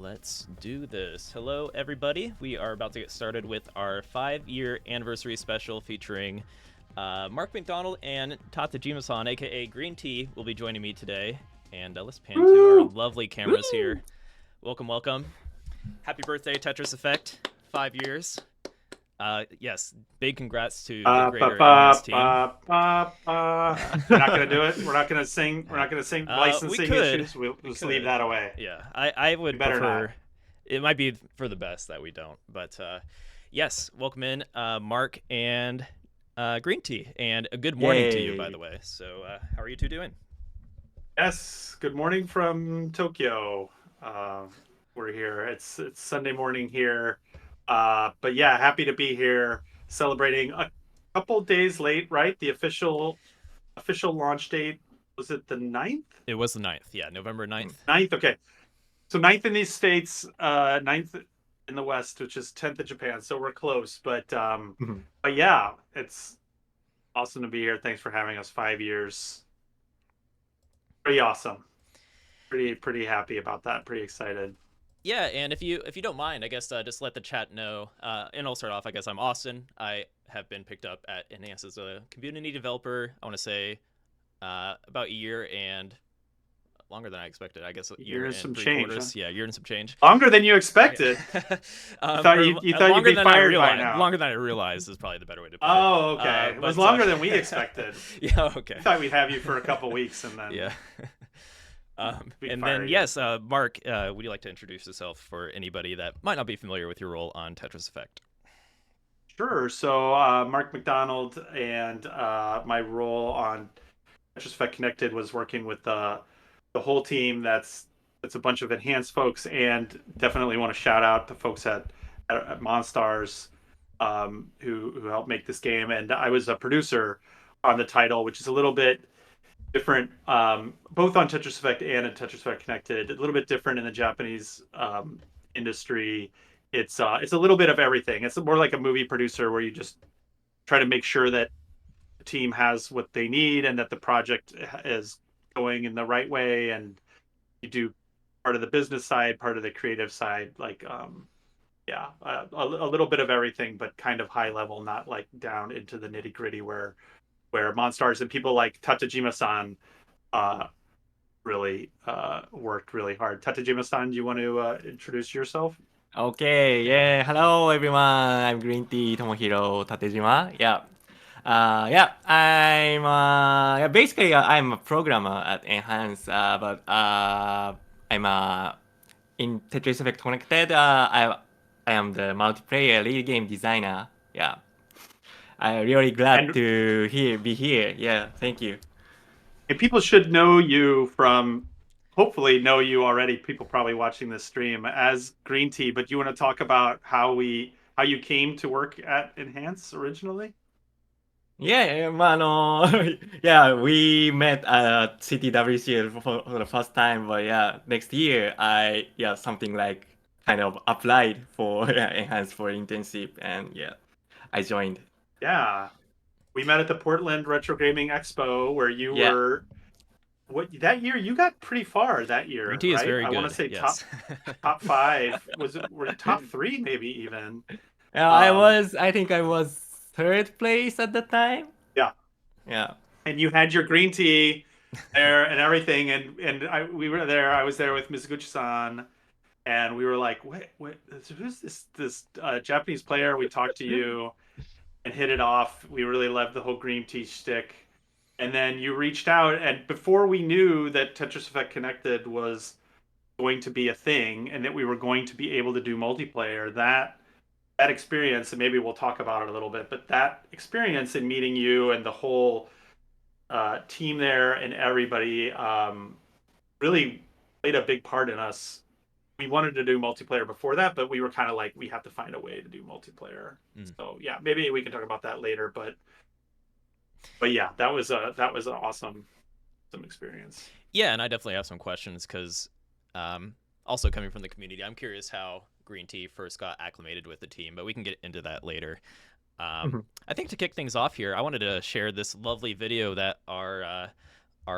Let's do this. Hello, everybody. We are about to get started with our 5-year anniversary special featuring Mark McDonald and Tatajima-san, aka Green Tea, will be joining me today. And let's pan to our lovely cameras here. Welcome, welcome. Happy birthday, Tetris Effect. 5 years. Yes, big congrats to the greater Enhanced team. We're not gonna do it. We're not gonna sing. We're not gonna sing licensing issues. We'll just leave that away. Yeah, I would prefer. Not. It might be for the best that we don't. But yes, welcome in, Mark and Green Tea, and a good morning to you, by the way. So, how are you two doing? Yes, good morning from Tokyo. We're here. It's Sunday morning here. But yeah, happy to be here celebrating a couple days late, right? The official launch date, was it the 9th? It was the 9th, yeah, November 9th. 9th, okay. So 9th in these states, 9th in the West, which is 10th in Japan. So we're close, but yeah, it's awesome to be here. Thanks for having us. 5 years. Pretty awesome. Pretty happy about that. Pretty excited. Yeah, and if you don't mind, I guess just let the chat know. And I'll start off. I guess I'm Austin. I have been picked up at Enhance as a community developer. I want to say about a year and longer than I expected. I guess a year and some 3 change. quarters. Huh? Yeah, a year and some change. Longer than you expected. You thought you'd be fired by now. Longer than I realized is probably the better way to put it. Oh, okay. It was longer than we expected. Yeah, okay. I thought we'd have you for a couple weeks and then. Yeah. And then, yes, Mark, would you like to introduce yourself for anybody that might not be familiar with your role on Tetris Effect? Sure. So, Mark McDonald, and my role on Tetris Effect Connected was working with the whole team. That's a bunch of Enhanced folks, and definitely want to shout out the folks at Monstars who helped make this game. And I was a producer on the title, which is a little bit different, both on Tetris Effect and in Tetris Effect Connected. A little bit different in the Japanese industry. It's a little bit of everything. It's more like a movie producer where you just try to make sure that the team has what they need and that the project is going in the right way. And you do part of the business side, part of the creative side, like a little bit of everything, but kind of high level, not like down into the nitty gritty where Monstars and people like Tatajima-san really worked really hard. Tatajima-san, do you want to introduce yourself? Okay, yeah. Hello, everyone. I'm Green Tea Tomohiro Tatejima. Yeah. I'm basically I'm a programmer at Enhance, but I'm in Tetris Effect Connected. I am the multiplayer lead game designer. Yeah. I'm really glad to be here. Yeah, thank you. And people should know you hopefully know you already. People probably watching this stream as Green Tea, but you want to talk about how you came to work at Enhance originally? Yeah, yeah, we met at CTWC for the first time, but yeah, next year something like kind of applied for Enhance for internship, and yeah, I joined. Yeah, we met at the Portland Retro Gaming Expo where you were. What that year? You got pretty far that year. Green Tea is very good. I want to say yes. top 5. Were top 3 maybe even? Yeah, I think I was 3rd place at the time. Yeah. And you had your Green Tea there and everything, and we were there. I was there with Mizuguchi-san, and we were like, "Wait, who's this Japanese player?" We talked to you and hit it off. We really loved the whole Green Tea shtick. And then you reached out, and before we knew that Tetris Effect Connected was going to be a thing and that we were going to be able to do multiplayer, that experience, and maybe we'll talk about it a little bit, but that experience in meeting you and the whole team there and everybody really played a big part in us. We wanted to do multiplayer before that, but we were kind of like, we have to find a way to do multiplayer. So yeah, maybe we can talk about that later, but yeah, that was an awesome experience. Yeah, and I definitely have some questions because also coming from the community, I'm curious how Green Tea first got acclimated with the team, but we can get into that later. I think to kick things off here, I wanted to share this lovely video that our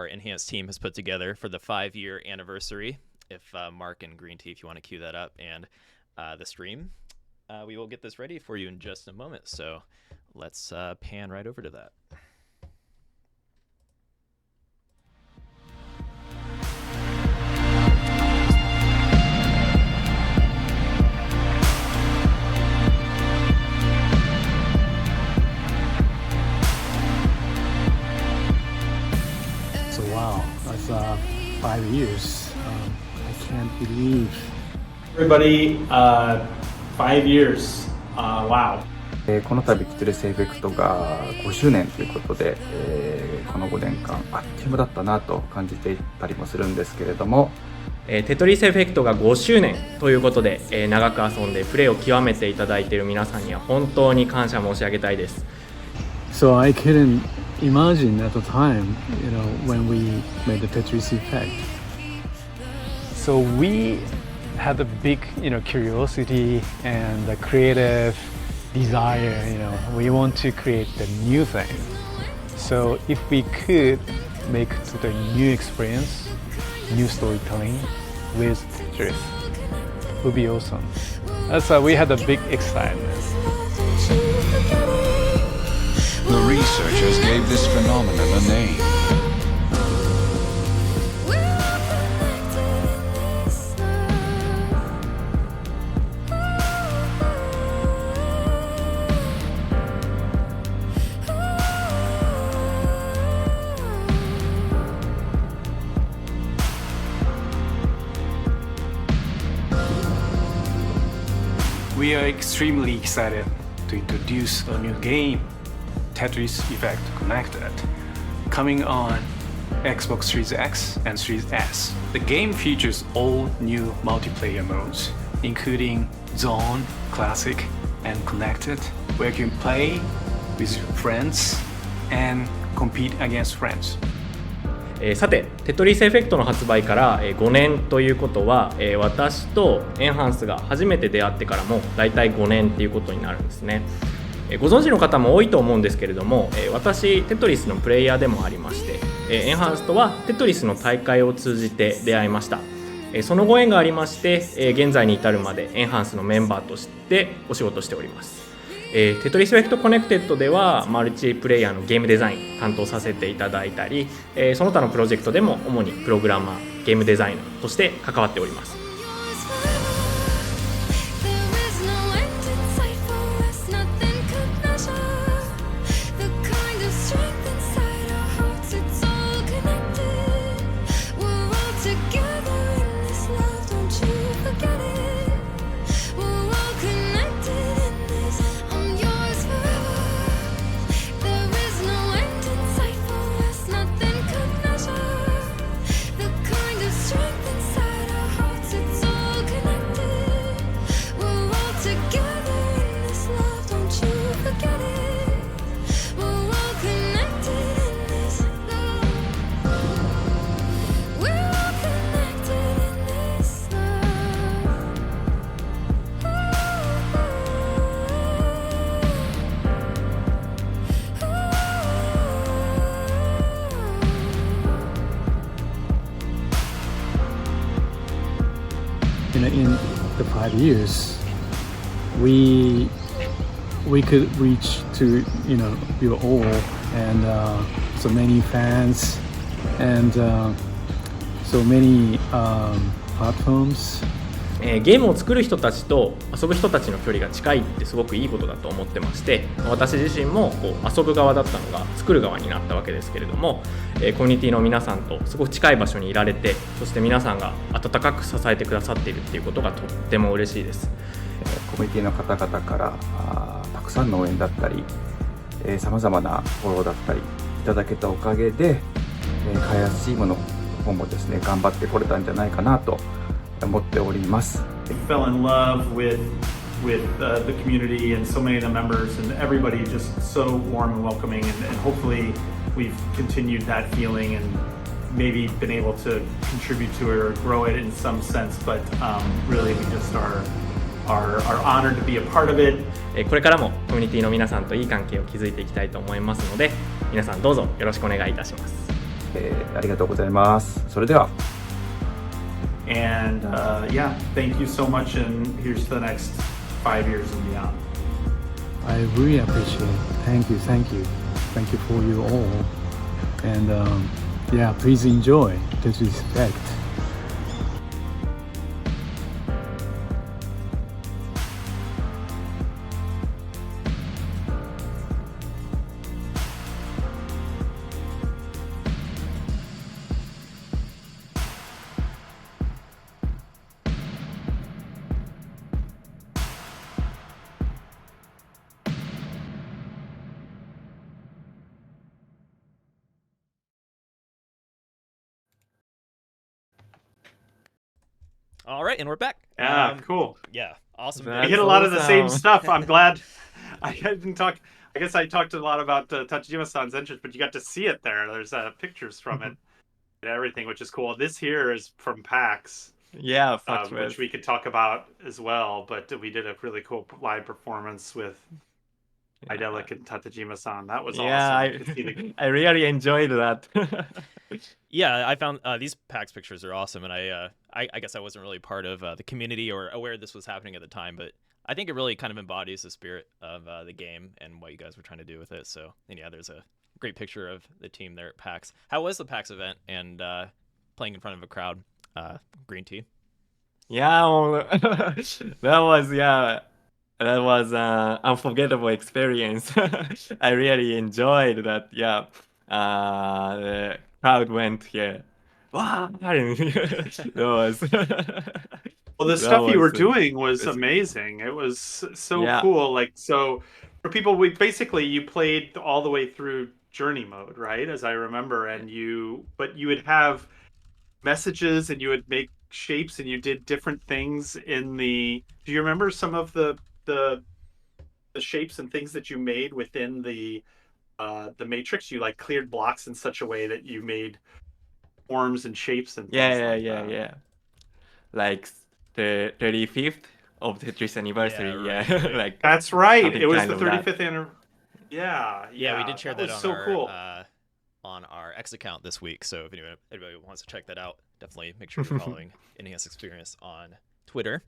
Enhanced team has put together for the 5-year anniversary. if Mark and Green Tea, if you want to cue that up, and the stream, we will get this ready for you in just a moment. So let's pan right over to that. So wow, that's 5 years. I can't believe. Everybody, 5 years. Wow. この度テトリスエフェクトが5周年ということで、この5年間あっという間だったなと感じていたりもするんですけれども、テトリスエフェクトが5周年ということで、長く遊んでプレーを極めていただいている皆さんには本当に感謝申し上げたいです。 So I couldn't imagine at the time, when we made the Tetris Effect. So we had a big, curiosity and a creative desire. We want to create the new thing. So if we could make the new experience, new storytelling with Tetris, it would be awesome. That's why we had a big excitement. The researchers gave this phenomenon a name. We are extremely excited to introduce a new game, Tetris Effect Connected, coming on Xbox Series X and Series S. The game features all new multiplayer modes, including Zone, Classic, and Connected, where you can play with your friends and compete against friends. さて、テトリスエフェクトの発売から5年ということは、私とエンハンスが初めて出会ってからもだいたい5年っていうことになるんですね。ご存知の方も多いと思うんですけれども、私テトリスのプレイヤーでもありまして、エンハンスとはテトリスの大会を通じて出会いました。そのご縁がありまして、現在に至るまでエンハンスのメンバーとしてお仕事しております。テトリスエフェクトコネクテッドではマルチプレイヤーのゲームデザイン担当させていただいたり、その他のプロジェクトでも主にプログラマー、ゲームデザイナーとして関わっております。In the 5 years, we could reach to you all and so many fans and so many platforms. ゲームを作る人たちと遊ぶ人たちの距離が近いってすごくいいことだと思ってまして、私自身も遊ぶ側だったのが作る側になったわけですけれども、コミュニティの皆さんとすごく近い場所にいられて、そして皆さんが温かく支えてくださっているっていうことがとっても嬉しいです。コミュニティの方々からたくさんの応援だったり、さまざまなフォローだったりいただけたおかげで、開発チームの方もですね頑張ってこれたんじゃないかなと思っております。 I fell in love with the community and so many of the members and everybody just so warm and welcoming and hopefully we've continued that feeling and maybe been able to contribute to it or grow it in some sense, but really we just are honored to be a part of it. これからもコミュニティの皆さんといい関係を築いていきたいと思いますので、皆さんどうぞよろしくお願いいたします。ありがとうございます。それでは。And yeah, thank you so much, and here's to the next 5 years and beyond. I really appreciate it. Thank you, thank you. Thank you for you all. And yeah, please enjoy Tetris Effect. All right, and we're back. Yeah, cool. Yeah, awesome. That's We hit a lot of the same awesome. stuff. I'm glad. I didn't talk. I guess I talked a lot about Tajima-san's entrance, but you got to see it there. There's pictures from it and everything, which is cool. This here is from PAX, Yeah, which we could talk about as well. But we did a really cool live performance with Idelic and Tatajima-san. That was yeah, awesome. You could see the- I really enjoyed that. Yeah, I found these PAX pictures are awesome, and I guess I wasn't really part of the community or aware this was happening at the time, but I think it really kind of embodies the spirit of the game and what you guys were trying to do with it. So, and yeah, there's a great picture of the team there at PAX. How was the PAX event and playing in front of a crowd? Green tea. Yeah, that was an unforgettable experience. I really enjoyed that. Yeah, the crowd went here. Wow, it was. Well, the That stuff you were was, doing was it's- amazing. It was so Yeah. cool. Like, so for people, you played all the way through journey mode, right? As I remember, and but you would have messages and you would make shapes and you did different things in the. Do you remember some of the shapes and things that you made within the matrix? You like cleared blocks in such a way that you made forms and shapes and things like that. Yeah. Like the 35th of Tetris anniversary. Yeah, Yeah, right. like That's right. something It was kind the of that. 35th anniversary. Yeah, Yeah, we did share that was on so our cool. On our X account this week. So if anybody wants to check that out, definitely make sure you're following Enhanced Experience on Twitter.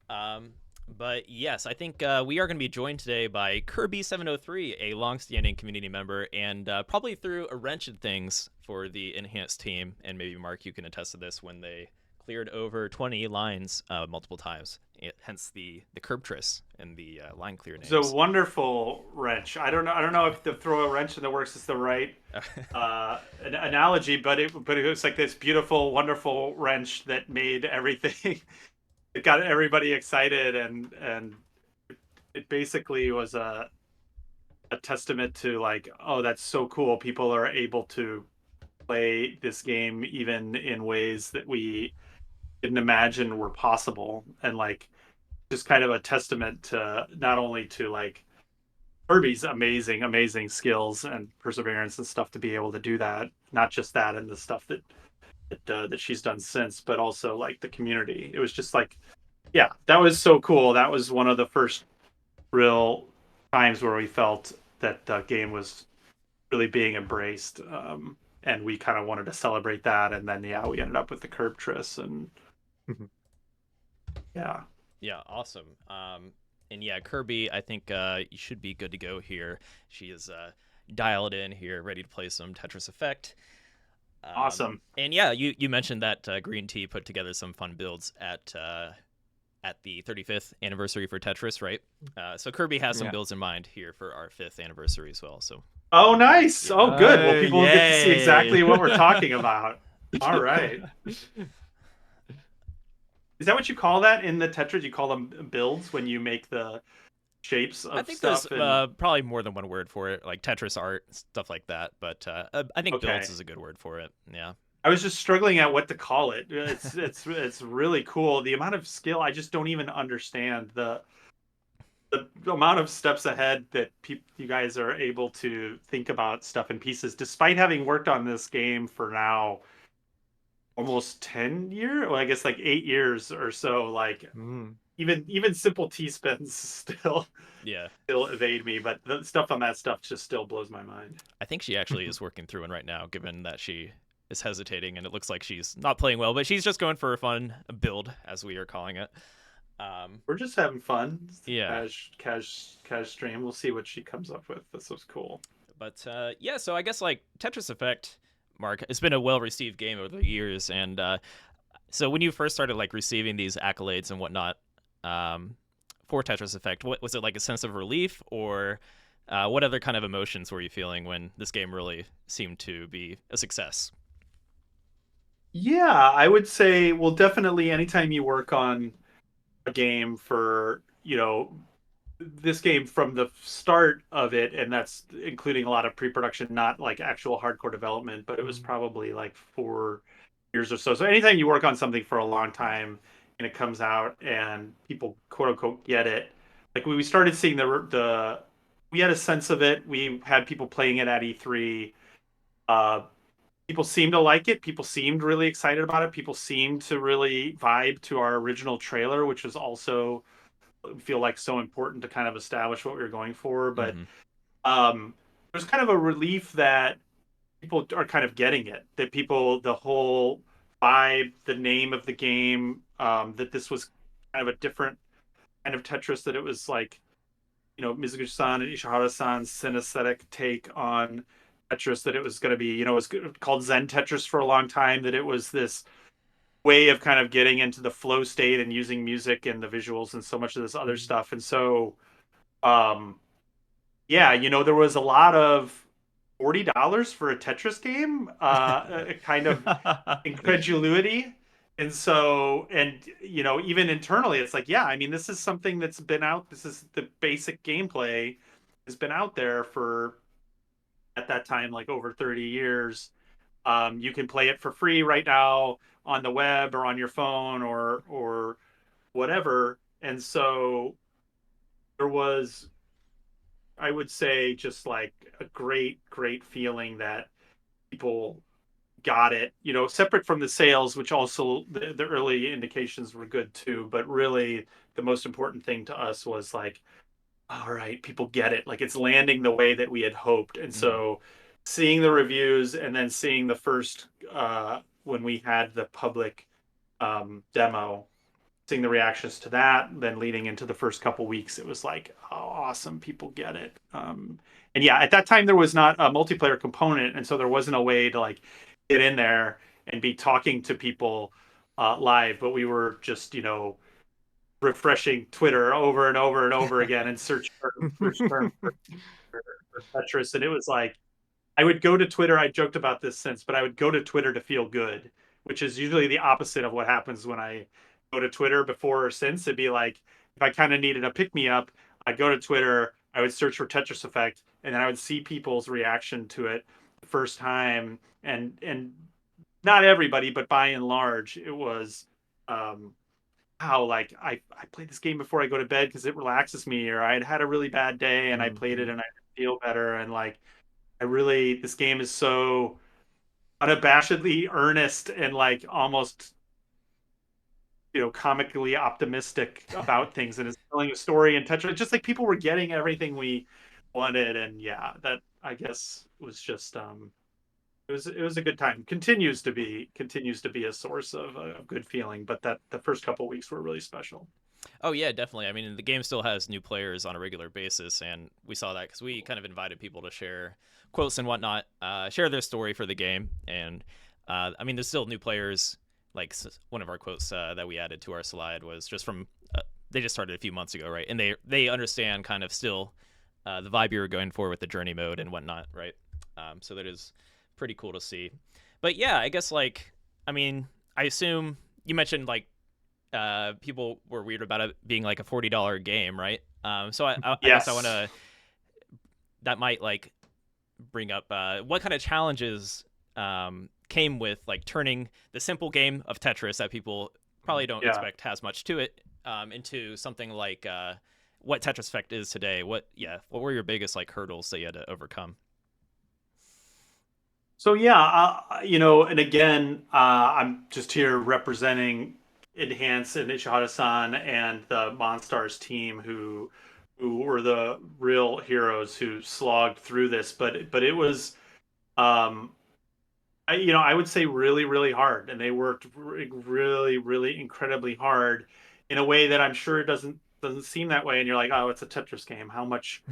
But yes, I think we are going to be joined today by Kirby703, a longstanding community member, and probably threw a wrench in things for the Enhanced team. And maybe Mark, you can attest to this when they cleared over 20 lines multiple times. Hence the curb tris and the line clear names. It's a wonderful wrench. I don't know if the throw a wrench in the works is the right analogy, but it was like this beautiful, wonderful wrench that made everything. It got everybody excited, and it basically was a testament to like, oh, that's so cool. People are able to play this game even in ways that we didn't imagine were possible, and like just kind of a testament to not only to like Kirby's amazing skills and perseverance and stuff to be able to do that, not just that and the stuff that she's done since, but also like the community. It was just like, yeah, that was so cool. That was one of the first real times where we felt that the game was really being embraced, and we kind of wanted to celebrate that. And then yeah, we ended up with the curb tris, and Yeah, awesome. And yeah, Kirby, I think you should be good to go here. She is dialed in here, ready to play some Tetris Effect. Awesome. And yeah, you mentioned that Green Tea put together some fun builds at the 35th anniversary for Tetris, right? So Kirby has some builds in mind here for our 5th anniversary as well. So. Oh, nice. Yeah. Oh, good. Well, people will get to see Yay. exactly what we're talking about. All right. Is that what you call that in the Tetris? You call them builds when you make the shapes of I think stuff? there's probably more than one word for it, like Tetris art, stuff like that. But I think Okay. builds is a good word for it. Yeah. I was just struggling at what to call it. It's really cool. The amount of skill, I just don't even understand the amount of steps ahead that you guys are able to think about stuff in pieces, despite having worked on this game for now almost 10 years. Well, I guess like 8 years or so. Like even simple T-spins still evade me, but the stuff on that stuff just still blows my mind. I think she actually is working through one right now, given that she is hesitating, and it looks like she's not playing well, but she's just going for a fun build, as we are calling it. We're just having fun. Yeah. Cash stream. We'll see what she comes up with. This was cool. But yeah, so I guess like Tetris Effect, Mark, it's been a well-received game over the years, and so when you first started like receiving these accolades and whatnot for Tetris Effect, what was it, like a sense of relief, or what other kind of emotions were you feeling when this game really seemed to be a success? Yeah, I would say, well, definitely anytime you work on a game for, this game from the start of it, and that's including a lot of pre-production, not like actual hardcore development, but it was probably like 4 years or so. So anytime you work on something for a long time and it comes out and people quote unquote get it, like we started seeing we had a sense of it. We had people playing it at E3. People seemed to like it. People seemed really excited about it. People seemed to really vibe to our original trailer, which was also feel like so important to kind of establish what we were going for. But there's kind of a relief that people are kind of getting it. That the whole vibe, the name of the game, that this was kind of a different kind of Tetris. That it was like, Mizuguchi-san and Ishihara-san's synesthetic take on Tetris, that it was going to be, it was called Zen Tetris for a long time, that it was this way of kind of getting into the flow state and using music and the visuals and so much of this other stuff. And so, yeah, there was a lot of $40 for a Tetris game, a kind of incredulity. And so, even internally, it's like, yeah, I mean, this is something that's been out. This is the basic gameplay has been out there for, at that time, like over 30 years. You can play it for free right now on the web or on your phone or whatever. And so there was, I would say, just like a great feeling that people got it, separate from the sales, which also the early indications were good too. But really the most important thing to us was like, all right, people get it. Like it's landing the way that we had hoped. And so seeing the reviews and then seeing the first, when we had the public demo, seeing the reactions to that, then leading into the first couple weeks, it was like, oh, awesome, people get it. And yeah, at that time there was not a multiplayer component, and so there wasn't a way to like get in there and be talking to people live, but we were just, refreshing Twitter over and over and over again and search term for Tetris. And it was like, I would go to Twitter. I joked about this since, but I would go to Twitter to feel good, which is usually the opposite of what happens when I go to Twitter before or since. It'd be like, if I kind of needed a pick me up, I'd go to Twitter, I would search for Tetris Effect, and then I would see people's reaction to it the first time. And not everybody, but by and large, it was, how like I played this game before I go to bed because it relaxes me, or I had a really bad day and I played it and I feel better, and like this game is so unabashedly earnest and like almost comically optimistic about things, and it's telling a story and touch. Just like people were getting everything we wanted, and yeah, that I guess was just it was a good time. Continues to be a source of a good feeling, but that the first couple weeks were really special. Oh yeah, definitely. I mean, the game still has new players on a regular basis, and we saw that because we kind of invited people to share quotes and whatnot, share their story for the game. And I mean, there's still new players. Like one of our quotes that we added to our slide was just from they just started a few months ago, right? And they understand kind of still the vibe you were going for with the journey mode and whatnot, right? So that is pretty cool to see. But yeah, I guess like, I mean, I assume you mentioned like people were weird about it being like a $40 game, right? So I guess I want to, that might like bring up what kind of challenges came with like turning the simple game of Tetris that people probably don't expect has much to it into something like what Tetris Effect is today. What were your biggest like hurdles that you had to overcome? So yeah, and again, I'm just here representing Enhance and Ishihara-san and the Monstars team, who were the real heroes who slogged through this. But it was, I would say really, really hard, and they worked really, really incredibly hard in a way that I'm sure it doesn't seem that way. And you're like, oh, it's a Tetris game. How much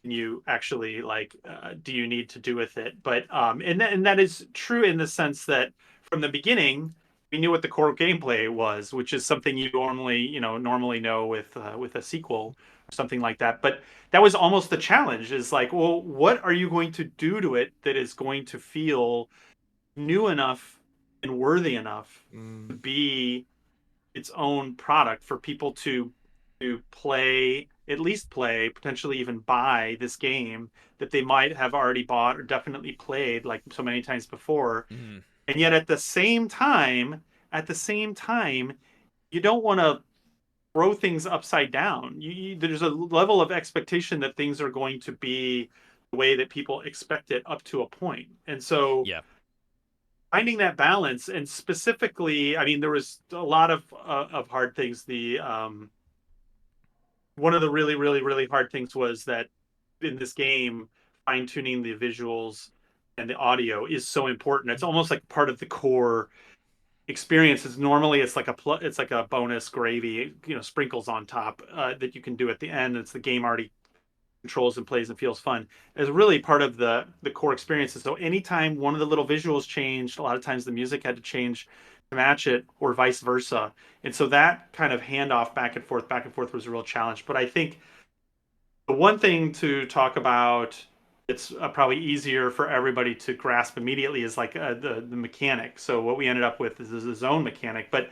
can you actually like do you need to do with it? But and that is true in the sense that from the beginning we knew what the core gameplay was, which is something you normally know with a sequel or something like that. But that was almost the challenge. Is like, well, what are you going to do to it that is going to feel new enough and worthy enough to be its own product for people to play, at least play, potentially even buy this game that they might have already bought or definitely played like so many times before. Mm-hmm. And yet at the same time, you don't want to throw things upside down. There's a level of expectation that things are going to be the way that people expect it up to a point. And so Yeah. finding that balance, and specifically, I mean, there was a lot of hard things. One of the really, really, really hard things was that in this game, fine tuning the visuals and the audio is so important. It's almost like part of the core experience. Is normally it's like a bonus gravy, sprinkles on top that you can do at the end. It's the game already controls and plays and feels fun. It's really part of the core experiences. So anytime one of the little visuals changed, a lot of times the music had to change to match it, or vice versa. And so that kind of handoff back and forth was a real challenge. But I think the one thing to talk about, it's probably easier for everybody to grasp immediately, is like the mechanic. So what we ended up with is the zone mechanic. But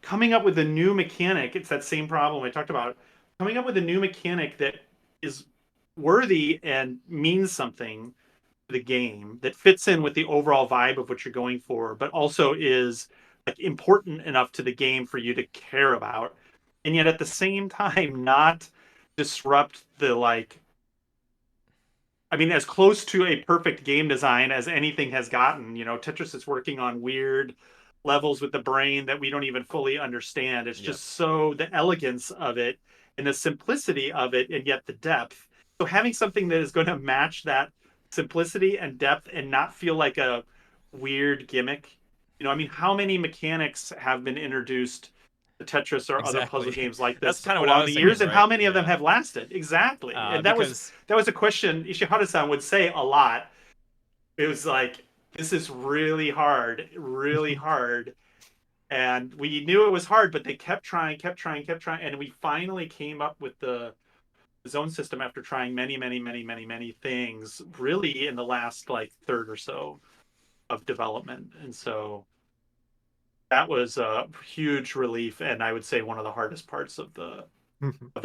coming up with a new mechanic, it's that same problem I talked about. Coming up with a new mechanic that is worthy and means something to the game, that fits in with the overall vibe of what you're going for, but also is like important enough to the game for you to care about, and yet at the same time not disrupt the as close to a perfect game design as anything has gotten. Tetris is working on weird levels with the brain that we don't even fully understand. It's just so the elegance of it and the simplicity of it, and yet the depth. So having something that is going to match that simplicity and depth and not feel like a weird gimmick. How many mechanics have been introduced to Tetris or other puzzle games like this That's kind of what I along was the years, thinking, and how right? many of them have lasted? Exactly. And that because was a question Ishihara-san would say a lot. It was like, this is really hard, and we knew it was hard, but they kept trying, and we finally came up with the zone system after trying many, many, many, many, many things, really in the last like third or so of development. And so that was a huge relief, and I would say one of the hardest parts of the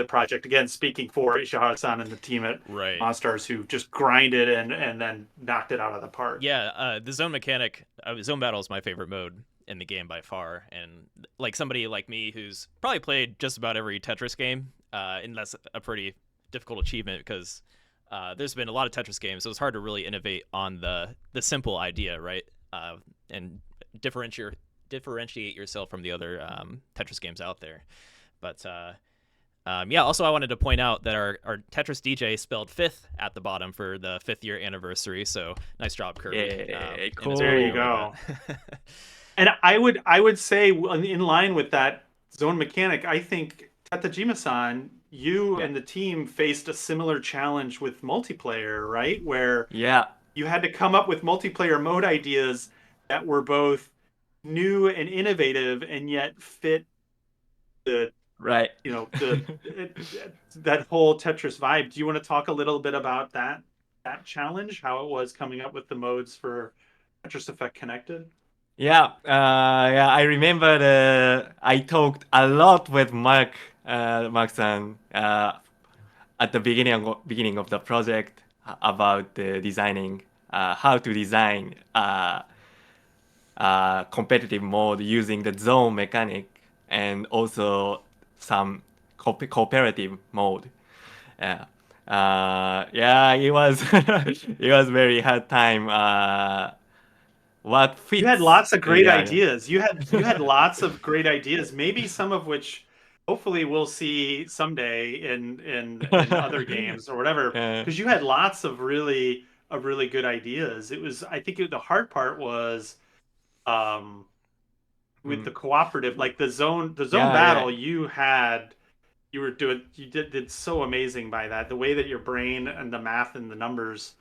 project. Again, speaking for Ishihara-san and the team at Monstars, who just grinded and then knocked it out of the park. Yeah, the zone mechanic, zone battle is my favorite mode in the game by far, and like somebody like me who's probably played just about every Tetris game, and that's a pretty difficult achievement because there's been a lot of Tetris games, so it's hard to really innovate on the simple idea, right? And differentiate yourself from the other Tetris games out there. But also I wanted to point out that our Tetris DJ spelled fifth at the bottom for the 5th year anniversary. So nice job, Kirby. Cool. There you go. And I would say, in line with that zone mechanic, I think Tatajima-san, you and the team faced a similar challenge with multiplayer, right? Where you had to come up with multiplayer mode ideas that were both new and innovative, and yet fit the that whole Tetris vibe. Do you want to talk a little bit about that challenge, how it was coming up with the modes for Tetris Effect Connected? I remember I talked a lot with Mark-san at the beginning of the project about designing how to design competitive mode using the zone mechanic, and also some cooperative mode. It was it was very hard time. What fits? You had lots of great ideas. You had lots of great ideas. Maybe some of which, hopefully, we'll see someday in other games or whatever. Because you had lots of really of really good ideas. It was, I think the hard part was with the cooperative, like the zone Yeah, battle. yeah. You did so amazing by that. The way that your brain and the math and the numbers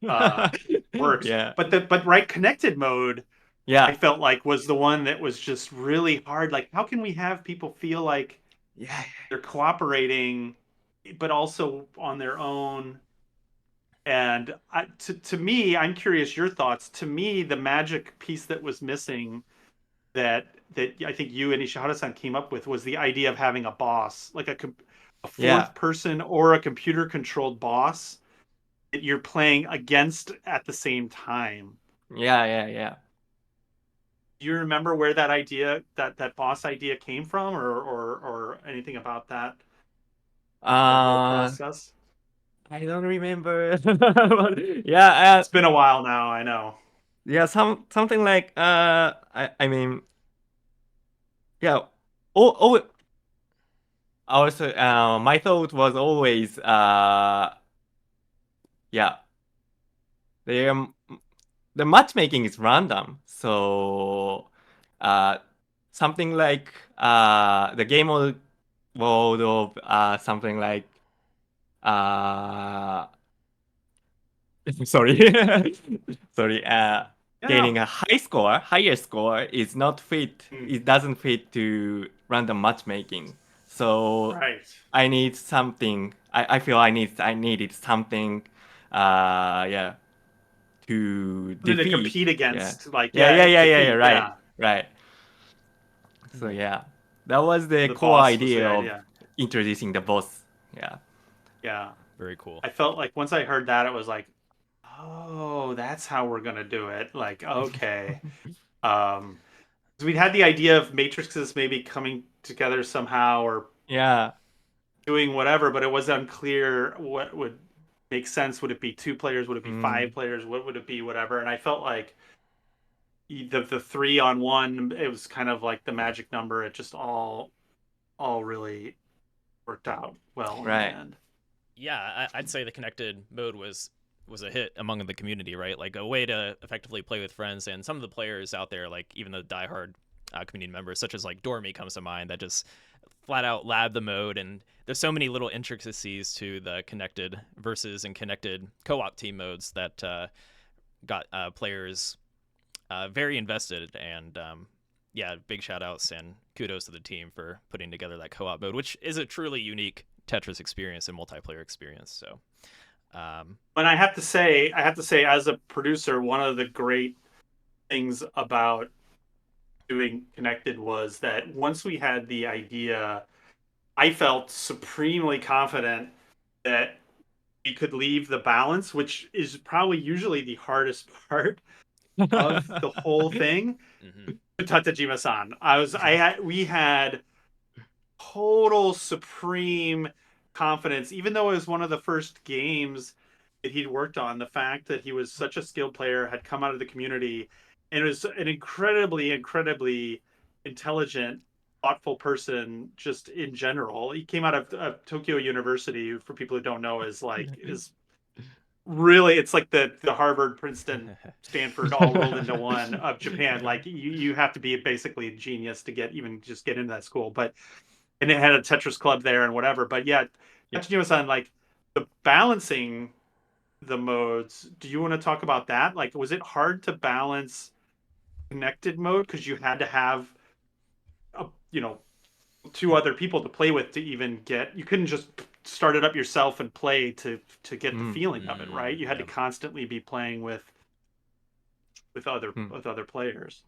works. Yeah. But right, connected mode, I Yeah. felt like was the one that was just really hard. Like, how can we have people feel like Yeah. they're cooperating, but also on their own? And to me, I'm curious your thoughts. To me, the magic piece that was missing that I think you and Ishihara-san came up with was the idea of having a boss, like a Yeah. fourth person or a computer controlled boss that you're playing against at the same time. Yeah. Do you remember where that idea, that boss idea came from, or anything about that whole Uh, process? I don't remember. But yeah, It's been a while now, I know. yeah, something like I mean, yeah. Oh, also, my thought was always yeah, the the matchmaking is random, so something like the game world of something like uh sorry sorry gaining Yeah. a higher score is not fit. It doesn't fit to random matchmaking. So Right. I need something. I feel I needed something. Yeah, to Something to defeat. compete Yeah. against, like, Yeah. defeat, Right. yeah. Right. So yeah, that was the The core boss was the idea of idea. introducing the boss. Yeah. Yeah. Very cool. I felt like once I heard that, it was like, oh, that's how we're gonna do it. Like, okay. 'Cause we'd had the idea of matrices maybe coming together somehow or Yeah. doing whatever, but it was unclear what would make sense. Would it be 2 players? Would it be 5 players? What would it be? Whatever. And I felt like the 3-on-1, it was kind of like the magic number. It just all really worked out well in the Right. end. Yeah, I'd say the connected mode was a hit among the community, right? Like a way to effectively play with friends, and some of the players out there, like even the diehard community members, such as like Dormy comes to mind, that just flat out lab the mode. And there's so many little intricacies to the connected versus and connected co-op team modes that got players very invested. And yeah, big shout outs and kudos to the team for putting together that co-op mode, which is a truly unique Tetris experience and multiplayer experience. So But I have to say, as a producer, one of the great things about doing connected was that once we had the idea, I felt supremely confident that we could leave the balance, which is probably usually the hardest part of the whole thing, to Tatajima-san. We had total supreme confidence, even though it was one of the first games that he'd worked on. The fact that he was such a skilled player, had come out of the community, and was an incredibly intelligent, thoughtful person just in general. He came out of Tokyo University, for people who don't know, is really, it's like the Harvard, Princeton, Stanford all rolled into one of Japan. Like, you have to be basically a genius to get into that school. But and it had a Tetris club there and whatever. But yeah, Tatsujima-san, like the balancing the modes. Do you want to talk about that? Like, was it hard to balance connected mode because you had to have you know, 2 other people to play with to even get? You couldn't just start it up yourself and play to get the feeling of it, right? You had to constantly be playing with other players.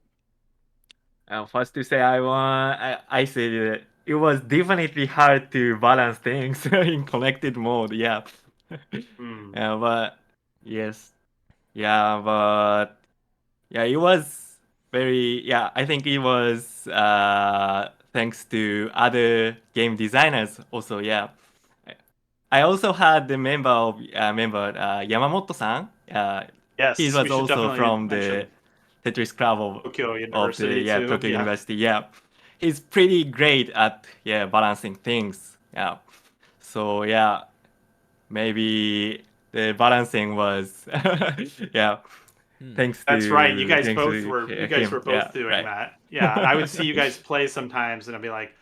First to say, I said it was definitely hard to balance things in connected mode. Yeah. But yes, yeah, but yeah, it was very, yeah. I think it was thanks to other game designers also. Yeah. I also had the member Yamamoto-san. Yes, he we was should also definitely from the mention Tetris Club Tokyo of the University too. Tokyo Yeah. University. Yeah, he's pretty great at balancing things. Yeah, so yeah, maybe the balancing was yeah. Thanks to That's right. You guys thanks both to were yeah, doing right. that. Yeah, I would see you guys play sometimes, and I'd be like,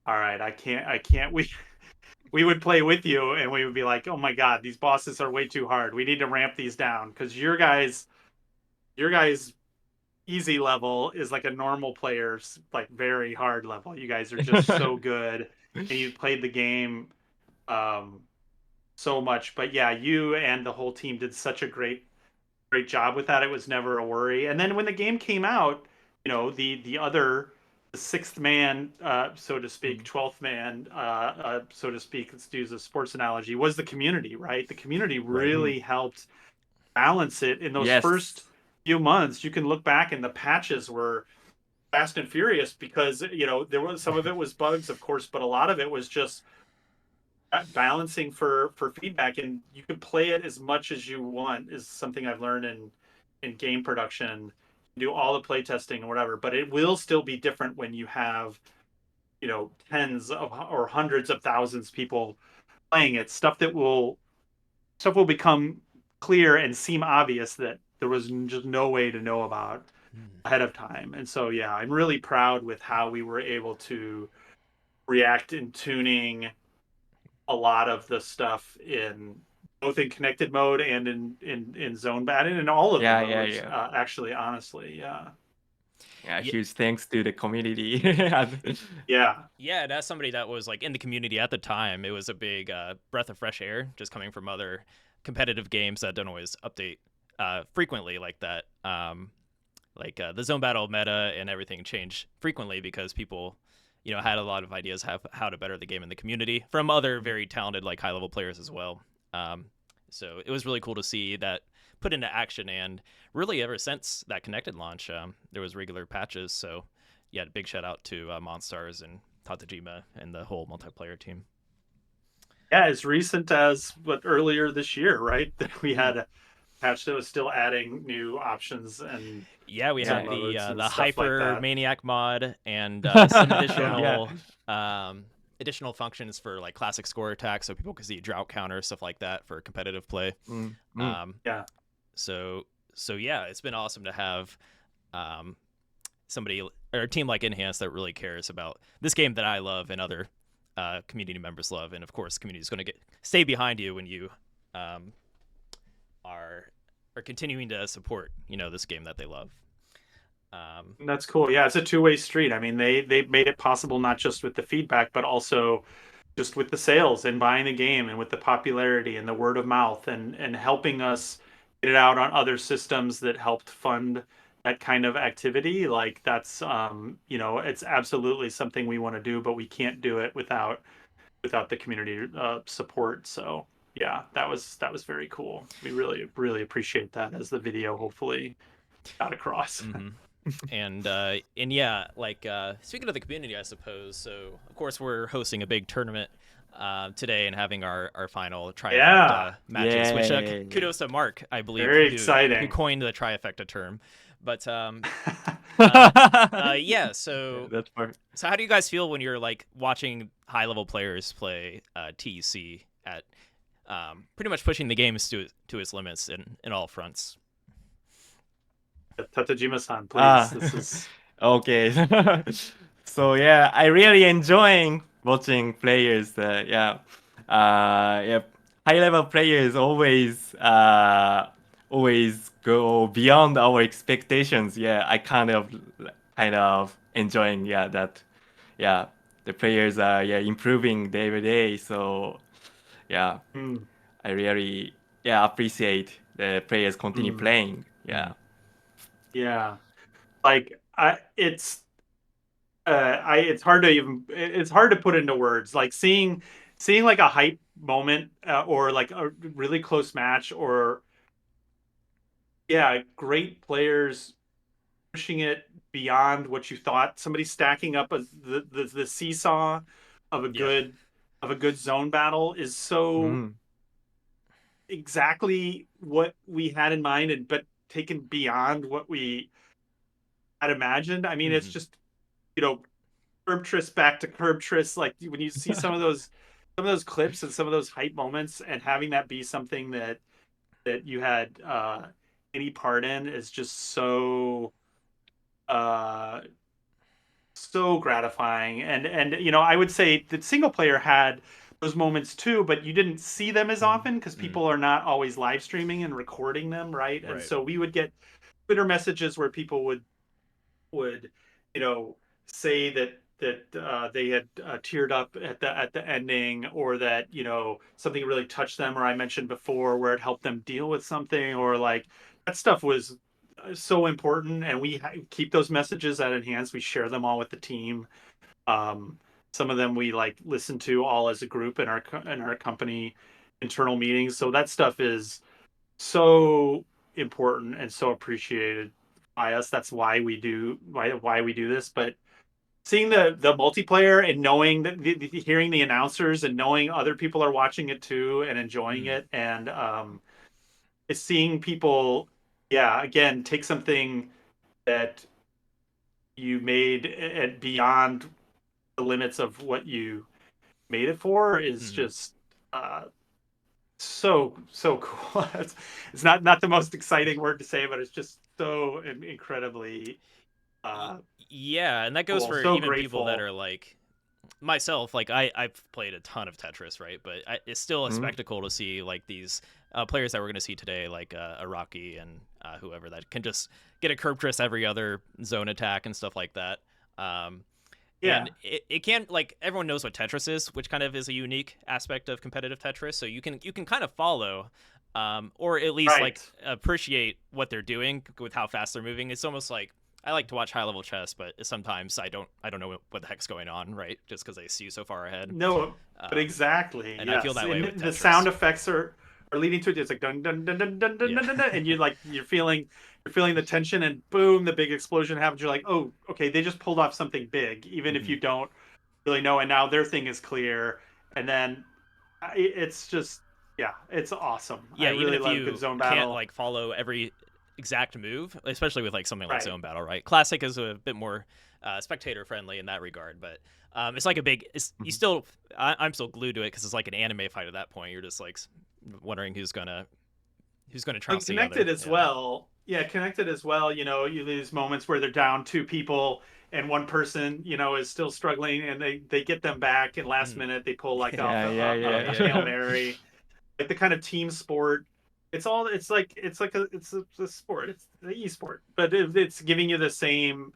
"All right, I can't." We would play with you, and we would be like, "Oh my God, these bosses are way too hard. We need to ramp these down because your guys easy level is like a normal player's like very hard level. You guys are just so good, and you played the game um, so much. But yeah, you and the whole team did such a great job with that. It was never a worry. And then when the game came out, you know, the sixth man, so to speak, 12th man, so to speak, let's use a sports analogy, was the community, right? The community really helped balance it in those Yes. first few months. You can look back and the patches were fast and furious because, you know, there was some of it was bugs, of course, but a lot of it was just balancing for feedback, and you can play it as much as you want is something I've learned in game production. Do all the play testing and whatever, but it will still be different when you have, you know, tens of or hundreds of thousands of people playing it. Stuff will become clear and seem obvious that there was just no way to know about ahead of time. And so yeah, I'm really proud with how we were able to react in tuning a lot of the stuff in both in connected mode and in zone batting and all of the Yeah, modes. yeah. Actually, honestly, yeah, Yeah, Ye- huge thanks to the community. yeah, Yeah, and as somebody that was like in the community at the time, it was a big breath of fresh air just coming from other competitive games that don't always update frequently like that. The zone battle meta and everything changed frequently because people, you know, had a lot of ideas how to better the game in the community from other very talented like high level players as well. So it was really cool to see that put into action, and really ever since that connected launch, there was regular patches. So yeah, big shout out to Monstars and Tatajima and the whole multiplayer team. yeah. As recent as what earlier this year, right? That we had a patch that was still adding new options and Yeah, we Yeah. had modes and the stuff like Hyper that. Maniac mod and some additional additional functions for like classic score attacks, so people could see drought counter, stuff like that for competitive play. Yeah. So yeah, it's been awesome to have somebody or a team like Enhance that really cares about this game that I love and other community members love, and of course, community is going to stay behind you when you are continuing to support, you know, this game that they love. That's cool. Yeah, it's a two-way street. I mean, they made it possible not just with the feedback, but also just with the sales and buying the game and with the popularity and the word of mouth and helping us get it out on other systems that helped fund that kind of activity. Like that's you know, it's absolutely something we want to do, but we can't do it without the community support. So yeah, that was very cool. We really appreciate that, as the video hopefully got across. And yeah, like speaking of the community, I suppose. So of course we're hosting a big tournament today and having our final trifecta matches. Which Yay. kudos to Mark, I believe, Very who exciting. coined the trifecta term. But yeah, so That's perfect. so how do you guys feel when you're like watching high level players play TEC at pretty much pushing the games to its limits in all fronts? Tatajima-san, please. This is Okay. So yeah, I really enjoying watching players. Yeah, high level players always go beyond our expectations. Yeah, I kind of enjoying that. Yeah, the players are improving day by day. So yeah, I really appreciate the players continue playing. Yeah. yeah. Like it's hard to put into words. Like seeing like a hype moment or like a really close match, or yeah, great players pushing it beyond what you thought. Somebody stacking up the seesaw of a good zone battle is so exactly what we had in mind, and but taken beyond what we had imagined. I mean, it's just, you know, curb tris back to curb tris. Like when you see some of those some of those clips and some of those hype moments, and having that be something that you had any part in is just so so gratifying. And you know, I would say that single player had those moments too, but you didn't see them as often because people are not always live streaming and recording them, right? And so we would get Twitter messages where people would you know, say that they had teared up at the ending, or that, you know, something really touched them, or I mentioned before where it helped them deal with something, or like that stuff was so important. And we keep those messages at Enhance. We share them all with the team. Some of them we like listen to all as a group in our company internal meetings. So that stuff is so important and so appreciated by us. That's why we do this. But seeing the multiplayer and knowing that hearing the announcers and knowing other people are watching it too and enjoying it, and it's seeing people, again, take something that you made and beyond the limits of what you made it for is just so cool. It's not the most exciting word to say, but it's just so incredibly yeah, and that goes cool. for So even grateful. people that are like myself. Like I've played a ton of Tetris, right? But it's still a spectacle to see like these players that we're going to see today, like Araki and whoever, that can just get a curve twist every other zone attack and stuff like that. And it can't, like, everyone knows what Tetris is, which kind of is a unique aspect of competitive Tetris. So you can kind of follow, or at least like appreciate what they're doing with how fast they're moving. It's almost like I like to watch high level chess, but sometimes I don't know what the heck's going on, right? Just because I see you so far ahead. No, but exactly. And I feel that way with the Tetris. sound effects are leading to it. It's like dun dun dun dun dun dun dun dun, and you're feeling the tension, and boom, the big explosion happens. You're like, oh, okay, they just pulled off something big, even if you don't really know. And now their thing is clear, and then it's just it's awesome. Yeah, I really even if love you good zone can't battle. like follow every exact move, especially with like something like Zone Battle, right? Classic is a bit more spectator friendly in that regard, but it's like a big. You still, I'm still glued to it because it's like an anime fight at that point. You're just like wondering who's gonna trounce the other. Connected as well. Yeah, connected as well. You know, you these moments where they're down two people and one person, you know, is still struggling, and they get them back, and last minute they pull like off a Hail Mary. Like the kind of team sport. It's a sport. It's the e-sport, but it's giving you the same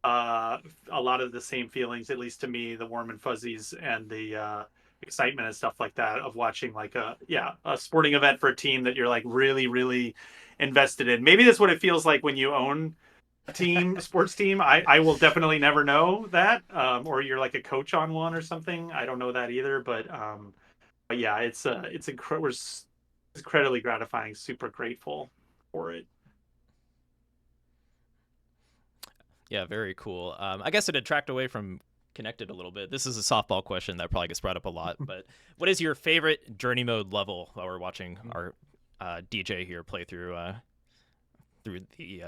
a lot of the same feelings, at least to me, the warm and fuzzies and the excitement and stuff like that of watching like a sporting event for a team that you're like really, really invested in. Maybe that's what it feels like when you own a team, a sports team. I will definitely never know that, or you're like a coach on one or something. I don't know that either, but yeah, it's incredibly gratifying. Super grateful for it. Yeah, very cool. I guess to detract away from Connected a little bit, this is a softball question that probably gets brought up a lot, but what is your favorite journey mode level while we're watching our DJ here play through the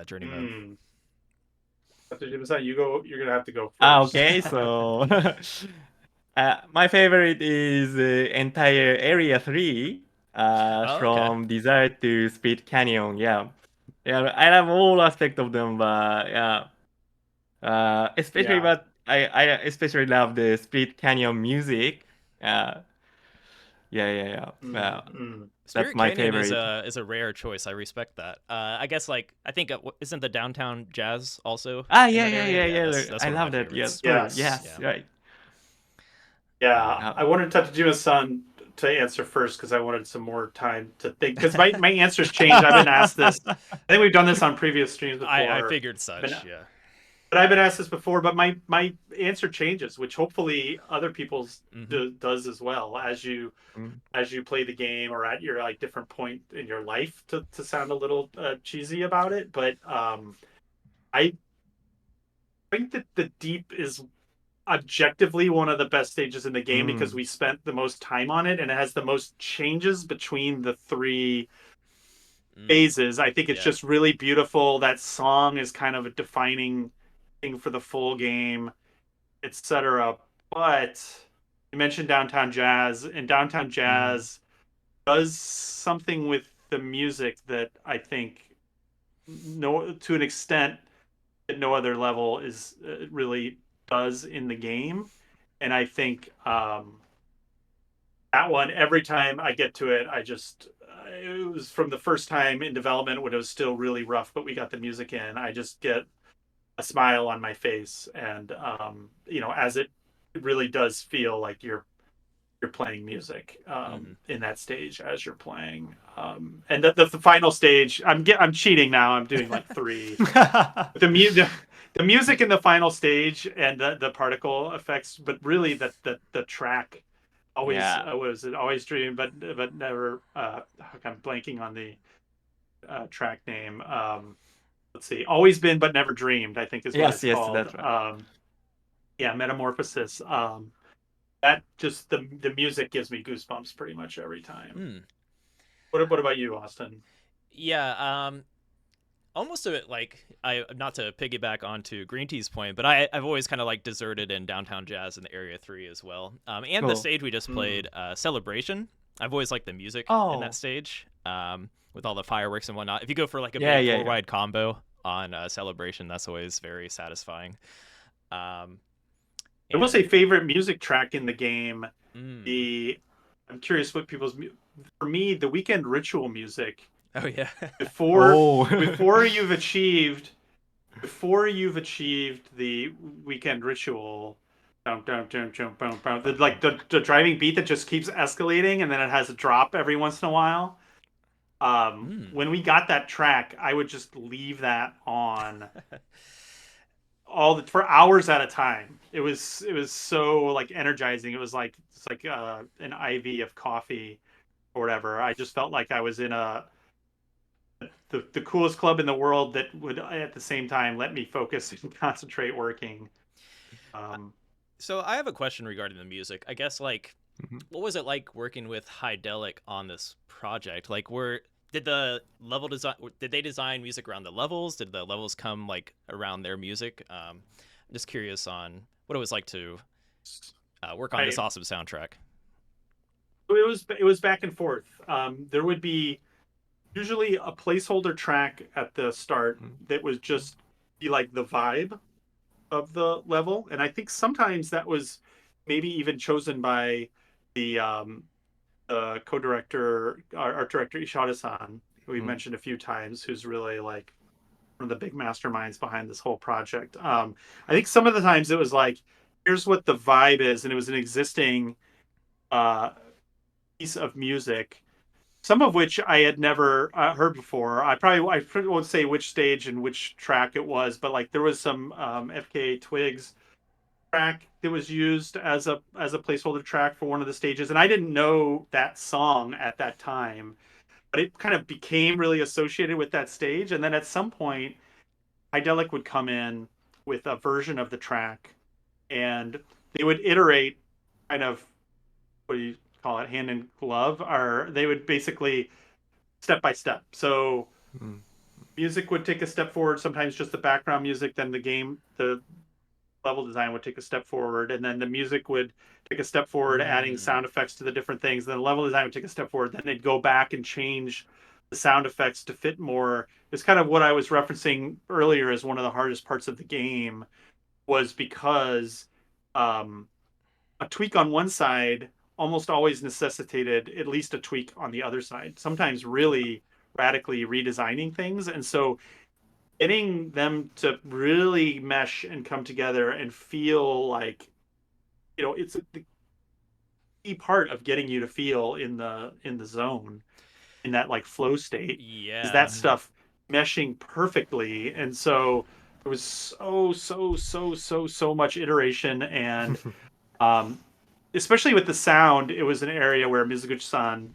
journey mode? After Jim-san, you're gonna have to go first. Okay, so my favorite is the entire Area 3 from Desert to Split Canyon. Yeah, I love all aspects of them, but especially but I especially love the Split Canyon music. Well, that's my Canyon favorite. is a rare choice. I respect that. I guess like I think isn't the downtown jazz also? Yeah. That's I one of love my that. favorites. Yes, right. Yeah, I wanted Tatsujima-san to answer first because I wanted some more time to think. Because my answers change. I've been asked this. I think we've done this on previous streams before. I figured such. But I've been asked this before. But my answer changes, which hopefully other people's does as well as you play the game or at your like different point in your life. To sound a little cheesy about it, but I think that the Deep is objectively one of the best stages in the game because we spent the most time on it, and it has the most changes between the three phases. I think it's just really beautiful. That song is kind of a defining thing for the full game, etc. But you mentioned Downtown Jazz, and Downtown Jazz does something with the music that I think to an extent that no other level is really does in the game. And I think that one, every time I get to it, it was from the first time in development when it was still really rough, but we got the music in. I just get a smile on my face, and as it really does feel like you're playing music in that stage as you're playing. And the final stage, I'm cheating now. I'm doing like 3. The music in the final stage and the particle effects, but really the track always was it always dream, but never. I'm blanking on the track name. Let's see, always been but never dreamed, I think is what it's called. That's right. Metamorphosis. That just the music gives me goosebumps pretty much every time. What about you, Austin? Yeah, almost a bit like not to piggyback onto Green Tea's point, but I've always kind of like deserted in Downtown Jazz in the Area 3 as well. And the stage we just played, Celebration. I've always liked the music in that stage, with all the fireworks and whatnot. If you go for like a big 4-wide combo on Celebration, that's always very satisfying. I will say favorite music track in the game. I'm curious what people's. For me, the Weekend Ritual music. Oh yeah. Before you've achieved the Weekend Ritual, the driving beat that just keeps escalating, and then it has a drop every once in a while. When we got that track, I would just leave that on for hours at a time. It was so like energizing. It was like an IV of coffee or whatever. I just felt like I was in the coolest club in the world that would at the same time let me focus and concentrate working. So I have a question regarding the music. I guess like what was it like working with Hydelic on this project? Like did they design music around the levels? Did the levels come like around their music? I'm just curious on what it was like to work on this awesome soundtrack. It was back and forth. There would be usually a placeholder track at the start that was just be like the vibe of the level, and I think sometimes that was maybe even chosen by the co-director, art director Ishida-san, who we mentioned a few times, who's really like one of the big masterminds behind this whole project. I think some of the times it was like, here's what the vibe is, and it was an existing piece of music, some of which I had never heard before. I won't say which stage and which track it was, but like there was some FKA Twigs track that was used as a placeholder track for one of the stages, and I didn't know that song at that time, but it kind of became really associated with that stage. And then at some point, Hydelic would come in with a version of the track, and they would iterate kind of, what do you call it, hand in glove, or they would basically step by step. So music would take a step forward, sometimes just the background music, then the level design would take a step forward, and then the music would take a step forward, adding sound effects to the different things. Then the level design would take a step forward, then they'd go back and change the sound effects to fit more. It's kind of what I was referencing earlier as one of the hardest parts of the game, was because a tweak on one side almost always necessitated at least a tweak on the other side, sometimes really radically redesigning things. And so getting them to really mesh and come together and feel like, it's the key part of getting you to feel in the zone, in that like flow state, is that stuff meshing perfectly. And so there was so much iteration, and especially with the sound, it was an area where Mizuguchi-san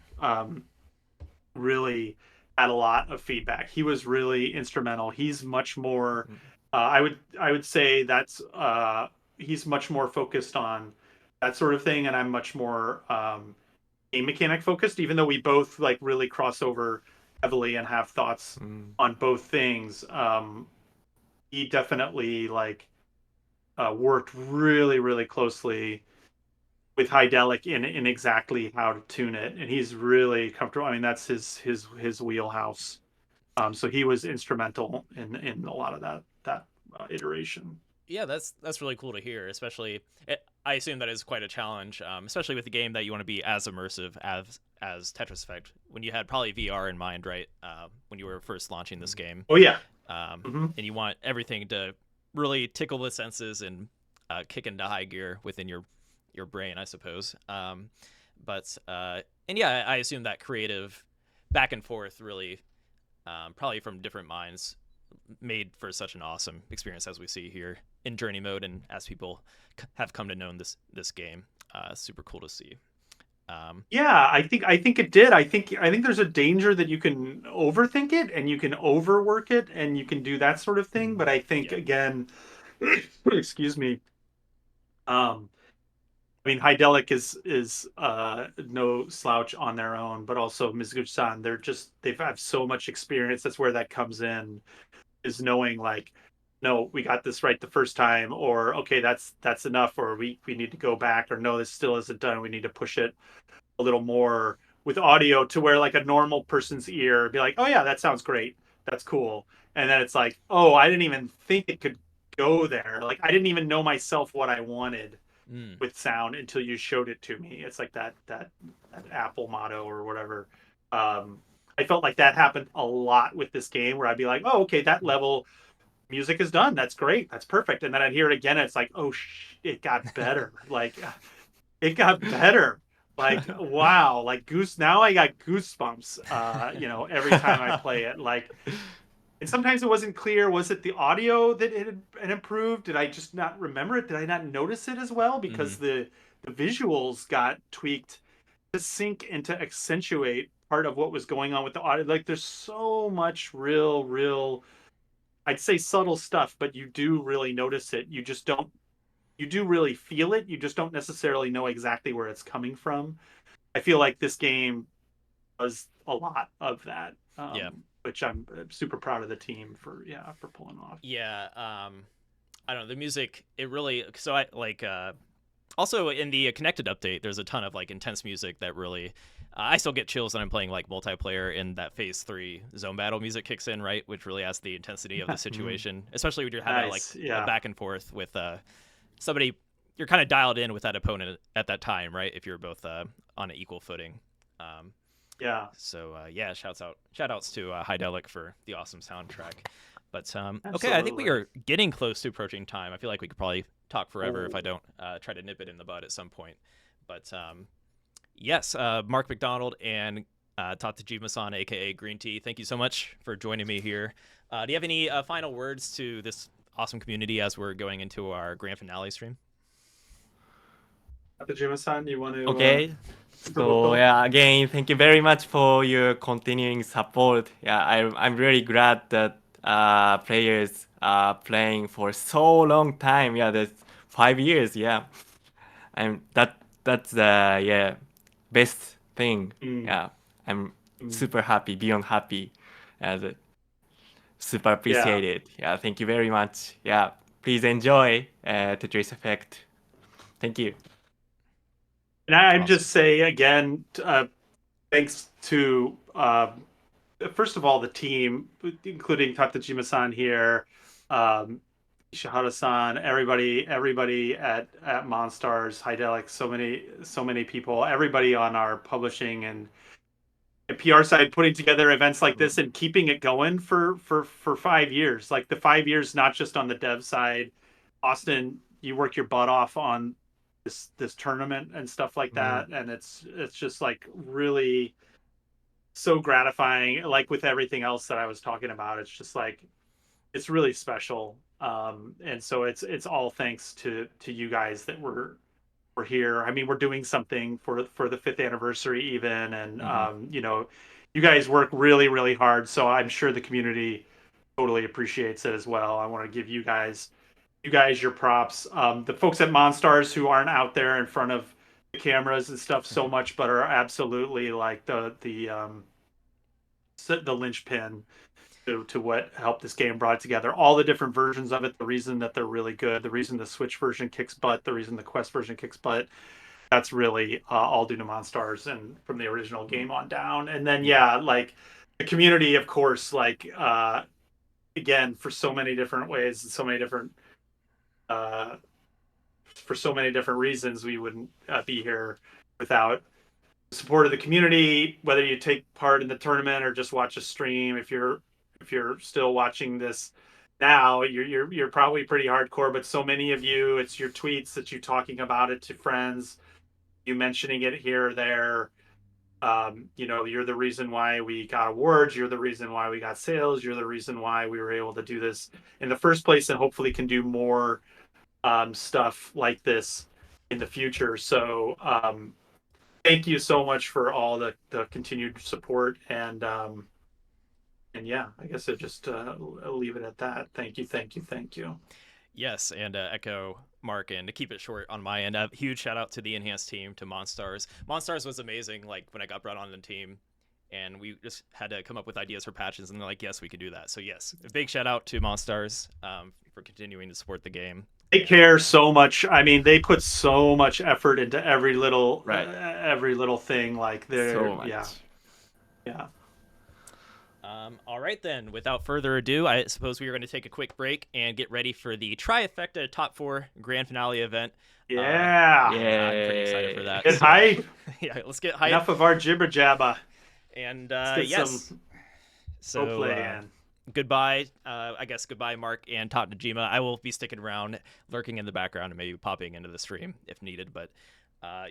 really had a lot of feedback. He was really instrumental. He's much more I would say that's he's much more focused on that sort of thing, and I'm much more game mechanic focused, even though we both like really cross over heavily and have thoughts on both things. He definitely like worked really closely with Hydelic in exactly how to tune it, and he's really comfortable. I mean, that's his wheelhouse. So he was instrumental in a lot of that iteration. Yeah, that's really cool to hear. Especially, I assume that is quite a challenge, especially with the game that you want to be as immersive as Tetris Effect. When you had probably VR in mind, right? When you were first launching this game, Oh yeah. and you want everything to really tickle the senses and kick into high gear within your brain, I suppose. But and yeah, I assume that creative back and forth really, probably from different minds, made for such an awesome experience as we see here in journey mode and as people have come to know this game. Super cool to see. Yeah, I think it did. I think there's a danger that you can overthink it and you can overwork it and you can do that sort of thing. But I think Yeah. again, excuse me. I mean, Hydelic is no slouch on their own, but also Mizuguchi-san, they've had so much experience. That's where that comes in, is knowing like, no, we got this right the first time, or okay, that's enough, or we need to go back, or no, this still isn't done. We need to push it a little more with audio to where like a normal person's ear be like, oh yeah, that sounds great, that's cool, and then it's like, oh, I didn't even think it could go there. Like I didn't even know myself what I wanted with sound until you showed it to me. It's like that Apple motto or whatever. I felt like that happened a lot with this game where I'd be like, oh, okay, that level music is done. That's great. That's perfect. And then I'd hear it again. And it's like, oh, it got better. Like it got better. Like, wow. Like now I got goosebumps, every time I play it. Like, and sometimes it wasn't clear. Was it the audio that it had improved? Did I just not remember it? Did I not notice it as well? Because the visuals got tweaked to sync and to accentuate part of what was going on with the audio. Like there's so much real, I'd say subtle stuff, but you do really notice it. You just don't, you do really feel it. You just don't necessarily know exactly where it's coming from. I feel like this game does a lot of that. Yeah. Which I'm super proud of the team for pulling off. Yeah. I don't know, the music, it really, so I like, also in the connected update, there's a ton of like intense music that really, I still get chills when I'm playing like multiplayer, and that phase 3 zone battle music kicks in, right? Which really adds the intensity of the situation, especially when you're having like a back and forth with somebody, you're kind of dialed in with that opponent at that time, right? If you're both on an equal footing. Yeah. So yeah, shout outs to Hydelic for the awesome soundtrack. But okay, I think we are getting close to approaching time. I feel like we could probably talk forever if I don't try to nip it in the bud at some point. But yes, Mark McDonald and Tatajima-san, aka Green Tea, thank you so much for joining me here. Do you have any final words to this awesome community as we're going into our grand finale stream? Tatajima-san, you want to? Okay. So yeah, again, thank you very much for your continuing support. Yeah, I'm really glad that players are playing for so long time. Yeah, that's 5 years. Yeah, and that's the best thing. Yeah, I'm super happy, beyond happy, and super appreciated. Yeah, thank you very much. Yeah, please enjoy Tetris Effect. Thank you. And I'd just say again, thanks to first of all the team, including Tatajima-san here, Ishihara-san, everybody at Monstars, Hydelic, so many people, everybody on our publishing and PR side putting together events like this and keeping it going for 5 years. Like the 5 years, not just on the dev side. Austin, you work your butt off on this tournament and stuff like that, and it's just like really so gratifying. Like with everything else that I was talking about, it's just like it's really special. And so it's all thanks to you guys that we're here. I mean, we're doing something for the 5th anniversary even, and you guys work really hard, so I'm sure the community totally appreciates it as well. I want to give you guys your props. The folks at Monstars who aren't out there in front of the cameras and stuff so much, but are absolutely like the linchpin to what helped this game brought it together. All the different versions of it, the reason that they're really good, the reason the Switch version kicks butt, the reason the Quest version kicks butt, that's really all due to Monstars and from the original game on down. And then yeah, like the community, of course, like again, for so many different ways and so many different for so many different reasons, we wouldn't be here without the support of the community. Whether you take part in the tournament or just watch a stream, if you're still watching this now, you're probably pretty hardcore. But so many of you, it's your tweets that you talking about it to friends, you mentioning it here or there. You know, you're the reason why we got awards. You're the reason why we got sales. You're the reason why we were able to do this in the first place, and hopefully can do more stuff like this in the future. So thank you so much for all the continued support, and yeah, I guess I'll just I'll leave it at that. Thank you. Yes, and echo Mark, and to keep it short on my end, a huge shout out to the Enhanced team, to Monstars. Monstars was amazing, like when I got brought on the team, and we just had to come up with ideas for patches, and they're like, yes, we could do that. So yes, a big shout out to Monstars for continuing to support the game. They care so much. I mean, they put so much effort into every little thing. Like they're So much. yeah. All right, then. Without further ado, I suppose we are going to take a quick break and get ready for the Trifecta Top 4 Grand Finale event. Yeah. I'm pretty excited for that. Get hype. Yeah, let's get hype. Enough of our jibber jabba. And Let's get yes. some So roleplay in. goodbye. I guess goodbye, Mark and Tajima. I will be sticking around, lurking in the background, and maybe popping into the stream if needed. But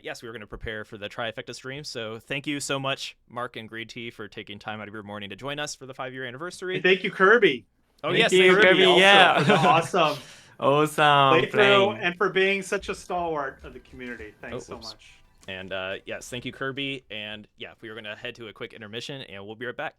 yes, we were going to prepare for the Trifecta stream. So thank you so much, Mark and Green Tea, for taking time out of your morning to join us for the 5-year anniversary. And thank you, Kirby. Oh, Thank yes, you, thank Kirby. Also Yeah. for the awesome Awesome playthrough playing. and for being such a stalwart of the community. Thanks so oops. much. And yes, thank you, Kirby. And yeah, we are going to head to a quick intermission, and we'll be right back.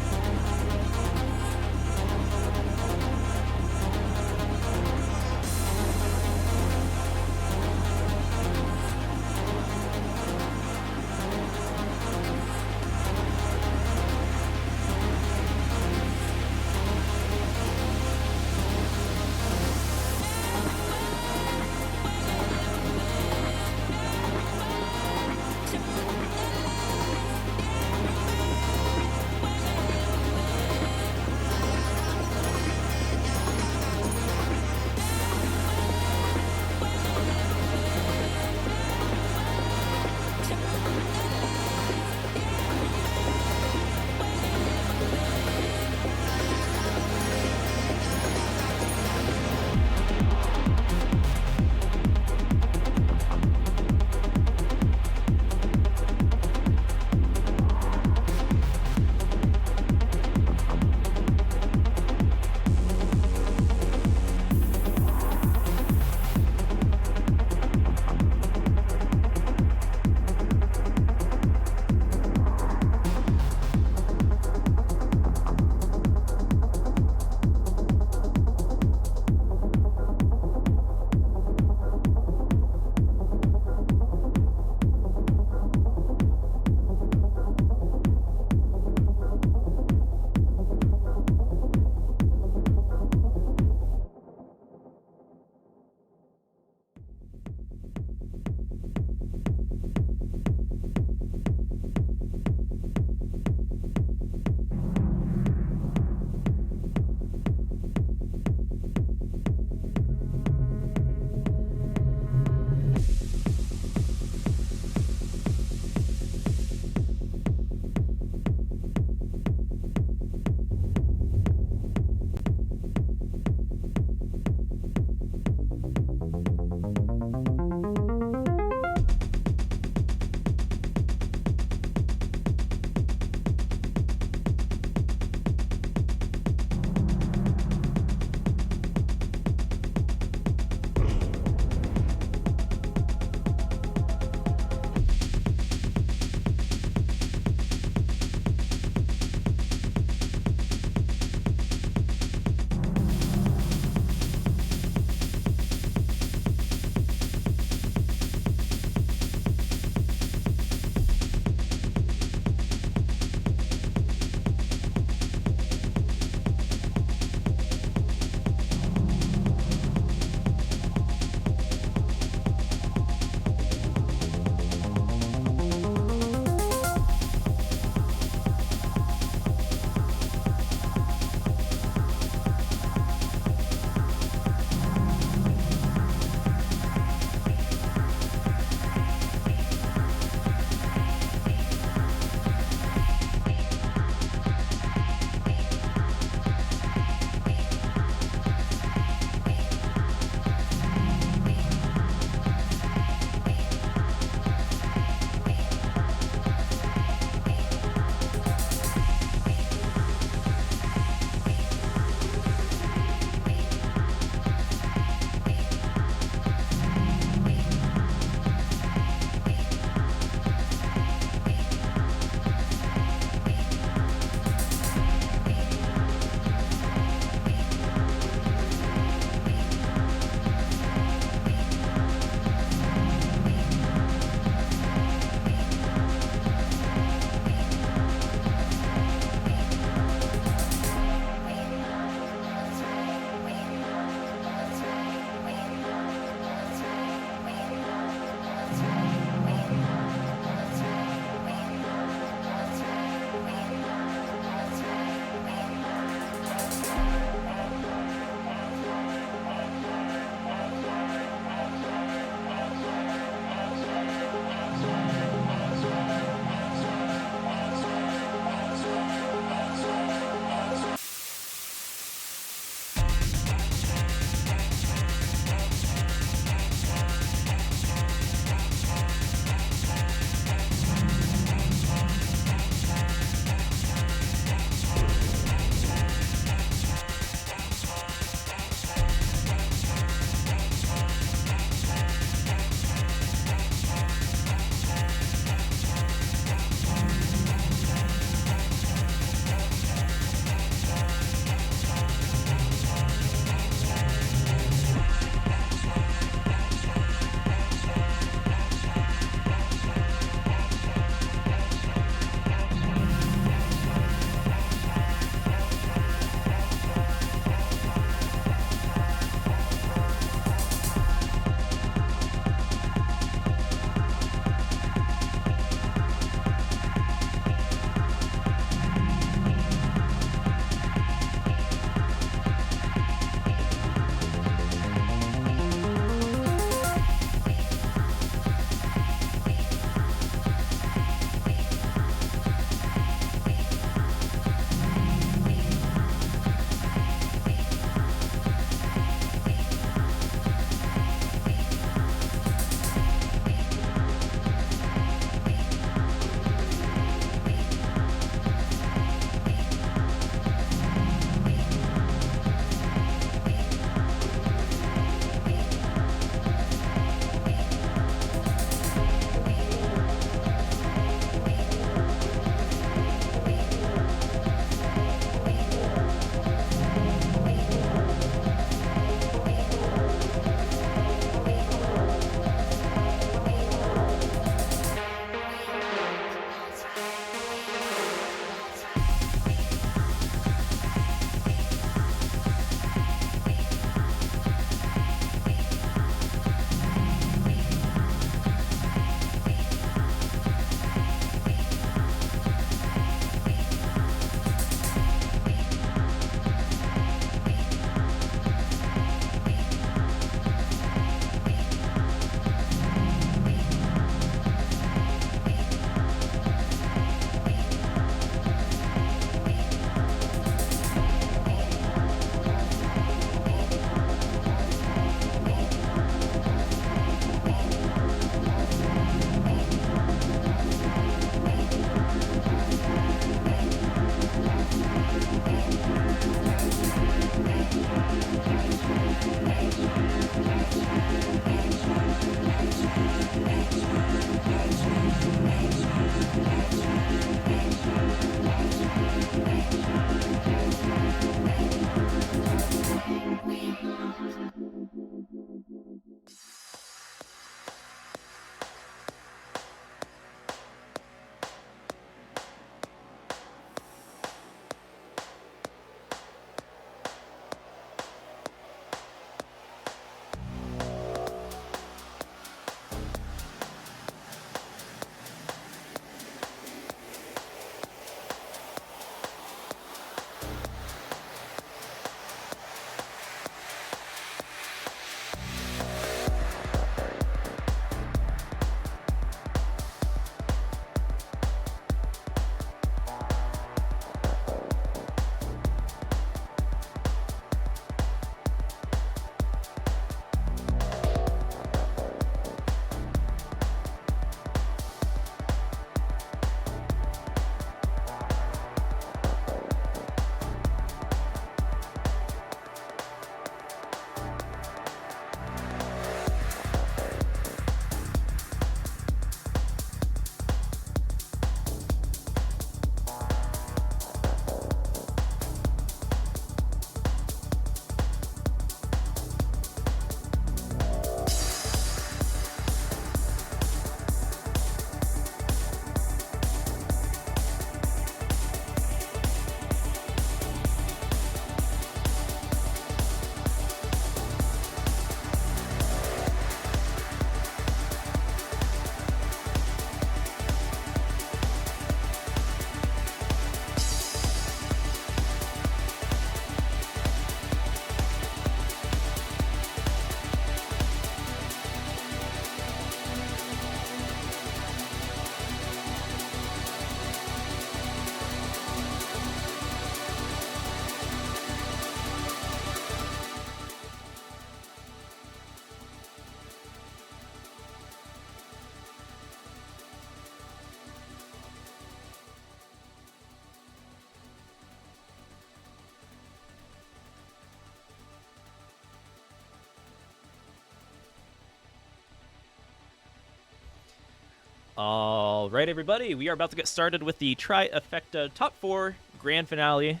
All right, everybody, we are about to get started with the Trifecta Top 4 Grand Finale,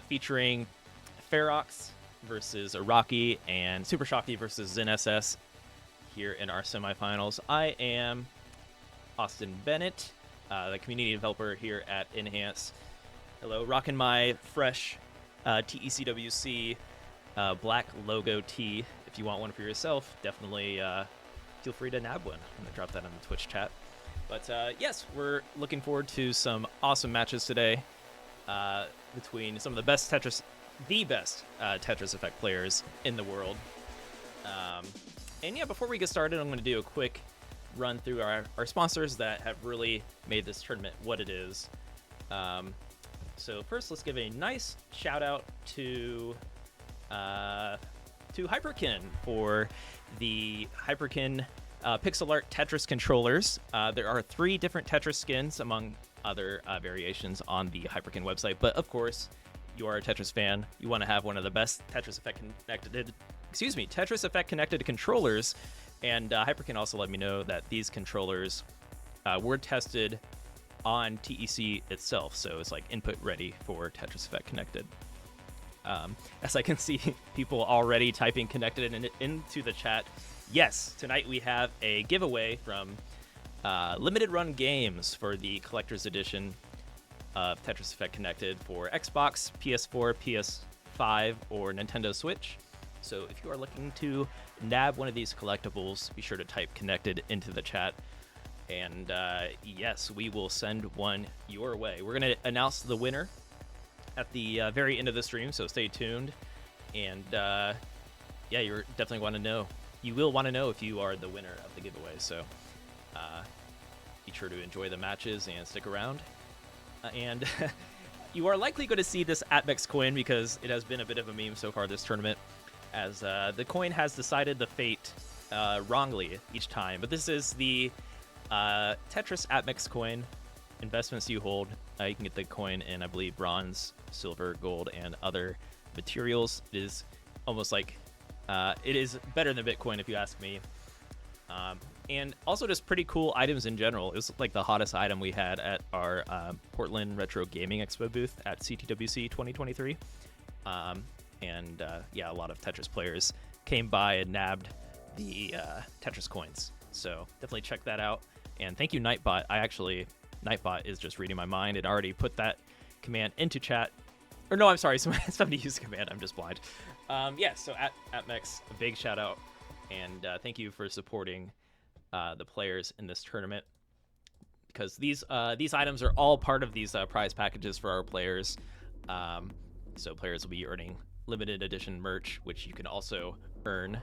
featuring Ferox versus Iraqi and Super Shocky versus Zen SS here in our semifinals. I am Austin Bennett, the community developer here at Enhance. Hello, rocking my fresh TECWC black logo tee. If you want one for yourself, definitely feel free to nab one. I'm going to drop that on the Twitch chat. But yes, we're looking forward to some awesome matches today between some of the best Tetris Effect players in the world. And yeah, before we get started, I'm going to do a quick run through our sponsors that have really made this tournament what it is. So first, let's give a nice shout out to Hyperkin for the Hyperkin pixel art Tetris controllers. There are 3 different Tetris skins among other variations on the Hyperkin website, but of course, you are a Tetris fan. You want to have one of the best Tetris Effect connected controllers, and Hyperkin also let me know that these controllers were tested on TEC itself, so it's like input ready for Tetris Effect Connected. As I can see people already typing connected into the chat. Yes, tonight we have a giveaway from Limited Run Games for the Collector's Edition of Tetris Effect Connected for Xbox, PS4, PS5, or Nintendo Switch. So if you are looking to nab one of these collectibles, be sure to type connected into the chat. And yes, we will send one your way. We're going to announce the winner at the very end of the stream, so stay tuned. And yeah, you definitely want to know. You will want to know if you are the winner of the giveaway. So be sure to enjoy the matches and stick around. And you are likely going to see this ATMEX coin because it has been a bit of a meme so far this tournament, as the coin has decided the fate wrongly each time. But this is the Tetris ATMEX coin. Investments you hold. You can get the coin in, I believe, bronze, silver, gold, and other materials. It is almost like it is better than Bitcoin, if you ask me. And also just pretty cool items in general. It was like the hottest item we had at our Portland Retro Gaming Expo booth at CTWC 2023. And yeah, a lot of Tetris players came by and nabbed the Tetris coins. So definitely check that out. And thank you, Nightbot. Nightbot is just reading my mind and already put that command into chat. Or no, I'm sorry, somebody used the command. I'm just blind. Yeah, so at Mex, a big shout out. And thank you for supporting the players in this tournament, because these items are all part of these prize packages for our players. So players will be earning limited edition merch, which you can also earn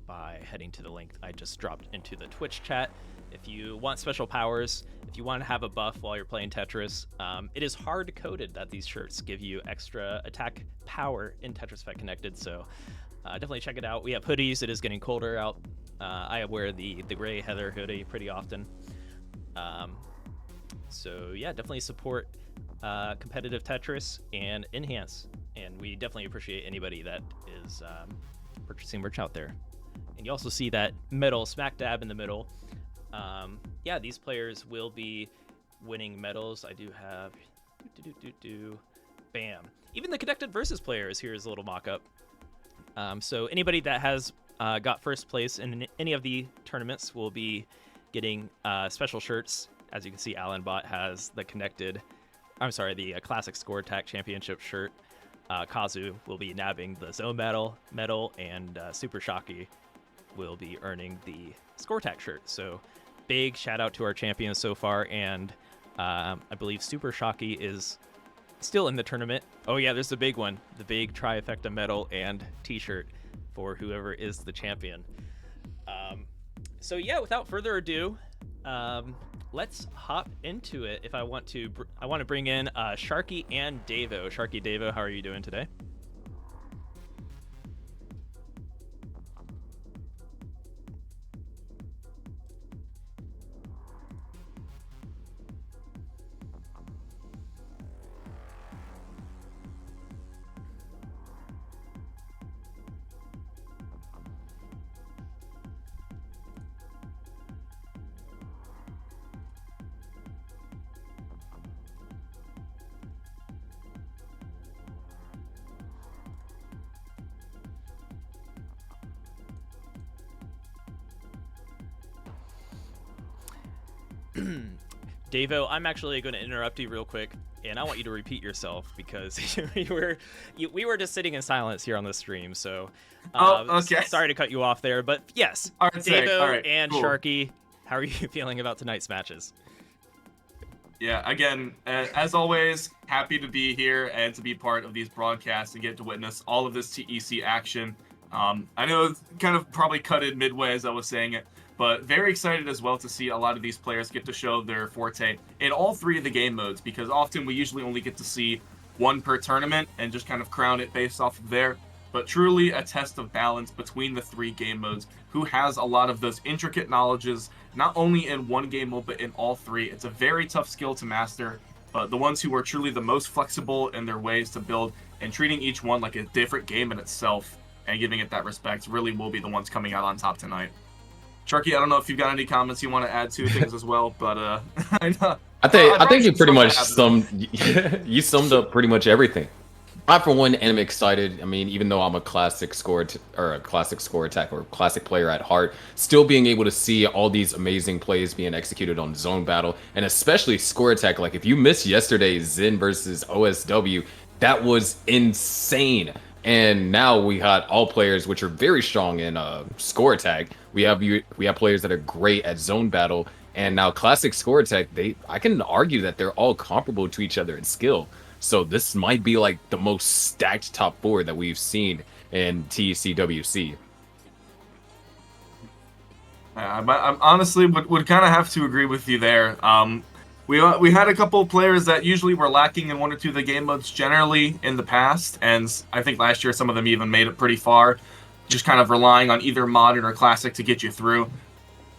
by heading to the link I just dropped into the Twitch chat. If you want special powers, if you want to have a buff while you're playing Tetris, it is hard-coded that these shirts give you extra attack power in Tetris Effect Connected, so definitely check it out. We have hoodies. It is getting colder out. I wear the gray Heather hoodie pretty often. So yeah, definitely support competitive Tetris and Enhance, and we definitely appreciate anybody that is purchasing merch out there. And you also see that medal smack dab in the middle. Yeah, these players will be winning medals. I do have bam. Even the Connected Versus players, here's a little mock-up. So anybody that has got first place in any of the tournaments will be getting special shirts. As you can see, Alan Bot has the Classic Score Attack Championship shirt. Kazu will be nabbing the Zone medal, and Super Shocky will be earning the Score Attack shirt. So big shout out to our champions so far, and I believe Super Shocky is still in the tournament. Oh yeah, there's the big one, the big Trifecta medal and t-shirt for whoever is the champion. So yeah, without further ado, let's hop into it. I want to bring in Sharky and Davo. Sharky, Davo, how are you doing today? Davo, I'm actually going to interrupt you real quick, and I want you to repeat yourself because we were just sitting in silence here on the stream. So, okay. Sorry to cut you off there, but yes, All right, Davo all right, and cool. Sharky, how are you feeling about tonight's matches? Yeah, again, as always, happy to be here and to be part of these broadcasts and get to witness all of this TEC action. I know it's kind of probably cut in midway as I was saying it, but very excited as well to see a lot of these players get to show their forte in all three of the game modes, because often we usually only get to see one per tournament and just kind of crown it based off of there. But truly a test of balance between the three game modes. Who has a lot of those intricate knowledges, not only in one game mode, but in all three. It's a very tough skill to master, but the ones who are truly the most flexible in their ways to build and treating each one like a different game in itself and giving it that respect really will be the ones coming out on top tonight. Sharky, I don't know if you've got any comments you want to add to things as well, but I think you pretty much summed up pretty much everything. I, for one, am excited. I mean, even though I'm a classic score attack or classic player at heart, still being able to see all these amazing plays being executed on zone battle, and especially score attack. Like, if you missed yesterday's Zen versus OSW, that was insane. And now we got all players which are very strong in score attack. We have players that are great at zone battle, and now classic score attack. I can argue that they're all comparable to each other in skill. So this might be like the most stacked top four that we've seen in TECWC. I honestly would kind of have to agree with you there. We had a couple of players that usually were lacking in one or two of the game modes generally in the past, and I think last year some of them even made it pretty far, just kind of relying on either modern or classic to get you through.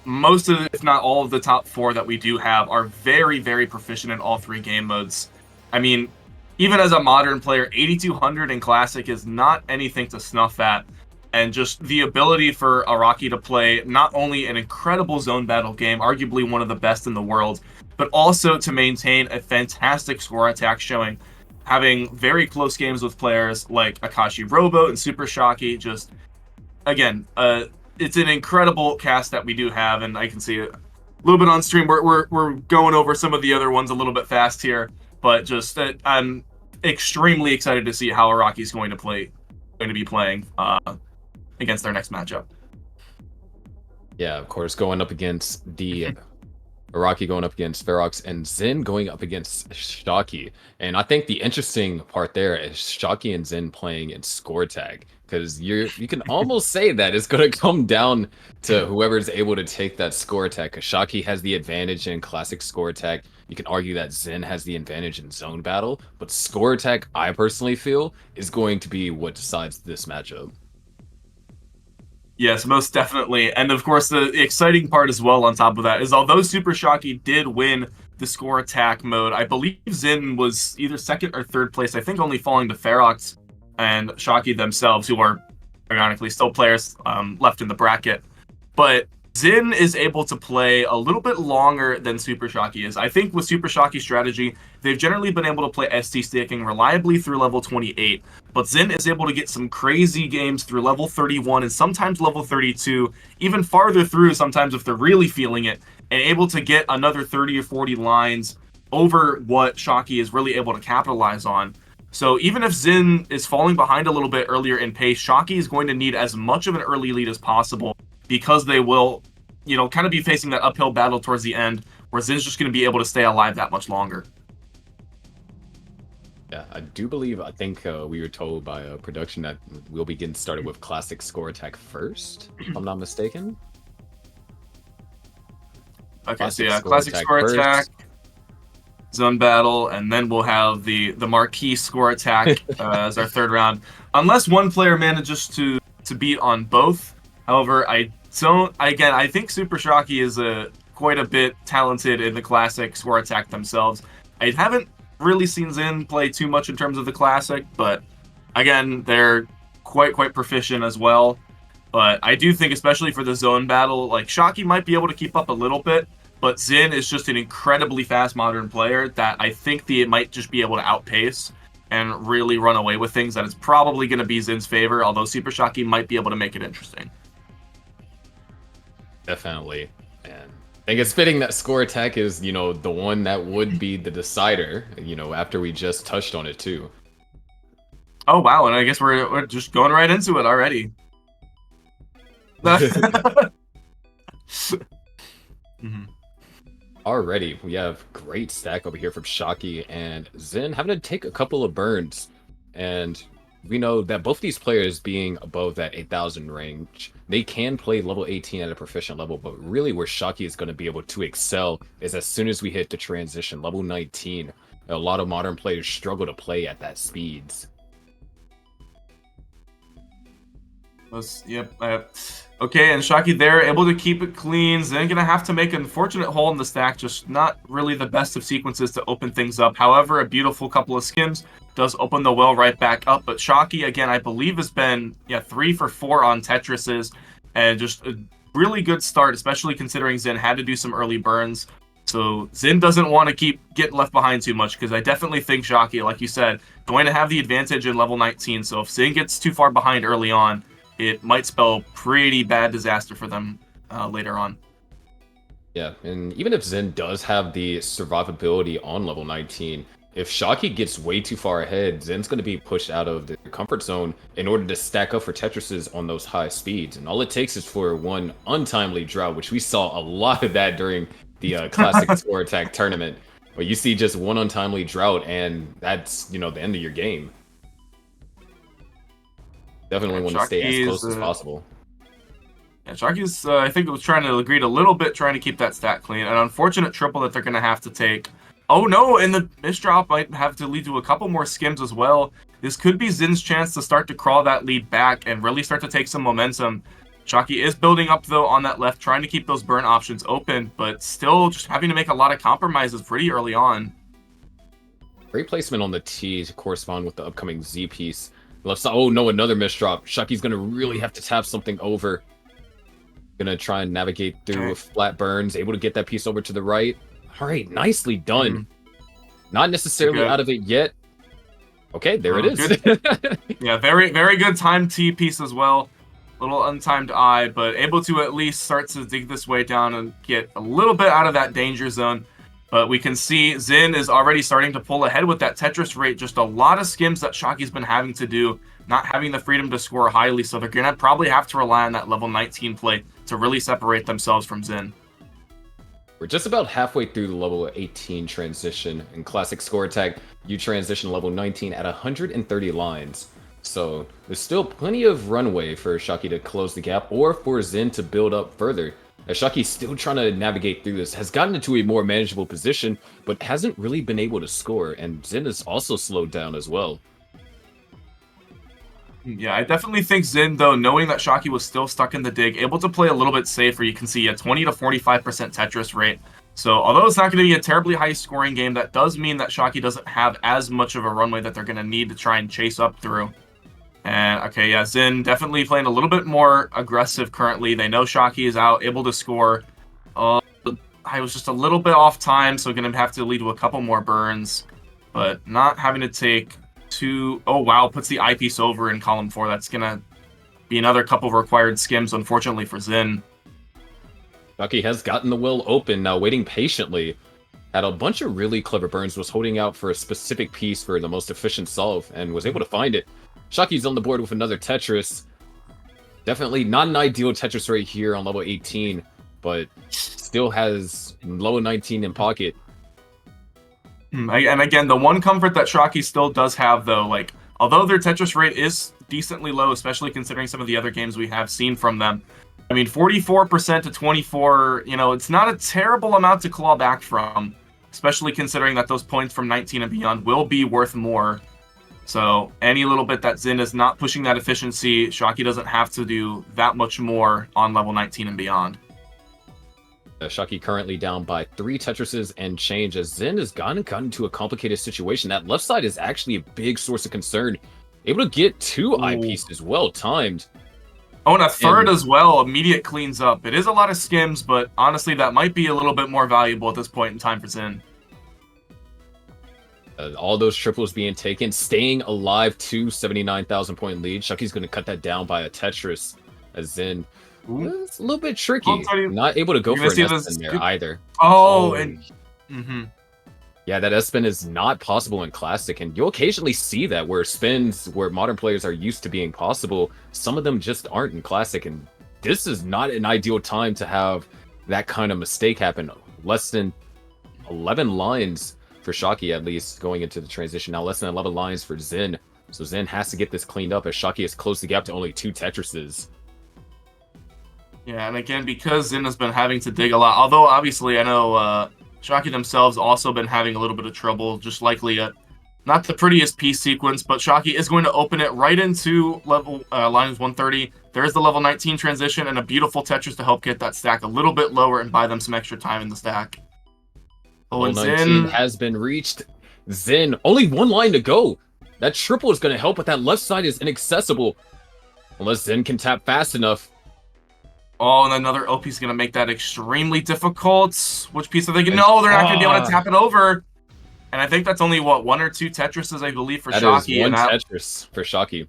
Most of, if not all of the top four that we do have are very, very proficient in all three game modes. I mean, even as a modern player, 8200 in Classic is not anything to snuff at. And just the ability for Araki to play not only an incredible zone battle game, arguably one of the best in the world, but also to maintain a fantastic score attack showing, having very close games with players like Akashi Robo and Super Shocky. Just, again, it's an incredible cast that we do have, and I can see it a little bit on stream. We're going over some of the other ones a little bit fast here, but just I'm extremely excited to see how Araki's going to be playing against their next matchup. Yeah, of course, going up against the Araki going up against Ferox, and Zen going up against Shocky. And I think the interesting part there is Shocky and Zen playing in score tag, because you can almost say that it's going to come down to whoever's able to take that score attack, because Shocky has the advantage in classic score attack. You can argue that Zen has the advantage in zone battle, but score attack, I personally feel, is going to be what decides this matchup. Yes, most definitely. And of course, the exciting part as well on top of that is, although Super Shocky did win the score attack mode, I believe Zen was either second or third place, I think only falling to Ferox and Shocky themselves, who are ironically still players left in the bracket. But Zen is able to play a little bit longer than Super Shocky is. I think with Super Shocky's strategy, they've generally been able to play ST staking reliably through level 28, but Zen is able to get some crazy games through level 31 and sometimes level 32, even farther through sometimes if they're really feeling it, and able to get another 30 or 40 lines over what Shocky is really able to capitalize on. So even if Zen is falling behind a little bit earlier in pace, Shocky is going to need as much of an early lead as possible, because they will, kind of be facing that uphill battle towards the end, where Zen's just going to be able to stay alive that much longer. Yeah, I think we were told by production that we'll be getting started with classic score attack first, if I'm not mistaken. Okay, so yeah, classic score attack, zone battle, and then we'll have the marquee score attack as our third round. Unless one player manages to beat on both. However, I think Super Shocky is quite a bit talented in the classic score attack themselves. I haven't really seen Zen play too much in terms of the classic, but again, they're quite proficient as well. But I do think, especially for the zone battle, like Shocky might be able to keep up a little bit, but Zen is just an incredibly fast modern player that I think they might just be able to outpace and really run away with things. That is probably going to be Zen's favor, although Super Shocky might be able to make it interesting. Definitely. And I guess fitting that score attack is, you know, the one that would be the decider, you know, after we just touched on it too. Oh, wow. And I guess we're just going right into it already. Already, we have great stack over here from Shocky and Zen having to take a couple of burns. And we know that both these players being above that 8,000 range, they can play level 18 at a proficient level, but really where Shocky is going to be able to excel is as soon as we hit the transition, level 19. A lot of modern players struggle to play at that speeds. Yep. Okay, and Shocky there, able to keep it clean. Zen gonna have to make an unfortunate hole in the stack, just not really the best of sequences to open things up. However, a beautiful couple of skims does open the well right back up. But Shocky, again, I believe has been 3 for 4 on Tetrises, and just a really good start, especially considering Zen had to do some early burns. So Zen doesn't want to keep getting left behind too much, because I definitely think Shocky, like you said, going to have the advantage in level 19. So if Zen gets too far behind early on, it might spell pretty bad disaster for them later on. Yeah, and even if Zen does have the survivability on level 19, if Shocky gets way too far ahead, Zen's going to be pushed out of the comfort zone in order to stack up for Tetrises on those high speeds. And all it takes is for one untimely drought, which we saw a lot of that during the Classic Score Attack tournament. But you see just one untimely drought, and that's, you know, the end of your game. Definitely want to stay as close as possible. Yeah, Shocky's, I think, was trying to agree a little bit, trying to keep that stat clean. An unfortunate triple that they're going to have to take. Oh no, and the misdrop might have to lead to a couple more skims as well. This could be Zin's chance to start to crawl that lead back and really start to take some momentum. Shocky is building up, though, on that left, trying to keep those burn options open, but still just having to make a lot of compromises pretty early on. Great placement on the T to correspond with the upcoming Z piece. Left side, oh no, another misdrop. Shocky's going to really have to tap something over. Gonna try and navigate through with flat burns, able to get that piece over to the right. All right, nicely done. Not necessarily out of it yet. Okay, there it is. Yeah, very, very good timed T piece as well. Little untimed I, but able to at least start to dig this way down and get a little bit out of that danger zone. But we can see Zen is already starting to pull ahead with that Tetris rate. Just a lot of skims that Shocky's been having to do, not having the freedom to score highly. So they're going to probably have to rely on that level 19 play to really separate themselves from Zen. We're just about halfway through the level 18 transition. In Classic Score Attack, you transition level 19 at 130 lines. So there's still plenty of runway for Shocky to close the gap or for Zen to build up further. As Shocky's still trying to navigate through this, has gotten into a more manageable position, but hasn't really been able to score, and Zen is also slowed down as well. Yeah, I definitely think Zen, though, knowing that Shocky was still stuck in the dig, able to play a little bit safer. You can see a 20 to 45% Tetris rate. So although it's not going to be a terribly high scoring game, that does mean that Shocky doesn't have as much of a runway that they're going to need to try and chase up through. And okay, yeah, Zen definitely playing a little bit more aggressive currently. They know Shocky is out, able to score. I was just a little bit off time, so going to have to lead to a couple more burns, but not having to take two. Oh wow, puts the eyepiece over in column 4. That's going to be another couple of required skims, unfortunately, for Zen. Shocky has gotten the well open, now waiting patiently. Had a bunch of really clever burns, was holding out for a specific piece for the most efficient solve, and was able to find it. Shocky's on the board with another Tetris. Definitely not an ideal Tetris right here on level 18, but still has level 19 in pocket. And again, the one comfort that Shocky still does have, though, like, although their Tetris rate is decently low, especially considering some of the other games we have seen from them, I mean, 44% to 24, you know, it's not a terrible amount to claw back from, especially considering that those points from 19 and beyond will be worth more. So any little bit that Zen is not pushing that efficiency, Shocky doesn't have to do that much more on level 19 and beyond. Shocky currently down by 3 Tetrises and change as Zen has gotten into a complicated situation. That left side is actually a big source of concern. Able to get 2 eyepieces, well timed. Oh, and a third as well, immediate cleans up. It is a lot of skims, but honestly, that might be a little bit more valuable at this point in time for Zen. All those triples being taken, staying alive to 79,000 point lead. Shocky's going to cut that down by a Tetris as Zen It's a little bit tricky. I'll tell you- Not able to go You're for gonna an see S this- spin there either. Oh, and Yeah, that S spin is not possible in Classic, and you'll occasionally see that where spins where modern players are used to being possible, some of them just aren't in Classic, and this is not an ideal time to have that kind of mistake happen. Less than 11 lines for Shocky, at least, going into the transition. Now less than 11 lines for Zen. So Zen has to get this cleaned up as Shocky has closed the gap to only 2 Tetrises. yeah, and again, because Zen has been having to dig a lot, although obviously I know Shocky themselves also been having a little bit of trouble, just likely not the prettiest piece sequence, but Shocky is going to open it right into level lines 130. There is the level 19 transition and a beautiful Tetris to help get that stack a little bit lower and buy them some extra time in the stack. Oh, and Level 19 Zen has been reached. Zen, only 1 line to go. That triple is going to help, but that left side is inaccessible. Unless Zen can tap fast enough. Oh, and another OP is going to make that extremely difficult. Which piece are they going to... No, they're not going to be able to tap it over. And I think that's only, what, 1 or 2 Tetrises, I believe, for Shocky. That is 1 Tetris for Shocky.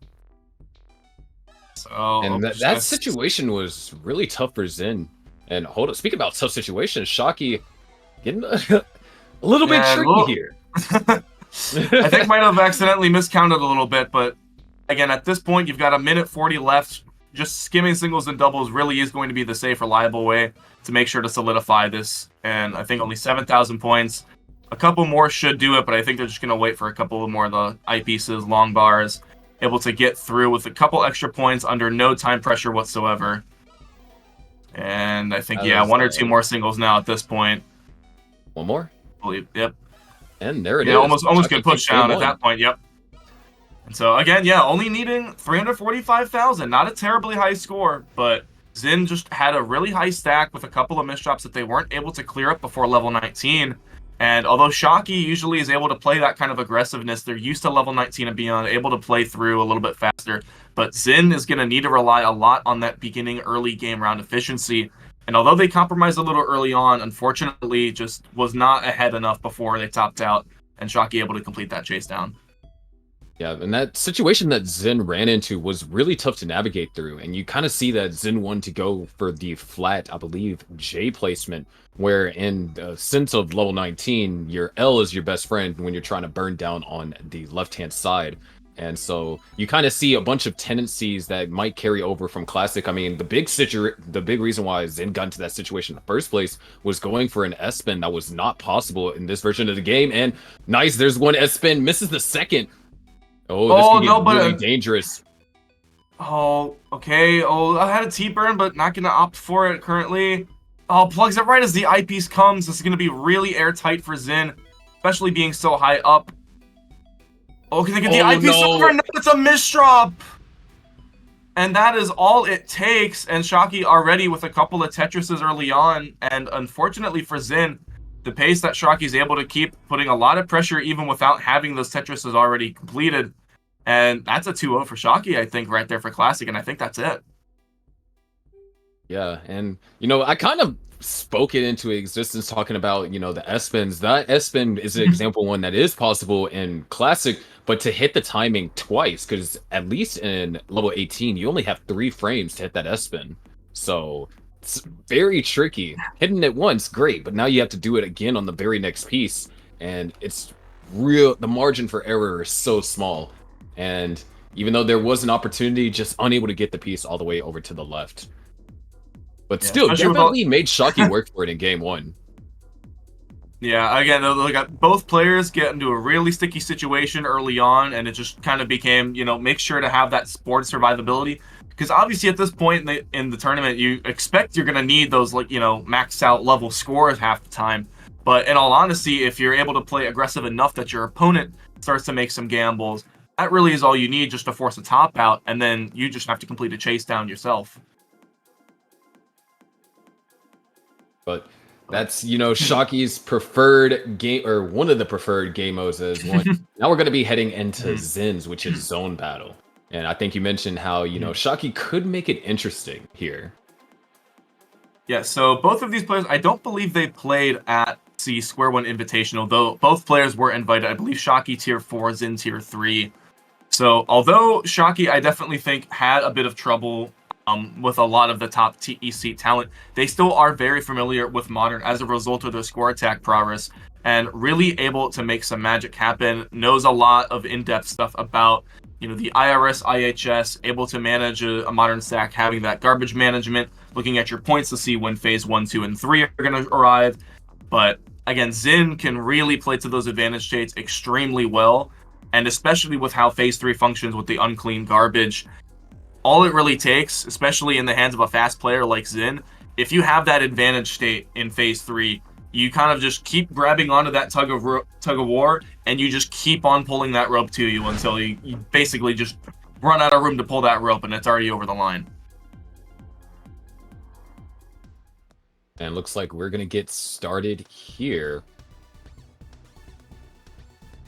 So, And that situation was really tough for Zen. And hold on, speaking about tough situations, Shocky getting a little bit tricky here. I think might have accidentally miscounted a little bit, but again, at this point, you've got 1:40 left. Just skimming singles and doubles really is going to be the safe, reliable way to make sure to solidify this. And I think only 7,000 points. A couple more should do it, but I think they're just going to wait for a couple more of the eyepieces, long bars, able to get through with a couple extra points under no time pressure whatsoever. And I think, yeah, 1 or 2 more singles now at this point. 1 more? I believe, yep. And there it is. Yeah, almost good push down at 1. that point, yep. And so, again, yeah, only needing 345,000. Not a terribly high score, but Zen just had a really high stack with a couple of misdrops that they weren't able to clear up before level 19. And although Shocky usually is able to play that kind of aggressiveness, they're used to level 19 and beyond, able to play through a little bit faster. But Zen is going to need to rely a lot on that beginning early game round efficiency. And although they compromised a little early on, unfortunately just was not ahead enough before they topped out, and Shocky able to complete that chase down. Yeah, and that situation that Zen ran into was really tough to navigate through, and you kind of see that Zen wanted to go for the flat, I believe, J placement, where in the sense of level 19, your L is your best friend when you're trying to burn down on the left-hand side. And so you kind of see a bunch of tendencies that might carry over from Classic. I mean, the big reason why Zen got into that situation in the first place was going for an S-spin that was not possible in this version of the game. And nice, there's 1 S-spin, misses the second. Oh, this can get really dangerous. Oh, okay. Oh, I had a T-burn, but not going to opt for it currently. Oh, plugs it right as the eyepiece comes. This is going to be really airtight for Zen, especially being so high up. Oh, can they get the eyepiece over? No, it's a misdrop. And that is all it takes. And Shocky already with a couple of Tetrises early on. And unfortunately for Zen, the pace that Shocky's able to keep putting a lot of pressure even without having those Tetrises already completed. And that's a 2-0 for Shocky, I think, right there for Classic. And I think that's it. Yeah, and, you know, I kind of spoke it into existence talking about, you know, the S-spins. That S-spin is an example one that is possible in Classic, but to hit the timing twice, because at least in level 18, you only have 3 frames to hit that S-spin. So it's very tricky. Hitting it once, great, but now you have to do it again on the very next piece, and it's the margin for error is so small. And even though there was an opportunity, just unable to get the piece all the way over to the left. But still, definitely made Shocky work for it in game 1. Yeah, again, they got both players get into a really sticky situation early on, and it just kind of became, you know, make sure to have that board survivability. Because obviously at this point in the tournament, you expect you're going to need those, like, you know, maxed out level scores half the time. But in all honesty, if you're able to play aggressive enough that your opponent starts to make some gambles, that really is all you need just to force a top out, and then you just have to complete a chase down yourself. But that's, you know, Shocky's preferred game, or one of the preferred game modes as one. Now we're going to be heading into Zen's, which is zone battle. And I think you mentioned how, you know, Shocky could make it interesting here. Yeah, so both of these players, I don't believe they played at the Square One Invitational, though both players were invited. I believe Shocky tier 4, Zen tier 3. So although Shocky, I definitely think, had a bit of trouble with a lot of the top TEC talent. They still are very familiar with Modern as a result of their score attack prowess, and really able to make some magic happen. Knows a lot of in-depth stuff about, you know, the IRS, IHS, able to manage a Modern stack, having that garbage management, looking at your points to see when phase 1, 2, and 3 are going to arrive. But again, Zin can really play to those advantage states extremely well, and especially with how phase 3 functions with the unclean garbage. All it really takes, especially in the hands of a fast player like Zin, if you have that advantage state in phase 3, you kind of just keep grabbing onto that tug of war, and you just keep on pulling that rope to you until you basically just run out of room to pull that rope, and it's already over the line. And looks like we're gonna get started here.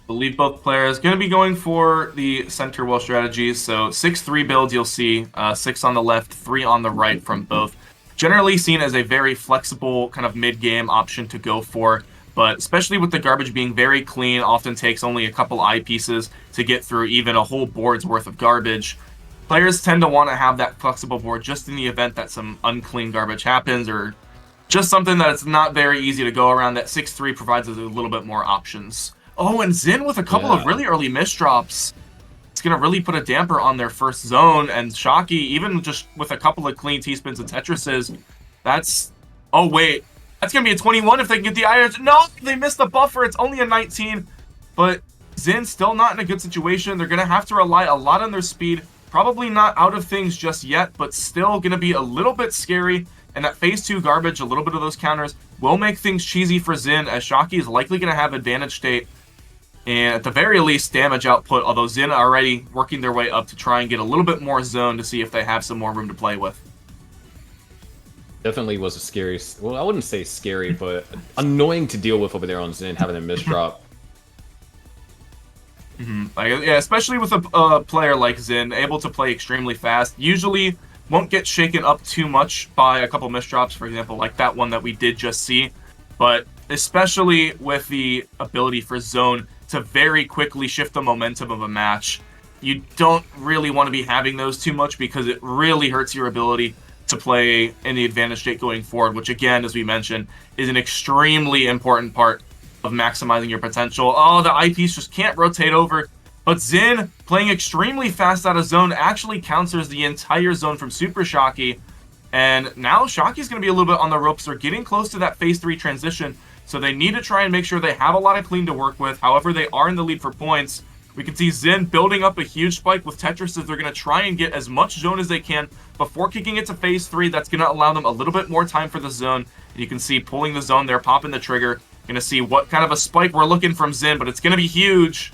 I believe both players going to be going for the center wall strategies. So 6-3 builds, you'll see 6 on the left, 3 on the right from both. Generally seen as a very flexible kind of mid-game option to go for, but especially with the garbage being very clean, often takes only a couple eyepieces to get through even a whole board's worth of garbage. Players tend to want to have that flexible board just in the event that some unclean garbage happens, or just something that it's not very easy to go around. That 6-3 provides us a little bit more options. Oh, and Zin with a couple of really early misdrops. It's going to really put a damper on their first zone, and Shocky, even just with a couple of clean T-spins and Tetrises, that's... Oh, wait. That's going to be a 21 if they can get the irons. No, they missed the buffer. It's only a 19. But Zin's still not in a good situation. They're going to have to rely a lot on their speed. Probably not out of things just yet, but still going to be a little bit scary. And that phase 2 garbage, a little bit of those counters, will make things cheesy for Zin, as Shocky is likely going to have advantage state. And at the very least, damage output, although Zin are already working their way up to try and get a little bit more zone to see if they have some more room to play with. Definitely was a scary, well, I wouldn't say scary, but annoying to deal with over there on Zin, having a misdrop. Yeah, especially with a player like Zin, able to play extremely fast. Usually won't get shaken up too much by a couple misdrops, for example, like that one that we did just see. But especially with the ability for Zone to very quickly shift the momentum of a match, you don't really want to be having those too much, because it really hurts your ability to play in the advantage state going forward, which again, as we mentioned, is an extremely important part of maximizing your potential. Oh, the eyepiece just can't rotate over, but Zin, playing extremely fast out of zone, actually counters the entire zone from Super Shocky, and now Shocky's going to be a little bit on the ropes. They're getting close to that phase 3 transition, so they need to try and make sure they have a lot of clean to work with. However, they are in the lead for points. We can see Zin building up a huge spike with Tetris as they're going to try and get as much zone as they can before kicking it to phase 3. That's going to allow them a little bit more time for the zone. And you can see pulling the zone there, popping the trigger. Going to see what kind of a spike we're looking from Zin, but it's going to be huge.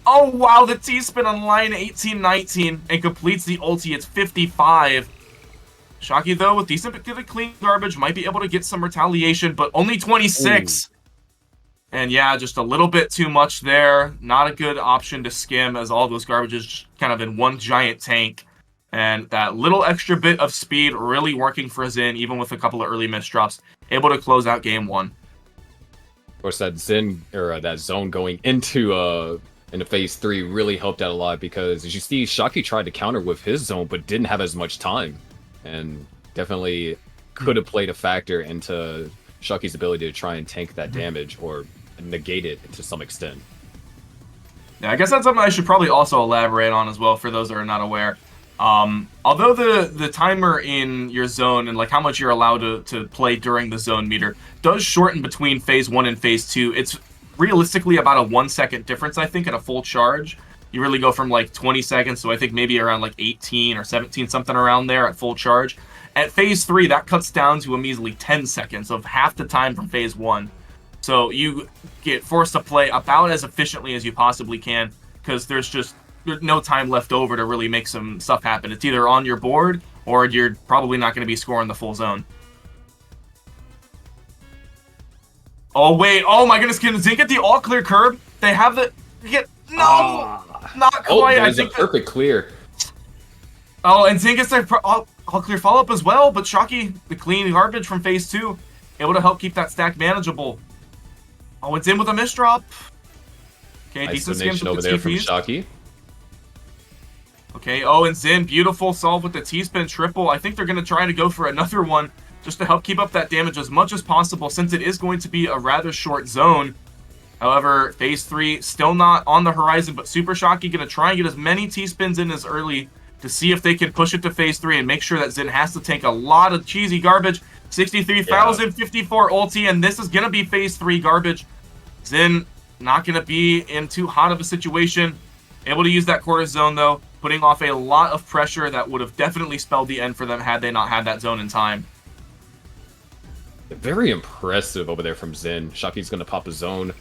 Oh, wow, the T-spin on line 18-19 and completes the ulti. It's 55. Shocky, though, with decent clean garbage, might be able to get some retaliation, but only 26. Ooh. And yeah, just a little bit too much there. Not a good option to skim, as all those garbages just kind of in one giant tank. And that little extra bit of speed really working for Zin, even with a couple of early misdrops. Able to close out game 1. Of course, that Zin, or that zone going into phase 3 really helped out a lot, because as you see, Shocky tried to counter with his zone, but didn't have as much time. And definitely could have played a factor into Shocky's ability to try and tank that damage or negate it to some extent. Yeah, I guess that's something I should probably also elaborate on as well for those that are not aware. Although the timer in your zone and like how much you're allowed to play during the zone meter does shorten between phase 1 and phase 2, it's realistically about a 1 second difference, I think, at a full charge. You really go from like 20 seconds to I think maybe around like 18 or 17, something around there at full charge. At phase 3, that cuts down to a measly 10 seconds of half the time from phase 1. So you get forced to play about as efficiently as you possibly can, because there's no time left over to really make some stuff happen. It's either on your board or you're probably not going to be scoring the full zone. Oh, wait. Oh, my goodness. Can Zin get the all-clear curb? They have the... No! Not quite. Oh, there's a perfect clear. Oh, and Zin gets the all-clear follow-up as well, but Shocky, the clean garbage from phase 2, able to help keep that stack manageable. Oh, it's in with a misdrop. Okay, nice decent skims over with there the from Shocky. Okay, oh, and Zin, beautiful solve with the T-spin triple. I think they're going to try to go for another one just to help keep up that damage as much as possible since it is going to be a rather short zone. However, phase 3 still not on the horizon, but Super Shocky going to try and get as many T-spins in as early to see if they can push it to phase 3 and make sure that Zin has to take a lot of cheesy garbage. 63,054 ulti, and this is going to be phase 3 garbage. Zin not going to be in too hot of a situation. Able to use that quarter zone, though, putting off a lot of pressure that would have definitely spelled the end for them had they not had that zone in time. Very impressive over there from Zin. Shocky's going to pop a zone.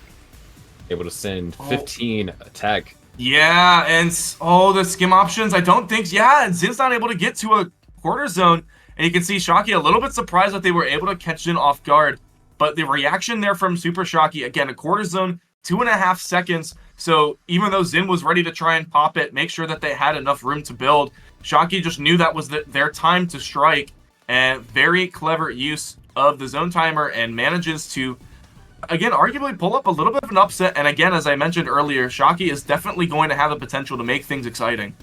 Able to send 15 attack. Yeah, and the skim options, I don't think, and Zin's not able to get to a quarter zone. And you can see Shocky a little bit surprised that they were able to catch Zin off guard. But the reaction there from Super Shocky, again, a quarter zone, 2.5 seconds. So even though Zin was ready to try and pop it, make sure that they had enough room to build, Shocky just knew that was their time to strike. And very clever use of the zone timer, and manages to, again, arguably pull up a little bit of an upset. And again, as I mentioned earlier, Shocky is definitely going to have the potential to make things exciting.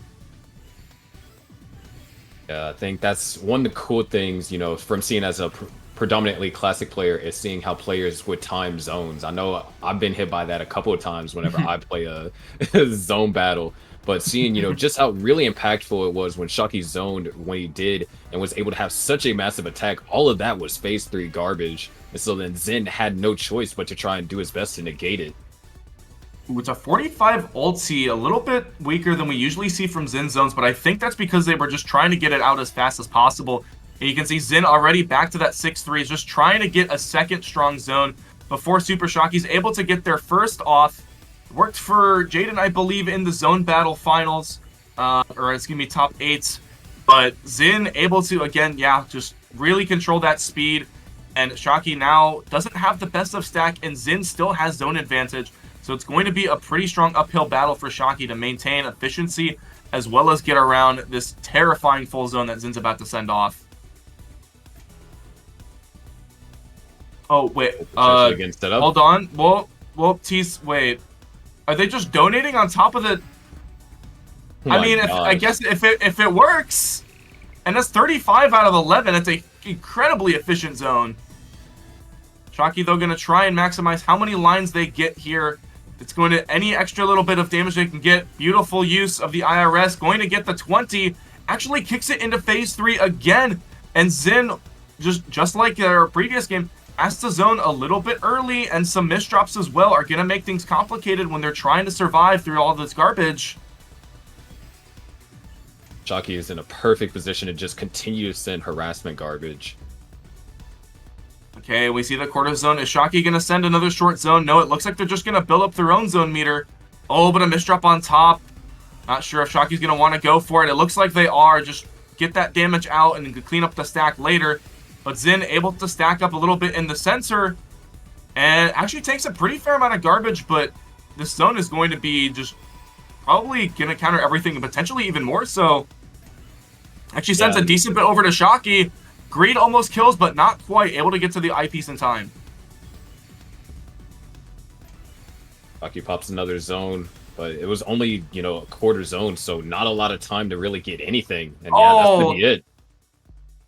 Yeah, I think that's one of the cool things, you know, from seeing as a predominantly classic player, is seeing how players would time zones. I know I've been hit by that a couple of times whenever I play a zone battle, but seeing, you know, just how really impactful it was when Shocky zoned when he did and was able to have such a massive attack, all of that was phase 3 garbage. And so then Zin had no choice but to try and do his best to negate it. It's a 45 ulti, a little bit weaker than we usually see from Zin zones, but I think that's because they were just trying to get it out as fast as possible. And you can see Zin already back to that 6-3, is just trying to get a second strong zone before Super Shocky's able to get their first off. Worked for Jaden, I believe, in the zone battle finals, or excuse me, top 8. But Zin able to, again, just really control that speed. And Shocky now doesn't have the best of stack, and Zin still has zone advantage. So it's going to be a pretty strong uphill battle for Shocky to maintain efficiency, as well as get around this terrifying full zone that Zin's about to send off. Oh, wait. Hold on. Well, wait. Are they just donating on top of the... I mean, I guess if it works, and that's 35 out of 11, it's an incredibly efficient zone. Shocky, though, going to try and maximize how many lines they get here. It's going to, any extra little bit of damage they can get. Beautiful use of the IRS. Going to get the 20. Actually kicks it into phase 3 again. And Zin, just like their previous game, has to zone a little bit early, and some misdrops as well are going to make things complicated when they're trying to survive through all this garbage. Shocky is in a perfect position to just continue to send harassment garbage. Okay, we see the quarter zone. Is Shocky going to send another short zone? No, it looks like they're just going to build up their own zone meter. Oh, but a misdrop on top. Not sure if Shocky's going to want to go for it. It looks like they are. Just get that damage out and clean up the stack later. But Zin able to stack up a little bit in the sensor, and actually takes a pretty fair amount of garbage, but this zone is going to be just probably going to counter everything, and potentially even more so. Actually sends a decent bit over to Shocky. Greed almost kills, but not quite. Able to get to the eyepiece in time. Shocky pops another zone, but it was only, you know, a quarter zone, so not a lot of time to really get anything. And that's going to be it.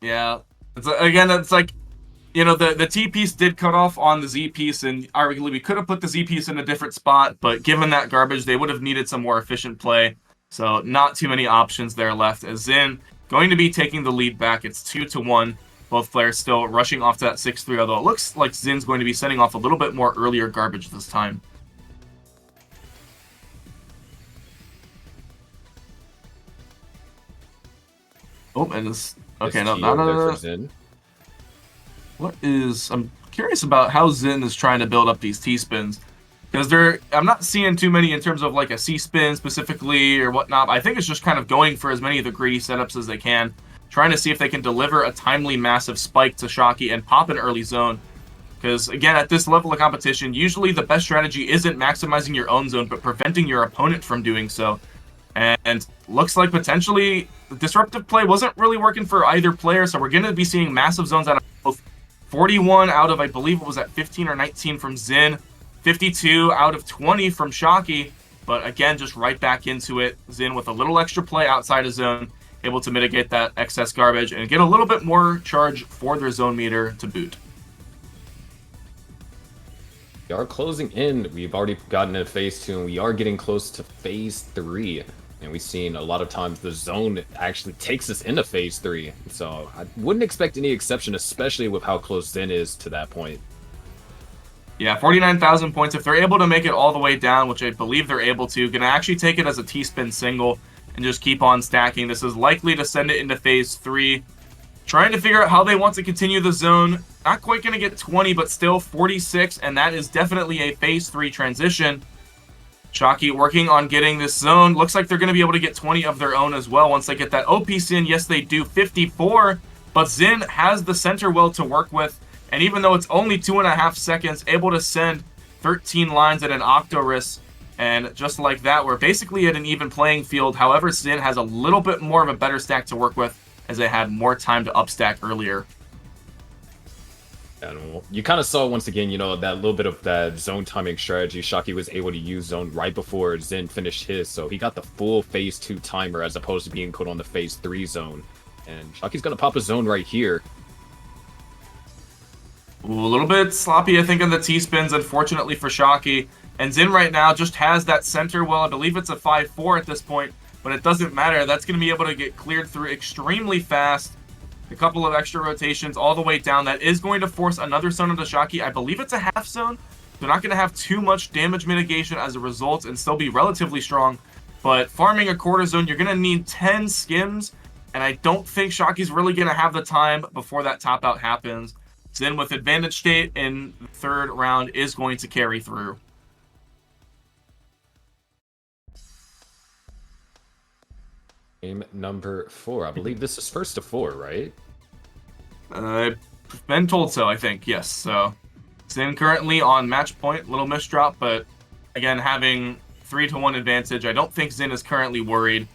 Yeah. It's like, you know, the T piece did cut off on the Z piece, and arguably we could have put the Z piece in a different spot, but given that garbage, they would have needed some more efficient play. So not too many options there left, as Zin going to be taking the lead back. It's 2-1. Both players still rushing off to that 6-3, although it looks like Zin's going to be sending off a little bit more earlier garbage this time. Oh, and this... Okay, no, I'm curious about how Zin is trying to build up these T-spins. Because I'm not seeing too many in terms of like a C-spin specifically or whatnot. I think it's just kind of going for as many of the greedy setups as they can. Trying to see if they can deliver a timely massive spike to Shocky and pop an early zone. Because again, at this level of competition, usually the best strategy isn't maximizing your own zone, but preventing your opponent from doing so. And looks like potentially the disruptive play wasn't really working for either player, so we're going to be seeing massive zones out of both. 41 out of, I believe it was at 15 or 19 from Zin. 52 out of 20 from Shocky. But again, just right back into it. Zin with a little extra play outside of zone, able to mitigate that excess garbage and get a little bit more charge for their zone meter to boot. We are closing in. We've already gotten into phase 2, and we are getting close to phase 3. And we've seen a lot of times the zone actually takes us into phase 3. So I wouldn't expect any exception, especially with how close Zin is to that point. Yeah, 49,000 points. If they're able to make it all the way down, which I believe they're able to, gonna actually take it as a T-spin single and just keep on stacking. This is likely to send it into phase 3. Trying to figure out how they want to continue the zone. Not quite going to get 20, but still 46, and that is definitely a phase 3 transition. Shocky working on getting this zone. Looks like they're going to be able to get 20 of their own as well once they get that OP Sin. Yes, they do 54, but Zin has the center well to work with, and even though it's only 2.5 seconds, able to send 13 lines at an Octorus, and just like that, we're basically at an even playing field. However, Zin has a little bit more of a better stack to work with, as they had more time to upstack earlier. And you kind of saw once again, you know, that little bit of that zone timing strategy. Shocky was able to use zone right before Zin finished his, so he got the full phase 2 timer as opposed to being put on the phase 3 zone. And Shocky's gonna pop a zone right here. Ooh, a little bit sloppy, I think, on the T-spins, unfortunately for Shocky. And Zin right now just has that center well. I believe it's a 5-4 at this point. But it doesn't matter. That's going to be able to get cleared through extremely fast. A couple of extra rotations all the way down. That is going to force another zone into Shocky. I believe it's a half zone. They're not going to have too much damage mitigation as a result and still be relatively strong. But farming a quarter zone, you're going to need 10 skims. And I don't think Shocky's really going to have the time before that top out happens. Zin with advantage state in the third round is going to carry through. Game number 4. I believe this is first to 4, right? I've been told so, I think. Yes. So Zin currently on match point. Little misdrop, but again, having 3-1 advantage. I don't think Zin is currently worried.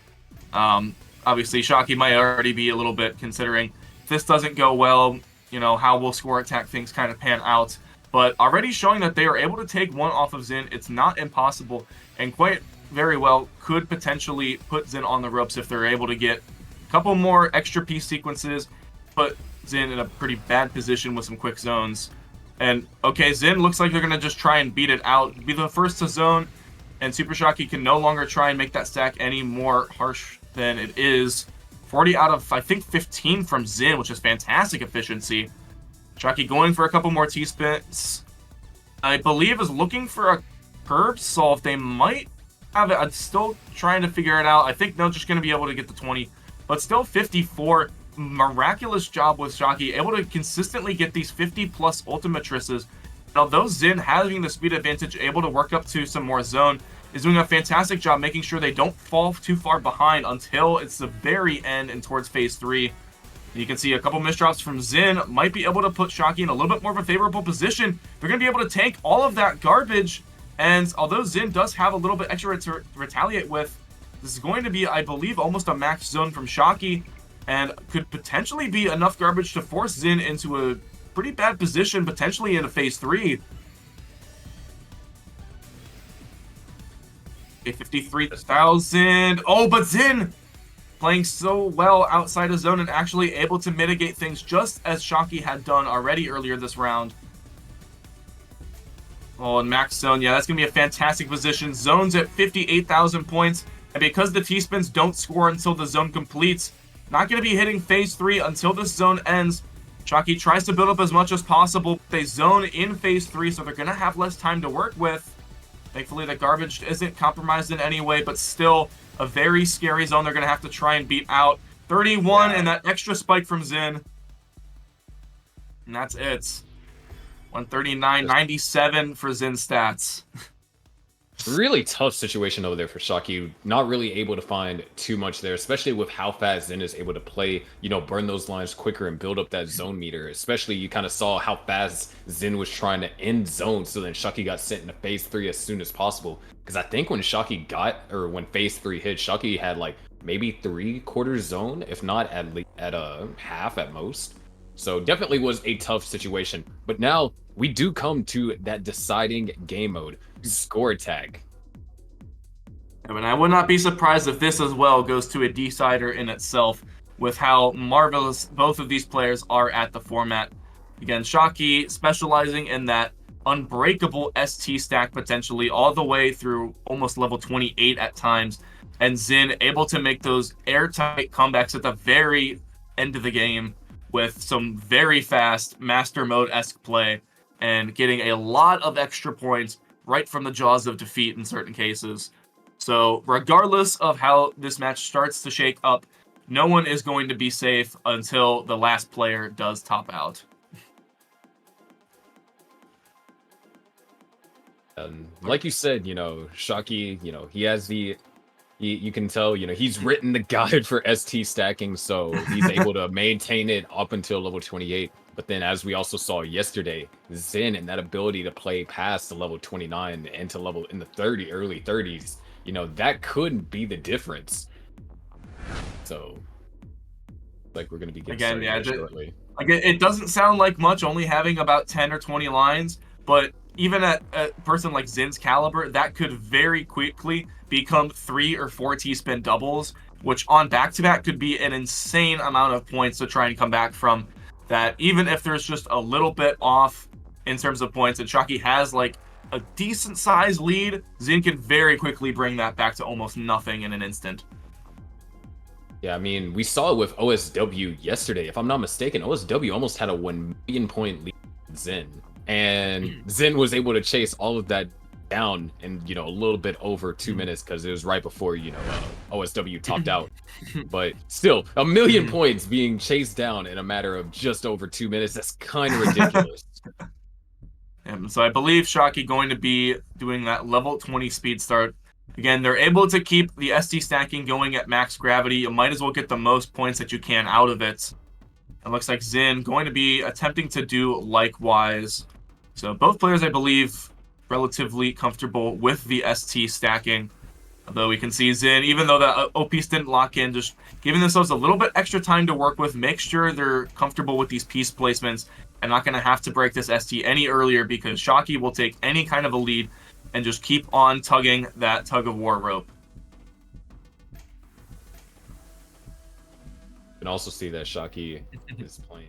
Obviously, Shocky might already be a little bit considering if this doesn't go well, you know, how will score attack things kind of pan out. But already showing that they are able to take one off of Zin. It's not impossible, and quite very well could potentially put Zin on the ropes if they're able to get a couple more extra piece sequences, put Zin in a pretty bad position with some quick zones. And okay, Zin looks like they're going to just try and beat it out, be the first to zone, and Super Shocky can no longer try and make that stack any more harsh than it is. 40 out of, I think, 15 from Zin, which is fantastic efficiency. Shocky going for a couple more T-spins. I believe is looking for a curb solve. They might have it. I'm still trying to figure it out. I think they're just going to be able to get the 20, but still 54. Miraculous job with Shocky, able to consistently get these 50+ ultimatrisses. And although Zin having the speed advantage, able to work up to some more zone, is doing a fantastic job making sure they don't fall too far behind until it's the very end and towards phase 3. You can see a couple misdrops from Zin might be able to put Shocky in a little bit more of a favorable position. They're going to be able to tank all of that garbage. And although Zin does have a little bit extra to retaliate with, this is going to be, I believe, almost a max zone from Shocky, and could potentially be enough garbage to force Zin into a pretty bad position, potentially in a phase 3. Okay, 53,000. Oh, but Zin playing so well outside of zone and actually able to mitigate things just as Shocky had done already earlier this round. Oh, and max zone, yeah, that's going to be a fantastic position. Zone's at 58,000 points, and because the T-spins don't score until the zone completes, not going to be hitting phase 3 until this zone ends. Shocky tries to build up as much as possible. They zone in phase 3, so they're going to have less time to work with. Thankfully, the garbage isn't compromised in any way, but still a very scary zone they're going to have to try and beat out. 31 and that extra spike from Zin. And that's it. 139, 97 for Zin stats. Really tough situation over there for Shocky. Not really able to find too much there, especially with how fast Zin is able to play, you know, burn those lines quicker and build up that zone meter. Especially you kind of saw how fast Zin was trying to end zone, so then Shocky got sent into phase 3 as soon as possible. Because I think when Shocky got, or when phase 3 hit, Shocky had like maybe 3/4 zone, if not at least at a half at most. So definitely was a tough situation. But now we do come to that deciding game mode, score attack. I mean, I would not be surprised if this as well goes to a decider in itself with how marvelous both of these players are at the format. Again, Shockey specializing in that unbreakable ST stack potentially all the way through almost level 28 at times, and Zin able to make those airtight comebacks at the very end of the game with some very fast master mode-esque play and getting a lot of extra points right from the jaws of defeat in certain cases. So regardless of how this match starts to shake up, no one is going to be safe until the last player does top out. Like you said, Shockey, he has you can tell, he's written the guide for ST stacking, so he's able to maintain it up until level 28. But then, as we also saw yesterday, Zin and that ability to play past the level 29 and to level in the early 30s, that could be the difference. So, like, we're going to be getting shortly. It doesn't sound like much, only having about 10 or 20 lines, but even at a person like Zin's caliber, that could very quickly become 3 or 4 T-spin doubles, which on back-to-back could be an insane amount of points to try and come back from. That even if there's just a little bit off in terms of points and Shockey has like a decent sized lead, Zin can very quickly bring that back to almost nothing in an instant. Yeah, I mean, we saw it with OSW yesterday. If I'm not mistaken, OSW almost had a 1 million point lead with Zin. And Zin was able to chase all of that down in, a little bit over 2 minutes because it was right before, OSW topped out. But still, 1 million points being chased down in a matter of just over 2 minutes. That's kind of ridiculous. So I believe Shockey going to be doing that level 20 speed start. Again, they're able to keep the ST stacking going at max gravity. You might as well get the most points that you can out of it. It looks like Zin going to be attempting to do likewise. So both players, I believe, relatively comfortable with the ST stacking. Although we can see Zin, even though the OPs didn't lock in, just giving themselves a little bit extra time to work with, make sure they're comfortable with these piece placements and not going to have to break this ST any earlier because Shockey will take any kind of a lead and just keep on tugging that tug-of-war rope. You can also see that Shockey is playing.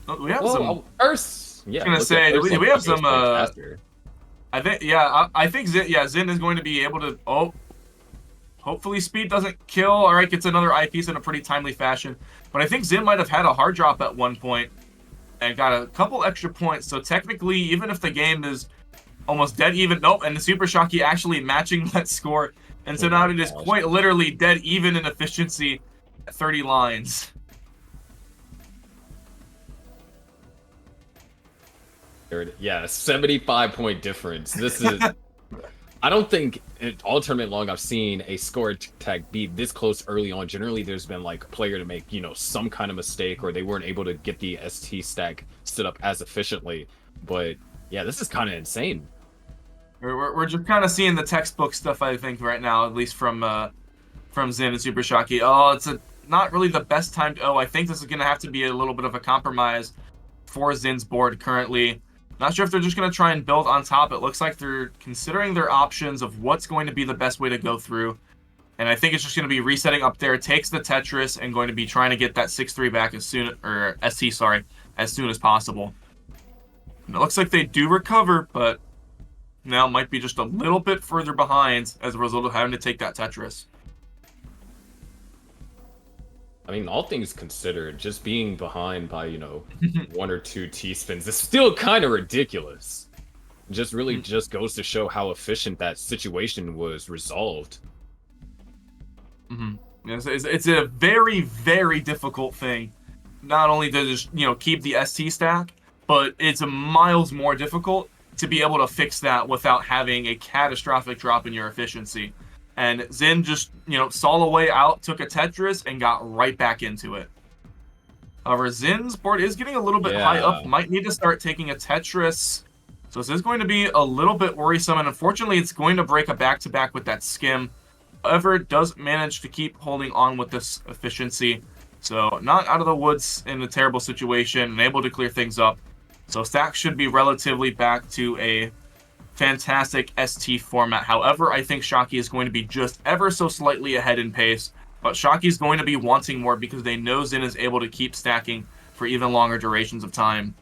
Oh, we have some... First, yeah. I was gonna say, we have some... I think, I think Zin is going to be able to... Oh, hopefully speed doesn't kill. All right, gets another eyepiece in a pretty timely fashion. But I think Zin might have had a hard drop at one point and got a couple extra points. So technically, even if the game is almost dead even... Nope, and the Super Shockey actually matching that score. And so now it is quite literally dead even in efficiency at 30 lines. Yeah, 75-point difference. This is... I don't think in all tournament long I've seen a score tag be this close early on. Generally, there's been like a player to make, some kind of mistake or they weren't able to get the ST stack stood up as efficiently. But yeah, this is kind of insane. We're just kind of seeing the textbook stuff, I think, right now, at least from Zin and Super Shockey. Oh, it's not really the best time. I think this is going to have to be a little bit of a compromise for Zin's board currently. Not sure if they're just going to try and build on top. It looks like they're considering their options of what's going to be the best way to go through. And I think it's just going to be resetting up there, takes the Tetris, and going to be trying to get that 6-3 back as soon as possible. And it looks like they do recover, but now might be just a little bit further behind as a result of having to take that Tetris. I mean, all things considered, just being behind by, 1 or 2 T-spins is still kind of ridiculous. Just really just goes to show how efficient that situation was resolved. It's a very, very difficult thing. Not only to just, keep the ST stack, but it's a miles more difficult to be able to fix that without having a catastrophic drop in your efficiency. And Zin just, saw a way out, took a Tetris, and got right back into it. However, Zin's board is getting a little bit high up. Might need to start taking a Tetris. So this is going to be a little bit worrisome. And unfortunately, it's going to break a back-to-back with that skim. However, it does manage to keep holding on with this efficiency. So not out of the woods in a terrible situation and able to clear things up. So stack should be relatively back to a fantastic ST format. However, I think Shockey is going to be just ever so slightly ahead in pace, but Shockey is going to be wanting more because they know Zin is able to keep stacking for even longer durations of time.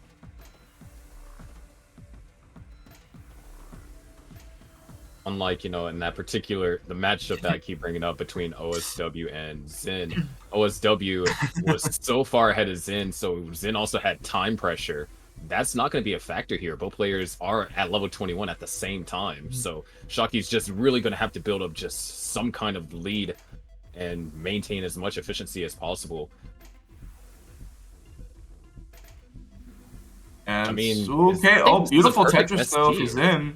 Unlike, in that particular, the matchup that I keep bringing up between OSW and Zin, OSW was so far ahead of Zin, so Zin also had time pressure. That's not going to be a factor here. Both players are at level 21 at the same time, so Shockey's just really going to have to build up just some kind of lead and maintain as much efficiency as possible. And I mean, okay, beautiful Tetris though if he's in.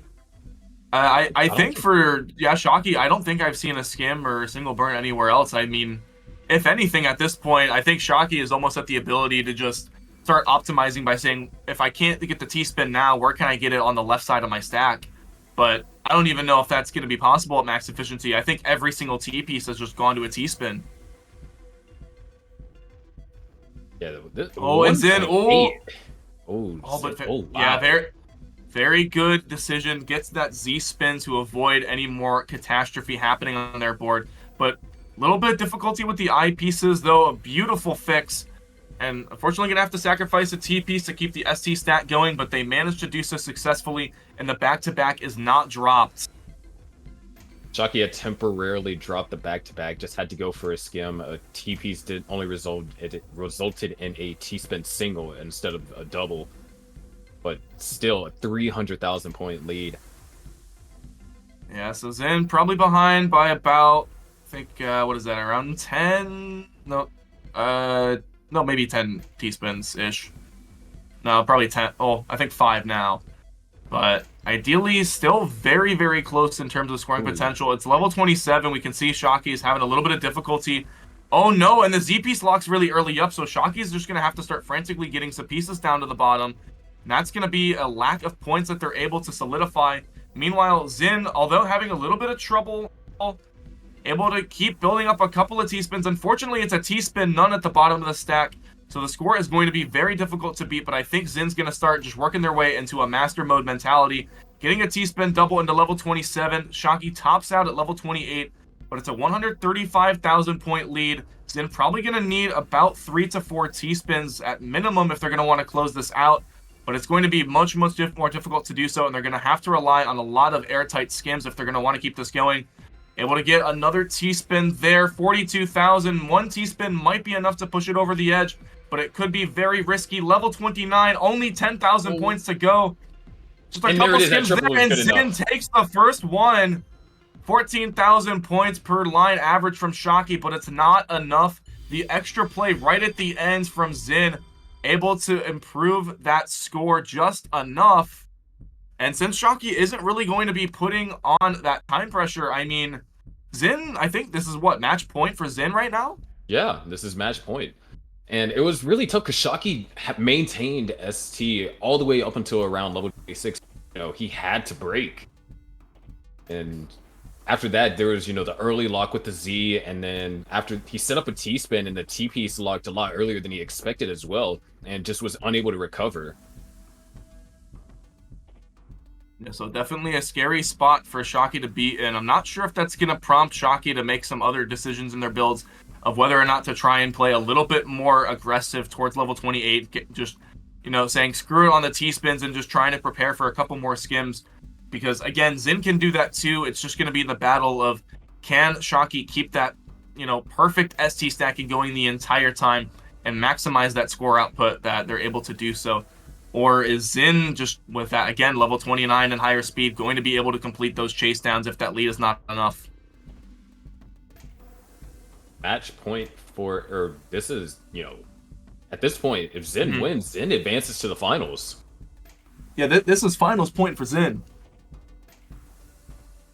I think for Shockey, I don't think I've seen a skim or a single burn anywhere else. I mean, if anything at this point, I think Shockey is almost at the ability to just start optimizing by saying, if I can't get the T-spin now, where can I get it on the left side of my stack? But I don't even know if that's going to be possible at max efficiency. I think every single T piece has just gone to a T-spin. Yeah. And Zin. Wow. Yeah, very good decision. Gets that Z spin to avoid any more catastrophe happening on their board. But a little bit of difficulty with the I pieces, though. A beautiful fix. And unfortunately, going to have to sacrifice a T piece to keep the ST stat going, but they managed to do so successfully, and the back-to-back is not dropped. Shockey had temporarily dropped the back-to-back, just had to go for a skim. A T piece resulted in a T-spin single instead of a double. But still, a 300,000 point lead. Yeah, so Zin probably behind by about, I think, what is that, around 10? No, maybe 10 T-spins-ish. No, probably 10. Oh, I think 5 now. But ideally, still very, very close in terms of scoring potential. It's level 27. We can see Shockey is having a little bit of difficulty. Oh, no, and the Z-piece locks really early up, so Shockey is just going to have to start frantically getting some pieces down to the bottom. And that's going to be a lack of points that they're able to solidify. Meanwhile, Zin, although having a little bit of trouble, able to keep building up a couple of T-spins. Unfortunately, it's a T-spin, none at the bottom of the stack. So the score is going to be very difficult to beat, but I think Zin's going to start just working their way into a master mode mentality. Getting a T-spin double into level 27. Shockey tops out at level 28, but it's a 135,000 point lead. Zin probably going to need about 3 to 4 T-spins at minimum if they're going to want to close this out. But it's going to be much more difficult to do so, and they're going to have to rely on a lot of airtight skims if they're going to want to keep this going. Able to get another T-spin there, 42,000. One T-spin might be enough to push it over the edge, but it could be very risky. Level 29, only 10,000 points to go. Just a couple skims there, and Zin takes the first one. 14,000 points per line average from Shockey, but it's not enough. The extra play right at the end from Zin, able to improve that score just enough. And since Shockey isn't really going to be putting on that time pressure, I mean, Zin, I think this is what, match point for Zin right now? Yeah, this is match point. And it was really tough because Shockey maintained ST all the way up until around level 26. He had to break. And after that, there was, the early lock with the Z, and then after he set up a T-spin, and the T-piece locked a lot earlier than he expected as well, and just was unable to recover. Yeah, so definitely a scary spot for Shockey to be in. I'm not sure if that's going to prompt Shockey to make some other decisions in their builds of whether or not to try and play a little bit more aggressive towards level 28, just, saying screw it on the T-spins and just trying to prepare for a couple more skims. Because, again, Zin can do that too. It's just going to be the battle of, can Shockey keep that, perfect ST stacking going the entire time and maximize that score output that they're able to do so? Or is Zin, just with that, again, level 29 and higher speed, going to be able to complete those chase downs if that lead is not enough? Match point this is, at this point, if Zin wins, Zin advances to the finals. Yeah, this is finals point for Zin.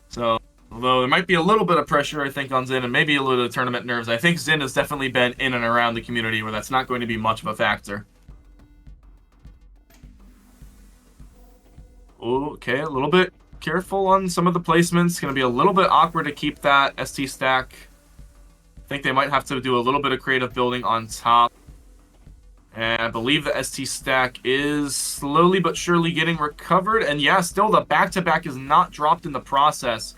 So, although there might be a little bit of pressure, I think, on Zin, and maybe a little bit of tournament nerves, I think Zin has definitely been in and around the community where that's not going to be much of a factor. Okay, a little bit careful on some of the placements. Going to be a little bit awkward to keep that ST stack. I think they might have to do a little bit of creative building on top. And I believe the ST stack is slowly but surely getting recovered. And yeah, still the back-to-back is not dropped in the process.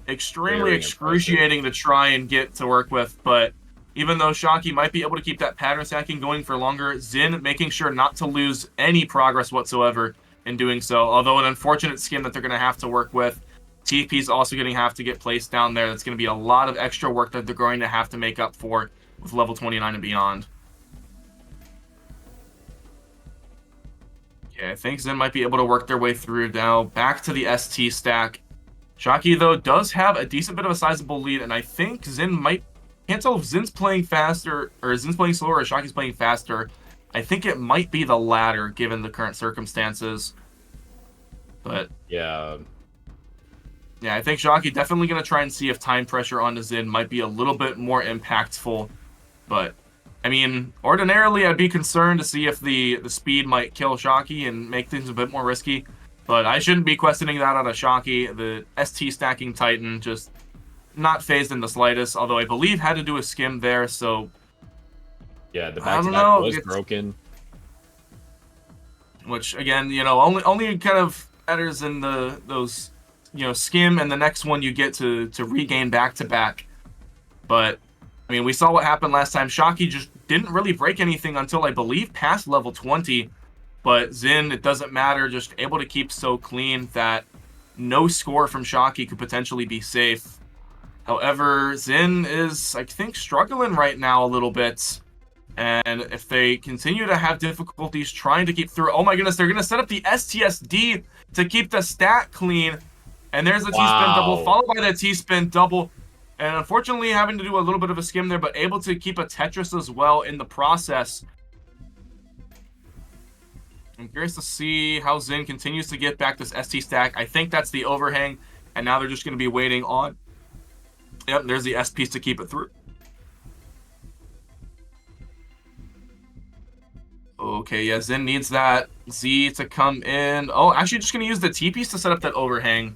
Extremely excruciating to try and get to work with. But even though Shockey might be able to keep that pattern stacking going for longer, Zin making sure not to lose any progress whatsoever in doing so. Although an unfortunate skim that they're going to have to work with. TP's also going to have to get placed down there. That's going to be a lot of extra work that they're going to have to make up for with level 29 and beyond. Okay, I think Zin might be able to work their way through now. Back to the ST stack. Shockey, though, does have a decent bit of a sizable lead, and I think Zin might... Can't tell if Zin's playing faster, or Zin's playing slower, or Shockey's playing faster. I think it might be the latter, given the current circumstances. But... Yeah, I think Shockey definitely going to try and see if time pressure onto Zin might be a little bit more impactful. But... I mean, ordinarily I'd be concerned to see if the speed might kill Shockey and make things a bit more risky. But I shouldn't be questioning that out of Shockey. The ST stacking Titan just not phased in the slightest, although I believe had to do a skim there, so... Yeah, the back-to-back was broken. Which, again, you know, only kind of matters in those, you know, skim and the next one you get to regain back-to-back. But... I mean, we saw what happened last time. Shockey just didn't really break anything until, I believe, past level 20. But Zin, it doesn't matter, just able to keep so clean that no score from Shockey could potentially be safe. However, Zin is, I think, struggling right now a little bit. And if they continue to have difficulties trying to keep through... Oh my goodness, they're going to set up the STSD to keep the stat clean. And there's the T-spin double, followed by the T-spin double. And unfortunately, having to do a little bit of a skim there, but able to keep a Tetris as well in the process. I'm curious to see how Zin continues to get back this ST stack. I think that's the overhang, and now they're just going to be waiting on... Yep, there's the S piece to keep it through. Okay, yeah, Zin needs that Z to come in. Oh, actually just going to use the T piece to set up that overhang.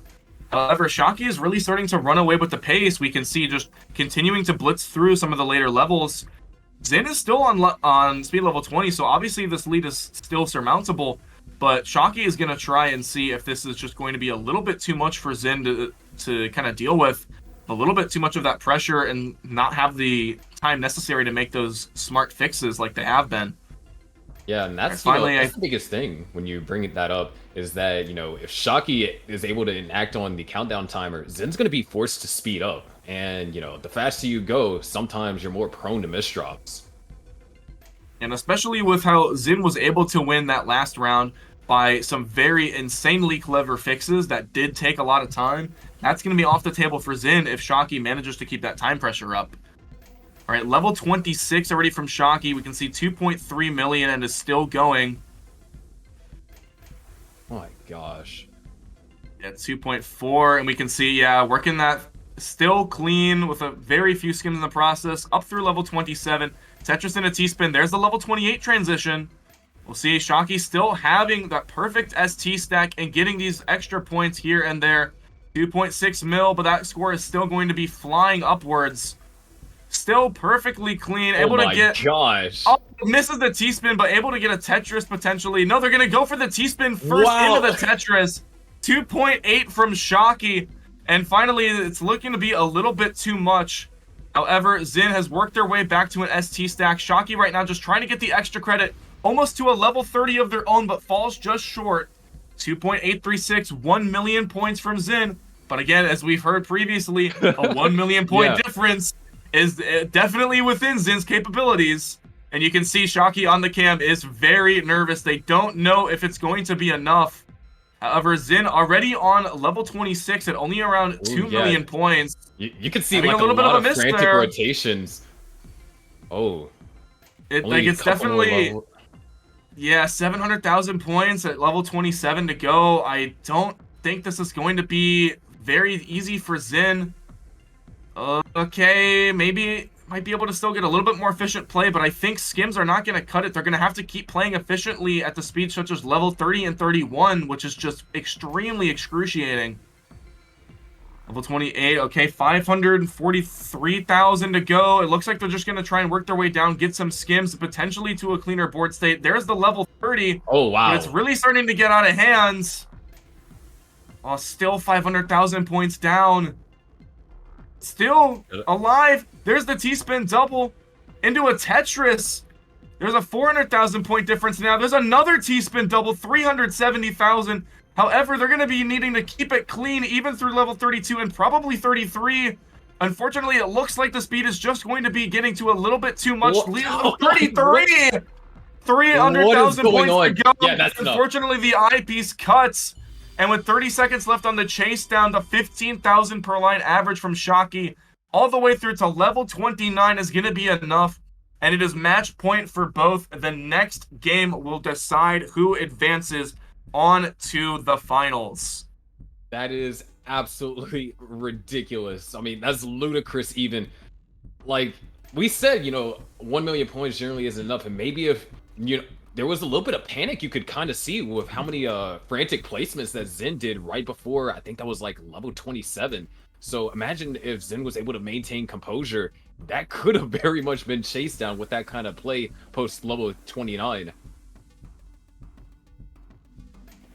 However, Shockey is really starting to run away with the pace. We can see just continuing to blitz through some of the later levels. Zin is still on speed level 20, so obviously this lead is still surmountable. But Shockey is going to try and see if this is just going to be a little bit too much for Zin to kind of deal with. A little bit too much of that pressure and not have the time necessary to make those smart fixes like they have been. Yeah, and that's, that's the biggest thing when you bring that up, is that, you know, if Shockey is able to enact on the countdown timer, Zin's going to be forced to speed up. And, you know, the faster you go, sometimes you're more prone to misdrops. And especially with how Zin was able to win that last round by some very insanely clever fixes that did take a lot of time, that's going to be off the table for Zin if Shockey manages to keep that time pressure up. All right, level 26 already from Shockey. We can see 2.3 million and is still going. Oh my gosh. Yeah, 2.4, and we can see, yeah, working that still clean with a very few skims in the process, up through level 27. Tetris in a T-spin. There's the level 28 transition. We'll see Shockey still having that perfect ST stack and getting these extra points here and there. 2.6 mil, but that score is still going to be flying upwards. Still perfectly clean, able to get... Oh my gosh. Oh, misses the T-spin, but able to get a Tetris potentially. No, they're going to go for the T-spin first into the Tetris. 2.8 from Shockey. And finally, it's looking to be a little bit too much. However, Zin has worked their way back to an ST stack. Shockey right now just trying to get the extra credit. Almost to a level 30 of their own, but falls just short. 2.836, 1 million points from Zin. But again, as we've heard previously, a 1 million point difference is definitely within Zin's capabilities. And you can see Shockey on the cam is very nervous. They don't know if it's going to be enough. However, Zin already on level 26 at only around 2 million points. You can see like a little bit of frantic rotations. Oh. It's definitely... Yeah, 700,000 points at level 27 to go. I don't think this is going to be very easy for Zin. Okay, maybe might be able to still get a little bit more efficient play, but I think skims are not going to cut it. They're going to have to keep playing efficiently at the speed such as level 30 and 31, which is just extremely excruciating. Level 28, okay, 543,000 to go. It looks like they're just going to try and work their way down, get some skims, potentially to a cleaner board state. There's the level 30. Oh, wow. But it's really starting to get out of hands. Oh, still 500,000 points down. Still alive. There's the T-spin double into a Tetris. There's a 400,000 point difference now. There's another T-spin double, 370,000. However, they're going to be needing to keep it clean even through level 32 and probably 33. Unfortunately, it looks like the speed is just going to be getting to a little bit too much. What? 33! 300,000 points to go. Yeah, that's Unfortunately, the eyepiece cuts. And with 30 seconds left on the chase down to 15,000 per line average from Shockey, all the way through to level 29 is going to be enough. And it is match point for both. The next game will decide who advances on to the finals. That is absolutely ridiculous. I mean, that's ludicrous even. Like, we said, 1 million points generally isn't enough. And maybe if, there was a little bit of panic you could kind of see with how many frantic placements that Zen did right before, I think that was like level 27. So imagine if Zen was able to maintain composure. That could have very much been chased down with that kind of play post level 29.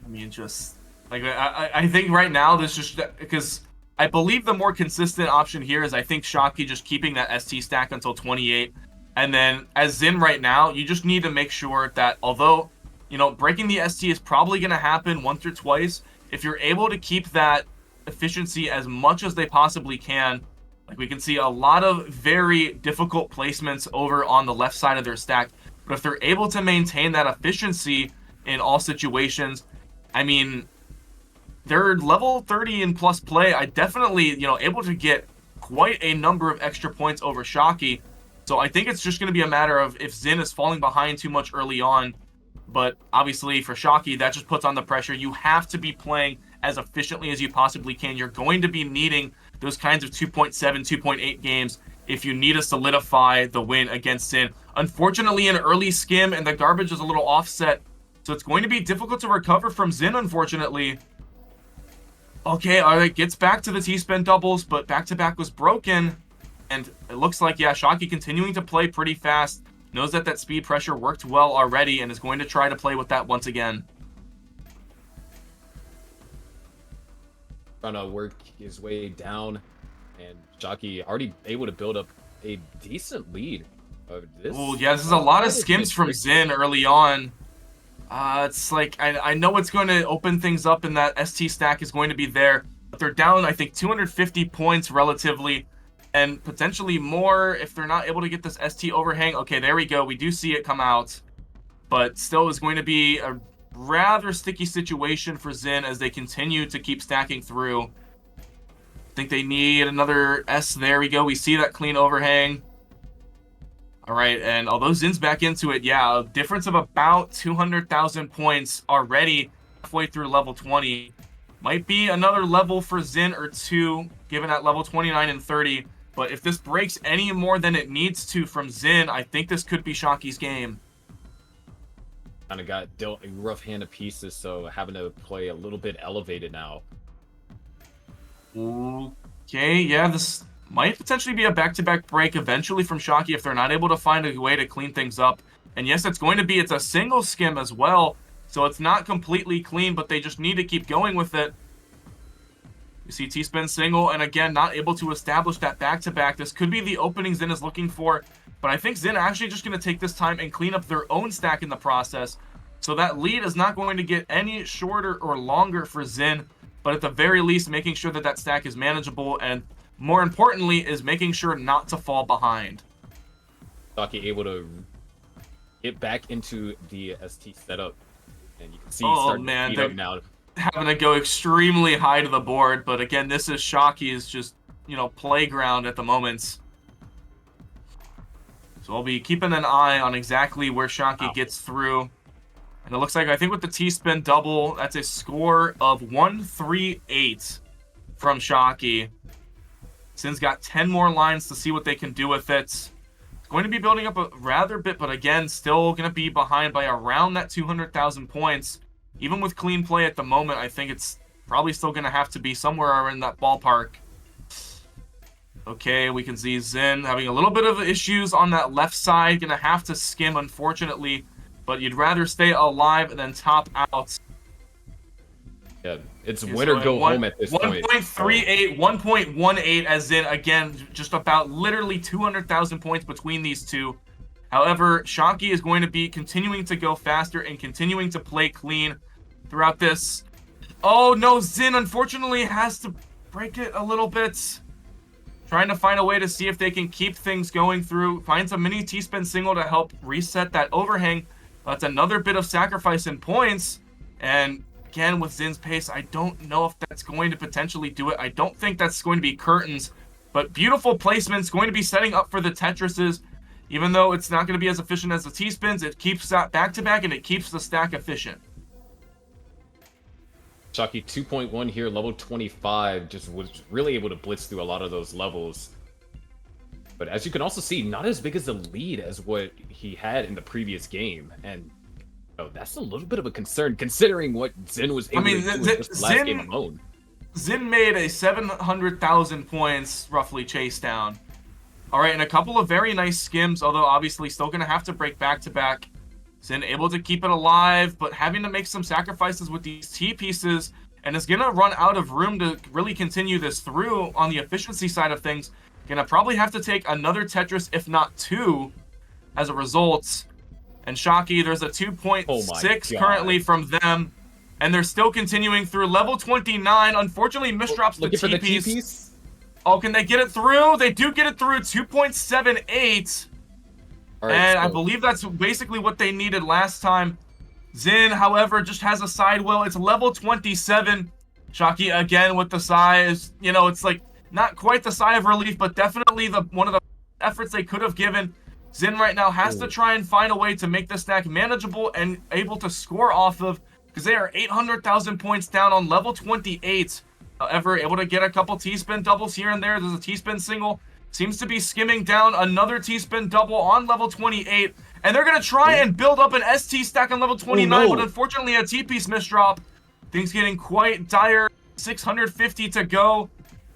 I mean, just like I think right now this just because I believe the more consistent option here is I think Shockey just keeping that ST stack until 28, and then as Zen right now, you just need to make sure that although breaking the ST is probably going to happen once or twice, if you're able to keep that efficiency as much as they possibly can, like we can see a lot of very difficult placements over on the left side of their stack, but if they're able to maintain that efficiency in all situations, I mean, their level 30 and plus play, I definitely, able to get quite a number of extra points over Shockey. So I think it's just going to be a matter of if Zen is falling behind too much early on. But obviously for Shockey, that just puts on the pressure. You have to be playing as efficiently as you possibly can. You're going to be needing those kinds of 2.7, 2.8 games if you need to solidify the win against Zen. Unfortunately, an early skim and the garbage is a little offset. So it's going to be difficult to recover from Zen, unfortunately. Okay, all right, gets back to the T-spin doubles, but back-to-back was broken. And it looks like, yeah, Shockey continuing to play pretty fast. Knows that speed pressure worked well already and is going to try to play with that once again. Trying to work his way down. And Shockey already able to build up a decent lead. Oh, yeah, this is a lot of skims from Zen early on. It's like, I know it's going to open things up and that ST stack is going to be there. But they're down, I think, 250 points relatively. And potentially more if they're not able to get this ST overhang. Okay, there we go. We do see it come out. But still is going to be a rather sticky situation for Zen as they continue to keep stacking through. I think they need another S. There we go. We see that clean overhang. All right, and although Zen's back into it, yeah, a difference of about 200,000 points already halfway through level 20. Might be another level for Zen or two, given at level 29 and 30. But if this breaks any more than it needs to from Zen, I think this could be Shockey's game. Kind of got dealt a rough hand of pieces, so having to play a little bit elevated now. Okay, yeah, this might potentially be a back-to-back break eventually from Shockey if they're not able to find a way to clean things up. And yes, it's a single skim as well, so it's not completely clean, but they just need to keep going with it. You see T-spin single, and again, not able to establish that back-to-back. This could be the opening Zen is looking for, but I think Zen are actually just going to take this time and clean up their own stack in the process. So that lead is not going to get any shorter or longer for Zen, but at the very least, making sure that stack is manageable, and more importantly, is making sure not to fall behind. Shockey able to get back into the ST setup, and you can see starting to speed up now. Having to go extremely high to the board, but again, this is Shockey's just, playground at the moment. So I'll be keeping an eye on exactly where Shockey gets through. And it looks like, I think with the T-spin double, that's a score of 138 from Shockey. Zen's got 10 more lines to see what they can do with it. It's going to be building up a rather bit, but again, still going to be behind by around that 200,000 points. Even with clean play at the moment, I think it's probably still going to have to be somewhere in that ballpark. Okay, we can see Zin having a little bit of issues on that left side. Gonna have to skim, unfortunately. But you'd rather stay alive than top out. Yeah, it's win or go home at this point. 1.38, 1.18 as Zin, again, just about literally 200,000 points between these two. However, Shockey is going to be continuing to go faster and continuing to play clean throughout this. Oh no, Zin unfortunately has to break it a little bit. Trying to find a way to see if they can keep things going through. Finds a mini T-spin single to help reset that overhang. That's another bit of sacrifice in points. And again, with Zin's pace, I don't know if that's going to potentially do it. I don't think that's going to be curtains. But beautiful placements, going to be setting up for the Tetrises. Even though it's not going to be as efficient as the T-spins, it keeps that back-to-back and it keeps the stack efficient. Shockey 2.1 here, level 25, just was really able to blitz through a lot of those levels. But as you can also see, not as big as a lead as what he had in the previous game. And that's a little bit of a concern, considering what Zin was able to do in this last game alone. Zin made a 700,000 points, roughly, chase down. All right, and a couple of very nice skims, although obviously still going to have to break back-to-back. Zin able to keep it alive, but having to make some sacrifices with these T-pieces, and is going to run out of room to really continue this through on the efficiency side of things. Going to probably have to take another Tetris, if not two, as a result. And Shockey, there's a 2.6 currently from them, and they're still continuing through level 29. Unfortunately, misdrops the T-piece. Oh, can they get it through? They do get it through, 2.78. Right, and I believe that's basically what they needed last time. Zin, however, just has a side wheel. It's level 27. Shockey, again, with the size. You know, it's like not quite the sigh of relief, but definitely one of the efforts they could have given. Zin right now has to try and find a way to make this stack manageable and able to score off of, because they are 800,000 points down on level 28. However, able to get a couple T-spin doubles here and there. There's a T-spin single. Seems to be skimming down another T-spin double on level 28. And they're going to try and build up an ST stack on level 29, but unfortunately a T-piece misdrop. Things getting quite dire. 650 to go.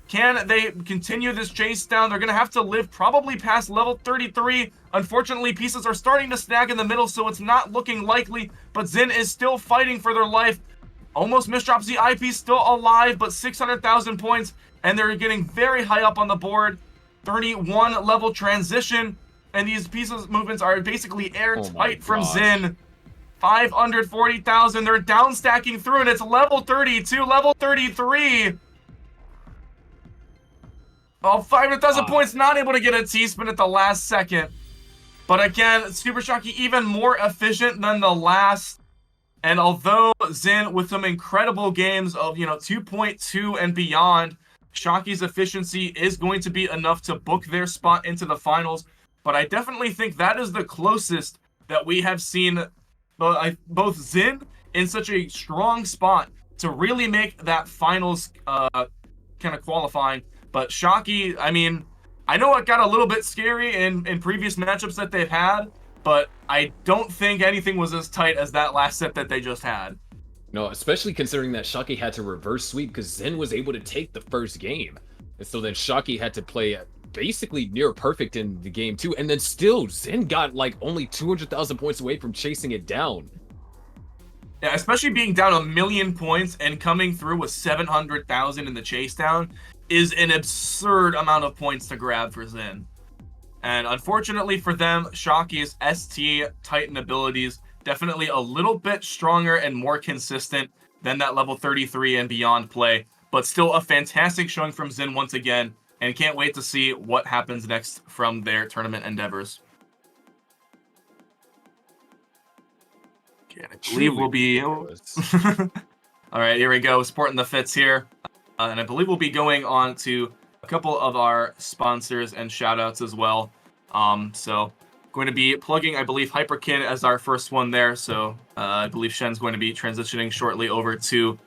Can they continue this chase down? They're going to have to live probably past level 33. Unfortunately, pieces are starting to snag in the middle, so it's not looking likely. But Zin is still fighting for their life. Almost misdrops the eyepiece, still alive, but 600,000 points. And they're getting very high up on the board. 31 level transition, and these pieces movements are basically airtight from Zin. 540,000. They're down stacking through, and it's level 32, level 33. Oh, 500,000 points, not able to get a T-spin at the last second. But again, Super Shockey even more efficient than the last. And although Zin with some incredible games of 2.2 and beyond, Shockey's efficiency is going to be enough to book their spot into the finals, but I definitely think that is the closest that we have seen both Zin in such a strong spot to really make that finals kind of qualifying. But Shockey, I mean, I know it got a little bit scary in previous matchups that they've had, but I don't think anything was as tight as that last set that they just had. No, especially considering that Shockey had to reverse sweep because Zin was able to take the first game. And so then Shockey had to play basically near perfect in the game too. And then still, Zin got like only 200,000 points away from chasing it down. Yeah, especially being down 1,000,000 points and coming through with 700,000 in the chase down is an absurd amount of points to grab for Zin. And unfortunately for them, Shockey's ST Titan abilities definitely a little bit stronger and more consistent than that level 33 and beyond play, but still a fantastic showing from Zin once again, and can't wait to see what happens next from their tournament endeavors. Okay, I believe we'll be... All right, here we go, sporting the fits here. And I believe we'll be going on to a couple of our sponsors and shout-outs as well. So... going to be plugging, I believe, Hyperkin as our first one there. So I believe Shen's going to be transitioning shortly over to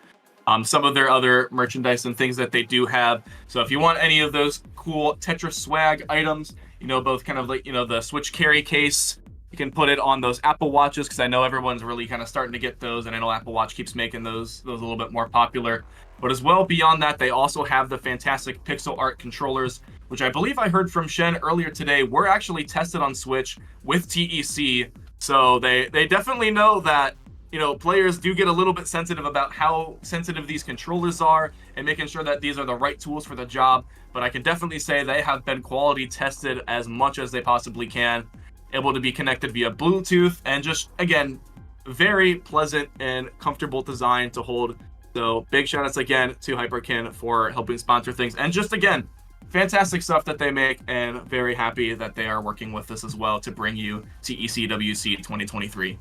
some of their other merchandise and things that they do have. So if you want any of those cool Tetris swag items, both kind of like, the Switch carry case, You can put it on those Apple Watches, because I know everyone's really kind of starting to get those, and I know Apple Watch keeps making those a little bit more popular. But as well, beyond that, they also have the fantastic pixel art controllers, which I believe I heard from Shen earlier today were actually tested on Switch with TEC. So they definitely know that, you know, players do get a little bit sensitive about how sensitive these controllers are and making sure that these are the right tools for the job. But I can definitely say they have been quality tested as much as they possibly can, able to be connected via Bluetooth, and just, again, very pleasant and comfortable design to hold. So big shout outs again to Hyperkin for helping sponsor things, and just, again, fantastic stuff that they make, and very happy that they are working with us as well to bring you TECWC 2023.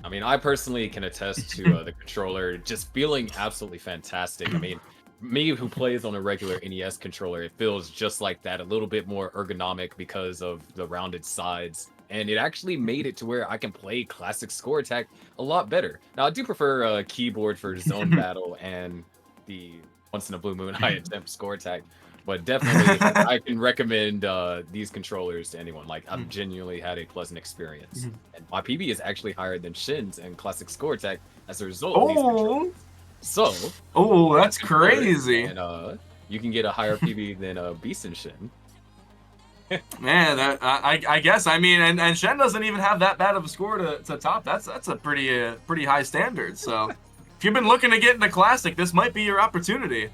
I mean, I personally can attest to the controller just feeling absolutely fantastic. I mean, me who plays on a regular NES controller, it feels just like that, a little bit more ergonomic because of the rounded sides. And it actually made it to where I can play classic score attack a lot better. Now, I do prefer a keyboard for zone battle and the once in a blue moon high attempt score attack. But definitely, I can recommend these controllers to anyone. Like, I've genuinely had a pleasant experience. And my PB is actually higher than Shin's in classic score attack as a result of these controllers. So, that's crazy. And you can get a higher PB than Beast and Shin. Man, I guess, I mean, and Shen doesn't even have that bad of a score to top. That's a pretty high standard. So, if you've been looking to get into classic, this might be your opportunity.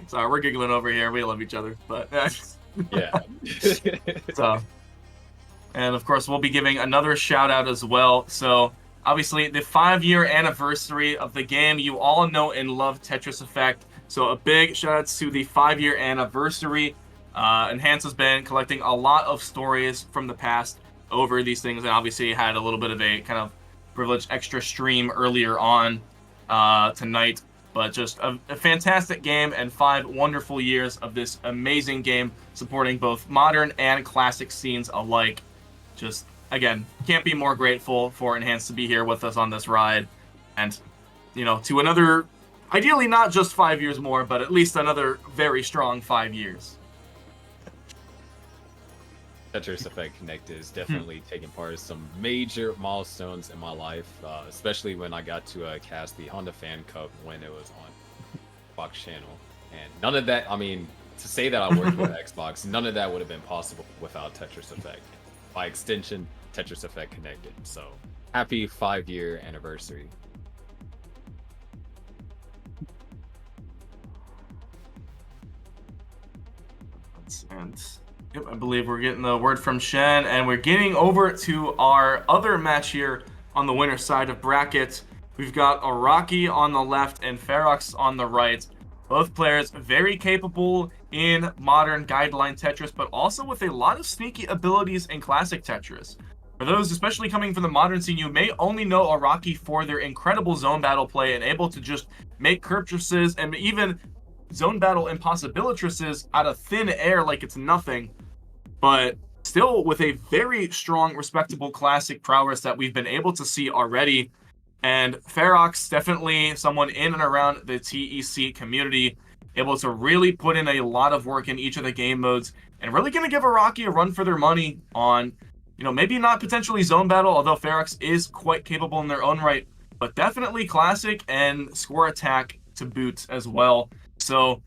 Sorry, we're giggling over here. We love each other, but yeah. So, and of course, we'll be giving another shout out as well. So, obviously, the 5-year anniversary of the game. You all know and love Tetris Effect. So, a big shout out to the 5-year anniversary. Enhance has been collecting a lot of stories from the past over these things, and obviously had a little bit of a kind of privileged extra stream earlier on tonight. But just a fantastic game, and 5 wonderful years of this amazing game supporting both modern and classic scenes alike. Just, again, can't be more grateful for Enhance to be here with us on this ride. And, you know, to another, ideally not just 5 years more, but at least another very strong 5 years. Tetris Effect Connected is definitely taking part in some major milestones in my life, especially when I got to cast the Honda Fan Cup when it was on Fox Channel. And none of that, I mean, to say that I worked with Xbox, none of that would have been possible without Tetris Effect. By extension, Tetris Effect Connected. So, happy 5-year anniversary. And yep, I believe we're getting the word from Shen, and we're getting over to our other match here on the winner's side of bracket. We've got Araki on the left and Ferox on the right. Both players very capable in modern guideline Tetris, but also with a lot of sneaky abilities in classic Tetris. For those especially coming from the modern scene, you may only know Araki for their incredible zone battle play and able to just make curvatrices and even zone battle impossibilitrices out of thin air like it's nothing. But still with a very strong, respectable classic prowess that we've been able to see already. And Ferox, definitely someone in and around the TEC community, able to really put in a lot of work in each of the game modes, and really going to give Araki a run for their money on, you know, maybe not potentially zone battle, although Ferox is quite capable in their own right, but definitely classic and score attack to boot as well. So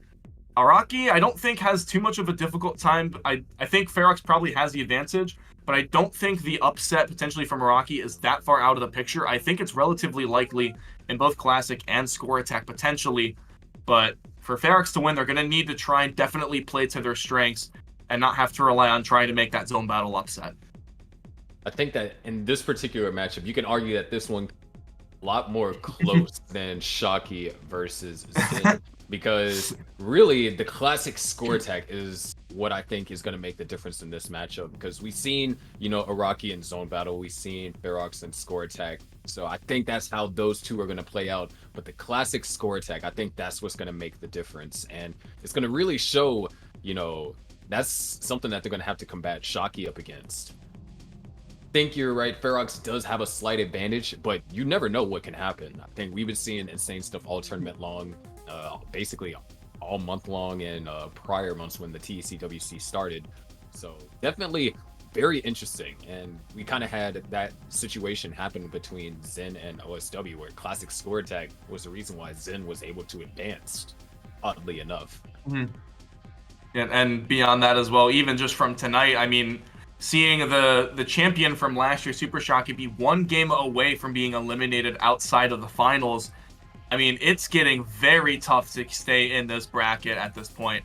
Araki, I don't think has too much of a difficult time. I think Ferox probably has the advantage, but I don't think the upset potentially from Araki is that far out of the picture. I think it's relatively likely in both classic and score attack potentially, but for Ferox to win, they're going to need to try and definitely play to their strengths and not have to rely on trying to make that zone battle upset. I think that in this particular matchup, you can argue that this one a lot more close than Shocky versus Zin, because really the classic score attack is what I think is going to make the difference in this matchup, because we've seen, you know, Araki in zone battle, we've seen Ferox in score attack, so I think that's how those two are going to play out. But the classic score attack, I think that's what's going to make the difference, and it's going to really show, you know, that's something that they're going to have to combat Shocky up against. I think you're right, Ferox does have a slight advantage, but you never know what can happen. I think we've been seeing insane stuff all tournament long, basically all month long and prior months when the TECWC started. So definitely very interesting. And we kind of had that situation happen between Zen and OSW, where Classic Score Attack was the reason why Zen was able to advance, oddly enough. And beyond that as well, even just from tonight, I mean, seeing the champion from last year, Super Shocky, be one game away from being eliminated outside of the finals. I mean, it's getting very tough to stay in this bracket at this point.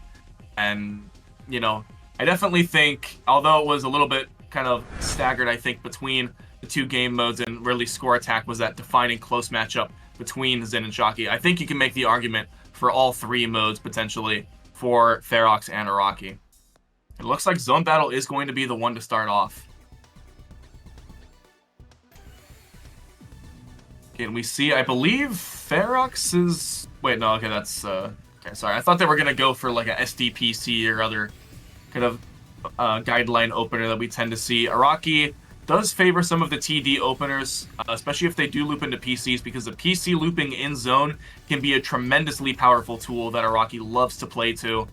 And, you know, I definitely think, although it was a little bit kind of staggered, I think, between the two game modes, and really Score Attack was that defining close matchup between Zen and Shocky, I think you can make the argument for all three modes potentially for Ferox and Araki. It looks like Zone Battle is going to be the one to start off. Okay, and we see, I believe Ferox is... Wait, no, okay, that's... Okay, sorry. I thought they were going to go for like a SDPC or other kind of guideline opener that we tend to see. Araki does favor some of the TD openers, especially if they do loop into PCs, because the PC looping in zone can be a tremendously powerful tool that Araki loves to play to.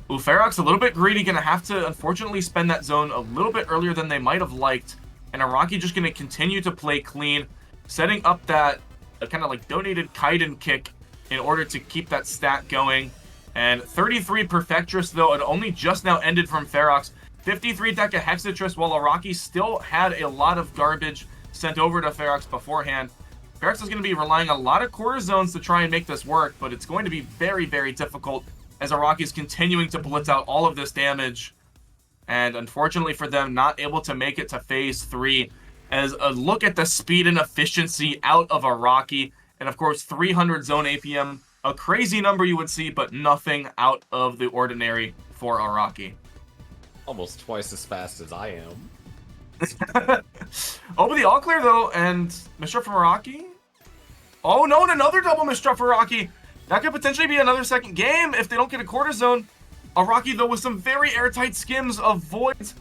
Ooh, Ferox a little bit greedy, gonna have to unfortunately spend that zone a little bit earlier than they might have liked, and Araki just gonna continue to play clean, setting up that kind of like donated Kaiden kick in order to keep that stat going. And 33 Perfectress, though, it only just now ended from Ferox. 53 Deca Hexatress, while Araki still had a lot of garbage sent over to Ferox beforehand. Ferox is going to be relying on a lot of quarter zones to try and make this work, but it's going to be very, very difficult as Araki is continuing to blitz out all of this damage. And unfortunately for them, not able to make it to phase 3. As a look at the speed and efficiency out of Araki, and of course 300 zone APM, a crazy number you would see, but nothing out of the ordinary for Araki. Almost twice as fast as I am. Oh, but the all clear though, and misstep from Araki. Oh no, and another double misstep for Araki. That could potentially be another second game if they don't get a quarter zone. Araki though with some very airtight skims avoids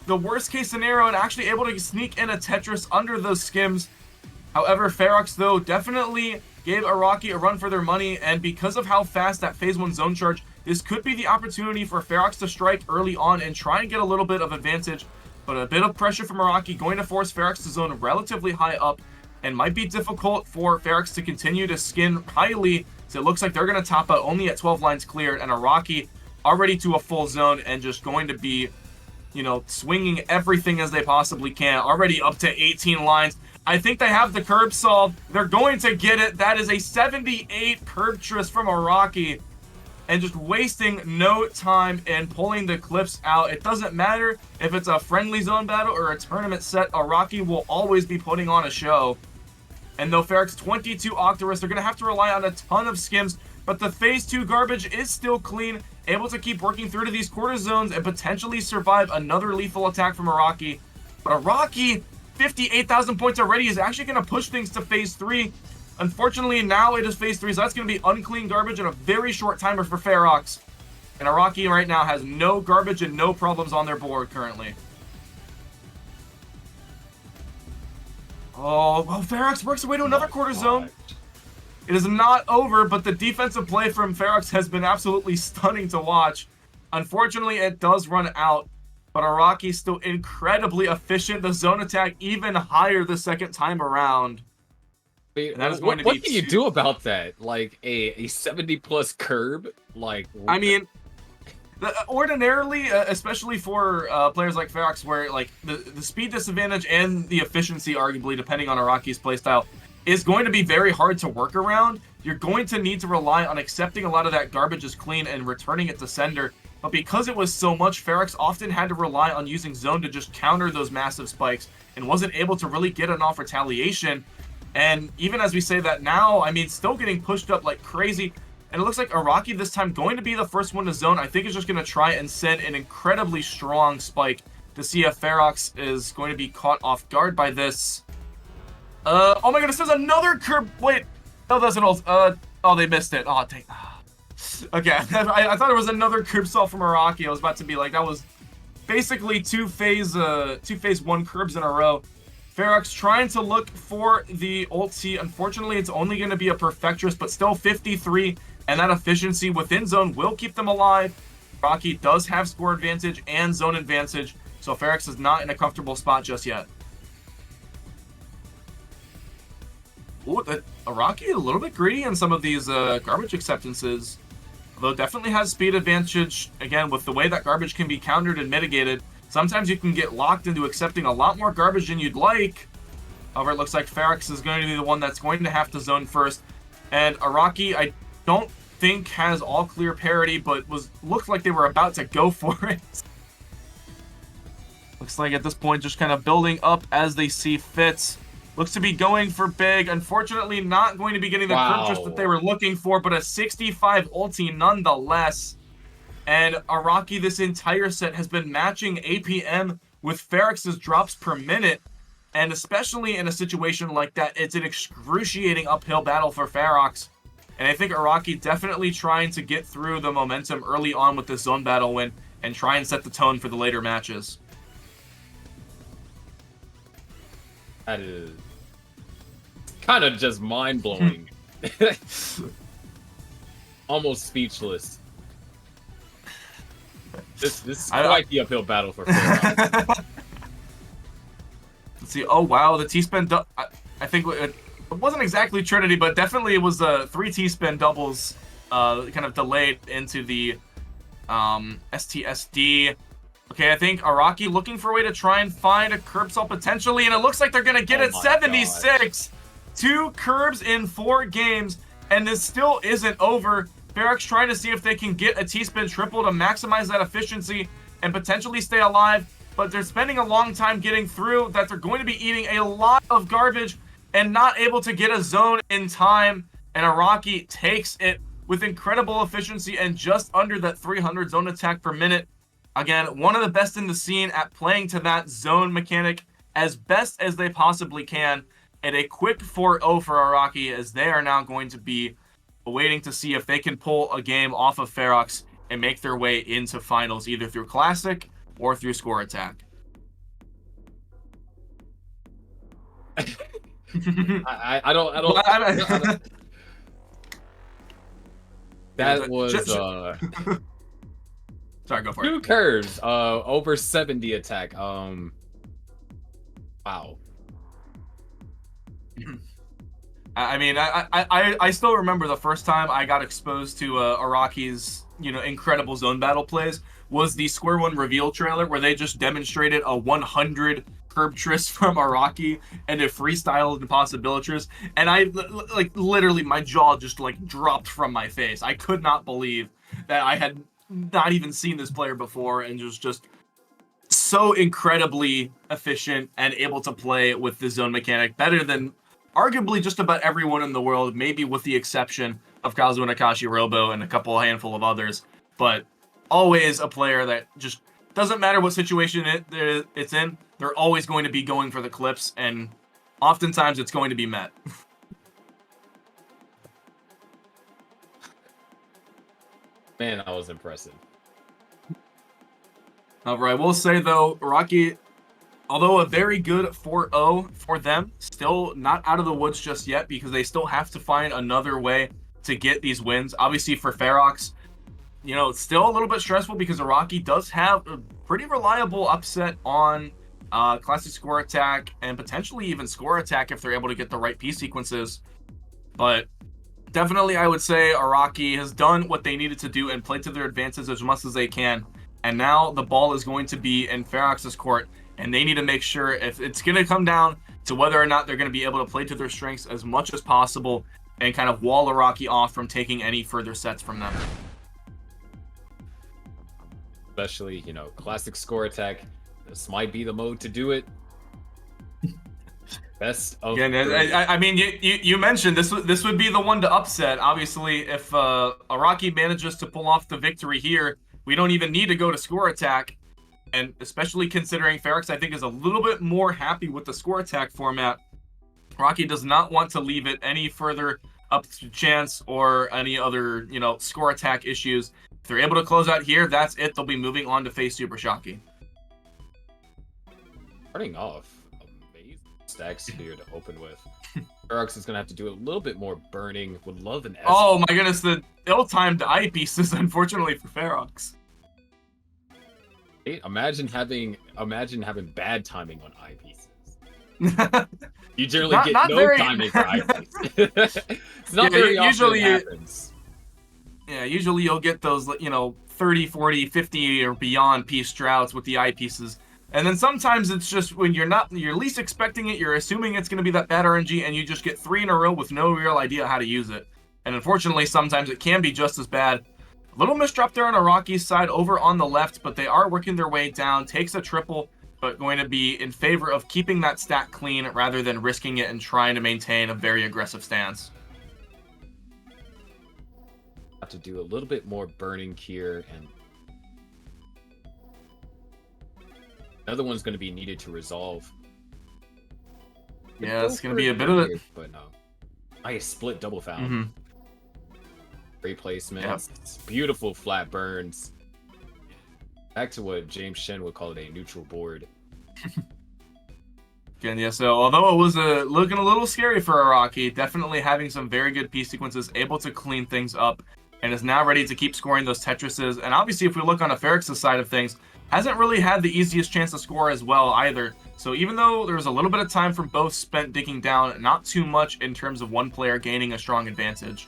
the worst case scenario and actually able to sneak in a Tetris under those skims. However, Ferox though definitely gave Araki a run for their money, and because of how fast that phase 1 zone charge, this could be the opportunity for Ferox to strike early on and try and get a little bit of advantage. But a bit of pressure from Araki going to force Ferox to zone relatively high up, and might be difficult for Ferox to continue to skin highly. So it looks like they're going to top out only at 12 lines cleared, and Araki already to a full zone and just going to be, you know, swinging everything as they possibly can. Already up to 18 lines. I think they have the curb solved. They're going to get it. That is a 78 curb tris from Araki. And just wasting no time in pulling the clips out. It doesn't matter if it's a friendly zone battle or a tournament set. Araki will always be putting on a show. And though Ferox 22 Octorus, they're going to have to rely on a ton of skims. But the phase 2 garbage is still clean. Able to keep working through to these quarter zones and potentially survive another lethal attack from Araki. But Araki, 58,000 points already, is actually going to push things to phase 3. Unfortunately, now it is phase 3, so that's going to be unclean garbage in a very short timer for Ferox. And Araki right now has no garbage and no problems on their board currently. Oh, well, Ferox works their way to another quarter zone. It is not over, but the defensive play from Ferox has been absolutely stunning to watch. Unfortunately, it does run out, but Araki still incredibly efficient. The zone attack even higher the second time around. Wait, what can you do about that? Like a 70 plus curb? Like, I mean, ordinarily, especially for players like Ferox, where like the speed disadvantage and the efficiency, arguably, depending on Araki's playstyle, is going to be very hard to work around. You're going to need to rely on accepting a lot of that garbage as clean and returning it to sender. But because it was so much, Ferox often had to rely on using zone to just counter those massive spikes and wasn't able to really get enough retaliation. And even as we say that now, I mean, still getting pushed up like crazy. And it looks like Araki this time going to be the first one to zone. I think is just going to try and send an incredibly strong spike to see if Ferox is going to be caught off guard by this. Oh my goodness, there's another curb. Wait, no, that's an old. Oh, they missed it. Oh, dang. Okay, I thought it was another curb solve from Araki. I was about to be like, that was basically two phase 1 curbs in a row. Ferox trying to look for the ulti. Unfortunately, it's only going to be a Perfectress, but still 53, and that efficiency within zone will keep them alive. Rocky does have score advantage and zone advantage, so Ferox is not in a comfortable spot just yet. Ooh, Rocky a little bit greedy on some of these garbage acceptances, although definitely has speed advantage. Again, with the way that garbage can be countered and mitigated, sometimes you can get locked into accepting a lot more garbage than you'd like. However, it looks like Ferox is going to be the one that's going to have to zone first. And Araki, I don't think has all clear parity, but looked like they were about to go for it. Looks like at this point just kind of building up as they see fit. Looks to be going for big. Unfortunately, not going to be getting the curve twist that they were looking for, but a 65 ulti nonetheless. And Araki this entire set has been matching APM with Ferox's drops per minute. And especially in a situation like that, it's an excruciating uphill battle for Ferox. And I think Araki definitely trying to get through the momentum early on with this zone battle win and try and set the tone for the later matches. That is kind of just mind-blowing. Almost speechless. This is quite the uphill battle for Ferox. Let's see. Oh, wow. The T-spin... I think it wasn't exactly Trinity, but definitely it was 3 T-spin doubles kind of delayed into the STSD. Okay, I think Araki looking for a way to try and find a curb stall potentially, and it looks like they're going to get it 76. Gosh. 2 curbs in 4 games, and this still isn't over. Ferox trying to see if they can get a T-spin triple to maximize that efficiency and potentially stay alive, but they're spending a long time getting through that. They're going to be eating a lot of garbage and not able to get a zone in time, and Araki takes it with incredible efficiency and just under that 300 zone attack per minute. Again, one of the best in the scene at playing to that zone mechanic as best as they possibly can. And a quick 4-0 for Araki, as they are now going to be waiting to see if they can pull a game off of Ferox and make their way into finals, either through Classic or through Score Attack. I don't. That was sorry, go for 2 it. curves, over 70 attack. Wow. I mean, I still remember the first time I got exposed to Araki's, incredible zone battle plays was the Square One reveal trailer where they just demonstrated a 100 curb tris from Araki and a freestyle impossibilitris, and I literally my jaw just dropped from my face. I could not believe that I had not even seen this player before, and just so incredibly efficient and able to play with the zone mechanic better than arguably just about everyone in the world, maybe with the exception of Kazuo Nakashi Robo and a handful of others. But always a player that just doesn't matter what situation it's in, they're always going to be going for the clips, and oftentimes it's going to be met. Man, that was impressive. However, I will say, though, Rocky, although a very good 4-0 for them, still not out of the woods just yet, because they still have to find another way to get these wins. Obviously, for Ferox, it's still a little bit stressful because Araki does have a pretty reliable upset on Classic Score Attack and potentially even Score Attack if they're able to get the right piece sequences. But definitely, I would say Araki has done what they needed to do and played to their advances as much as they can. And now the ball is going to be in Ferox's court, and they need to make sure if it's going to come down to whether or not they're going to be able to play to their strengths as much as possible and kind of wall Araki off from taking any further sets from them. Especially, Classic Score Attack. This might be the mode to do it. Best of. Yeah, I mean, you mentioned this would be the one to upset. Obviously, if Araki manages to pull off the victory here, we don't even need to go to Score Attack. And especially considering Ferox, I think, is a little bit more happy with the Score Attack format. Araki does not want to leave it any further up to chance or any other, Score Attack issues. If they're able to close out here, that's it. They'll be moving on to face Super Shocky. Starting off, amazing stacks here to open with. Ferox is gonna have to do a little bit more burning. Would love an S. Oh my goodness, the ill-timed eye pieces, unfortunately for Ferox. Imagine having bad timing on eye pieces. You generally get not no very... timing for eye pieces. It's not very often it happens. Yeah, usually you'll get those, 30, 40, 50 or beyond piece droughts with the eye pieces. And then sometimes it's just when you're least expecting it, you're assuming it's going to be that bad RNG, and you just get 3 in a row with no real idea how to use it. And unfortunately, sometimes it can be just as bad. A little misdrop there on Araki's side over on the left, but they are working their way down. Takes a triple, but going to be in favor of keeping that stack clean rather than risking it and trying to maintain a very aggressive stance. Have to do a little bit more burning here, and another one's going to be needed to resolve. Yeah, it's going to be a bit of it. But no. Nice split double foul. Mm-hmm. Great placements. Yep. Beautiful flat burns. Back to what James Shen would call it, a neutral board. Again, yeah, so although it was looking a little scary for Araki, definitely having some very good piece sequences, able to clean things up, and is now ready to keep scoring those Tetrises. And obviously, if we look on the Ferox's side of things, hasn't really had the easiest chance to score as well either. So even though there was a little bit of time from both spent digging down, not too much in terms of one player gaining a strong advantage.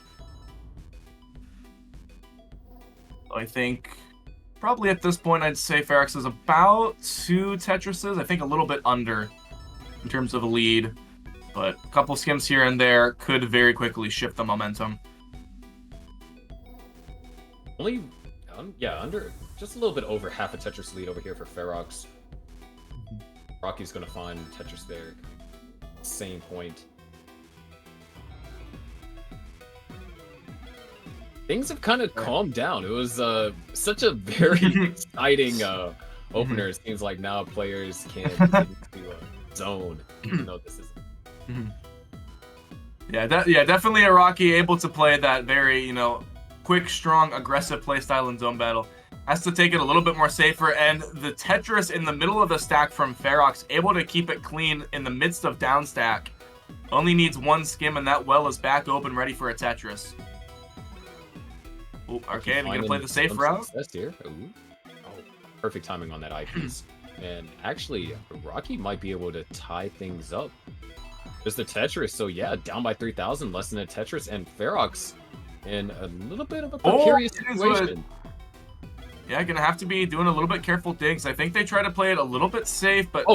I think probably at this point, I'd say Ferox is about 2 Tetrises. I think a little bit under in terms of a lead, but a couple skims here and there could very quickly shift the momentum. Only, under just a little bit over half a Tetris lead over here for Ferox. Rocky's gonna find Tetris there. Same point. Things have kind of calmed down. It was such a very exciting opener. It seems like now players can get into a zone. Even though this is. Yeah, definitely Araki able to play that very, quick, strong, aggressive playstyle in zone battle. Has to take it a little bit more safer, and the Tetris in the middle of the stack from Ferox, able to keep it clean in the midst of down stack. Only needs 1 skim, and that well is back open, ready for a Tetris. Ooh, okay, they're going to play the safe route. Here. Oh, perfect timing on that eyepiece. And actually, Rocky might be able to tie things up. There's the Tetris, so yeah, down by 3,000, less than a Tetris, and Ferox in a little bit of a precarious situation. Yeah, gonna have to be doing a little bit careful digs. I think they try to play it a little bit safe, but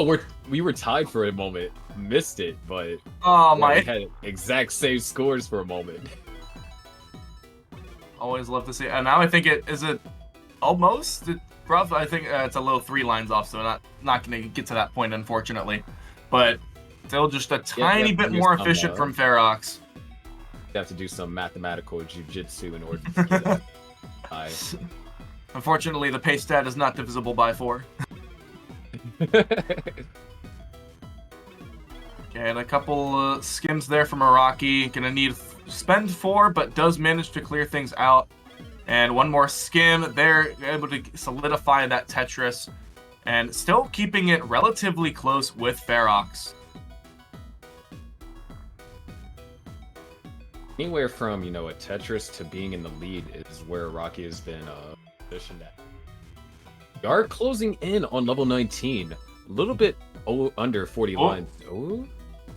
we were tied for a moment, missed it, but we had exact same scores for a moment. Always love to see. And now I think almost. Rough. I think it's a little 3 lines off, so not gonna get to that point, unfortunately. But still, just a tiny bit more efficient from Ferox. You have to do some mathematical jujitsu in order to get that high. Unfortunately, the pace stat is not divisible by 4. Okay, and a couple skims there from Araki. Gonna need spend 4, but does manage to clear things out. And 1 more skim. They're able to solidify that Tetris, and still keeping it relatively close with Ferox. Anywhere from, a Tetris to being in the lead is where Rocky has been positioned at. We are closing in on level 19. A little bit under 40 lines. Oh.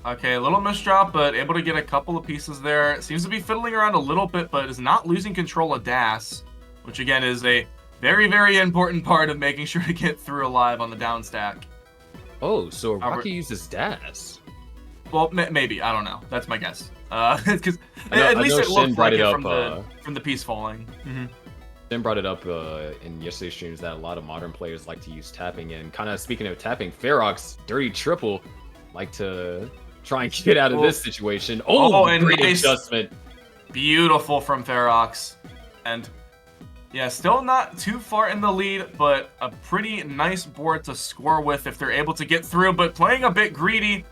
Okay, a little misdrop, but able to get a couple of pieces there. Seems to be fiddling around a little bit, but is not losing control of Das, which again is a very, very important part of making sure to get through alive on the down stack. Oh, so Rocky uses Das. Well, maybe. I don't know. That's my guess. Because at least it looked like it from the piece falling. Shen brought it up in yesterday's streams that a lot of modern players like to use tapping. And kind of speaking of tapping, Ferox, dirty triple, like to try and get out of this situation. And great adjustment. Beautiful from Ferox. And yeah, still not too far in the lead, but a pretty nice board to score with if they're able to get through. But playing a bit greedy.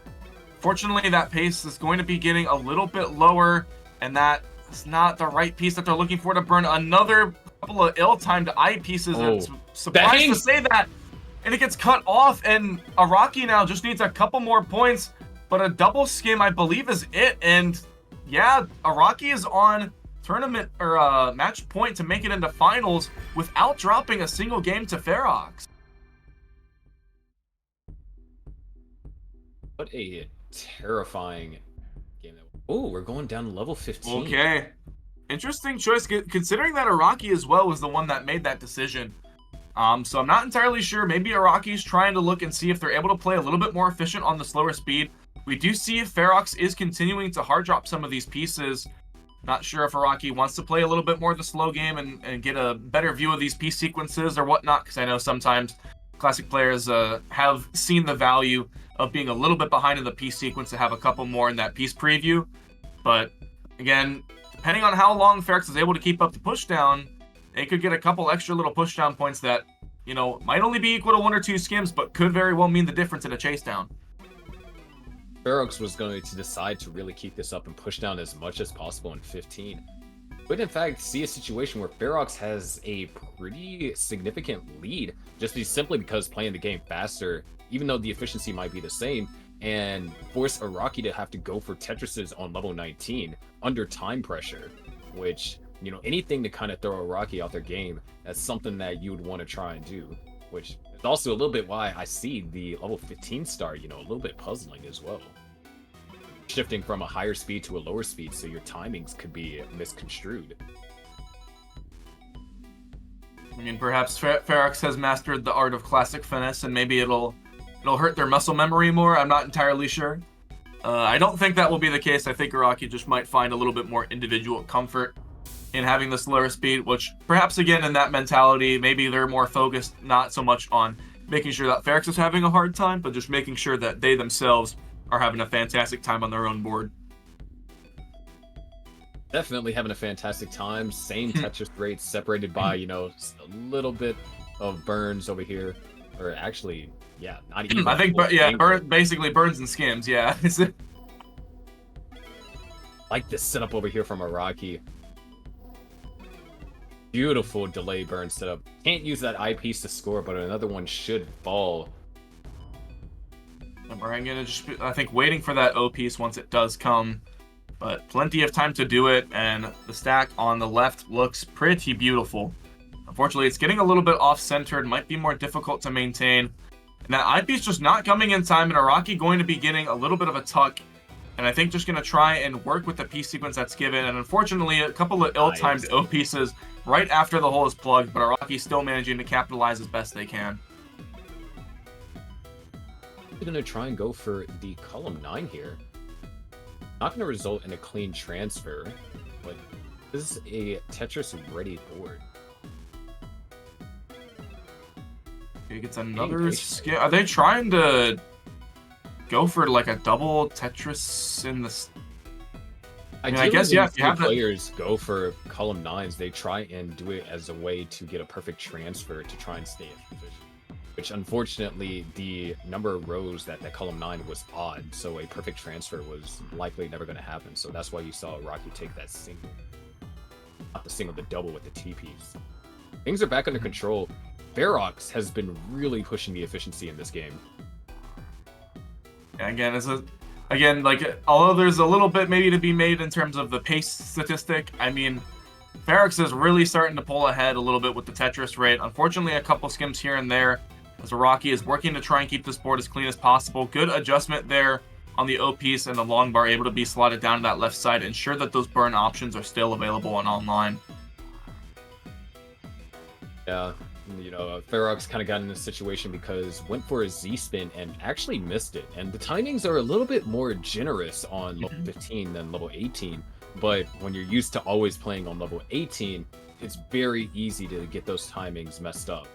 Fortunately, that pace is going to be getting a little bit lower, and that is not the right piece that they're looking for to burn. Another couple of ill-timed eye pieces. It's surprised to say that. And it gets cut off, and Araki now just needs a couple more points. but a double skim, I believe, is it. And yeah, Araki is on tournament or match point to make it into finals without dropping a single game to Ferox. What a terrifying game. Oh, we're going down to level 15. Okay. Interesting choice, considering that Araki as well was the one that made that decision. So I'm not entirely sure. Maybe Araki's trying to look and see if they're able to play a little bit more efficient on the slower speed. We do see if Ferox is continuing to hard drop some of these pieces. Not sure if Araki wants to play a little bit more of the slow game and get a better view of these piece sequences or whatnot, because I know sometimes Classic players have seen the value of being a little bit behind in the piece sequence to have a couple more in that piece preview. But again, depending on how long Ferox is able to keep up the pushdown, they could get a couple extra little pushdown points that, you know, might only be equal to 1 or 2 skims, but could very well mean the difference in a chase down. Ferox was going to decide to really keep this up and push down as much as possible in 15. But in fact, see a situation where Ferox has a pretty significant lead, just simply because playing the game faster, even though the efficiency might be the same, and force Araki to have to go for Tetrises on level 19 under time pressure, which, you know, anything to kind of throw Araki out their game, that's something that you would want to try and do, which is also a little bit why I see the level 15 start, you know, a little bit puzzling as well. Shifting from a higher speed to a lower speed, so your timings could be misconstrued. I mean, perhaps Ferox has mastered the art of classic finesse, and maybe it'll hurt their muscle memory more. I'm not entirely sure. I don't think that will be the case. I think Araki just might find a little bit more individual comfort in having the slower speed, which perhaps, again, in that mentality, maybe they're more focused not so much on making sure that Ferox is having a hard time, but just making sure that they themselves are having a fantastic time on their own board. Definitely having a fantastic time. Same Tetris rates, separated by, you know, a little bit of burns over here. Or actually, yeah, not even. I think, basically burns and skims, yeah. Like this setup over here from Araki. Beautiful delay burn setup. Can't use that eyepiece to score, but another one should fall. And we're gonna just be, I think, waiting for that O piece once it does come. But plenty of time to do it, and the stack on the left looks pretty beautiful. Unfortunately, it's getting a little bit off-centered, might be more difficult to maintain. And that eyepiece just not coming in time, and Araki going to be getting a little bit of a tuck. And I think just going to try and work with the piece sequence that's given. And unfortunately, a couple of ill-timed O pieces right after the hole is plugged, but Araki still managing to capitalize as best they can. Going to try and go for the column 9 here. Not going to result in a clean transfer, but this is a Tetris ready board. He gets another skim. Are they trying to go for like a double Tetris in this? I mean, I guess, yeah, if you have players go for column 9s, they try and do it as a way to get a perfect transfer to try and stay in position. Which, unfortunately, the number of rows that column 9 was odd, so a perfect transfer was likely never going to happen. So that's why you saw Araki take that single. Not the single, the double with the T-piece. Things are back under control. Ferox has been really pushing the efficiency in this game. Again, like, although there's a little bit maybe to be made in terms of the pace statistic, I mean, Ferox is really starting to pull ahead a little bit with the Tetris rate. Unfortunately, a couple skims here and there, as Araki is working to try and keep this board as clean as possible. Good adjustment there on the O piece, and the long bar able to be slotted down to that left side. Ensure that those burn options are still available and online. Yeah, you know, Ferox kind of got in this situation because went for a Z-spin and actually missed it. And the timings are a little bit more generous on level 15 than level 18. But when you're used to always playing on level 18, it's very easy to get those timings messed up.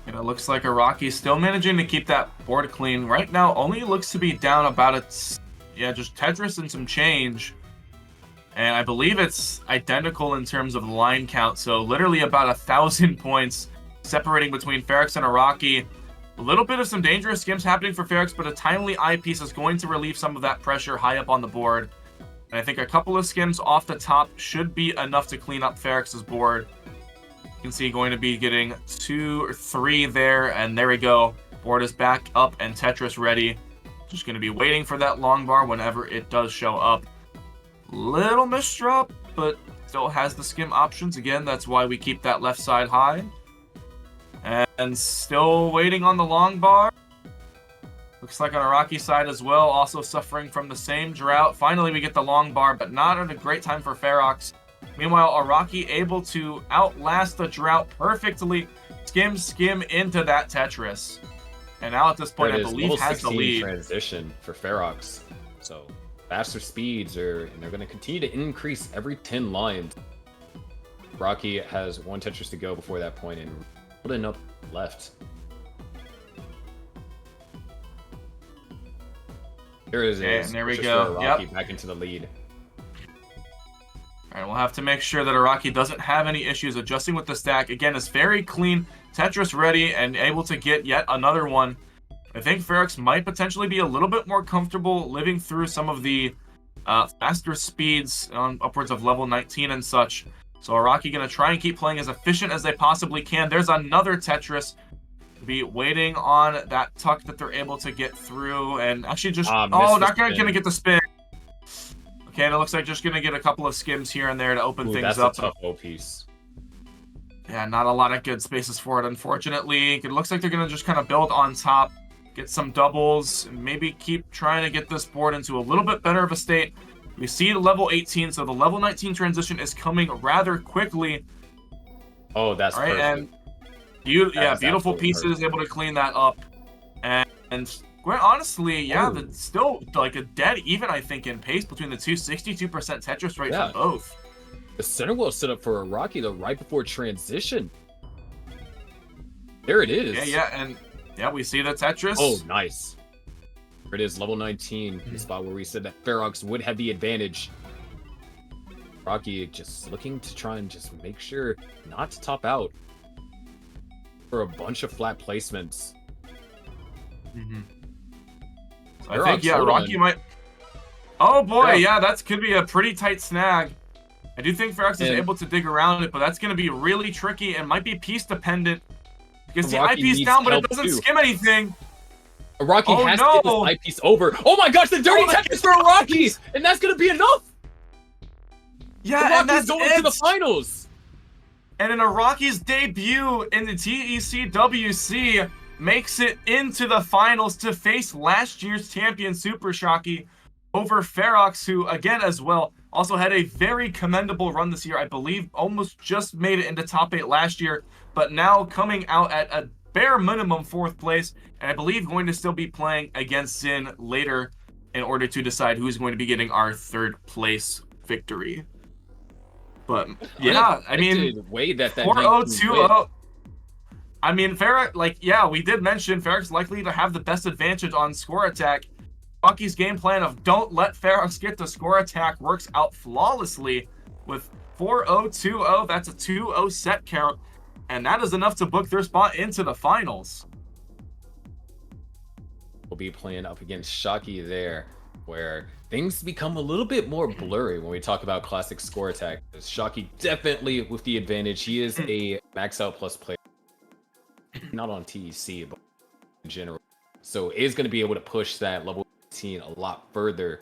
And it looks like Araki's still managing to keep that board clean. Right now, only looks to be down about just Tetris and some change. And I believe it's identical in terms of the line count. So literally about 1,000 points separating between Ferox and Araki. A little bit of some dangerous skims happening for Ferox, but a timely eyepiece is going to relieve some of that pressure high up on the board. And I think a couple of skims off the top should be enough to clean up Ferox's board. can see going to be getting 2 or 3 there, and there we go. Board is back up and Tetris ready. Just going to be waiting for that long bar whenever it does show up. Little misdrop, but still has the skim options. Again, that's why we keep that left side high. And still waiting on the long bar. Looks like on Araki's side as well, also suffering from the same drought. Finally, we get the long bar, but not at a great time for Ferox. Meanwhile, Araki able to outlast the drought perfectly. Skim into that Tetris. And now at this point, I believe has the lead. Transition for Ferox. So faster speeds and they're going to continue to increase every 10 lines. Rocky has 1 Tetris to go before that point and holding up left. There is and there we go. Araki back into the lead. All right, we'll have to make sure that Araki doesn't have any issues adjusting with the stack. Again, it's very clean. Tetris ready and able to get yet another one. I think Ferox might potentially be a little bit more comfortable living through some of the faster speeds on upwards of level 19 and such. So Araki going to try and keep playing as efficient as they possibly can. There's another Tetris. Be waiting on that tuck that they're able to get through and actually just not going to get the spin. Okay, and it looks like just going to get a couple of skims here and there to open things that's up. That's a tough O piece. Yeah, not a lot of good spaces for it, unfortunately. It looks like they're going to just kind of build on top, get some doubles, and maybe keep trying to get this board into a little bit better of a state. We see the level 18, so the level 19 transition is coming rather quickly. Oh, that's all right, perfect. And beautiful pieces, able to clean that up. And quite honestly, that's still like a dead even, I think, in pace between the two. 62% Tetris rate for both. The center wheel set up for Araki though right before transition. There it is. And we see the Tetris. Oh, nice. There it is, level 19, the spot where we said that Ferox would have the advantage. Araki just looking to try and just make sure not to top out for a bunch of flat placements. So I think, Araki might... Oh boy, that could be a pretty tight snag. I do think Ferox is able to dig around it, but that's going to be really tricky and might be piece dependent. Because the eyepiece down, but it doesn't skim anything. Araki has to get this eyepiece over. Oh my gosh, the dirty Tetris for Araki! And that's going to be enough! Yeah, and that's going to the finals! And in Araki's debut in the TECWC, makes it into the finals to face last year's champion Super Shocky over Ferox, who, again, as well, also had a very commendable run this year. I believe almost just made it into top 8 last year, but now coming out at a bare minimum 4th place, and I believe going to still be playing against Zin later in order to decide who's going to be getting our 3rd place victory. But I mean, 4-0-2-0. I mean, Ferox, we did mention Ferox likely to have the best advantage on score attack. Bucky's game plan of don't let Ferox get to score attack works out flawlessly with 4-0-2-0. That's a 2-0 set count, and that is enough to book their spot into the finals. We'll be playing up against Shocky there, where things become a little bit more blurry when we talk about classic score attack. Shocky definitely with the advantage. He is a max out plus player, not on TEC, but in general. So is going to be able to push that level 18 a lot further.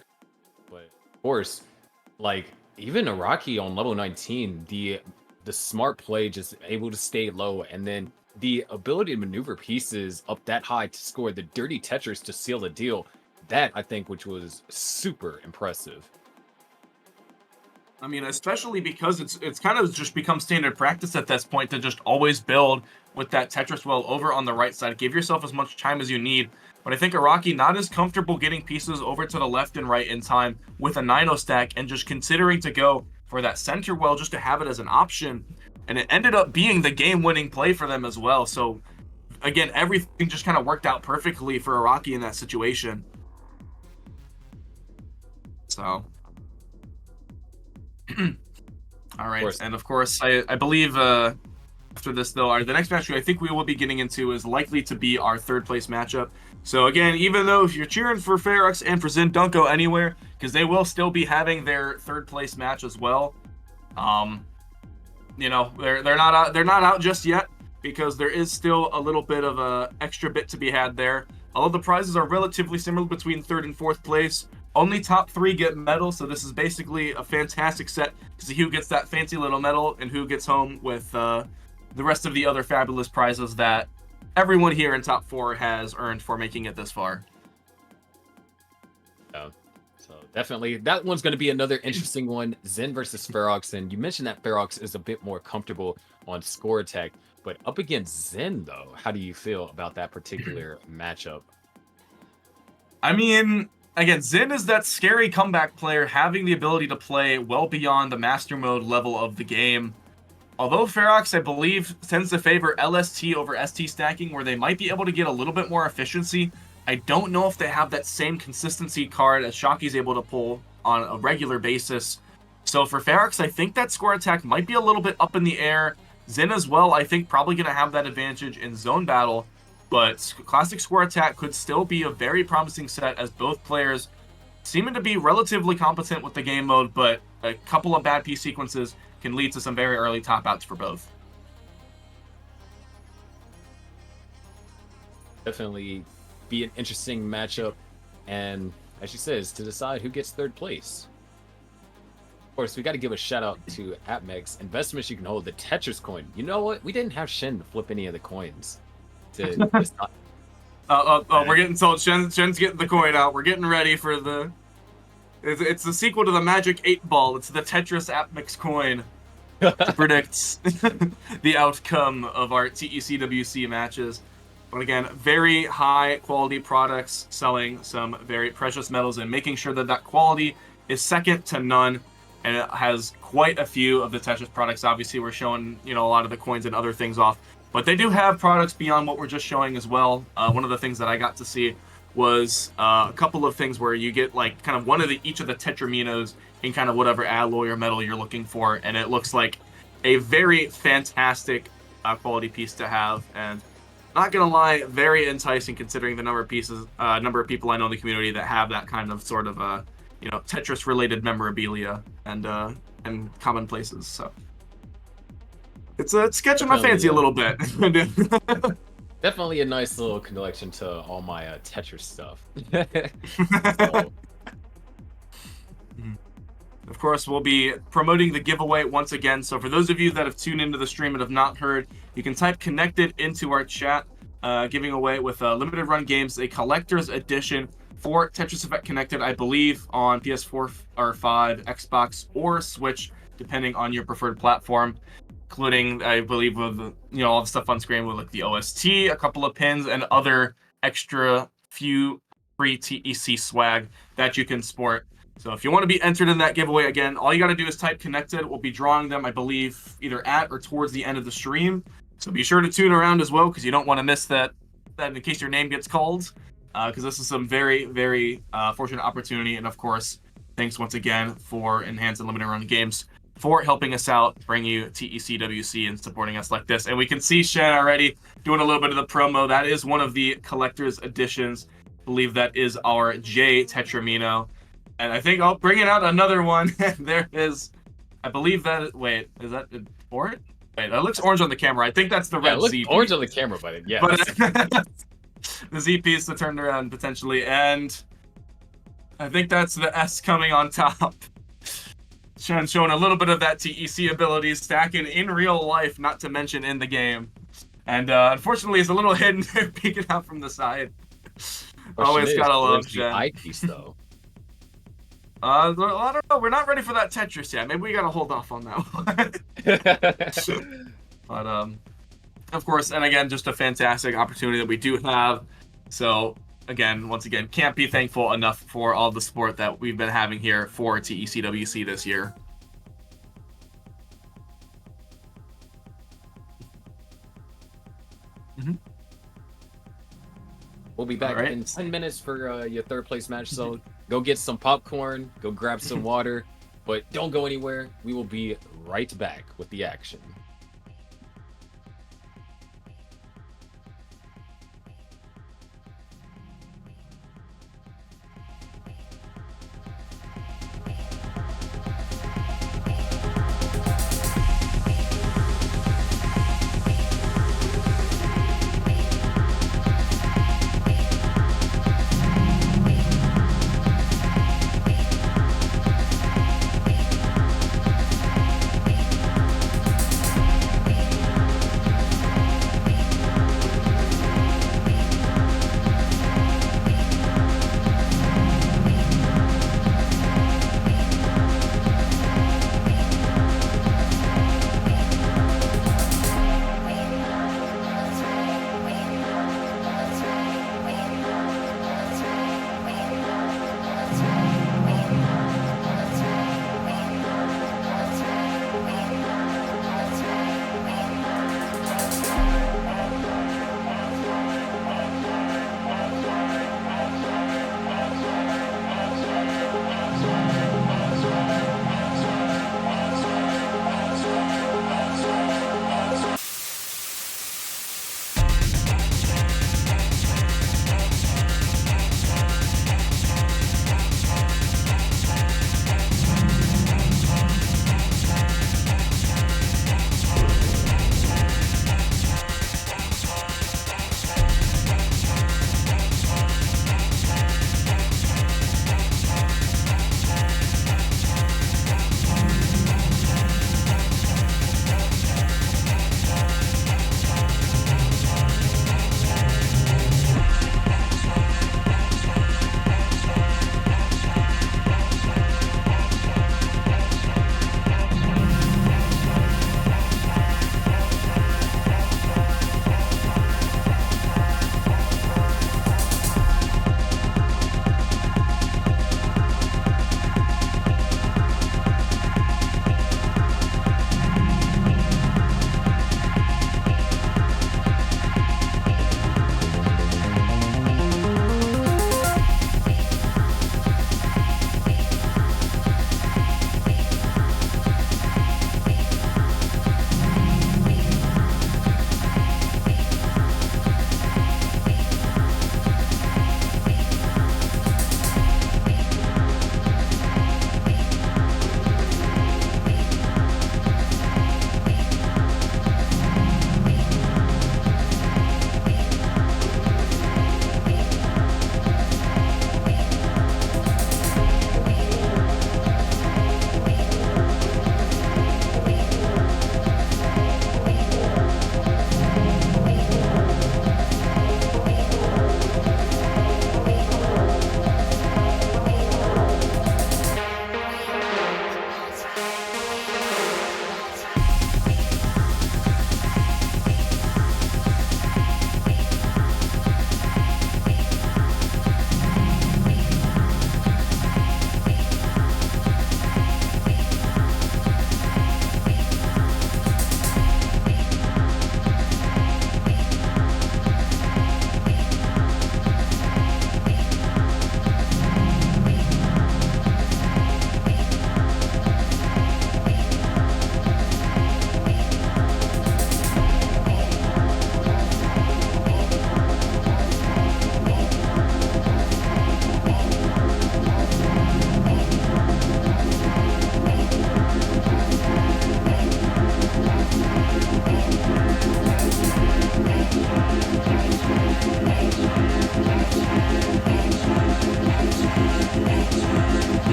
But of course, like even Araki on level 19, the smart play just able to stay low, and then the ability to maneuver pieces up that high to score the dirty Tetris to seal the deal. That, I think, which was super impressive. I mean, especially because it's kind of just become standard practice at this point to just always build with that Tetris well over on the right side. Give yourself as much time as you need. But I think Araki not as comfortable getting pieces over to the left and right in time with a 9-0 stack and just considering to go for that center well just to have it as an option. And it ended up being the game-winning play for them as well. So, again, everything just kind of worked out perfectly for Araki in that situation. So, all right, and of course, I believe after this though, the next match I think we will be getting into is likely to be our 3rd place matchup. So again, even though if you're cheering for Ferox and for Zin, don't go anywhere because they will still be having their 3rd place match as well. you know, they're not out just yet, because there is still a little bit of a extra bit to be had there. Although the prizes are relatively similar between 3rd and 4th place, only top 3 get medals, so this is basically a fantastic set to see who gets that fancy little medal and who gets home with the rest of the other fabulous prizes that everyone here in top 4 has earned for making it this far. So definitely, that one's going to be another interesting one. Zen versus Ferox, and you mentioned that Ferox is a bit more comfortable on score attack, but up against Zen, though, how do you feel about that particular matchup? I mean, again, Zen is that scary comeback player, having the ability to play well beyond the master mode level of the game. Although Ferox, I believe, tends to favor LST over ST stacking, where they might be able to get a little bit more efficiency, I don't know if they have that same consistency card as Shockey's able to pull on a regular basis. So for Ferox, I think that score attack might be a little bit up in the air. Zen as well, I think, probably going to have that advantage in zone battle, but Classic Score Attack could still be a very promising set, as both players seeming to be relatively competent with the game mode, but a couple of bad piece sequences can lead to some very early top outs for both. Definitely be an interesting matchup, and as she says, to decide who gets 3rd place. Of course, we got to give a shout out to AppMex. Investments you can hold the Tetris coin. You know what? We didn't have Shen to flip any of the coins. We're getting told Shen's getting the coin out. We're getting ready for the... It's the sequel to the Magic 8-Ball. It's the Tetris AppMex coin to predict the outcome of our TECWC matches. But again, very high quality products, selling some very precious metals and making sure that that quality is second to none. And it has quite a few of the Tetris products. Obviously, we're showing, you know, a lot of the coins and other things off, but they do have products beyond what we're just showing as well. One of the things that I got to see was a couple of things where you get like kind of one of each of the Tetraminos in kind of whatever alloy or metal you're looking for, and it looks like a very fantastic quality piece to have. And not gonna lie, very enticing considering the number of people I know in the community that have that kind of sort of you know, Tetris-related memorabilia and commonplaces. So it's sketching my fancy a little bit. Definitely a nice little collection to all my Tetris stuff. Of course, we'll be promoting the giveaway once again. So for those of you that have tuned into the stream and have not heard, you can type connected into our chat, giving away with limited run games, a collector's edition for Tetris Effect Connected, I believe, on PS4 or 5, Xbox, or Switch, depending on your preferred platform, including, I believe, with, you know, all the stuff on screen with like the OST, a couple of pins, and other extra few free TEC swag that you can sport. So if you want to be entered in that giveaway, again, all you got to do is type connected. We'll be drawing them, I believe, either at or towards the end of the stream. So be sure to tune around as well, because you don't want to miss that in case your name gets called. Because this is some very, very fortunate opportunity. And of course, thanks once again for Enhanced and Limited Run Games for helping us out, bring you TECWC and supporting us like this. And we can see Shen already doing a little bit of the promo. That is one of the collector's editions. I believe that is our J Tetramino. And I think I'll bring it out another one. There is, I believe that, wait, is that orange? Wait, that looks orange on the camera. I think that's the red Z. Orange on the camera, but yeah. The Z piece that turned around potentially, and I think that's the S coming on top. Showing a little bit of that TEC ability, stacking in real life, not to mention in the game. And unfortunately, it's a little hidden peeking out from the side. Always gotta love Shen. Eyepiece, though. I don't know. We're not ready for that Tetris yet. Maybe we gotta hold off on that one. But of course, and again, just a fantastic opportunity that we do have. So again, once again, can't be thankful enough for all the support that we've been having here for TECWC this year. We'll be back in 10 minutes for your 3rd place match. So go get some popcorn, go grab some water, but don't go anywhere. We will be right back with the action.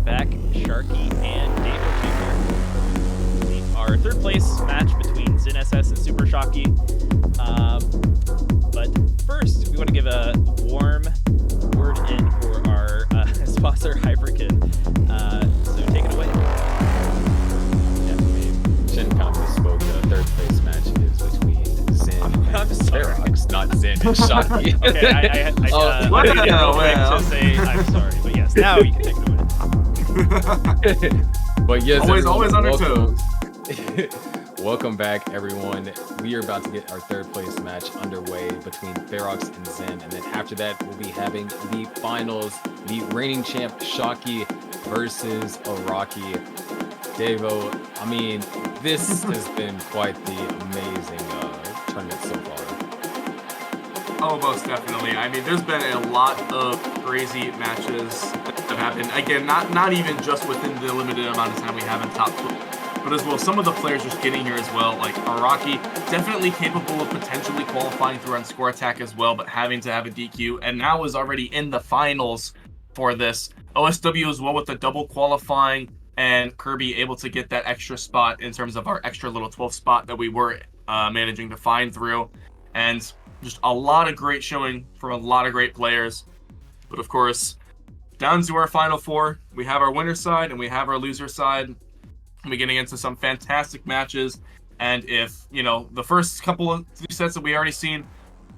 back, Sharky and Davo Jr. Our third place match between Zin SS and Super Shocky. But first, we want to give a warm word in for our sponsor, Hyperkin. So take it away. Yeah, I mean, Shin kind of misspoke. The third place match is between Zin and Ferox, not Zin and Shocky. Okay, I didn't know to say I'm sorry, but yes, now you can take it away. But yes, always on our toes. Welcome back, everyone. We are about to get our third place match underway between Ferox and Zin, and then after that, we'll be having the finals, the reigning champ Shocky versus Araki. Davo, I mean, this has been quite the amazing tournament so far. Oh, most definitely. I mean, there's been a lot of crazy matches that have happened. Again, not even just within the limited amount of time we have in top 12, but as well, some of the players just getting here as well. Like Araki, definitely capable of potentially qualifying through on score attack as well, but having to have a DQ, and now is already in the finals for this. OSW as well with the double qualifying, and Kirby able to get that extra spot in terms of our extra little 12th spot that we were managing to find through. And just a lot of great showing from a lot of great players. But of course, down to our final four, we have our winner side and we have our loser side. We're getting into some fantastic matches. And if, you know, the first couple of sets that we already seen,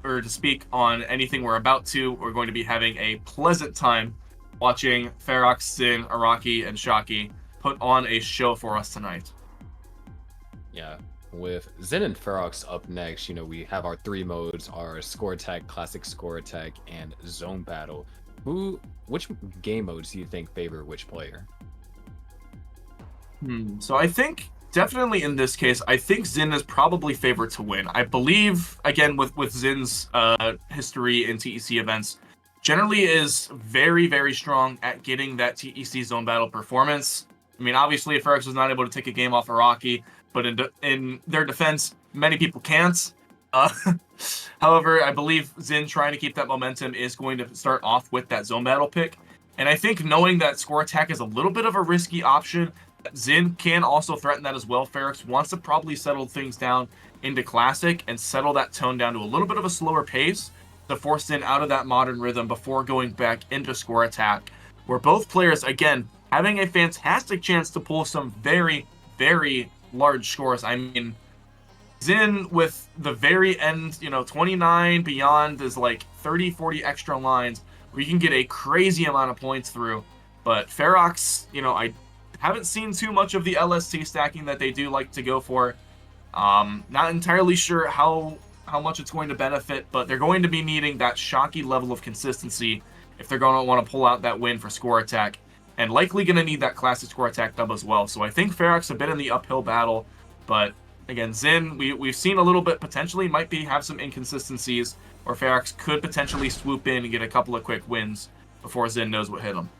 or to speak on anything we're about to, we're going to be having a pleasant time watching Ferox, Zin, Araki, and Shocky put on a show for us tonight. Yeah, with Zin and Ferox up next, you know, we have our three modes, our score attack, classic score attack, and zone battle. Which game modes do you think favor which player? So I think definitely in this case, I think Zin is probably favored to win. I believe, again, with Zin's history in TEC events, generally is very, very strong at getting that TEC zone battle performance. I mean, obviously, Ferox was not able to take a game off Araki, but in their defense, many people can't. However, I believe Zin trying to keep that momentum is going to start off with that zone battle pick. And I think knowing that score attack is a little bit of a risky option, Zin can also threaten that as well. Ferox wants to probably settle things down into classic and settle that tone down to a little bit of a slower pace to force Zin out of that modern rhythm before going back into score attack, where both players, again, having a fantastic chance to pull some very, very large scores. I mean, Zin with the very end, you know, 29 beyond is like 30, 40 extra lines where you can get a crazy amount of points through. But Ferox, you know, I haven't seen too much of the LST stacking that they do like to go for. Not entirely sure how much it's going to benefit, but they're going to be needing that Shocky level of consistency if they're going to want to pull out that win for score attack, and likely going to need that classic score attack dub as well. So I think Ferox a bit in the uphill battle, but again, Zin, we've seen a little bit potentially might have some inconsistencies, or Ferox could potentially swoop in and get a couple of quick wins before Zin knows what hit him.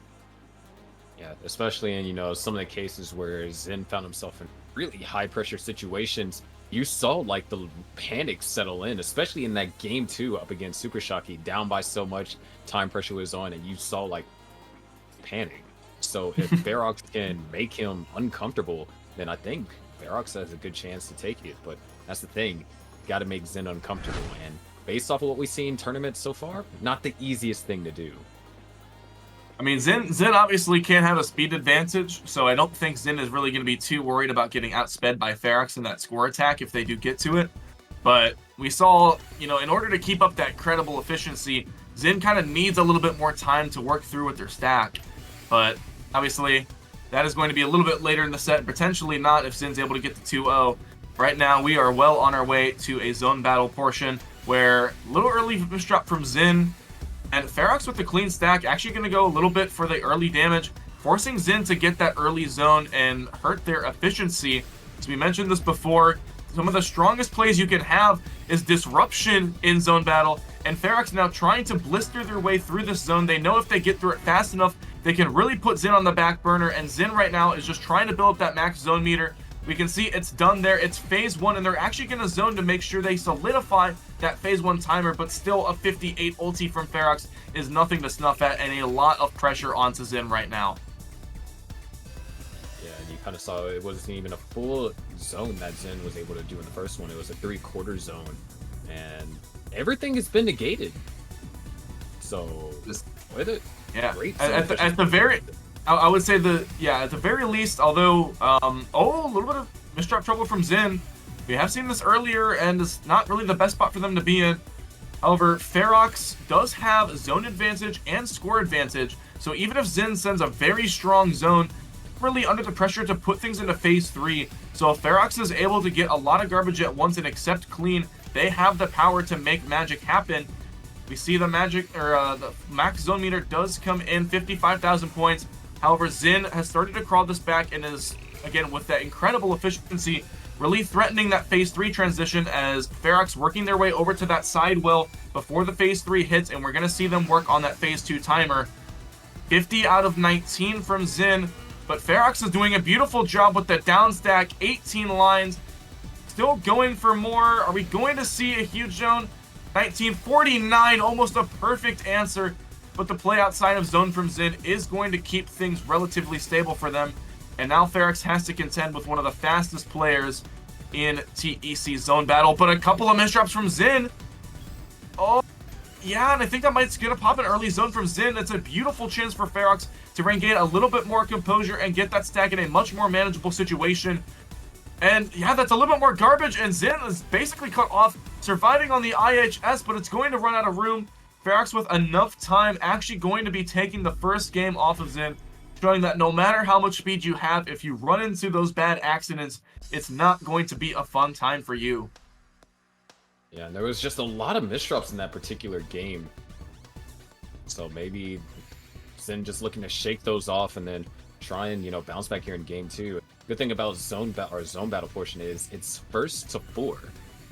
Yeah, especially in, you know, some of the cases where Zin found himself in really high pressure situations. You saw like the panic settle in, especially in that game 2 up against Super Shocky, down by so much, time pressure was on, and you saw like panic. So if Ferox can make him uncomfortable, then I think Ferox has a good chance to take it. But that's the thing, got to make Zin uncomfortable, and based off of what we've seen in tournaments so far, not the easiest thing to do. I mean, Zin obviously can't have a speed advantage, so I don't think Zin is really going to be too worried about getting outsped by Ferox in that score attack if they do get to it. But we saw, you know, in order to keep up that credible efficiency, Zin kind of needs a little bit more time to work through with their stack. But obviously, that is going to be a little bit later in the set, and potentially not if Zin's able to get to 2-0. Right now, we are well on our way to a zone battle portion where a little early misdrop from Zin, and Ferox with the clean stack actually going to go a little bit for the early damage, forcing Zin to get that early zone and hurt their efficiency. As we mentioned this before, some of the strongest plays you can have is disruption in zone battle, and Ferox now trying to blister their way through this zone. They know if they get through it fast enough, they can really put Zin on the back burner, and Zin right now is just trying to build up that max zone meter. We can see it's done there. It's phase 1, and they're actually going to zone to make sure they solidify that phase 1 timer, but still a 58 ulti from Ferox is nothing to snuff at, and a lot of pressure onto Zin right now. Yeah, and you kind of saw it wasn't even a full zone that Zen was able to do in the first one. It was a 3/4 zone, and everything has been negated. So, with it, yeah. Great At the very, I would say at the very least. Although, a little bit of misdrop trouble from Zen. We have seen this earlier, and it's not really the best spot for them to be in. However, Ferox does have zone advantage and score advantage, so even if Zen sends a very strong zone, really under the pressure to put things into phase 3. So if Ferox is able to get a lot of garbage at once and accept clean, they have the power to make magic happen. We see the magic, or the max zone meter does come in 55,000 points. However, Zen has started to crawl this back and is, again, with that incredible efficiency, really threatening that phase 3 transition as Ferox working their way over to that side well before the phase 3 hits, and we're going to see them work on that phase 2 timer. 50 out of 19 from Zen, but Ferox is doing a beautiful job with the down stack, 18 lines, still going for more. Are we going to see a huge zone? 1949, almost a perfect answer, but the play outside of zone from Zen is going to keep things relatively stable for them. And now Ferox has to contend with one of the fastest players in TEC zone battle, but a couple of misdrops from Zen. Oh, yeah, and I think that might get a pop an early zone from Zen. That's a beautiful chance for Ferox to regain a little bit more composure and get that stack in a much more manageable situation. And yeah, that's a little bit more garbage, and Zen is basically cut off, surviving on the IHS, but it's going to run out of room. Ferox with enough time actually going to be taking the first game off of Zen, showing that no matter how much speed you have, if you run into those bad accidents, it's not going to be a fun time for you. Yeah, and there was just a lot of misdrops in that particular game. So maybe Zen just looking to shake those off and then try and, bounce back here in game 2. Good thing about zone battle portion is it's first to 4.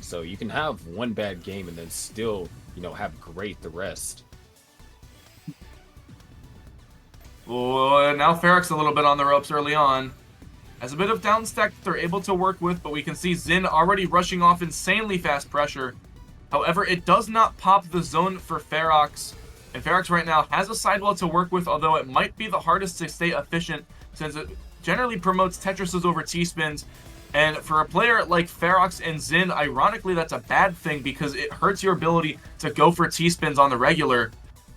So you can have one bad game and then still, have great the rest. Oh, now Ferox a little bit on the ropes early on. Has a bit of down stack that they're able to work with, but we can see Zen already rushing off insanely fast pressure. However, it does not pop the zone for Ferox. And Ferox right now has a sidewall to work with, although it might be the hardest to stay efficient since it generally promotes Tetrises over T-spins. And for a player like Ferox and Zen, ironically, that's a bad thing because it hurts your ability to go for T-spins on the regular.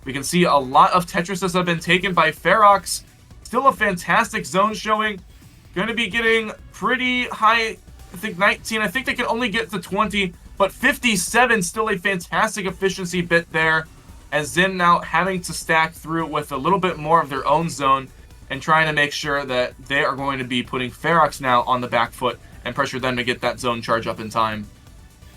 We can see a lot of Tetrises have been taken by Ferox. Still a fantastic zone showing. Going to be getting pretty high, I think 19. I think they can only get to 20, but 57, still a fantastic efficiency bit there. As Zen now having to stack through with a little bit more of their own zone and trying to make sure that they are going to be putting Ferox now on the back foot and pressure them to get that zone charge up in time.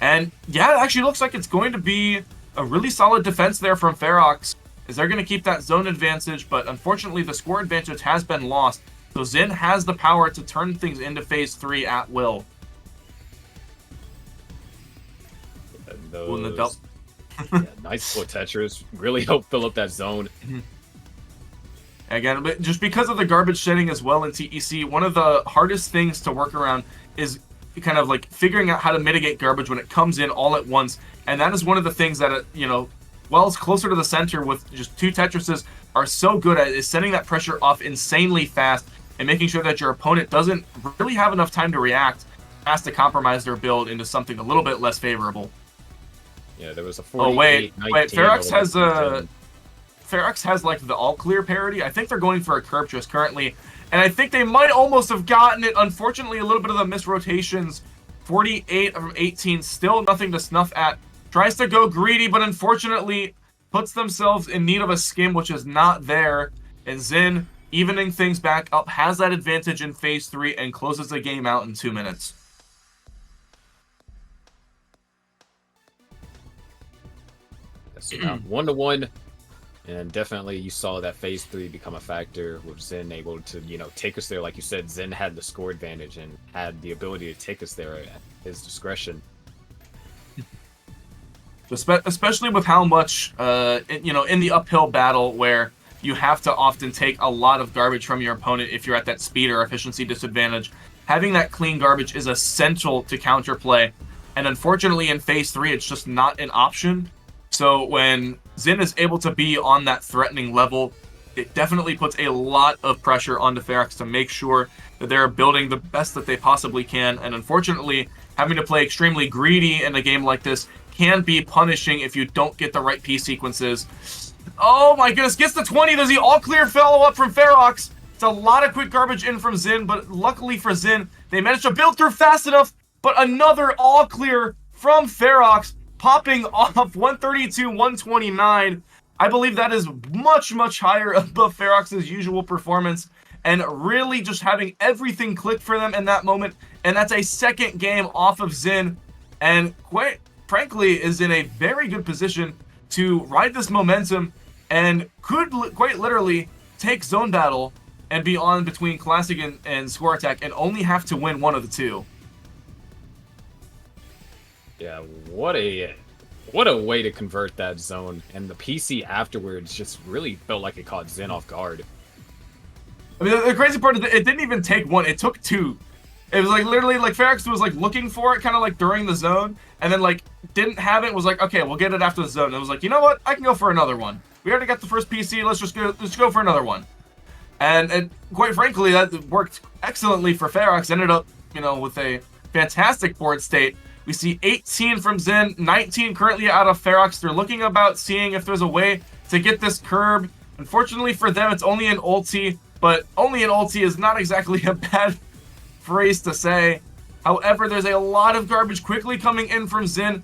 And yeah, it actually looks like it's going to be a really solid defense there from Ferox, as they're going to keep that zone advantage, but unfortunately the score advantage has been lost. So Zen has the power to turn things into phase 3 at will. Nice for Tetris. Really help fill up that zone. Again, but just because of the garbage shedding as well in TEC, one of the hardest things to work around is kind of like figuring out how to mitigate garbage when it comes in all at once. And that is one of the things that, Wells closer to the center with just 2 Tetrises are so good at, is sending that pressure off insanely fast and making sure that your opponent doesn't really have enough time to react, has to compromise their build into something a little bit less favorable. Yeah, there was a 48-19. Oh wait, Ferox has like the all clear parity. I think they're going for a curb twist currently, and I think they might almost have gotten it. Unfortunately, a little bit of the misrotations. 48 from 18, still nothing to snuff at. Tries to go greedy, but unfortunately puts themselves in need of a skim, which is not there. And Zen, evening things back up, has that advantage in phase 3 and closes the game out in 2 minutes. So now 1-1, and definitely you saw that phase 3 become a factor with Zen able to, take us there. Like you said, Zen had the score advantage and had the ability to take us there at his discretion. Especially with how much, in the uphill battle where you have to often take a lot of garbage from your opponent if you're at that speed or efficiency disadvantage. Having that clean garbage is essential to counterplay. And unfortunately in phase 3, it's just not an option. So when Zen is able to be on that threatening level, it definitely puts a lot of pressure onto Ferox to make sure that they're building the best that they possibly can. And unfortunately, having to play extremely greedy in a game like this can be punishing if you don't get the right piece sequences. Oh my goodness, gets the 20. There's the all-clear follow-up from Ferox. It's a lot of quick garbage in from Xin, but luckily for Xin, they managed to build through fast enough. But another all-clear from Ferox, popping off 132, 129. I believe that is much, much higher above Ferox's usual performance, and really just having everything click for them in that moment. And that's a second game off of Xin, and quite frankly is in a very good position to ride this momentum and could quite literally take zone battle and be on between Classic and Score Attack and only have to win one of the two. Yeah, what a way to convert that zone, and the PC afterwards just really felt like it caught Xin off guard. I mean, the crazy part is that it didn't even take one, it took two. It was like literally like Ferox was like looking for it kind of like during the zone, and then like didn't have it, was like, okay, we'll get it after the zone. It was like, you know what, I can go for another one. We already got the first PC, let's go for another one. And quite frankly, that worked excellently for Ferox. Ended up, you know, with a fantastic board state. We see 18 from Xin, 19 currently out of Ferox. They're looking about seeing if there's a way to get this curb. Unfortunately for them, it's only an ulti, but only an ulti is not exactly a bad phrase to say. However, there's a lot of garbage quickly coming in from Xin.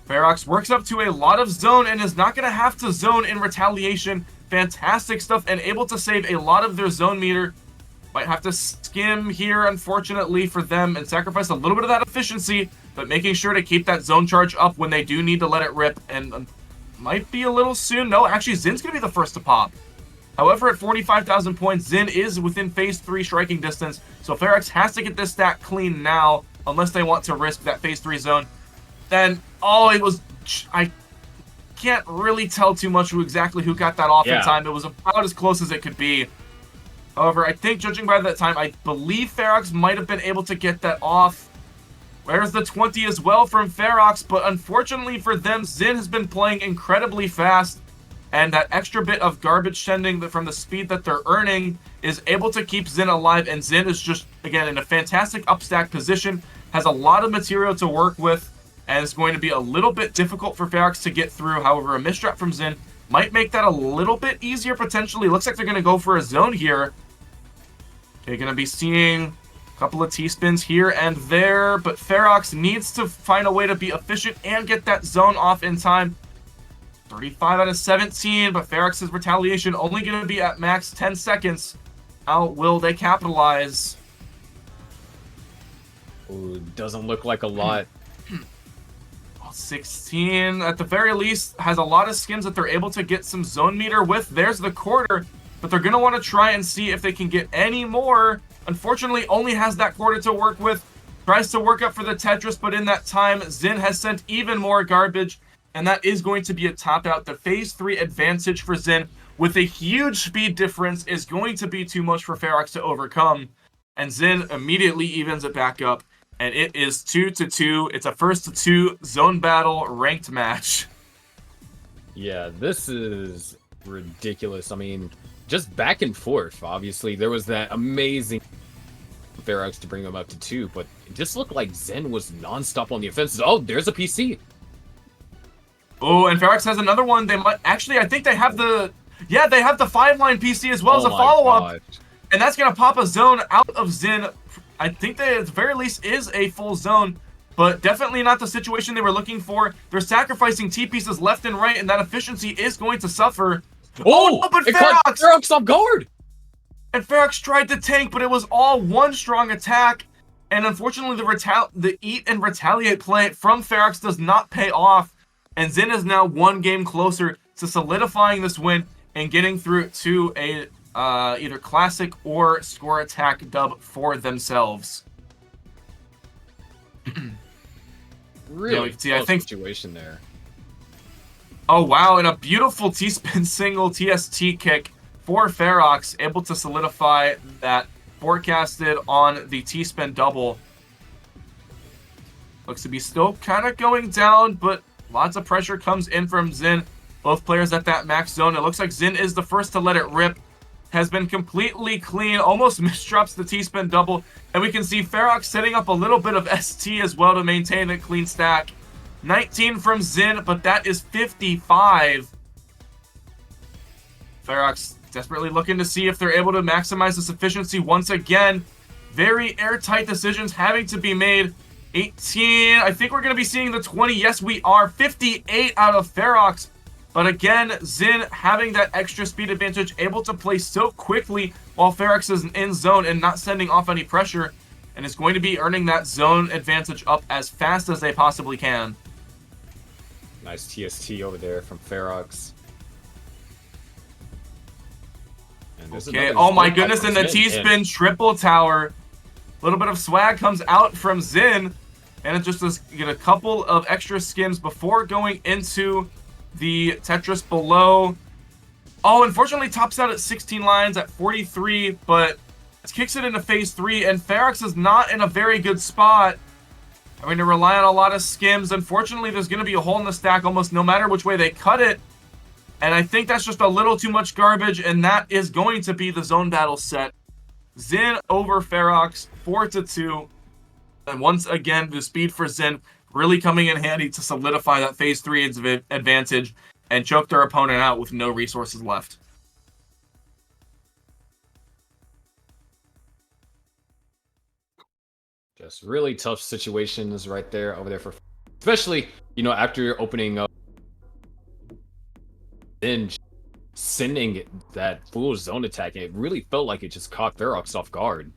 Ferox works up to a lot of zone and is not going to have to zone in retaliation. Fantastic stuff, and able to save a lot of their zone meter. Might have to skim here, unfortunately for them, and sacrifice a little bit of that efficiency, but making sure to keep that zone charge up when they do need to let it rip, and might be a little soon. No, actually, Xin's going to be the first to pop. However, at 45,000 points, Xin is within phase 3 striking distance, so Ferox has to get this stack clean now, unless they want to risk that phase 3 zone. Then, oh, it was... I can't really tell too much exactly who got that off in time. It was about as close as it could be. However, I think judging by that time, I believe Ferox might have been able to get that off. Where's the 20 as well from Ferox, but unfortunately for them, Xin has been playing incredibly fast, and that extra bit of garbage sending from the speed that they're earning is able to keep Xin alive, and Xin is just, again, in a fantastic upstack position, has a lot of material to work with, and it's going to be a little bit difficult for Ferox to get through. However, a mistrap from Xin might make that a little bit easier, potentially. Looks like they're going to go for a zone here. Okay, going to be seeing a couple of T-spins here and there, but Ferox needs to find a way to be efficient and get that zone off in time. 35 out of 17, but Ferox's retaliation only going to be at max 10 seconds. How will they capitalize? Ooh, doesn't look like a lot. 16, at the very least, has a lot of skims that they're able to get some zone meter with. There's the quarter, but they're going to want to try and see if they can get any more. Unfortunately, only has that quarter to work with. Tries to work up for the Tetris, but in that time, Xin has sent even more garbage, and that is going to be a top out. The phase 3 advantage for Xin, with a huge speed difference, is going to be too much for Ferox to overcome, and Xin immediately evens it back up. And it is 2-2. It's a first to 2 zone battle ranked match. Yeah, this is ridiculous. I mean, just back and forth. Obviously, there was that amazing Ferox to bring him up to 2, but it just looked like Xin was nonstop on the offensive. Oh, there's a PC. Oh, and Ferox has another one. They might actually. I think they have the. Yeah, they have the 5-line PC as well as a follow-up, and that's gonna pop a zone out of Xin. I think that at the very least is a full zone, but definitely not the situation they were looking for. They're sacrificing T-pieces left and right, and that efficiency is going to suffer. Oh, but Ferox off guard! And Ferox tried to tank, but it was all one strong attack. And unfortunately, the eat and retaliate play from Ferox does not pay off. And Xin is now one game closer to solidifying this win and getting through to a either Classic or Score Attack dub for themselves. Really see, I think situation there. Oh wow, and a beautiful T-spin single TST kick for Ferox, able to solidify that forecasted on the T-spin double. Looks to be still kind of going down, but lots of pressure comes in from Xin. Both players at that max zone. It looks like Zin is the first to let it rip. Has been completely clean, almost misdrops the T-spin double. And we can see Ferox setting up a little bit of ST as well to maintain a clean stack. 19 from Zin, but that is 55. Ferox desperately looking to see if they're able to maximize this efficiency once again. Very airtight decisions having to be made. 18, I think we're going to be seeing the 20. Yes, we are. 58 out of Ferox. But again, Zin having that extra speed advantage, able to play so quickly while Ferox is in zone and not sending off any pressure, and is going to be earning that zone advantage up as fast as they possibly can. Nice TST over there from Ferox. Okay, oh my goodness, and the T-spin triple tower. A little bit of swag comes out from Zin, and it just does get a couple of extra skims before going into the Tetris below. Oh, unfortunately tops out at 16 lines at 43, but it kicks it into phase 3, and Ferox is not in a very good spot. I'm going to rely on a lot of skims. Unfortunately, there's going to be a hole in the stack almost no matter which way they cut it. And I think that's just a little too much garbage, and that is going to be the zone battle set. Zin over Ferox, 4-2. And once again, the speed for Zin really coming in handy to solidify that phase 3 advantage and choke their opponent out with no resources left. Just really tough situations right there over there for, especially, you know, after you're opening up, then sending that full zone attack, it really felt like it just caught Ferox off guard.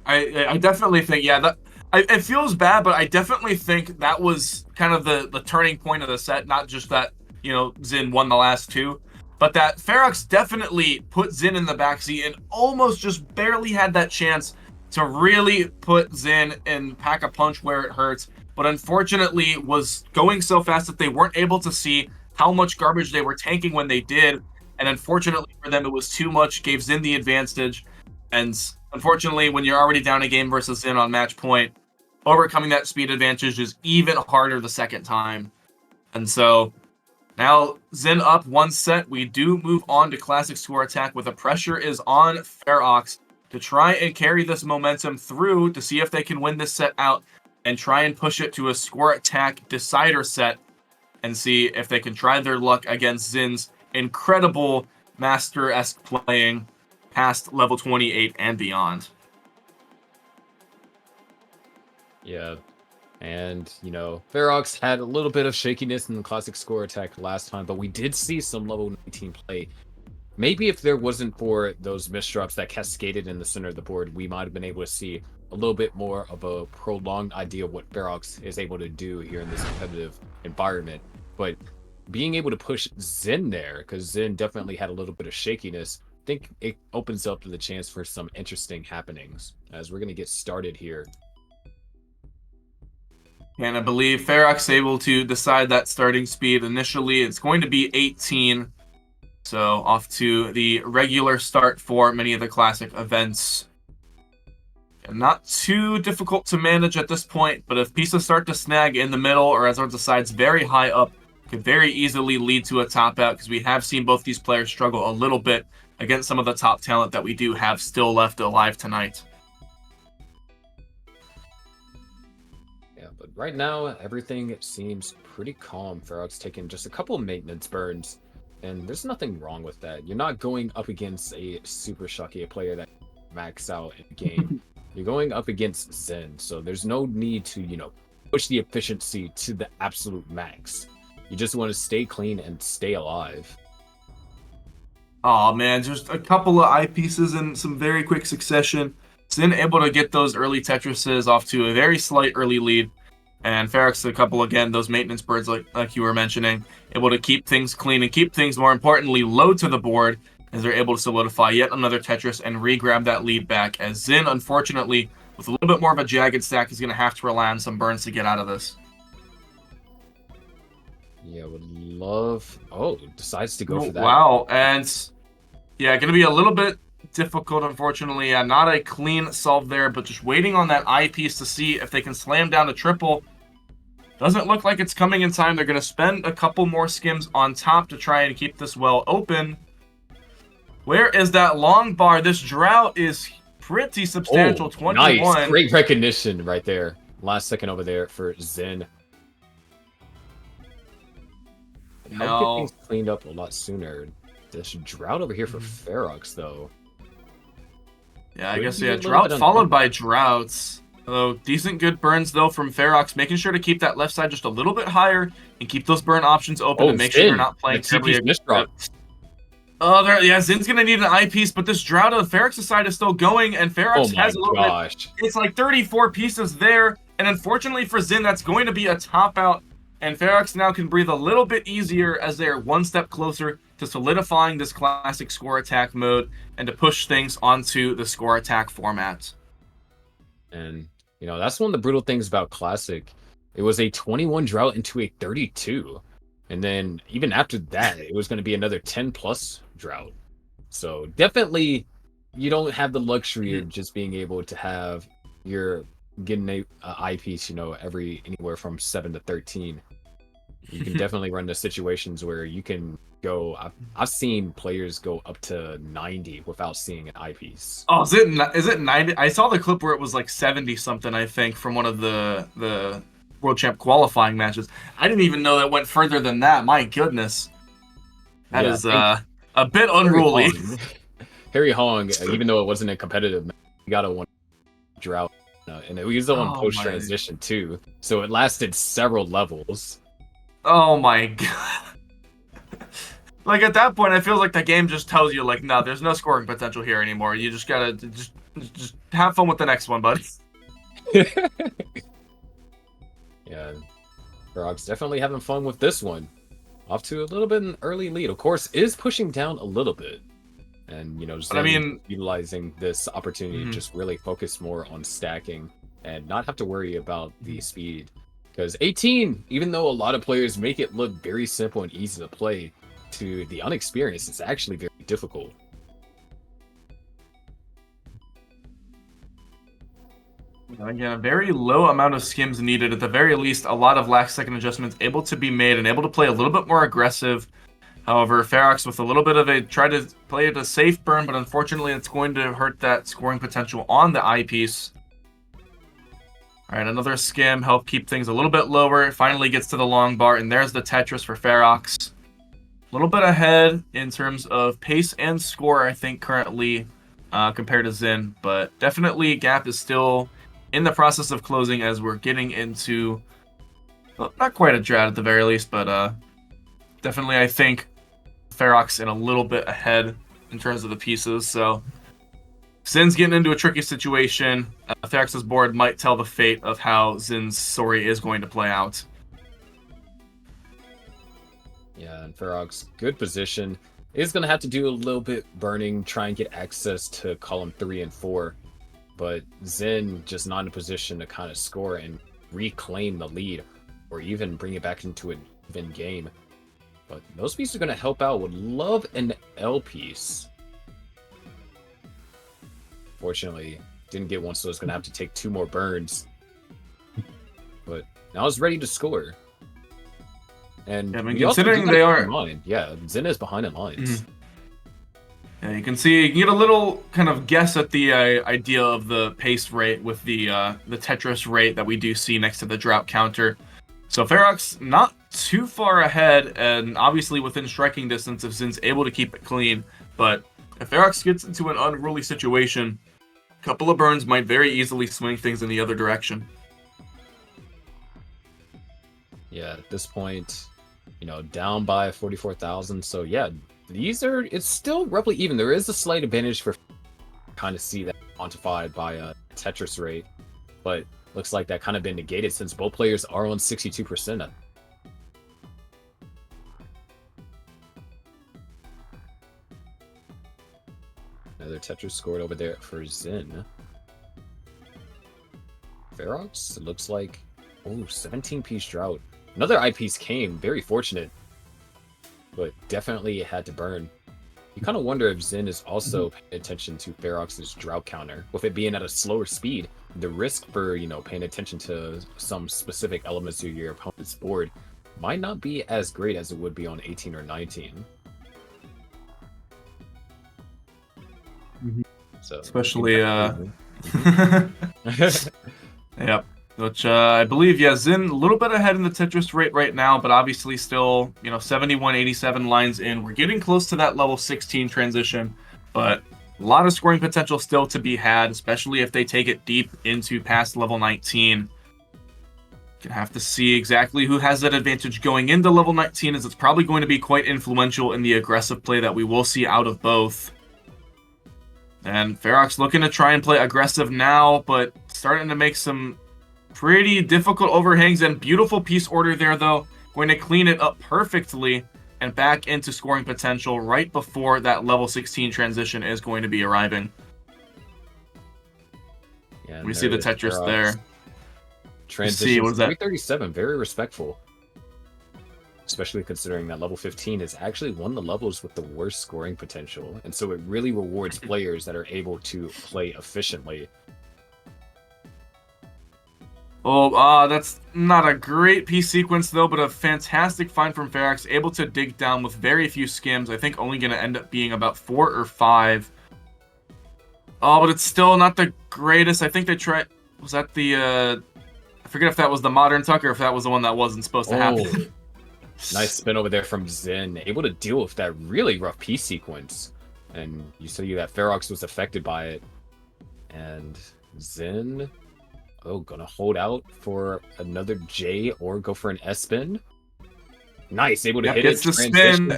I definitely think, yeah, it feels bad, but I definitely think that was kind of the turning point of the set. Not just that, you know, Zin won the last two, but that Ferox definitely put Zin in the backseat and almost just barely had that chance to really put Zin and pack a punch where it hurts. But unfortunately was going so fast that they weren't able to see how much garbage they were tanking when they did. And unfortunately for them, it was too much, gave Zin the advantage. And unfortunately, when you're already down a game versus Zin on match point, overcoming that speed advantage is even harder the second time. And so now Zin up one set. We do move on to Classic Score Attack, where the pressure is on Ferox to try and carry this momentum through to see if they can win this set out and try and push it to a Score Attack decider set and see if they can try their luck against Zin's incredible master-esque playing past level 28 and beyond. Yeah, and, you know, Ferox had a little bit of shakiness in the Classic Score Attack last time, but we did see some level 19 play. Maybe if there wasn't for those misdrops that cascaded in the center of the board, we might have been able to see a little bit more of a prolonged idea of what Ferox is able to do here in this competitive environment. But being able to push Zin there, because Zin definitely had a little bit of shakiness, I think it opens up the chance for some interesting happenings as we're going to get started here. And I believe Ferox able to decide that starting speed. Initially, it's going to be 18. So off to the regular start for many of the classic events. And not too difficult to manage at this point, but if pieces start to snag in the middle or as the sides very high up, could very easily lead to a top out, because we have seen both these players struggle a little bit against some of the top talent that we do have still left alive tonight. Yeah, but right now, everything seems pretty calm. Ferox taking just a couple of maintenance burns, and there's nothing wrong with that. You're not going up against a super shocky player that max out in the game. You're going up against Zin, so there's no need to, you know, push the efficiency to the absolute max. You just want to stay clean and stay alive. Oh man, just a couple of eyepieces in some very quick succession. Zin able to get those early Tetrises off to a very slight early lead. And Ferox a couple, again, those maintenance birds like you were mentioning, able to keep things clean and keep things, more importantly, low to the board, as they're able to solidify yet another Tetris and re-grab that lead back, as Zin, unfortunately, with a little bit more of a jagged stack, is going to have to rely on some burns to get out of this. Yeah, would love... Oh, decides to go for that. Wow, and yeah, going to be a little bit difficult, unfortunately. Yeah, not a clean solve there, but just waiting on that eyepiece to see if they can slam down a triple. Doesn't look like it's coming in time. They're going to spend a couple more skims on top to try and keep this well open. Where is that long bar? This drought is pretty substantial. Oh, 21. nice. Great recognition right there. Last second over there for Zen. How get things cleaned up a lot sooner? This drought over here for Ferox, though. Yeah, I guess, yeah, drought followed by droughts. Although, decent good burns, though, from Ferox, making sure to keep that left side just a little bit higher and keep those burn options open and make sure you're not playing terribly. Oh, yeah, Zin's going to need an eyepiece, but this drought on the Ferox's side is still going, and Ferox has a little bit. It's like 34 pieces there, and unfortunately for Zin, that's going to be a top out, and Ferox now can breathe a little bit easier as they're one step closer to solidifying this classic score attack mode and to push things onto the score attack format. And, you know, that's one of the brutal things about Classic. It was a 21 drought into a 32. And then even after that, it was going to be another 10 plus drought. So definitely you don't have the luxury of just being able to have your getting a eyepiece, you know, anywhere from 7 to 13. You can definitely run into situations where you can go. I've seen players go up to 90 without seeing an eyepiece. Oh, is it 90? I saw the clip where it was like 70 something, I think, from one of the World Champ qualifying matches. I didn't even know that went further than that. My goodness. That is a bit unruly. Harry Hong, even though it wasn't a competitive match, he got a one drought. And he was the one post-transition too. So it lasted several levels. Oh my god. Like at that point, I feel like the game just tells you, like, no, there's no scoring potential here anymore. You just gotta just have fun with the next one, buddy. Yeah, Ferox definitely having fun with this one. Off to a little bit an early lead. Of course, is pushing down a little bit. And, you know, just utilizing this opportunity to just really focus more on stacking and not have to worry about the speed. Because 18, even though a lot of players make it look very simple and easy to play, to the unexperienced, it's actually very difficult. Again, a very low amount of skims needed. At the very least, a lot of last second adjustments able to be made and able to play a little bit more aggressive. However, Ferox with a little bit of try to play it a safe burn, but unfortunately it's going to hurt that scoring potential on the eyepiece. Alright, another skim, help keep things a little bit lower. It finally gets to the long bar, and there's the Tetris for Ferox. A little bit ahead in terms of pace and score, I think, currently, compared to Zin. But definitely, gap is still in the process of closing as we're getting into, well, not quite a drought at the very least, but definitely, I think, Ferox in a little bit ahead in terms of the pieces. So, Zin's getting into a tricky situation. Ferox's board might tell the fate of how Zin's story is going to play out. Yeah, and Ferox, good position. Is going to have to do a little bit burning, try and get access to column 3 and 4. But Zin just not in a position to kind of score and reclaim the lead, or even bring it back into an even game. But those pieces are going to help out. Would love an L piece. Fortunately, didn't get one, so it's going to have to take 2 more burns. But now it's ready to score. And yeah, I mean, considering they are... Yeah, Zin is behind in lines. Yeah, you can see, you can get a little kind of guess at the idea of the pace rate with the Tetris rate that we do see next to the drought counter. So Ferox not too far ahead, and obviously within striking distance if Zin's able to keep it clean. But if Ferox gets into an unruly situation, a couple of burns might very easily swing things in the other direction. Yeah, at this point, you know, down by 44,000. So yeah, it's still roughly even. There is a slight advantage for kind of see that quantified by a Tetris rate, but looks like that kind of been negated since both players are on 62%. Another Tetris scored over there for Zin. Ferox, it looks like, 17-piece drought. Another eyepiece came, very fortunate, but definitely it had to burn. You kind of wonder if Zin is also paying attention to Ferox's drought counter. With it being at a slower speed, the risk for, paying attention to some specific elements of your opponent's board might not be as great as it would be on 18 or 19. So, especially, yep. Which I believe, Zin a little bit ahead in the Tetris rate right now, but obviously still, 71, 87 lines in. We're getting close to that level 16 transition, but a lot of scoring potential still to be had, especially if they take it deep into past level 19. Gonna have to see exactly who has that advantage going into level 19, as it's probably going to be quite influential in the aggressive play that we will see out of both. And Ferox looking to try and play aggressive now, but starting to make some pretty difficult overhangs and beautiful piece order there, though. Going to clean it up perfectly and back into scoring potential right before that level 16 transition is going to be arriving. Yeah, we see the Tetris there. Transition, what is that? 337, very respectful. Especially considering that level 15 is actually one of the levels with the worst scoring potential. And so it really rewards players that are able to play efficiently. Oh, that's not a great piece sequence, though, but a fantastic find from Ferox. Able to dig down with very few skims. I think only going to end up being about 4 or 5. Oh, but it's still not the greatest. I think they tried... Was that the... I forget if that was the modern tuck or if that was the one that wasn't supposed to happen. Nice spin over there from Zin. Able to deal with that really rough piece sequence. And you see that Ferox was affected by it. And Zin... Oh, gonna hold out for another J or go for an S spin. Nice, able to hit it. It's the spin.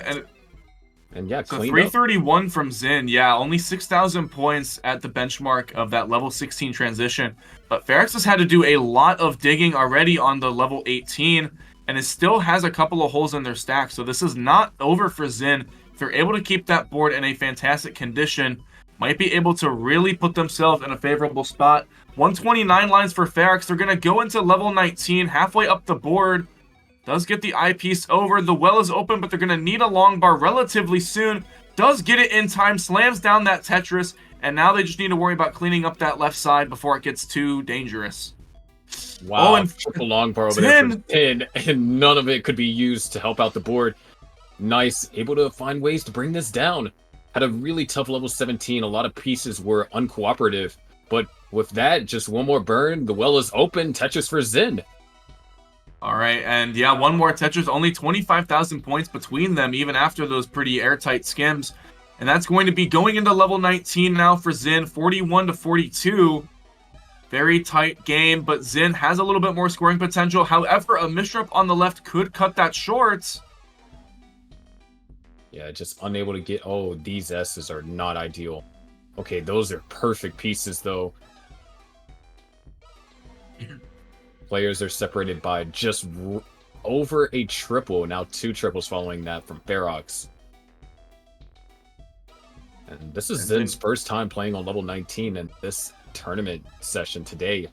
And yeah, so 331 from Zin. Yeah, only 6,000 points at the benchmark of that level 16 transition. But Ferox has had to do a lot of digging already on the level 18, and it still has a couple of holes in their stack. So this is not over for Zin. If they're able to keep that board in a fantastic condition, might be able to really put themselves in a favorable spot. 129 lines for Ferox. They're going to go into level 19, halfway up the board. Does get the eyepiece over. The well is open, but they're going to need a long bar relatively soon. Does get it in time, slams down that Tetris, and now they just need to worry about cleaning up that left side before it gets too dangerous. Wow, and triple long bar over there for Zin, and none of it could be used to help out the board. Nice, able to find ways to bring this down. Had a really tough level 17. A lot of pieces were uncooperative, but with that, just one more burn. The well is open. Tetris for Zin. All right, and yeah, one more Tetris. Only 25,000 points between them, even after those pretty airtight skims. And that's going to be going into level 19 now for Zin, 41 to 42. Very tight game, but Zin has a little bit more scoring potential. However, a misrep on the left could cut that short. Yeah, just unable to get... Oh, these S's are not ideal. Okay, those are perfect pieces, though. Players are separated by just over a triple. Now 2 triples following that from Ferox. And this is Zin's first time playing on level 19 in this tournament session today.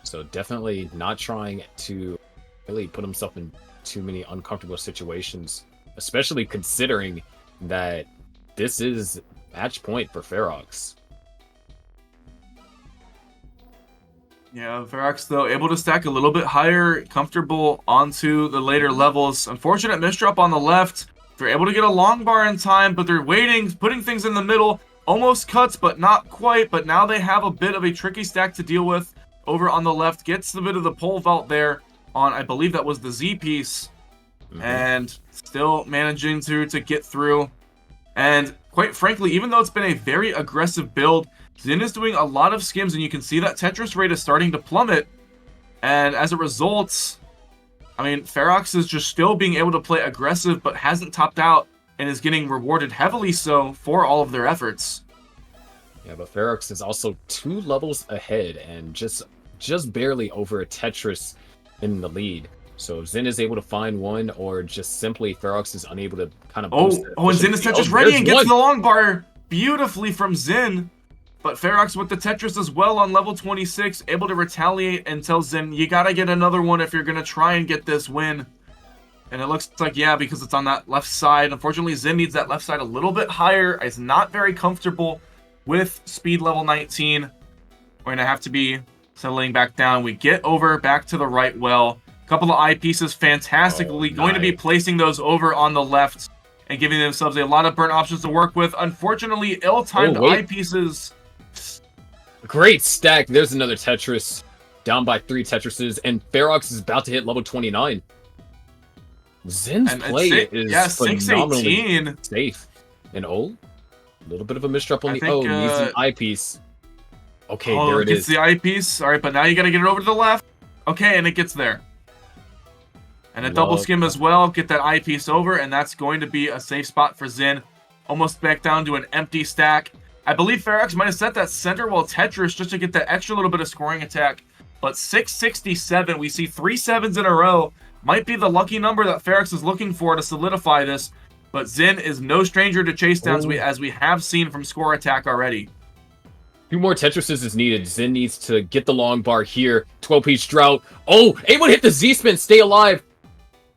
So definitely not trying to really put himself in too many uncomfortable situations, especially considering that this is match point for Ferox. Yeah, Ferox, though, able to stack a little bit higher, comfortable onto the later levels. Unfortunate misdrop on the left. They're able to get a long bar in time, but they're waiting, putting things in the middle. Almost cuts, but not quite. But now they have a bit of a tricky stack to deal with over on the left. Gets a bit of the pole vault there on, I believe that was the Z piece. And still managing to get through. And quite frankly, even though it's been a very aggressive build, Zin is doing a lot of skims, and you can see that Tetris rate is starting to plummet. And as a result, I mean, Ferox is just still being able to play aggressive, but hasn't topped out and is getting rewarded heavily so for all of their efforts. Yeah, but Ferox is also 2 levels ahead and just barely over a Tetris in the lead. So if Zin is able to find one, or just simply Ferox is unable to kind of boost and Zin is Tetris ready and gets the long bar beautifully from Zin. But Ferox with the Tetris as well on level 26, able to retaliate and tell Zin, you gotta get another one if you're gonna try and get this win. And it looks like, yeah, because it's on that left side. Unfortunately, Zin needs that left side a little bit higher. He's not very comfortable with speed level 19. We're going to have to be settling back down. We get over back to the right well. A couple of eyepieces fantastically. Going to be placing those over on the left and giving themselves a lot of burn options to work with. Unfortunately, ill-timed eyepieces. Great stack. There's another Tetris. Down by 3 Tetrises. And Ferox is about to hit level 29. Zin's play is phenomenally safe. And a little bit of a misdrop on the needs an eyepiece. Okay, there it is. Gets the eyepiece. All right, but now you got to get it over to the left. Okay, and it gets there. And a double skim as well. Get that eyepiece over, and that's going to be a safe spot for Zin. Almost back down to an empty stack. I believe Ferox might have set that center wall Tetris just to get that extra little bit of scoring attack. But 667, we see 3 7s in a row. Might be the lucky number that Ferox is looking for to solidify this. But Zin is no stranger to chase downs, as we have seen from score attack already. 2 more Tetrises is needed. Zin needs to get the long bar here. 12-piece drought. Oh, able to hit the Z-spin, stay alive.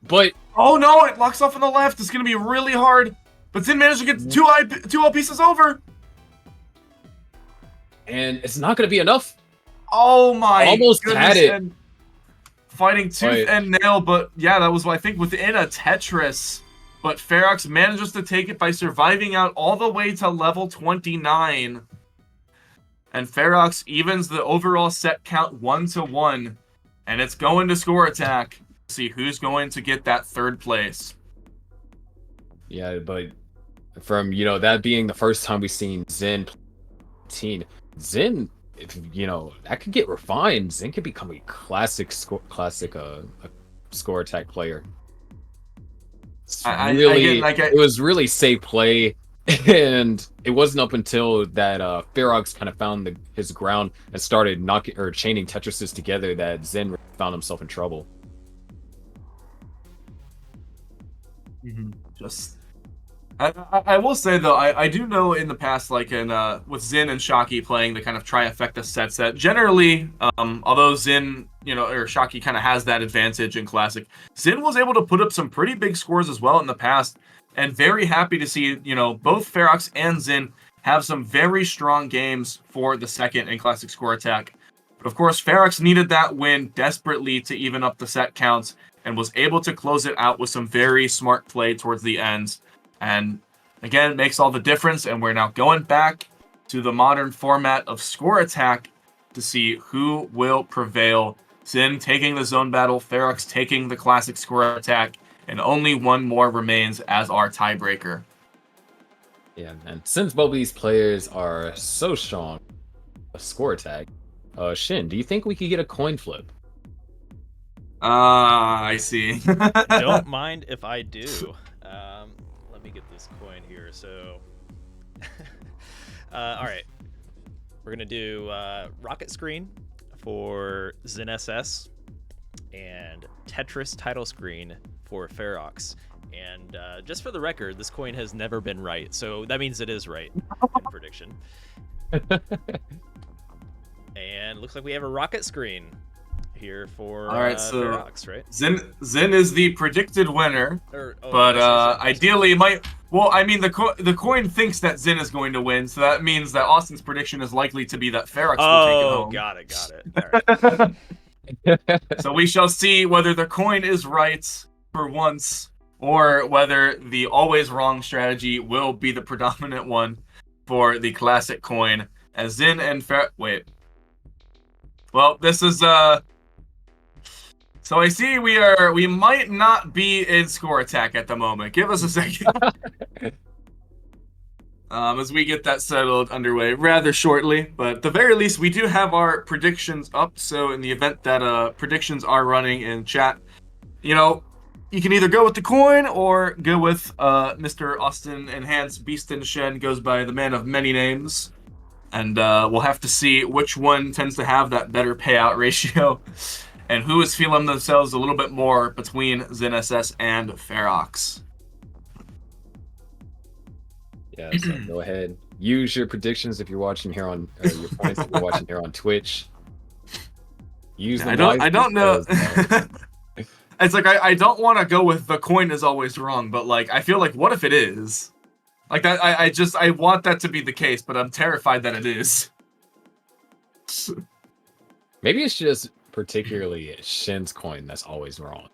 But... oh no, it locks off on the left. It's going to be really hard. But Zin managed to get 2 L pieces over. And it's not going to be enough. Oh my almost goodness. Had it. And fighting tooth and nail, but yeah, that was, I think, within a Tetris. But Ferox manages to take it by surviving out all the way to level 29. And Ferox evens the overall set count 1-1. And it's going to score attack. See who's going to get that 3rd place. Yeah, but from, that being the first time we've seen Zin play Zin, if, that could get refined. Zin could become a classic score attack player. It was really safe play, and it wasn't up until that Ferox kind of found his ground and started chaining Tetrises together that Zin found himself in trouble. I will say though, I do know in the past, like with Zin and Shocky playing the kind of trifecta set, generally, although Zin, or Shocky kind of has that advantage in Classic, Zin was able to put up some pretty big scores as well in the past, and very happy to see, both Ferox and Zin have some very strong games for the 2nd in Classic score attack. But of course, Ferox needed that win desperately to even up the set counts, and was able to close it out with some very smart play towards the end. And again, it makes all the difference, and we're now going back to the modern format of score attack to see who will prevail. Zin taking the zone battle, Ferox taking the classic score attack, and only one more remains as our tiebreaker. Yeah, and since both of these players are so strong, a score attack, Shin, do you think we could get a coin flip? I see. Don't mind if I do. Let me get this coin here. So, all right, we're gonna do rocket screen for Zin SS and Tetris title screen for Ferox. And just for the record, this coin has never been right, so that means it is right in prediction. And looks like we have a rocket screen here for Ferox, right? Zin is the predicted winner, but ideally might. Well, I mean, the coin thinks that Zin is going to win, so that means that Austin's prediction is likely to be that Ferox will take it home. Got it. All right. So we shall see whether the coin is right for once, or whether the always wrong strategy will be the predominant one for the classic coin. As Zin and wait. Well, this is so I see we might not be in score attack at the moment. Give us a second. As we get that settled underway rather shortly, but at the very least we do have our predictions up. So in the event that predictions are running in chat, you can either go with the coin or go with Mr. Austin Enhanced Beastin Shen, goes by the man of many names. And we'll have to see which one tends to have that better payout ratio and who is feeling themselves a little bit more between Zin SS and Ferox. Yeah, so go ahead. Use your predictions if you're watching here on your points if you're watching here on Twitch. Use them. I don't know. It's like I don't want to go with the coin is always wrong, but like I feel like what if it is? Like that I want that to be the case, but I'm terrified that it is. Maybe it's just particularly Shin's coin that's always wrong.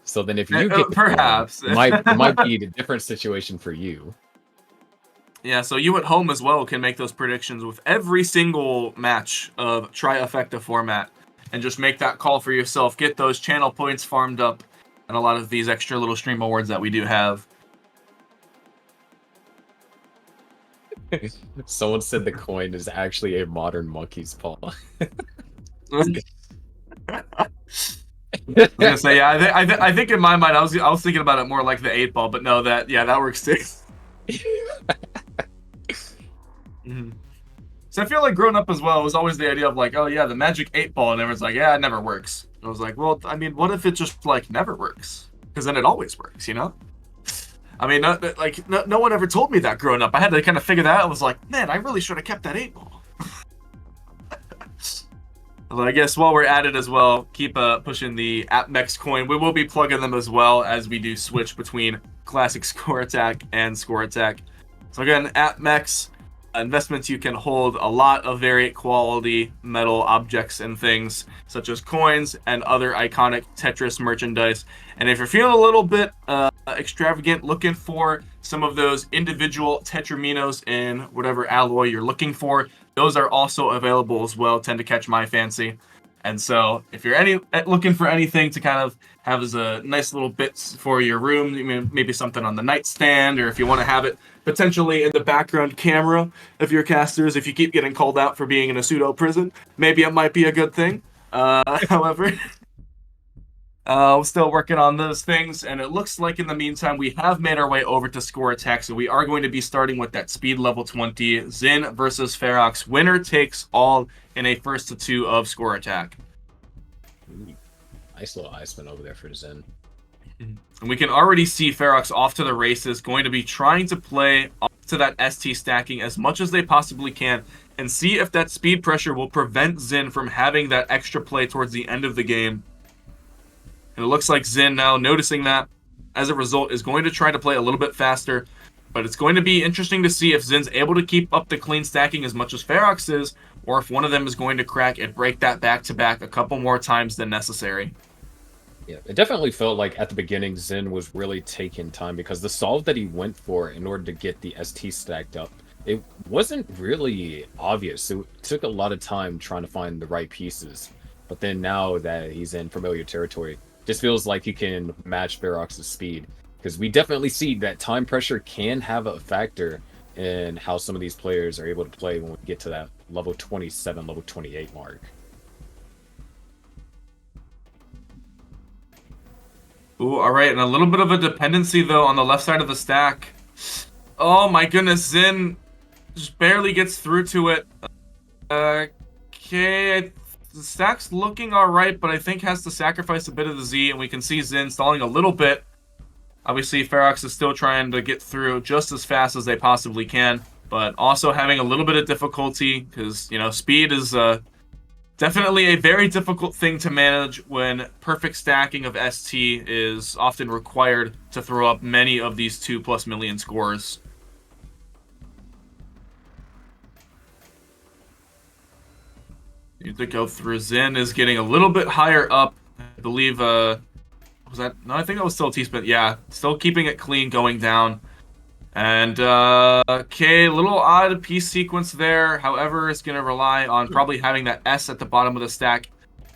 So then if you get perhaps it might be a different situation for you. Yeah, so you at home as well can make those predictions with every single match of Trifecta format and just make that call for yourself. Get those channel points farmed up and a lot of these extra little stream awards that we do have. Someone said the coin is actually a modern monkey's paw. I was gonna say, yeah, I think in my mind I was thinking about it more like the 8-ball, but no, that works too. So I feel like growing up as well, it was always the idea of like, oh yeah, the magic 8-ball, and everyone's like, yeah, it never works. And I was like, well, I mean, what if it just like never works? Because then it always works, you know? I mean, no one ever told me that growing up. I had to kind of figure that out. I was like, man, I really should have kept that 8-ball. But I guess while we're at it as well, keep pushing the AppMex coin. We will be plugging them as well as we do switch between Classic Score Attack and Score Attack. So again, AppMex investments, you can hold a lot of very quality metal objects and things such as coins and other iconic Tetris merchandise. And if you're feeling a little bit extravagant, looking for some of those individual Tetraminos in whatever alloy you're looking for, those are also available as well, tend to catch my fancy. And so if you're looking for anything to kind of have as a nice little bits for your room, I mean, maybe something on the nightstand, or if you want to have it potentially in the background camera of your casters, if you keep getting called out for being in a pseudo prison, maybe it might be a good thing. However, we're still working on those things, and it looks like in the meantime we have made our way over to Score Attack, so we are going to be starting with that speed level 20, Zin versus Ferox. Winner takes all in a 1-2 of Score Attack. Nice little Iceman over there for Zin. And we can already see Ferox off to the races, going to be trying to play up to that ST stacking as much as they possibly can, and see if that speed pressure will prevent Zin from having that extra play towards the end of the game. And it looks like Zin now noticing that, as a result, is going to try to play a little bit faster. But it's going to be interesting to see if Zin's able to keep up the clean stacking as much as Ferox is, or if one of them is going to crack and break that back-to-back a couple more times than necessary. Yeah, it definitely felt like at the beginning Zin was really taking time, because the solve that he went for in order to get the ST stacked up, it wasn't really obvious. It took a lot of time trying to find the right pieces. But then now that he's in familiar territory, just feels like he can match Ferox's speed, because we definitely see that time pressure can have a factor in how some of these players are able to play when we get to that level 27, level 28 mark. Ooh, all right, and a little bit of a dependency though on the left side of the stack. Oh my goodness, Zin just barely gets through to it. Okay, the stack's looking all right, but I think has to sacrifice a bit of the Z, and we can see Zin stalling a little bit. Obviously, Ferox is still trying to get through just as fast as they possibly can, but also having a little bit of difficulty because, you know, speed is definitely a very difficult thing to manage when perfect stacking of ST is often required to throw up many of these 2+ million scores. You to go through. Zin is getting a little bit higher up. I believe, was that? No, I think that was still T-Spin. Yeah, still keeping it clean going down. And, okay, a little odd piece sequence there. However, it's going to rely on probably having that S at the bottom of the stack.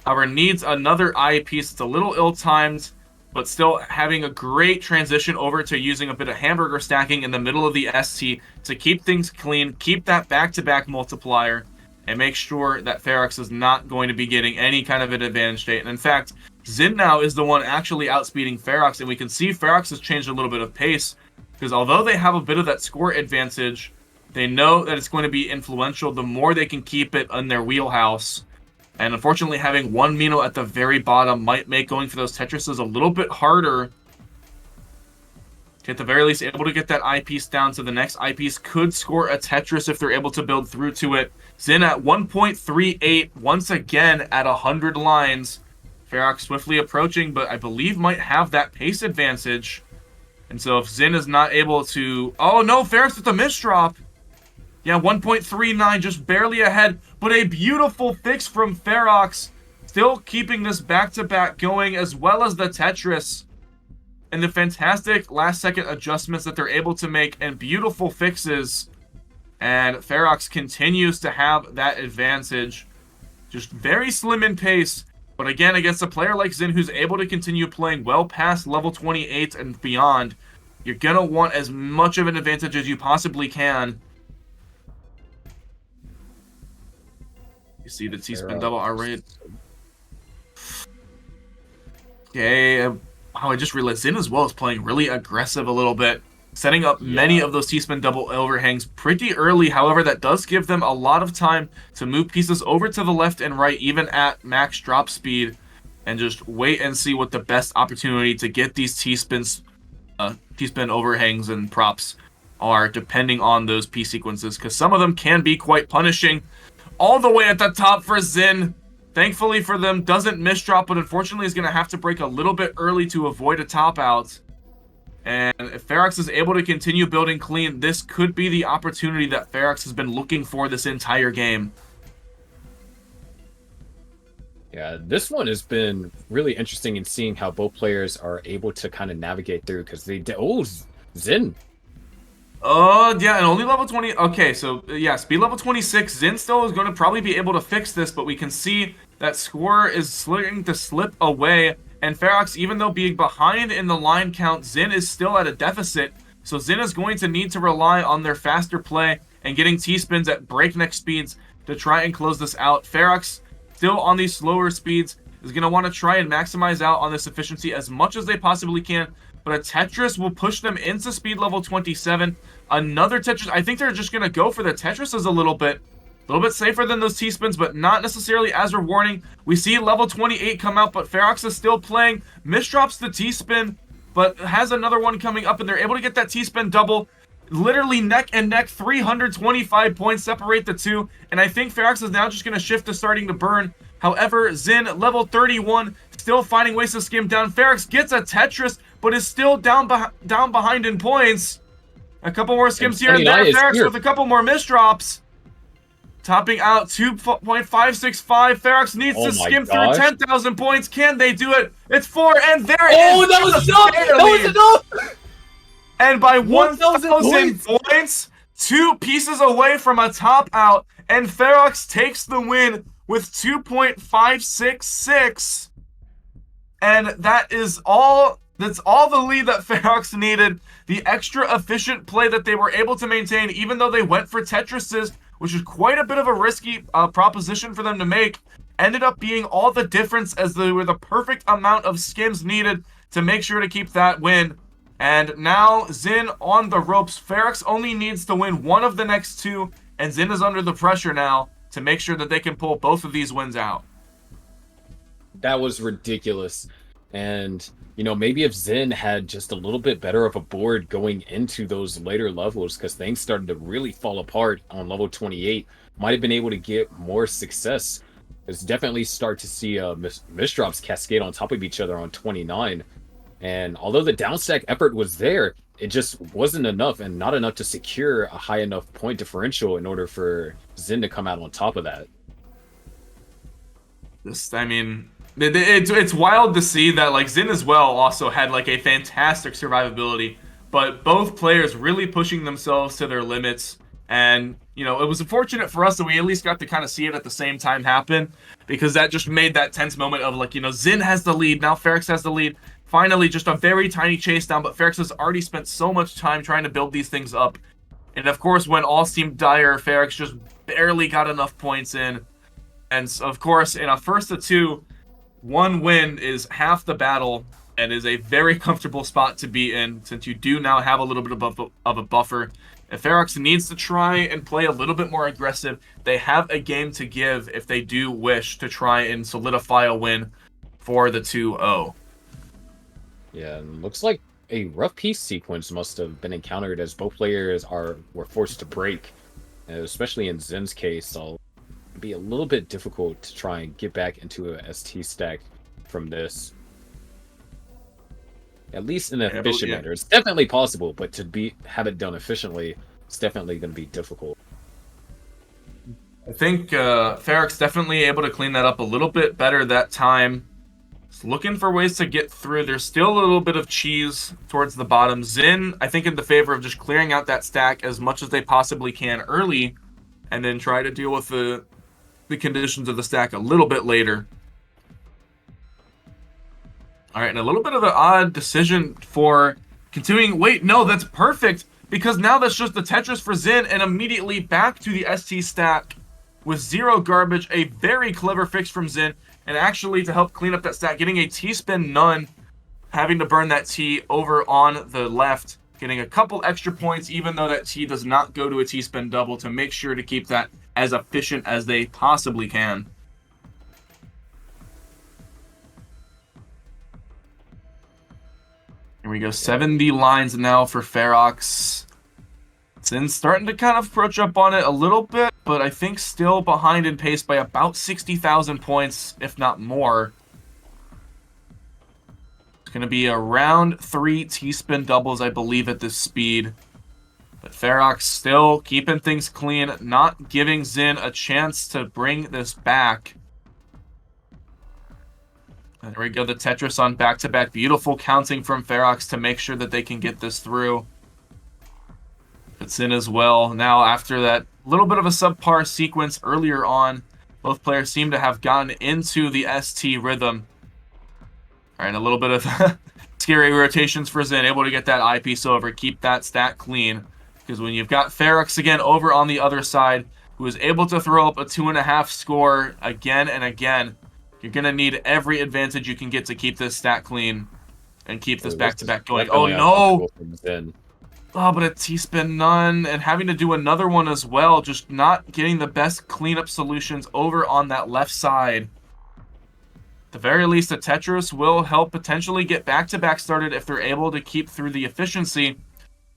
However, needs another I piece. It's a little ill-timed, but still having a great transition over to using a bit of hamburger stacking in the middle of the ST to keep things clean, keep that back-to-back multiplier, and make sure that Ferox is not going to be getting any kind of an advantage state. And in fact, Zin now is the one actually outspeeding Ferox, and we can see Ferox has changed a little bit of pace, because although they have a bit of that score advantage, they know that it's going to be influential the more they can keep it in their wheelhouse. And unfortunately, having one Mino at the very bottom might make going for those Tetrises a little bit harder. At the very least, able to get that eyepiece down, so the next eyepiece could score a Tetris if they're able to build through to it. Zin at 1.38, once again at 100 lines. Ferox swiftly approaching, but I believe might have that pace advantage. And so if Zin is not able to... Oh no, Ferox with the misdrop. Yeah, 1.39, just barely ahead. But a beautiful fix from Ferox. Still keeping this back-to-back going, as well as the Tetris. And the fantastic last-second adjustments that they're able to make, and beautiful fixes. And Ferox continues to have that advantage. Just very slim in pace. But again, against a player like Zin, who's able to continue playing well past level 28 and beyond, you're going to want as much of an advantage as you possibly can. You see the T-spin double R-rated. Okay. Wow, I just realized Zin as well is playing really aggressive a little bit. Setting up many of those T-spin double overhangs pretty early. However, that does give them a lot of time to move pieces over to the left and right, even at max drop speed, and just wait and see what the best opportunity to get these T-spin overhangs and props are, depending on those piece sequences, because some of them can be quite punishing. All the way at the top for Zin. Thankfully for them, doesn't misdrop, but unfortunately is going to have to break a little bit early to avoid a top out. And if Ferox is able to continue building clean, this could be the opportunity that Ferox has been looking for this entire game. Yeah, this one has been really interesting in seeing how both players are able to kind of navigate through, because they did. Oh, Zin. Yeah, and only level 20. Okay, so yeah, speed level 26. Zin still is going to probably be able to fix this, but we can see that score is starting to slip away. And Ferox, even though being behind in the line count, Zin is still at a deficit. So Zin is going to need to rely on their faster play and getting T-spins at breakneck speeds to try and close this out. Ferox, still on these slower speeds, is going to want to try and maximize out on this efficiency as much as they possibly can. But a Tetris will push them into speed level 27. Another Tetris. I think they're just going to go for the Tetrises a little bit safer than those T-spins, but not necessarily as rewarding. We see level 28 come out, but Ferox is still playing. Misdrops the T-spin, but has another one coming up, and they're able to get that T-spin double. Literally neck and neck, 325 points separate the two, and I think Ferox is now just going to shift to starting to burn. However, Zin, level 31, still finding ways to skim down. Ferox gets a Tetris, but is still down behind in points. A couple more skims here and there. Ferox with a couple more misdrops. Topping out 2.565. Ferox needs to skim through 10,000 points. Can they do it? It's 4, and there it is. Oh, that was enough! That was enough! And by 1,000 points, 2 pieces away from a top out, and Ferox takes the win with 2.566. And that is all. That's all the lead that Ferox needed. The extra efficient play that they were able to maintain, even though they went for Tetrises, which is quite a bit of a risky proposition for them to make, ended up being all the difference, as they were the perfect amount of skims needed to make sure to keep that win. And now Zin on the ropes. Ferox only needs to win one of the next 2, and Zin is under the pressure now to make sure that they can pull both of these wins out. That was ridiculous. And, you know, maybe if Zin had just a little bit better of a board going into those later levels, because things started to really fall apart on level 28, might have been able to get more success. It's definitely start to see misdrops cascade on top of each other on 29. And although the downstack effort was there, it just wasn't enough, and not enough to secure a high enough point differential in order for Zin to come out on top of that. I mean, it's wild to see that, like, Zin as well also had like a fantastic survivability, but both players really pushing themselves to their limits. And, you know, it was unfortunate for us that we at least got to kind of see it at the same time happen, because that just made that tense moment of, like, you know, Zin has the lead, now Ferox has the lead. Finally, just a very tiny chase down, but Ferox has already spent so much time trying to build these things up. And of course, when all seemed dire, Ferox just barely got enough points in. And of course, in a first of 2, 1 win is half the battle, and is a very comfortable spot to be in, since you do now have a little bit of a buffer. If Ferox needs to try and play a little bit more aggressive, they have a game to give if they do wish to try and solidify a win for the 2-0. Yeah, and looks like a rough piece sequence must have been encountered, as both players were forced to break. Especially in Zin's case, it'll be a little bit difficult to try and get back into a ST stack from this. At least in an efficient manner. It's definitely possible, but to have it done efficiently, it's definitely going to be difficult. I think Ferox definitely able to clean that up a little bit better that time. Just looking for ways to get through. There's still a little bit of cheese towards the bottom. Xin, I think, in the favor of just clearing out that stack as much as they possibly can early, and then try to deal with the conditions of the stack a little bit later. All right, and a little bit of an odd decision for continuing. Wait, no, that's perfect, because now that's just the Tetris for Xin, and immediately back to the ST stack with 0 garbage. A very clever fix from Xin, and actually to help clean up that stack, getting a T-spin none, having to burn that T over on the left, getting a couple extra points, even though that T does not go to a T-spin double, to make sure to keep that as efficient as they possibly can. Here we go, 70 lines now for Ferox. Sin's starting to kind of approach up on it a little bit, but I think still behind in pace by about 60,000 points, if not more. It's going to be around 3 T-spin doubles, I believe, at this speed. But Ferox still keeping things clean, not giving Xin a chance to bring this back. There we go, the Tetris on back-to-back. Beautiful counting from Ferox to make sure that they can get this through. It's in as well. Now, after that little bit of a subpar sequence earlier on, both players seem to have gotten into the ST rhythm. All right, a little bit of scary rotations for Xin, able to get that eyepiece over, keep that stack clean. Because when you've got Ferox again over on the other side, who is able to throw up a 2.5 score again and again, you're going to need every advantage you can get to keep this stack clean and keep this back-to-back going. Oh, no! Oh, but a T-spin none, and having to do another one as well, just not getting the best cleanup solutions over on that left side. At the very least, a Tetris will help potentially get back-to-back started if they're able to keep through the efficiency.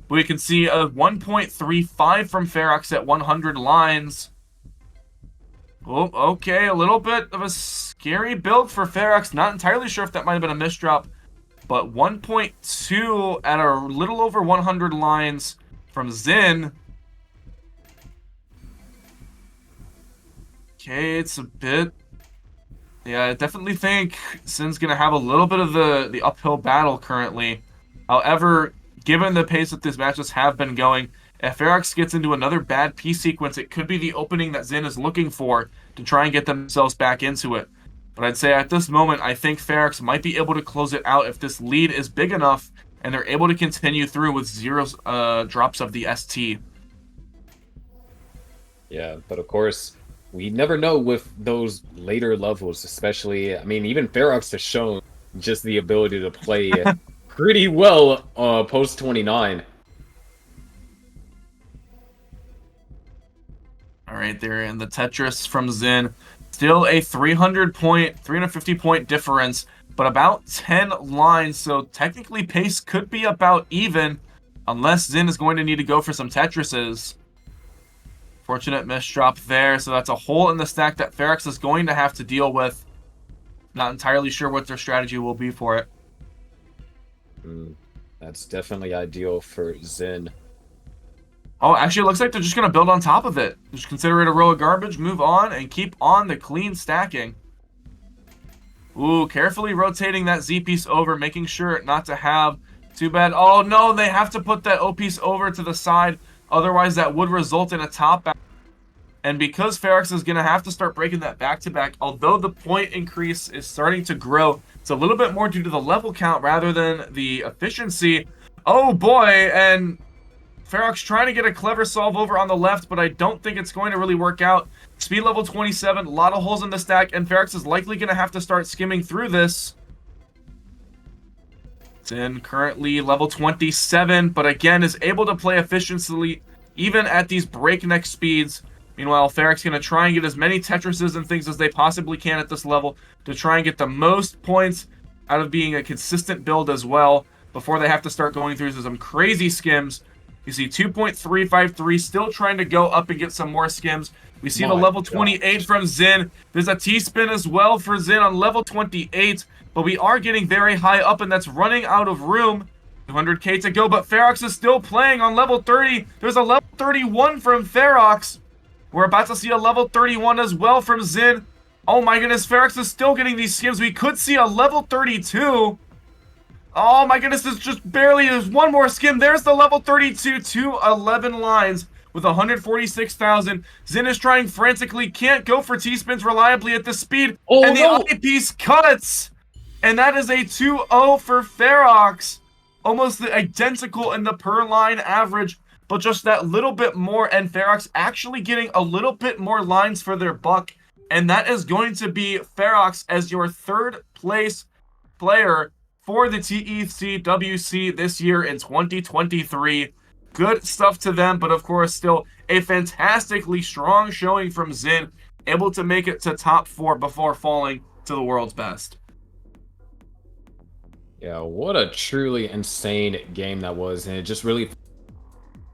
We can see a 1.35 from Ferox at 100 lines. Oh, okay, a little bit of a scary build for Ferox. Not entirely sure if that might have been a misdrop, but 1.2 at a little over 100 lines from Xin. Okay, it's a bit... Yeah, I definitely think Xin's going to have a little bit of the uphill battle currently. However, given the pace that these matches have been going, if Ferox gets into another bad piece sequence, it could be the opening that Xin is looking for to try and get themselves back into it. But I'd say at this moment, I think Ferox might be able to close it out if this lead is big enough and they're able to continue through with 0 drops of the ST. Yeah, but of course, we never know with those later levels, especially, I mean, even Ferox has shown just the ability to play pretty well post 29. All right, there in the Tetris from Xin. Still a 350 point difference, but about 10 lines, so technically pace could be about even, unless Xin is going to need to go for some Tetrises. Fortunate misdrop there, so that's a hole in the stack that Ferox is going to have to deal with. Not entirely sure what their strategy will be for it. That's definitely ideal for Xin. Oh, actually, it looks like they're just going to build on top of it. Just consider it a row of garbage, move on, and keep on the clean stacking. Ooh, carefully rotating that Z piece over, making sure not to have too bad. Oh, no, they have to put that O piece over to the side. Otherwise, that would result in a top back. And because Ferox is going to have to start breaking that back-to-back, although the point increase is starting to grow, it's a little bit more due to the level count rather than the efficiency. Oh, boy, and Ferox trying to get a clever solve over on the left, but I don't think it's going to really work out. Speed level 27, a lot of holes in the stack, and Ferox is likely going to have to start skimming through this. Xin currently level 27, but again is able to play efficiently even at these breakneck speeds. Meanwhile, Ferox going to try and get as many Tetrises and things as they possibly can at this level to try and get the most points out of being a consistent build as well before they have to start going through some crazy skims. You see 2.353 still trying to go up and get some more skims. We see the level 28 from Zin. There's a T-spin as well for Zin on level 28. But we are getting very high up, and that's running out of room. 200k to go, but Ferox is still playing on level 30. There's a level 31 from Ferox. We're about to see a level 31 as well from Zin. Oh my goodness, Ferox is still getting these skims. We could see a level 32. Oh my goodness, there's just barely, there's one more skim. There's the level 32, 211 lines with 146,000. Zin is trying frantically, can't go for T-spins reliably at this speed. And the eyepiece cuts. And that is a 2-0 for Ferox. Almost identical in the per line average, but just that little bit more, and Ferox actually getting a little bit more lines for their buck. And that is going to be Ferox as your third place player for the TECWC this year in 2023. Good stuff to them, but of course still a fantastically strong showing from Zin, able to make it to top 4 before falling to the world's best. Yeah, what a truly insane game that was, and it just really,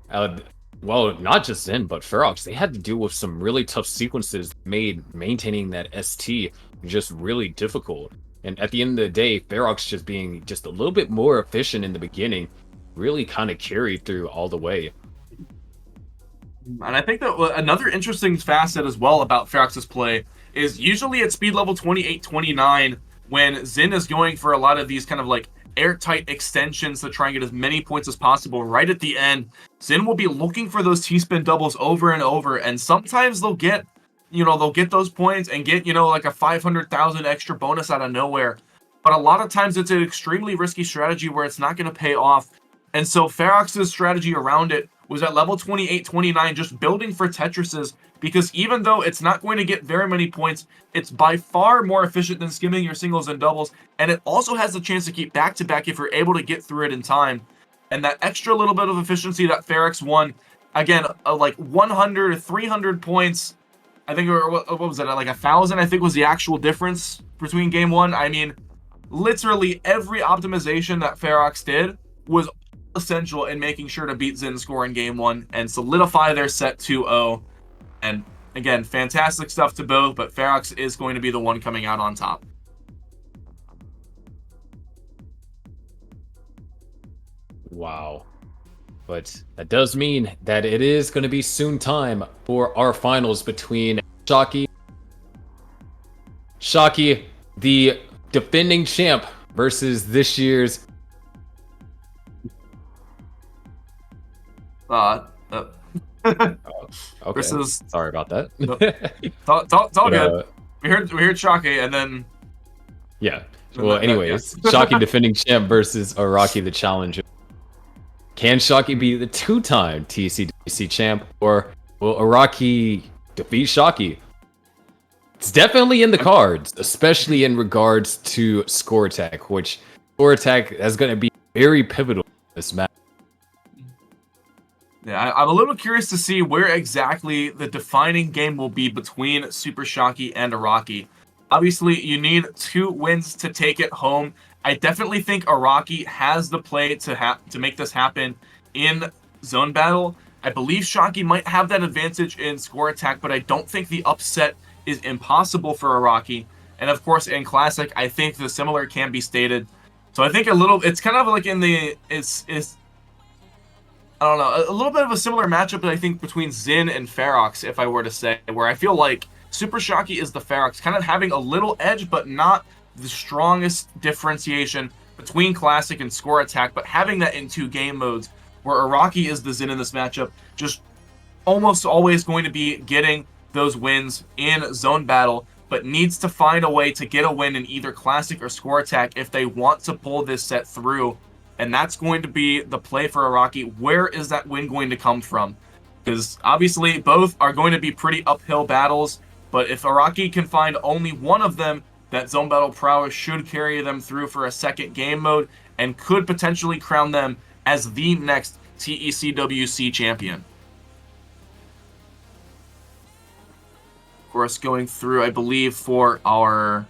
well, not just Zen, but Ferox, they had to deal with some really tough sequences that made maintaining that ST just really difficult. And at the end of the day, Ferox just being just a little bit more efficient in the beginning really kind of carried through all the way. And I think that another interesting facet as well about Ferox's play is usually at speed level 28, 29, when Zin is going for a lot of these kind of like airtight extensions to try and get as many points as possible right at the end, Zin will be looking for those T-spin doubles over and over, and sometimes they'll get, they'll get those points and get, like a 500,000 extra bonus out of nowhere. But a lot of times it's an extremely risky strategy where it's not going to pay off. And so Ferox's strategy around it was at level 28, 29, just building for Tetrises, because even though it's not going to get very many points, it's by far more efficient than skimming your singles and doubles, and it also has the chance to keep back-to-back if you're able to get through it in time. And that extra little bit of efficiency that Ferox won, again, like 100 or 300 points, I think, or what was it, like 1,000, I think was the actual difference between game one. I mean, literally every optimization that Ferox did was essential in making sure to beat Zin's score in game one and solidify their set 2-0. And again, fantastic stuff to both, but Ferox is going to be the one coming out on top. Wow. But that does mean that it is going to be soon time for our finals between Shocky, the defending champ, versus this year's okay. Versus... Sorry about that. It's all good. We heard Shocky, and then yeah. Well, anyways, Shocky defending champ versus Araki the challenger. Can Shocky be the two-time TECWC champ, or will Araki defeat Shocky? It's definitely in the cards, especially in regards to score attack, which score attack is going to be very pivotal in this match. Yeah, I'm a little curious to see where exactly the defining game will be between Super Shocky and Araki. Obviously, you need 2 wins to take it home. I definitely think Araki has the play to make this happen in zone battle. I believe Shocky might have that advantage in score attack, but I don't think the upset is impossible for Araki. And of course, in Classic, I think the similar can be stated. So I think it's kind of like in the, I don't know, a little bit of a similar matchup, I think, between Zin and Ferox, if I were to say, where I feel like Super Shocky is the Ferox, kind of having a little edge, but not the strongest differentiation between Classic and score attack, but having that in 2 game modes, where Araki is the Zin in this matchup, just almost always going to be getting those wins in zone battle, but needs to find a way to get a win in either Classic or score attack if they want to pull this set through. And that's going to be the play for Araki. Where is that win going to come from? Because obviously both are going to be pretty uphill battles, but if Araki can find only one of them, that zone battle prowess should carry them through for a second game mode and could potentially crown them as the next TECWC champion. Of course, going through, I believe, for our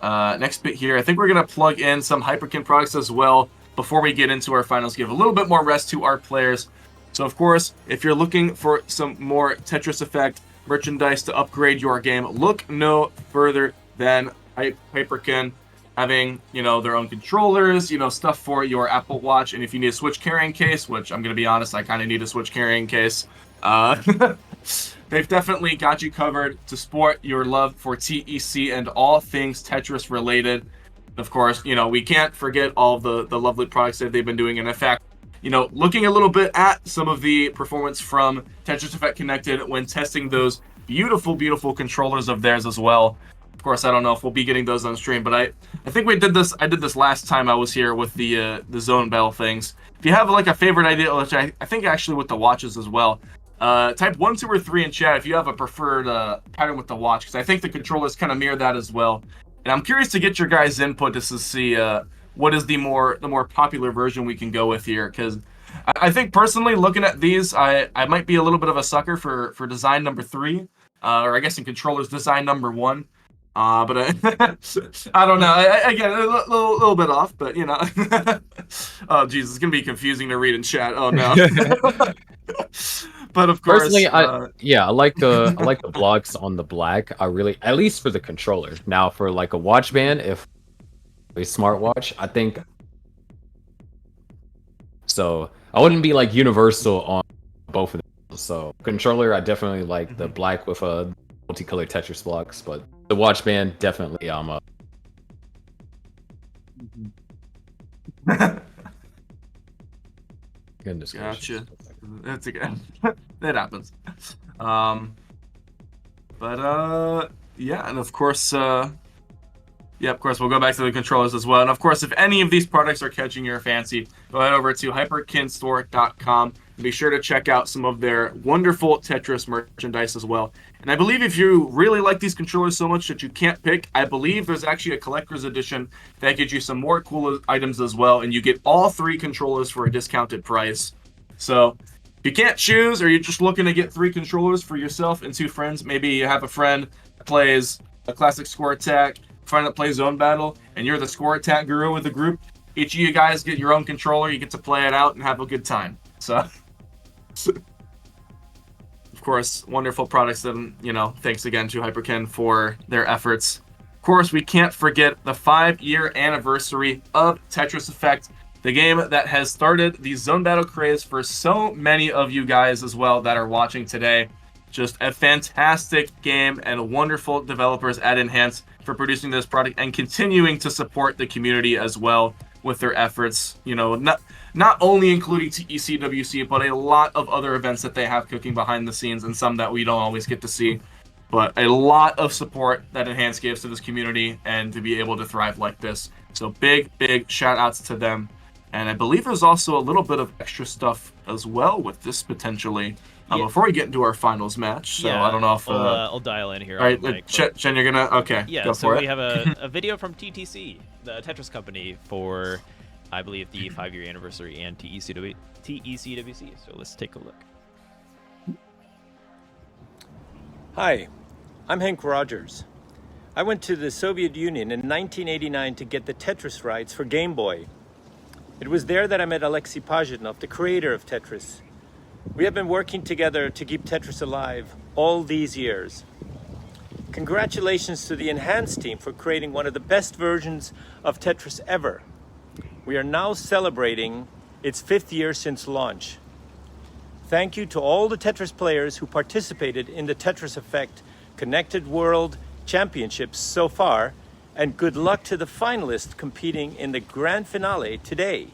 next bit here, I think we're going to plug in some Hyperkin products as well before we get into our finals, give a little bit more rest to our players. So of course, if you're looking for some more Tetris Effect merchandise to upgrade your game, look no further than Hyperkin having, you know, their own controllers, you know, stuff for your Apple Watch. And if you need a Switch carrying case, which I'm going to be honest, I kind of need a Switch carrying case, they've definitely got you covered to sport your love for TEC and all things Tetris related. Of course, you know, we can't forget all the lovely products that they've been doing. And in fact, you know, looking a little bit at some of the performance from Tetris Effect Connected when testing those beautiful, beautiful controllers of theirs as well. Of course, I don't know if we'll be getting those on stream, but I think I did this last time I was here with the zone battle things. If you have like a favorite idea, which I think actually with the watches as well, type 1, 2, or 3 in chat if you have a preferred pattern with the watch, because I think the controllers kind of mirror that as well. And I'm curious to get your guys' input just to see what is the more popular version we can go with here, because I think personally looking at these, I might be a little bit of a sucker for design number 3, or I guess in controllers design number 1. But I don't know. Again, a little bit off, but you know. Oh, jeez, it's gonna be confusing to read in chat. Oh no. But of course, personally, I like the blocks on the black. I really, at least for the controller. Now, for like a watch band, if a smartwatch, I think. So I wouldn't be like universal on both of them. So controller, I definitely like the black with a multicolored Tetris blocks, but the watch band definitely Goodness gotcha. gracious. That's again. That happens. Yeah, and of course, of course, we'll go back to the controllers as well. And of course, if any of these products are catching your fancy, go head over to hyperkinstore.com and be sure to check out some of their wonderful Tetris merchandise as well. And I believe if you really like these controllers so much that you can't pick, I believe there's actually a collector's edition that gives you some more cool items as well. And you get all 3 controllers for a discounted price. So if you can't choose, or you're just looking to get 3 controllers for yourself and 2 friends, maybe you have a friend that plays a classic score attack, friend that plays zone battle, and you're the score attack guru with the group. Each of you guys get your own controller, you get to play it out and have a good time. So, of course, wonderful products. And you know, thanks again to Hyperkin for their efforts. Of course, we can't forget the 5-year anniversary of Tetris Effect, the game that has started the zone battle craze for so many of you guys as well that are watching today. Just a fantastic game and wonderful developers at Enhance for producing this product and continuing to support the community as well with their efforts. You know, not only including TECWC, but a lot of other events that they have cooking behind the scenes, and some that we don't always get to see. But a lot of support that Enhance gives to this community and to be able to thrive like this. So big shout outs to them. And I believe there's also a little bit of extra stuff as well with this potentially. Before we get into our finals match, so yeah, I don't know if I'll dial in here. All right, Chen, you're gonna Yeah, go so for we it. have a video from TTC, the Tetris company, for I believe the 5-year anniversary and TECWC. So let's take a look. Hi, I'm Hank Rogers. I went to the Soviet Union in 1989 to get the Tetris rights for Game Boy. It was there that I met Alexei Pajitnov, the creator of Tetris. We have been working together to keep Tetris alive all these years. Congratulations to the Enhance team for creating one of the best versions of Tetris ever. We are now celebrating its 5th year since launch. Thank you to all the Tetris players who participated in the Tetris Effect Connected World Championships so far, and good luck to the finalists competing in the grand finale today.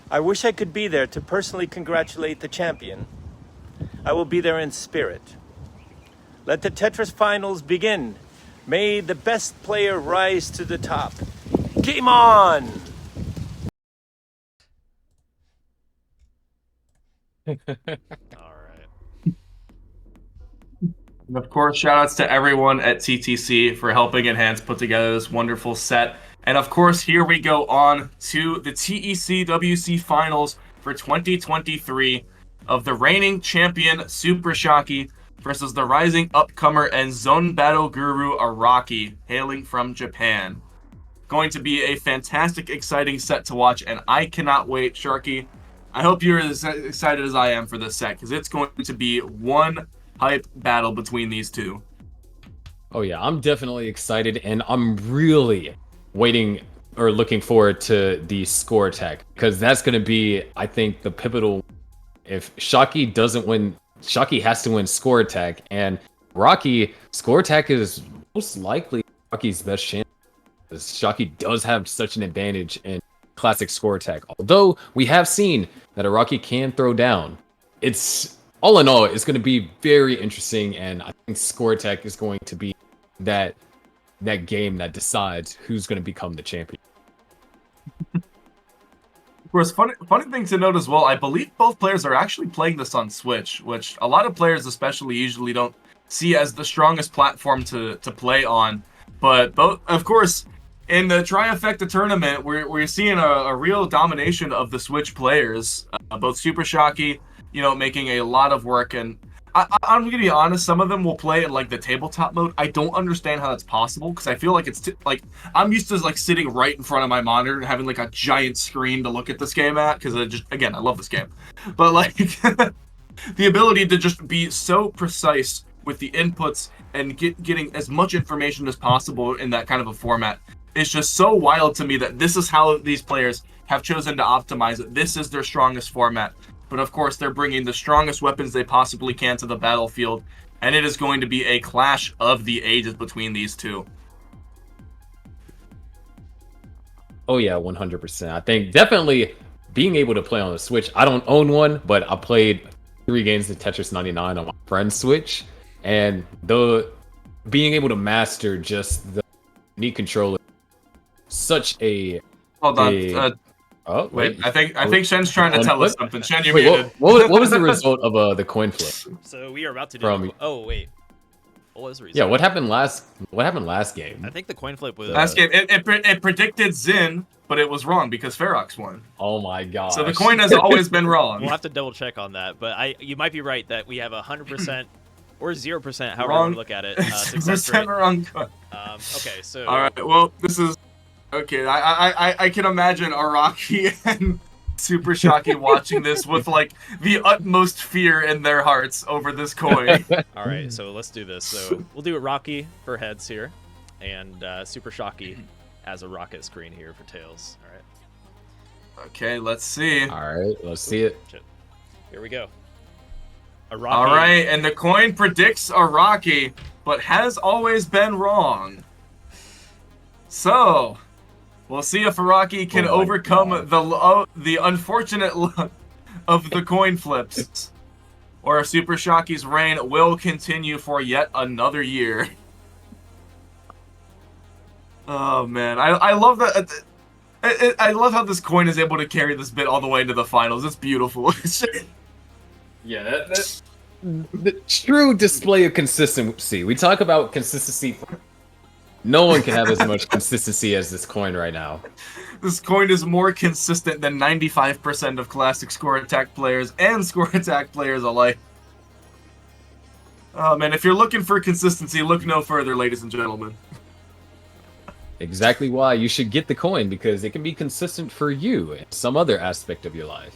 I wish I could be there to personally congratulate the champion. I will be there in spirit. Let the Tetris finals begin. May the best player rise to the top. Game on! All right. And of course, shout outs to everyone at TTC for helping Enhance put together this wonderful set. And of course, here we go on to the TECWC finals for 2023 of the reigning champion Super Shocky versus the rising upcomer and zone battle guru Araki, hailing from Japan. Going to be a fantastic, exciting set to watch, and I cannot wait. Sharky, I hope you're as excited as I am for this set, because it's going to be one hype battle between these two. Oh yeah, I'm definitely excited, and I'm really waiting or looking forward to the score attack, because that's going to be, I think, the pivotal. If Shocky doesn't win, Shocky has to win score attack, and Rocky score attack is most likely Rocky's best chance. Shocky does have such an advantage in classic score attack. Although we have seen that a Rocky can throw down, it's all in all, it's going to be very interesting, and I think score attack is going to be that game that decides who's going to become the champion. Of course, funny thing to note as well, I believe both players are actually playing this on Switch, which a lot of players especially usually don't see as the strongest platform to play on. But both, of course, in the Trifecta tournament, we're seeing a real domination of the Switch players. Both Super Shocky, making a lot of work, and I'm gonna be honest, some of them will play in like the tabletop mode. I don't understand how that's possible, because I feel like it's like I'm used to like sitting right in front of my monitor and having like a giant screen to look at this game at, because I love this game. But like the ability to just be so precise with the inputs and getting as much information as possible in that kind of a format is just so wild to me, that this is how these players have chosen to optimize it. This is their strongest format. But of course, they're bringing the strongest weapons they possibly can to the battlefield, and it is going to be a clash of the ages between these two. Oh yeah, 100%. I think definitely being able to play on the Switch. I don't own one, but I played 3 games of Tetris 99 on my friend's Switch, and being able to master just the unique controller, such a hold on. Oh wait, I think Shen's trying to tell us something. Shen, you're wait, muted. what was the result of the coin flip? So we are about to do. Oh wait, what was the result? Yeah, what happened last game? I think the coin flip was last game. It predicted Zin, but it was wrong because Ferox won. Oh my god! So the coin has always been wrong. We'll have to double check on that, but you might be right that we have 100% or 0%, however wrong. you look at it. Success rate. Wrong. Okay, so all right. Well, this is. Okay, I can imagine Araki and Super Shocky watching this with like the utmost fear in their hearts over this coin. All right, so let's do this. So we'll do it Rocky for heads here, and Super Shocky as a rocket screen here for tails. All right. Okay, let's see. All right, let's see it. Here we go. All right, and the coin predicts Araki, but has always been wrong. So. We'll see if Araki can overcome the unfortunate luck of the coin flips, or if Super Shocky's reign will continue for yet another year. Oh man, I love that. I love how this coin is able to carry this bit all the way into the finals. It's beautiful. Yeah, that's the true display of consistency. We talk about consistency. No one can have as much consistency as this coin right now. This coin is more consistent than 95% of classic score attack players and score attack players alike. Oh man, if you're looking for consistency, look no further, ladies and gentlemen. Exactly why you should get the coin, because it can be consistent for you in some other aspect of your life.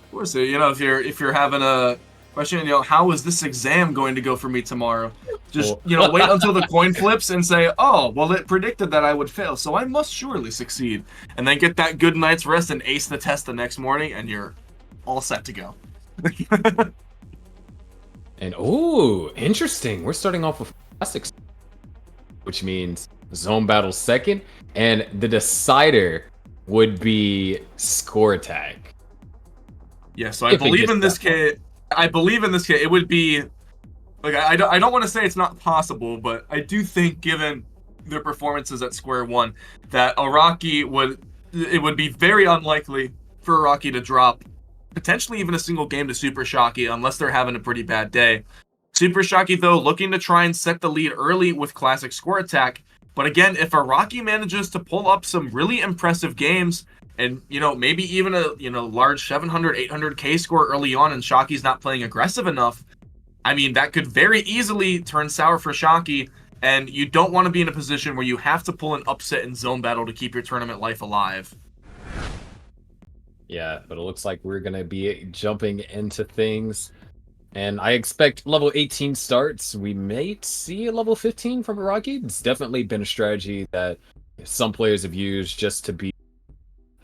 Of course, if you're having a question, how is this exam going to go for me tomorrow? Just, wait until the coin flips and say, oh, well, it predicted that I would fail, so I must surely succeed. And then get that good night's rest and ace the test the next morning, and you're all set to go. And, ooh, interesting. We're starting off with classics, which means zone battle second, and the decider would be score attack. Yeah, so I believe in this case, it would be. Like, I don't want to say it's not possible, but I do think, given their performances at Square One, that it would be very unlikely for Araki to drop potentially even a single game to Super Shocky unless they're having a pretty bad day. Super Shocky, though, looking to try and set the lead early with classic score attack. But again, if Araki manages to pull up some really impressive games and, maybe even a, large 700, 800K score early on and Shocky's not playing aggressive enough, I mean, that could very easily turn sour for Shocky, and you don't want to be in a position where you have to pull an upset in zone battle to keep your tournament life alive. Yeah, but it looks like we're going to be jumping into things And I expect level 18 starts. We may see a level 15 from Iraqi. It's definitely been a strategy that some players have used just to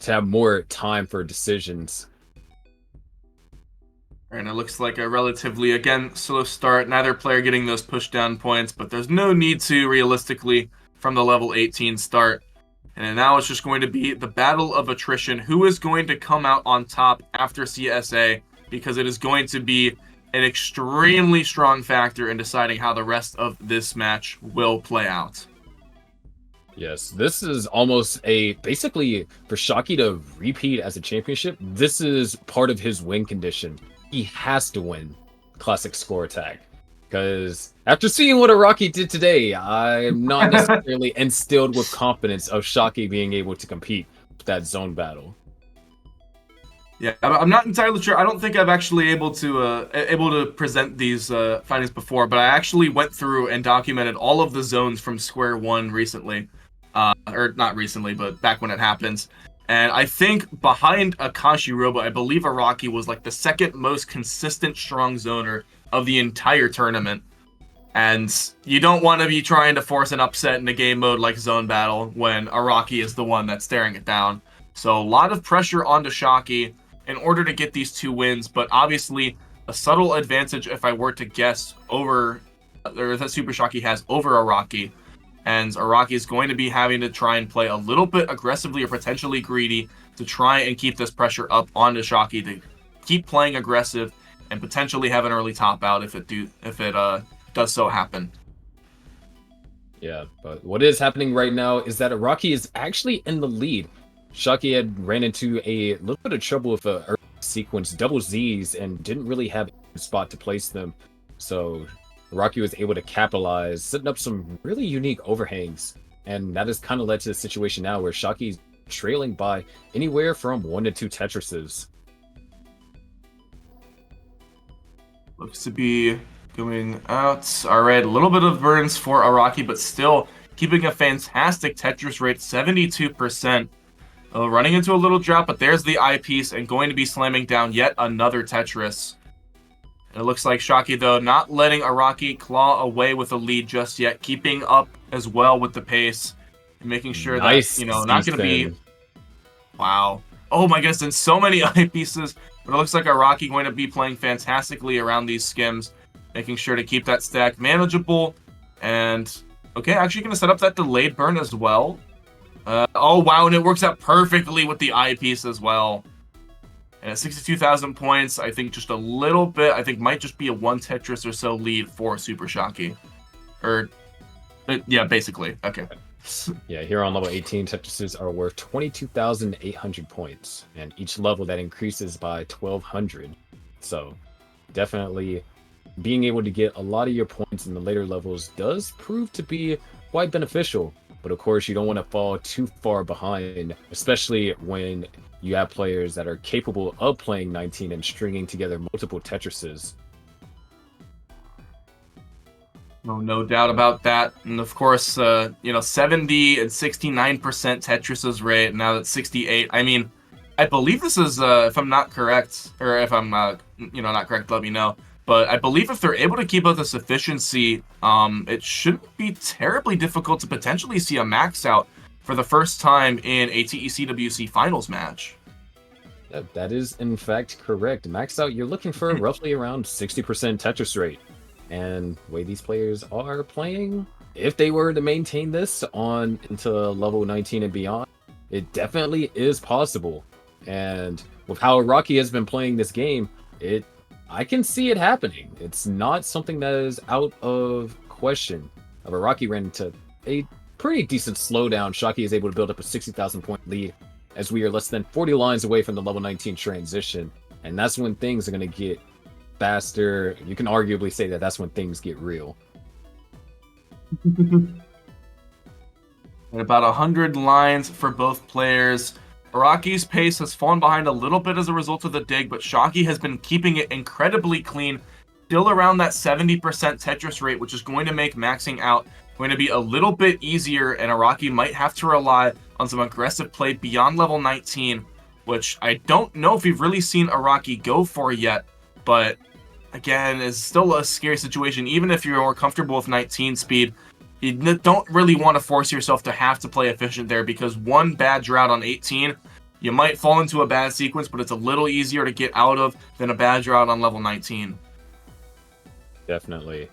have more time for decisions. And it looks like a relatively, again, slow start. Neither player getting those push down points, but there's no need to, realistically, from the level 18 start. And now it's just going to be the battle of attrition. Who is going to come out on top after CSA? Because it is going to be an extremely strong factor in deciding how the rest of this match will play out. Yes, this is almost basically for Shockey to repeat as a championship, this is part of his win condition. He has to win Classic Score Attack. Because after seeing what Iraqi did today, I'm not necessarily instilled with confidence of Shockey being able to compete with that zone battle. Yeah, I'm not entirely sure. I don't think I've actually able to present these findings before, but I actually went through and documented all of the zones from Square One recently, or not recently, but back when it happens. And I think behind Akashi Robo, I believe Iraqi was like the second most consistent strong zoner of the entire tournament. And you don't want to be trying to force an upset in a game mode like Zone Battle when Iraqi is the one that's staring it down. So a lot of pressure onto Shockey in order to get these 2 wins, but obviously a subtle advantage if I were to guess over, or that Super Shockey has over Iraqi. And Iraqi is going to be having to try and play a little bit aggressively or potentially greedy to try and keep this pressure up onto Shockey to keep playing aggressive and potentially have an early top out if it does so happen. Yeah, but what is happening right now is that Iraqi is actually in the lead. Shockey had ran into a little bit of trouble with a early sequence, double Z's, and didn't really have a spot to place them. So Iraqi was able to capitalize, setting up some really unique overhangs. And that has kind of led to the situation now where Shockey's trailing by anywhere from 1 to 2 Tetrises. Looks to be going out. All right, a little bit of burns for Iraqi, but still keeping a fantastic Tetris rate, 72%. Running into a little drop, but there's the eyepiece and going to be slamming down yet another Tetris. And it looks like Shockey, though, not letting Iraqi claw away with a lead just yet, keeping up as well with the pace and making sure that, not going to be... Wow. Oh my goodness, and so many eyepieces. But it looks like Iraqi going to be playing fantastically around these skims, making sure to keep that stack manageable. And, okay, actually going to set up that delayed burn as well. Oh, wow, and it works out perfectly with the eyepiece as well. And at 62,000 points, I think just a little bit, I think might just be a 1 Tetris or so lead for Super Shockey. Yeah, basically. Okay. Yeah, here on level 18, Tetrises are worth 22,800 points. And each level that increases by 1,200. So definitely being able to get a lot of your points in the later levels does prove to be quite beneficial. But of course, you don't want to fall too far behind, especially when you have players that are capable of playing 19 and stringing together multiple Tetrises. No doubt about that. And of course, 70 and 69% Tetrises rate. Now that's 68. I mean, I believe this is, if I'm not correct, or if I'm, not correct, let me know. But I believe if they're able to keep up this efficiency, it shouldn't be terribly difficult to potentially see a max out for the first time in a TECWC finals match. That is, in fact, correct. Max out, you're looking for roughly around 60% Tetris rate. And the way these players are playing, if they were to maintain this on into level 19 and beyond, it definitely is possible. And with how Iraqi has been playing this game, I can see it happening. It's not something that is out of question. Iraqi ran into a pretty decent slowdown. Shockey is able to build up a 60,000 point lead as we are less than 40 lines away from the level 19 transition. And that's when things are going to get faster. You can arguably say that that's when things get real. And about 100 lines for both players. Iraqi's pace has fallen behind a little bit as a result of the dig, but Shockey has been keeping it incredibly clean, still around that 70% Tetris rate, which is going to make maxing out going to be a little bit easier, and Iraqi might have to rely on some aggressive play beyond level 19, which I don't know if we've really seen Iraqi go for yet, but again, is still a scary situation. Even if you're more comfortable with 19 speed, you don't really want to force yourself to have to play efficient there, because one bad drought on 18, you might fall into a bad sequence, but it's a little easier to get out of than a bad drought on level 19. Definitely.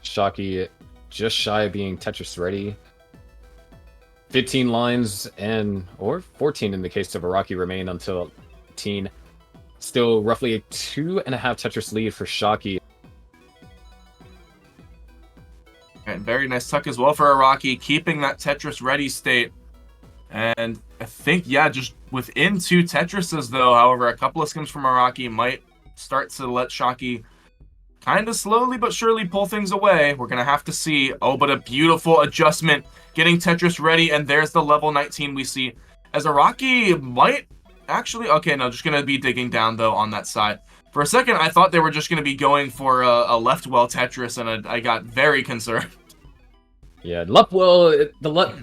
Shocky just shy of being Tetris ready. 15 lines or 14 in the case of Araki remain until 18. Still roughly a 2.5 Tetris lead for Shocky. And very nice tuck as well for Araki, keeping that Tetris ready state. And I think, yeah, just within 2 Tetrises though, however, a couple of skims from Araki might start to let Shocky kind of slowly but surely pull things away. We're going to have to see. Oh, but a beautiful adjustment, getting Tetris ready, and there's the level 19 we see. As Araki might actually... Okay, no, just going to be digging down, though, on that side. For a second, I thought they were just going to be going for a left well Tetris, and I got very concerned. Yeah, left well,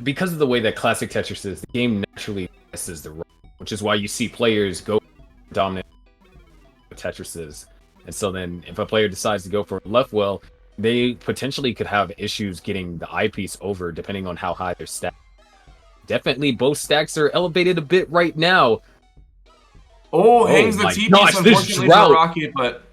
because of the way that Classic Tetris is, the game naturally misses the right, which is why you see players go dominant Tetrises. And so then if a player decides to go for left well, they potentially could have issues getting the eyepiece over depending on how high their stack. Definitely both stacks are elevated a bit right now. Oh, hangs the T-piece, unfortunately for Araki, but...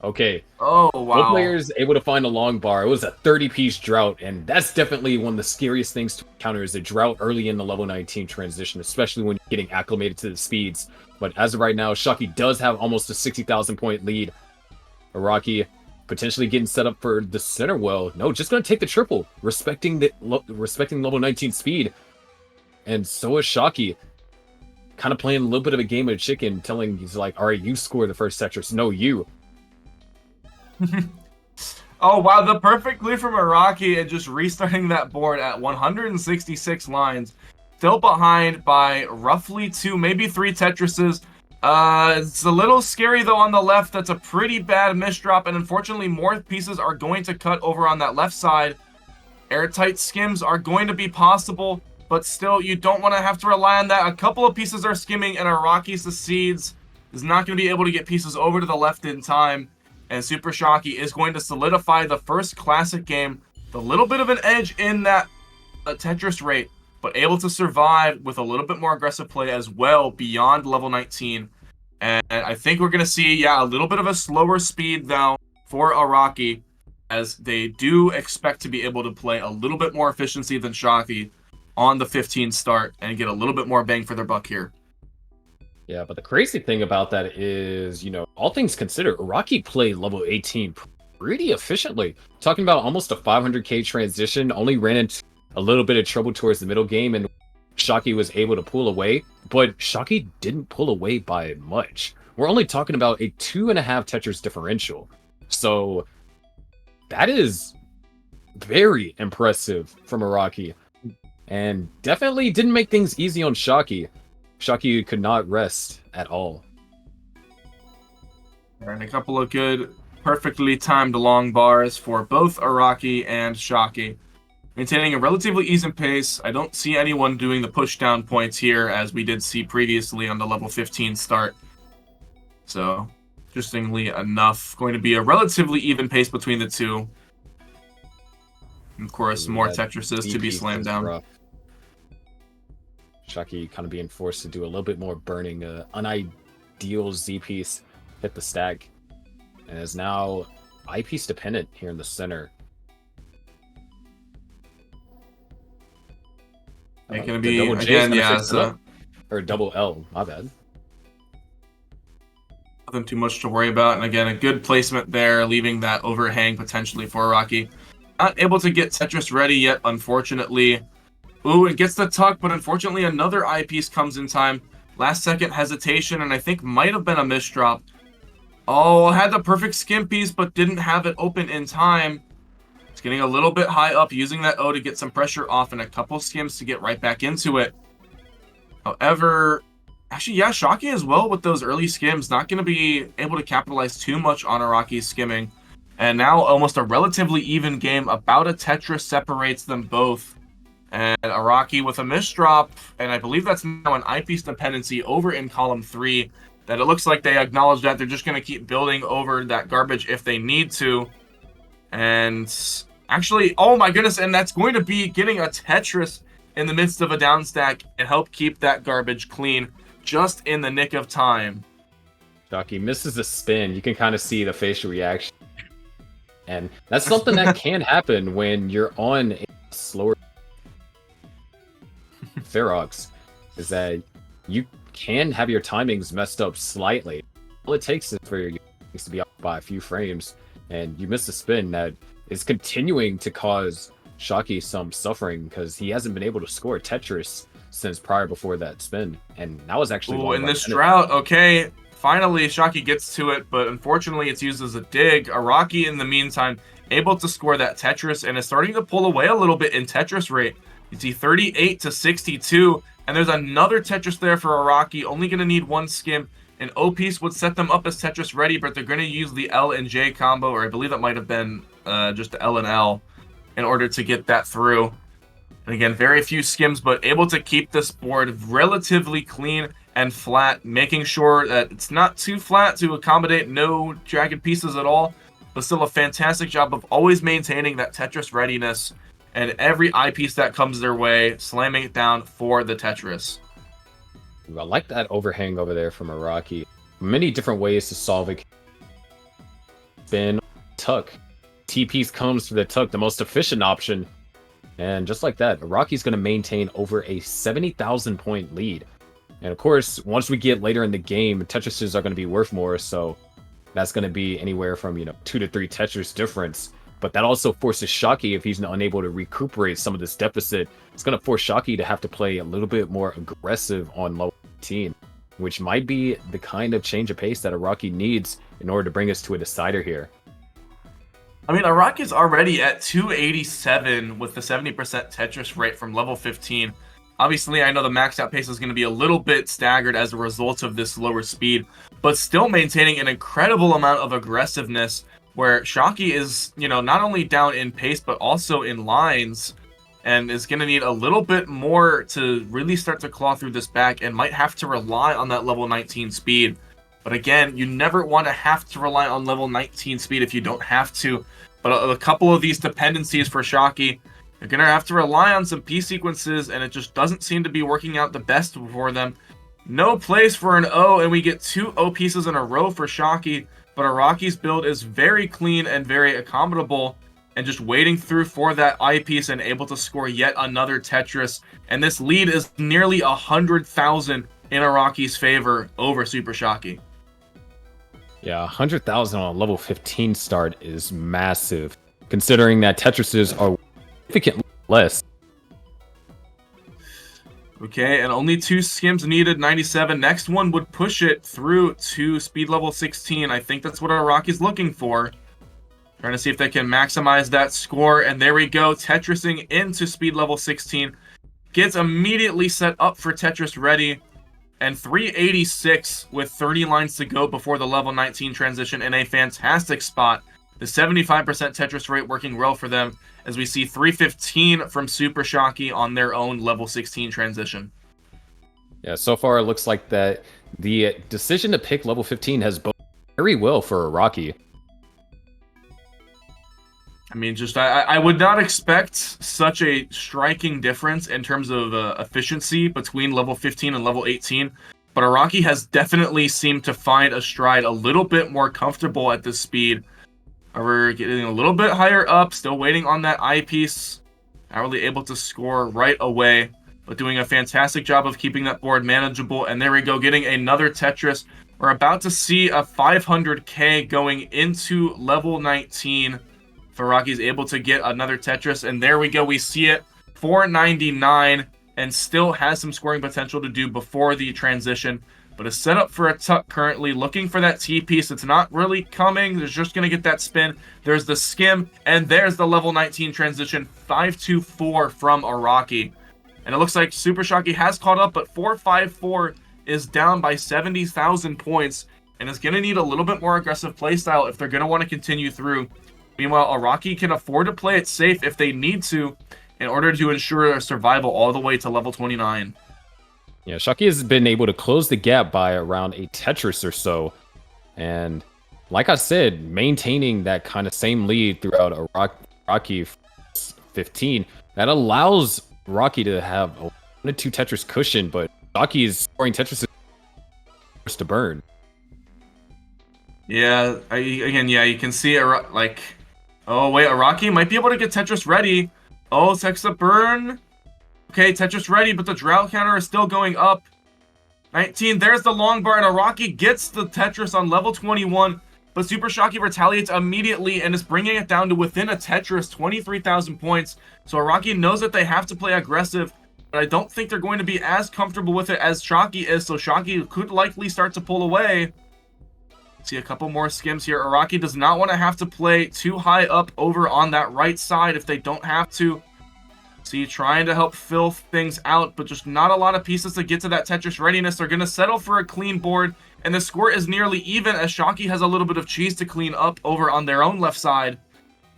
Okay. Oh, wow. Both players able to find a long bar. It was a 30-piece drought, and that's definitely one of the scariest things to encounter is a drought early in the level 19 transition, especially when you're getting acclimated to the speeds. But as of right now, Shocky does have almost a 60,000 point lead. Araki potentially getting set up for the center well. No, just going to take the triple, respecting level 19 speed. And so is Shocky. Kind of playing a little bit of a game of chicken, he's like, all right, you score the first Tetris. No, you. Oh, wow, the perfect lead from Araki and just restarting that board at 166 lines. Still behind by roughly 2, maybe 3 Tetrises. It's a little scary, though, on the left. That's a pretty bad misdrop, and unfortunately, more pieces are going to cut over on that left side. Airtight skims are going to be possible, but still, you don't want to have to rely on that. A couple of pieces are skimming, and Araki succeeds. Is not going to be able to get pieces over to the left in time, and Super Shocky is going to solidify the first Classic game. A little bit of an edge in that Tetris rate, but able to survive with a little bit more aggressive play as well beyond level 19. And I think we're going to see, yeah, a little bit of a slower speed, though, for Araki, as they do expect to be able to play a little bit more efficiency than Shocky on the 15 start and get a little bit more bang for their buck here. Yeah, but the crazy thing about that is, all things considered, Araki played level 18 pretty efficiently. Talking about almost a 500k transition, only ran into a little bit of trouble towards the middle game, and Shocky was able to pull away, but Shocky didn't pull away by much. We're only talking about a 2.5 Tetris differential. So that is very impressive from Araki, and definitely didn't make things easy on Shocky. Shocky could not rest at all. And a couple of good, perfectly timed long bars for both Araki and Shocky. Maintaining a relatively even pace. I don't see anyone doing the push down points here, as we did see previously on the level 15 start. So, interestingly enough, going to be a relatively even pace between the two. And of course, more Tetrises to be slammed down. Rough. Shocky kind of being forced to do a little bit more burning. Unideal Z piece hit the stack, and is now eyepiece dependent here in the center. It's going to be, again, yeah, or double L, my bad. Nothing too much to worry about, and again, a good placement there, leaving that overhang potentially for Araki. Not able to get Tetris ready yet, unfortunately. Ooh, it gets the tuck, but unfortunately another eyepiece comes in time. Last second hesitation, and I think might have been a misdrop. Oh, had the perfect skim piece, but didn't have it open in time. It's getting a little bit high up, using that O to get some pressure off and a couple skims to get right back into it. However, actually, yeah, Shocky as well with those early skims. Not going to be able to capitalize too much on Araki's skimming. And now almost a relatively even game. About a Tetris separates them both. And Araki with a misdrop, and I believe that's now an eyepiece dependency over in column 3. that it looks like they acknowledge that they're just going to keep building over that garbage if they need to. And actually, oh my goodness, and that's going to be getting a Tetris in the midst of a down stack and help keep that garbage clean just in the nick of time. Shocky misses a spin. You can kind of see the facial reaction. And that's something that can happen when you're on a slower Ferox, is that you can have your timings messed up slightly. All it takes is for your games to be off by a few frames, and you miss a spin that is continuing to cause Shocky some suffering because he hasn't been able to score Tetris since before that spin. And that was actually in this drought, okay. Finally, Shocky gets to it, but unfortunately it's used as a dig. Araki, in the meantime, able to score that Tetris and is starting to pull away a little bit in Tetris rate. You see 38 to 62, and there's another Tetris there for Araki, only going to need one skim. An O-piece would set them up as Tetris ready, but they're going to use the L and J combo, or I believe that might have been just the L and L, in order to get that through. And again, very few skims, but able to keep this board relatively clean and flat, making sure that it's not too flat to accommodate no jagged pieces at all, but still a fantastic job of always maintaining that Tetris readiness, and every eyepiece that comes their way, slamming it down for the Tetris. I like that overhang over there from Araki. Many different ways to solve it. Spin, tuck. T-piece comes for the tuck, the most efficient option. And just like that, Araki's going to maintain over a 70,000 point lead. And of course, once we get later in the game, Tetrises are going to be worth more, so that's going to be anywhere from 2 to 3 Tetris difference. But that also forces Shocky, if he's unable to recuperate some of this deficit, it's going to force Shocky to have to play a little bit more aggressive on level 15, which might be the kind of change of pace that Araki needs in order to bring us to a decider here. I mean, Araki's already at 287 with the 70% Tetris rate from level 15. Obviously, I know the maxed out pace is going to be a little bit staggered as a result of this lower speed, but still maintaining an incredible amount of aggressiveness, where Shocky is, not only down in pace, but also in lines, and is going to need a little bit more to really start to claw through this back, and might have to rely on that level 19 speed. But again, you never want to have to rely on level 19 speed if you don't have to. But a couple of these dependencies for Shocky, you're going to have to rely on some P sequences, and it just doesn't seem to be working out the best for them. No place for an O, and we get 2 O pieces in a row for Shocky, but Araki's build is very clean and very accommodable, and just waiting through for that I piece and able to score yet another Tetris. And this lead is nearly 100,000 in Araki's favor over Super Shocky. Yeah, 100,000 on a level 15 start is massive, considering that Tetrises are significantly less. Okay, and only 2 skims needed, 97. Next one would push it through to speed level 16. I think that's what Araki's looking for. Trying to see if they can maximize that score, and there we go, Tetrising into speed level 16. Gets immediately set up for Tetris ready, and 386 with 30 lines to go before the level 19 transition in a fantastic spot. The 75% Tetris rate working well for them, as we see 315 from Super Shocky on their own level 16 transition. Yeah, so far it looks like that the decision to pick level 15 has boded very well for Araki. I mean, I would not expect such a striking difference in terms of efficiency between level 15 and level 18, but Araki has definitely seemed to find a stride a little bit more comfortable at this speed. We're getting a little bit higher up, still waiting on that eyepiece. Not really able to score right away, but doing a fantastic job of keeping that board manageable. And there we go, getting another Tetris. We're about to see a 500k going into level 19. Araki's able to get another Tetris, and there we go, we see it, 499, and still has some scoring potential to do before the transition, but is set up for a tuck currently, looking for that T-piece. It's not really coming. There's just going to get that spin. There's the skim, and there's the level 19 transition, 524 from Araki. And it looks like Super Shocky has caught up, but 454 is down by 70,000 points, and is going to need a little bit more aggressive playstyle if they're going to want to continue through. Meanwhile, Araki can afford to play it safe if they need to, in order to ensure their survival all the way to level 29. Yeah, Shocky has been able to close the gap by around a Tetris or so. And like I said, maintaining that kind of same lead throughout a Rocky 15, that allows Rocky to have a 1 to 2 Tetris cushion, but Shocky is scoring Tetris to burn. Yeah, again, you can see it like, oh wait, Araki might be able to get Tetris ready. Oh, text a burn. Okay, Tetris ready, but the drought counter is still going up. 19, there's the long bar, and Araki gets the Tetris on level 21, but Super Shocky retaliates immediately and is bringing it down to within a Tetris, 23,000 points. So Araki knows that they have to play aggressive, but I don't think they're going to be as comfortable with it as Shocky is, so Shocky could likely start to pull away. See a couple more skims here. Araki does not want to have to play too high up over on that right side if they don't have to. See, trying to help fill things out, but just not a lot of pieces to get to that Tetris readiness. They're going to settle for a clean board, and the score is nearly even as Shocky has a little bit of cheese to clean up over on their own left side.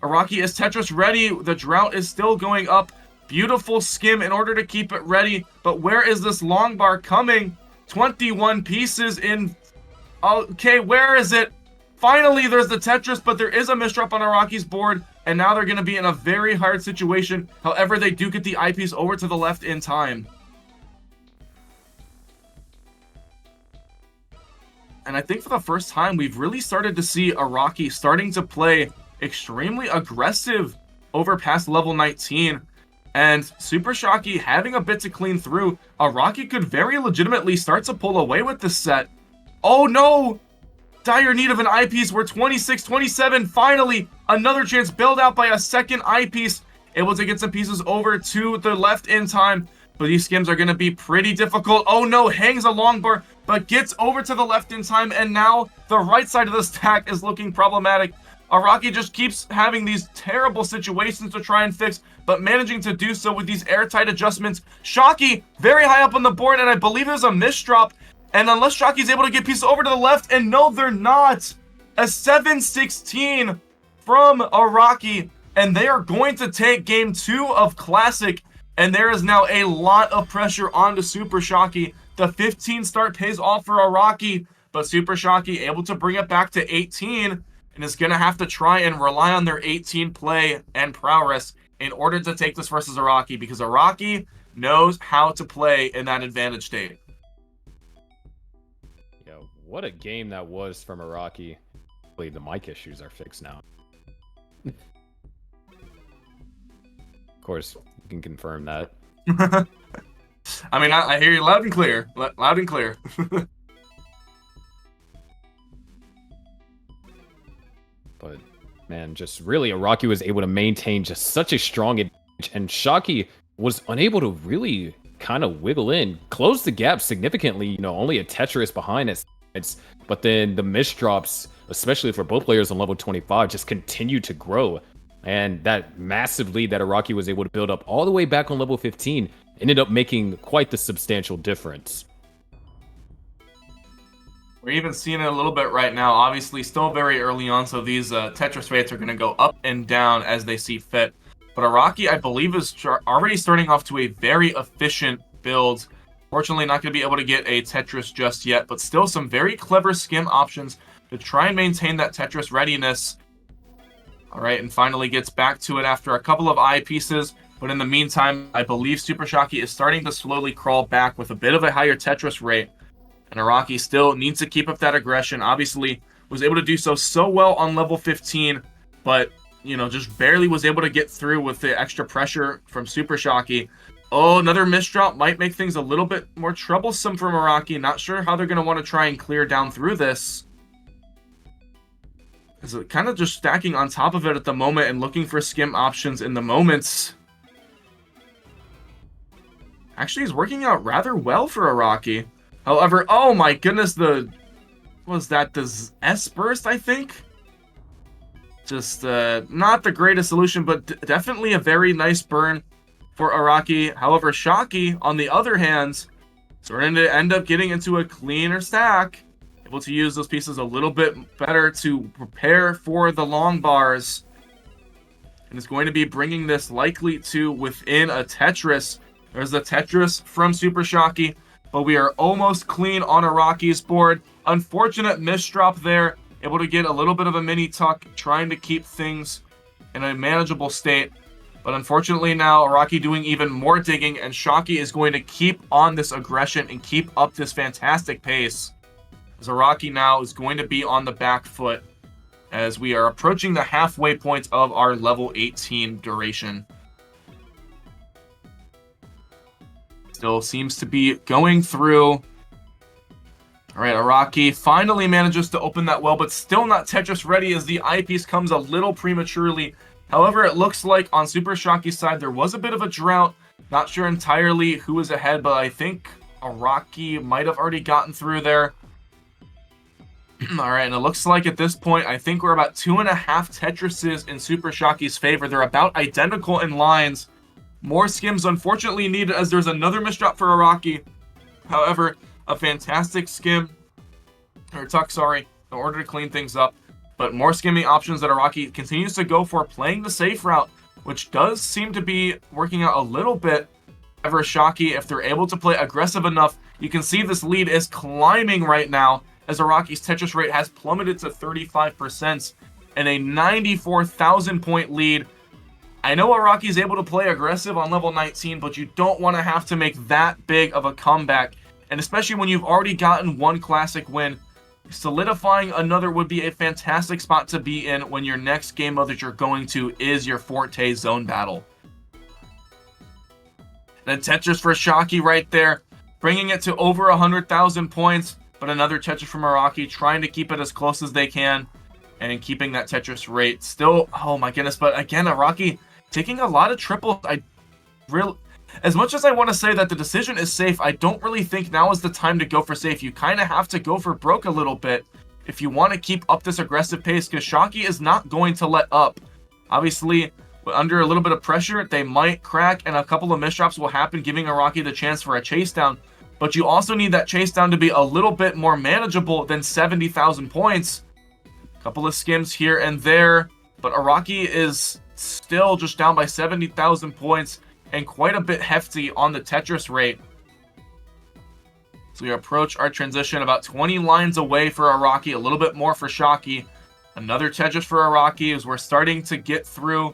Araki is Tetris ready. The drought is still going up. Beautiful skim in order to keep it ready, but where is this long bar coming? 21 pieces in... Okay, where is it? Finally, there's the Tetris, but there is a misdrop on Araki's board, and now they're going to be in a very hard situation. However, they do get the eyepiece over to the left in time. And I think for the first time, we've really started to see Araki starting to play extremely aggressive over past level 19. And Super Shocky having a bit to clean through, Araki could very legitimately start to pull away with this set. Oh no! Dire need of an eyepiece. We're 26, 27. Finally, another chance bailed out by a second eyepiece. Able to get some pieces over to the left in time. But these skims are going to be pretty difficult. Oh no, hangs a long bar, but gets over to the left in time. And now the right side of the stack is looking problematic. Araki just keeps having these terrible situations to try and fix, but managing to do so with these airtight adjustments. Shocky very high up on the board, and I believe there's a misdrop. And unless Shocky's able to get pieces over to the left, and no, they're not. A 7-16 from Araki, and they are going to take game 2 of Classic, and there is now a lot of pressure onto Super Shocky. The 15 start pays off for Araki, but Super Shocky able to bring it back to 18, and is going to have to try and rely on their 18 play and prowess in order to take this versus Araki, because Araki knows how to play in that advantage state. What a game that was from Araki. Hopefully the mic issues are fixed now. Of course, you can confirm that. I mean, I hear you loud and clear. Loud and clear. But, man, just really Araki was able to maintain just such a strong advantage, and Shocky was unable to really kind of wiggle in, close the gap significantly, you know, only a Tetris behind us. But then the misdrops, especially for both players on level 25, just continue to grow. And that massive lead that Araki was able to build up all the way back on level 15 ended up making quite the substantial difference. We're even seeing it a little bit right now. Obviously, still very early on, so these Tetris rates are going to go up and down as they see fit. But Araki, I believe, is already starting off to a very efficient build. Fortunately, not going to be able to get a Tetris just yet, but still some very clever skim options to try and maintain that Tetris readiness. All right, and finally gets back to it after a couple of eyepieces. But in the meantime, I believe Super Shocky is starting to slowly crawl back with a bit of a higher Tetris rate. And Araki still needs to keep up that aggression. Obviously, was able to do so well on level 15, but, you know, just barely was able to get through with the extra pressure from Super Shocky. Oh, another misdrop might make things a little bit more troublesome for Araki. Not sure how they're going to want to try and clear down through this. Is it kind of just stacking on top of it at the moment and looking for skim options in the moments. Actually, is working out rather well for Araki. However, oh my goodness, what was that? The S burst, I think? Just not the greatest solution, but definitely a very nice burn for Araki. However, Shocky, on the other hand, starting to end up getting into a cleaner stack, able to use those pieces a little bit better to prepare for the long bars, and is going to be bringing this likely to within a Tetris. There's the Tetris from Super Shocky, but we are almost clean on Araki's board. Unfortunate misdrop there. Able to get a little bit of a mini tuck, trying to keep things in a manageable state. But unfortunately now, Araki doing even more digging, and Shocky is going to keep on this aggression and keep up this fantastic pace. As Araki now is going to be on the back foot as we are approaching the halfway point of our level 18 duration. Still seems to be going through. All right, Araki finally manages to open that well, but still not Tetris ready as the eyepiece comes a little prematurely. However, it looks like on Super Shocky's side, there was a bit of a drought. Not sure entirely who was ahead, but I think Araki might have already gotten through there. All right, and it looks like at this point, I think we're about 2.5 Tetrises in Super Shocky's favor. They're about identical in lines. More skims unfortunately needed as there's another misdrop for Araki. However, a fantastic skim, or tuck, sorry, in order to clean things up. But more skimming options that Araki continues to go for, playing the safe route, which does seem to be working out a little bit. However, Shocky, if they're able to play aggressive enough, you can see this lead is climbing right now as Araki's Tetris rate has plummeted to 35% and a 94,000 point lead. I know Araki is able to play aggressive on level 19, but you don't want to have to make that big of a comeback. And especially when you've already gotten one classic win, solidifying another would be a fantastic spot to be in when your next game mode that you're going to is your Forte zone battle. Then Tetris for Shocky right there, bringing it to over 100,000 points, but another Tetris from Araki trying to keep it as close as they can and keeping that Tetris rate still, oh my goodness, but again, Araki taking a lot of triples. As much as I want to say that the decision is safe, I don't really think now is the time to go for safe. You kind of have to go for broke a little bit if you want to keep up this aggressive pace, because Shocky is not going to let up. Obviously, under a little bit of pressure, they might crack, and a couple of misdrops will happen, giving Araki the chance for a chase down. But you also need that chase down to be a little bit more manageable than 70,000 points. A couple of skims here and there, but Araki is still just down by 70,000 points and quite a bit hefty on the Tetris rate. So we approach our transition about 20 lines away for Araki, a little bit more for Shocky. Another Tetris for Araki as we're starting to get through.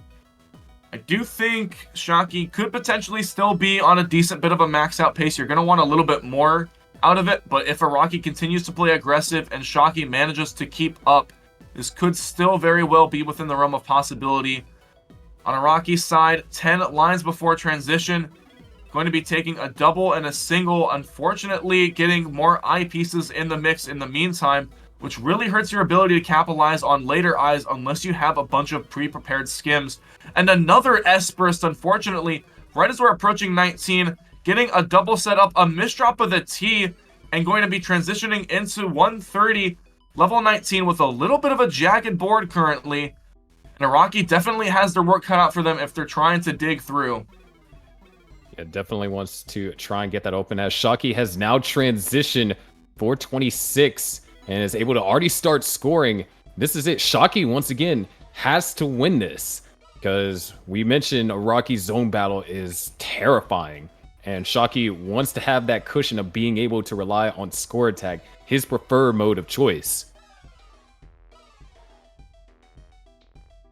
I do think Shocky could potentially still be on a decent bit of a max out pace. You're going to want a little bit more out of it, but if Araki continues to play aggressive and Shocky manages to keep up, this could still very well be within the realm of possibility. On Araki's side, 10 lines before transition. Going to be taking a double and a single. Unfortunately, getting more eyepieces in the mix in the meantime, which really hurts your ability to capitalize on later eyes unless you have a bunch of pre-prepared skims. And another S-burst, unfortunately, right as we're approaching 19, getting a double setup, a misdrop of the T, and going to be transitioning into 130, level 19 with a little bit of a jagged board currently. And Araki definitely has their work cut out for them if they're trying to dig through. Yeah, definitely wants to try and get that open as Shocky has now transitioned 426 and is able to already start scoring. This is it. Shocky, once again, has to win this because we mentioned Araki's zone battle is terrifying. And Shocky wants to have that cushion of being able to rely on score attack, his preferred mode of choice.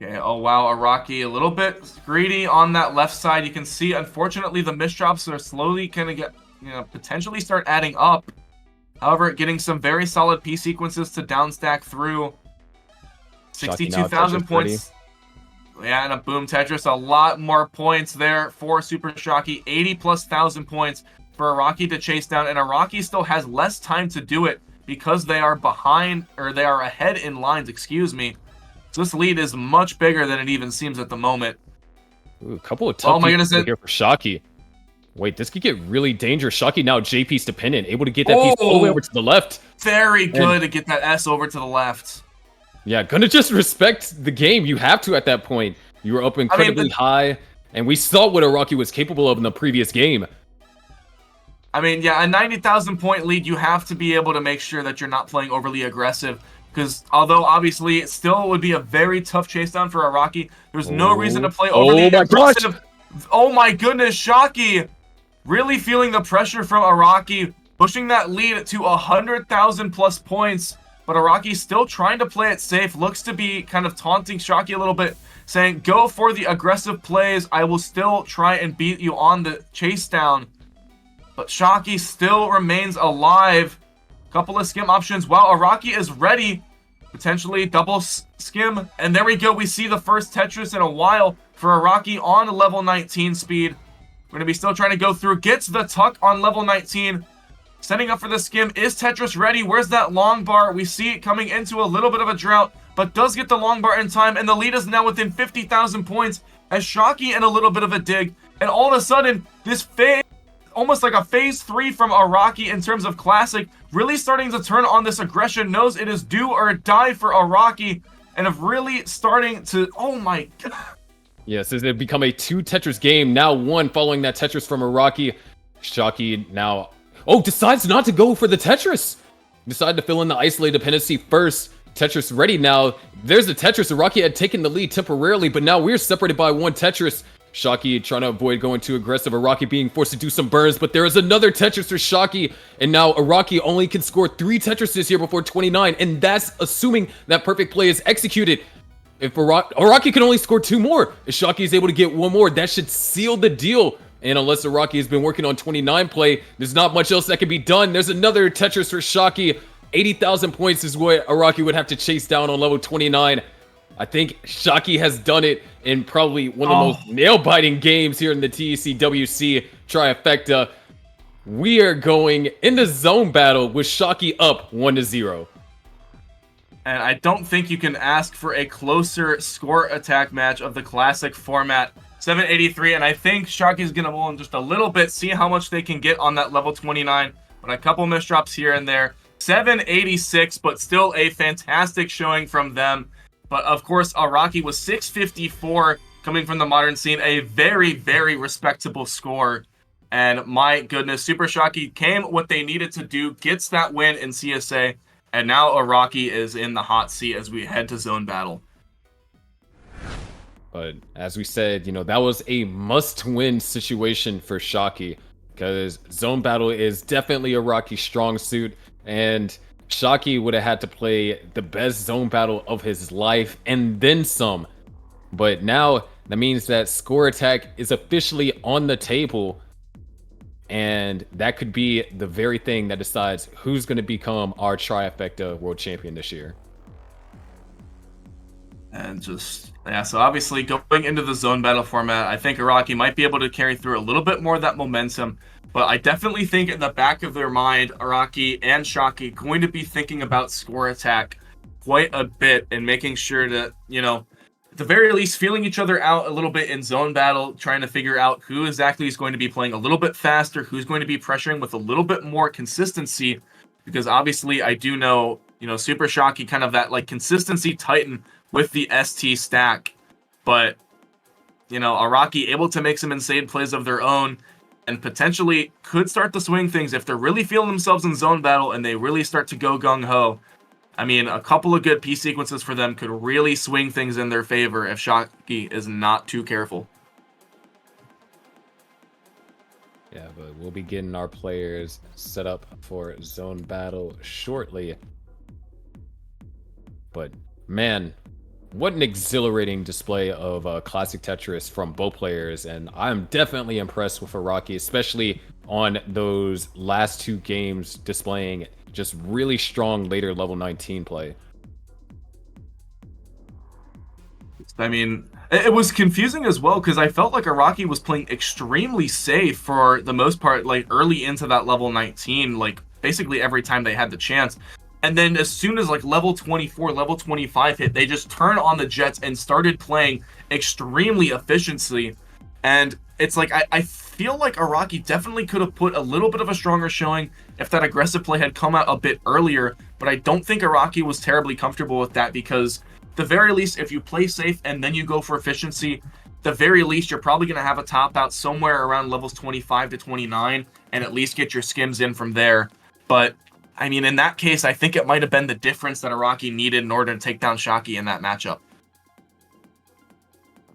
Okay, oh wow, Araki a little bit greedy on that left side. You can see, unfortunately, the misdrops are slowly kind of get, potentially start adding up. However, getting some very solid P sequences to downstack through. 62,000 points. Yeah, and a boom Tetris, a lot more points there for Super Shocky. 80,000+ points for Araki to chase down, and Araki still has less time to do it because they are behind, or they are ahead in lines, excuse me. So this lead is much bigger than it even seems at the moment. Ooh, a couple of tough here for Shocky. Wait, this could get really dangerous. Shocky now J-piece dependent, able to get that piece all the way over to the left. Very good to get that S over to the left. Yeah, gonna just respect the game. You have to at that point. You were up incredibly high, and we saw what Araki was capable of in the previous game. I mean, yeah, a 90,000 point lead, you have to be able to make sure that you're not playing overly aggressive. Because although obviously it still would be a very tough chase down for Araki, there's no reason to play overly aggressive. Oh my goodness, Shocky really feeling the pressure from Araki, pushing that lead to 100,000 plus points. But Araki still trying to play it safe, looks to be kind of taunting Shockey a little bit, saying, go for the aggressive plays, I will still try and beat you on the chase down. But Shockey still remains alive. Couple of skim options while Araki is ready. Potentially double skim. And there we go. We see the first Tetris in a while for Araki on level 19 speed. We're going to be still trying to go through. Gets the tuck on level 19. Setting up for the skim. Is Tetris ready? Where's that long bar? We see it coming into a little bit of a drought, but does get the long bar in time. And the lead is now within 50,000 points as Shockey in a little bit of a dig. And all of a sudden, this phase, almost like a phase 3 from Araki in terms of Classic, really starting to turn on this aggression, knows it is do or die for Araki, and of really starting to, oh my god. Yes, as it become a 2 Tetris game, now 1 following that Tetris from Araki. Shockey now, decides not to go for the Tetris. Decide to fill in the isolated dependency first. Tetris ready now. There's the Tetris. Araki had taken the lead temporarily, but now we're separated by 1 Tetris. Shockey trying to avoid going too aggressive. Araki being forced to do some burns, but there is another Tetris for Shockey. And now Araki only can score 3 Tetrises here before 29, and that's assuming that perfect play is executed. If Araki can only score 2 more, if Shockey is able to get 1 more, that should seal the deal. And unless Araki has been working on 29 play, there's not much else that can be done. There's another Tetris for Shockey. 80,000 points is what Araki would have to chase down on level 29. I think Shockey has done it in probably one of the most nail-biting games here in the TECWC trifecta. We are going into zone battle with Shockey up 1-0. And I don't think you can ask for a closer score attack match of the Classic format. 783, and I think Shockey's going to mull in just a little bit, see how much they can get on that level 29. But a couple misdrops here and there. 786, but still a fantastic showing from them. But of course, Araki was 654 coming from the modern scene. A very, very respectable score. And my goodness, Super Shockey came what they needed to do, gets that win in CSA. And now Araki is in the hot seat as we head to zone battle. But as we said, that was a must-win situation for Shockey, because zone battle is definitely Araki's strong suit, and Shockey would have had to play the best zone battle of his life and then some. But now that means that score attack is officially on the table, and that could be the very thing that decides who's going to become our trifecta world champion this year. And just, yeah, so obviously going into the zone battle format, I think Araki might be able to carry through a little bit more of that momentum. But I definitely think in the back of their mind, Araki and Shockey going to be thinking about score attack quite a bit and making sure that, at the very least, feeling each other out a little bit in zone battle, trying to figure out who exactly is going to be playing a little bit faster, who's going to be pressuring with a little bit more consistency. Because obviously I do know, Super Shockey, kind of that consistency titan with the ST stack. But, Araki able to make some insane plays of their own and potentially could start to swing things if they're really feeling themselves in zone battle and they really start to go gung-ho. I mean, a couple of good P sequences for them could really swing things in their favor if Shockey is not too careful. Yeah, but we'll be getting our players set up for zone battle shortly. But, man, what an exhilarating display of Classic Tetris from both players, and I'm definitely impressed with Araki, especially on those last 2 games displaying just really strong later level 19 play. I mean, it was confusing as well because I felt like Araki was playing extremely safe for the most part, early into that level 19, basically every time they had the chance. And then as soon as level 24, level 25 hit, they just turned on the jets and started playing extremely efficiently. And it's I feel like Araki definitely could have put a little bit of a stronger showing if that aggressive play had come out a bit earlier. But I don't think Araki was terribly comfortable with that because at the very least, if you play safe and then you go for efficiency, the very least, you're probably going to have a top out somewhere around levels 25 to 29 and at least get your skims in from there. But I mean, in that case, I think it might have been the difference that Araki needed in order to take down Shockey in that matchup.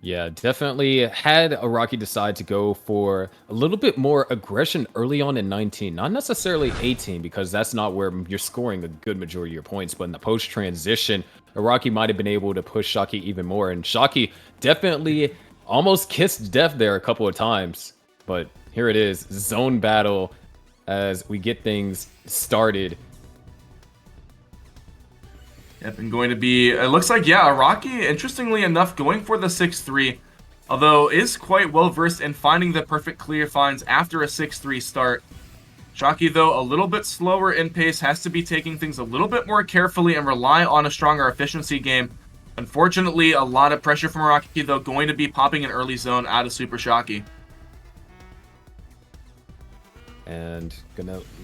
Yeah, definitely had Araki decide to go for a little bit more aggression early on in 19, not necessarily 18, because that's not where you're scoring a good majority of your points, but in the post-transition, Araki might have been able to push Shockey even more, and Shockey definitely almost kissed death there a couple of times, but here it is, zone battle as we get things started. Yep, and going to be, it looks like, yeah, Araki, interestingly enough, going for the 6-3, although is quite well versed in finding the perfect clear finds after a 6-3 start. Shockey, though, a little bit slower in pace, has to be taking things a little bit more carefully and rely on a stronger efficiency game. Unfortunately, a lot of pressure from Araki, though, going to be popping an early zone out of Super Shockey. And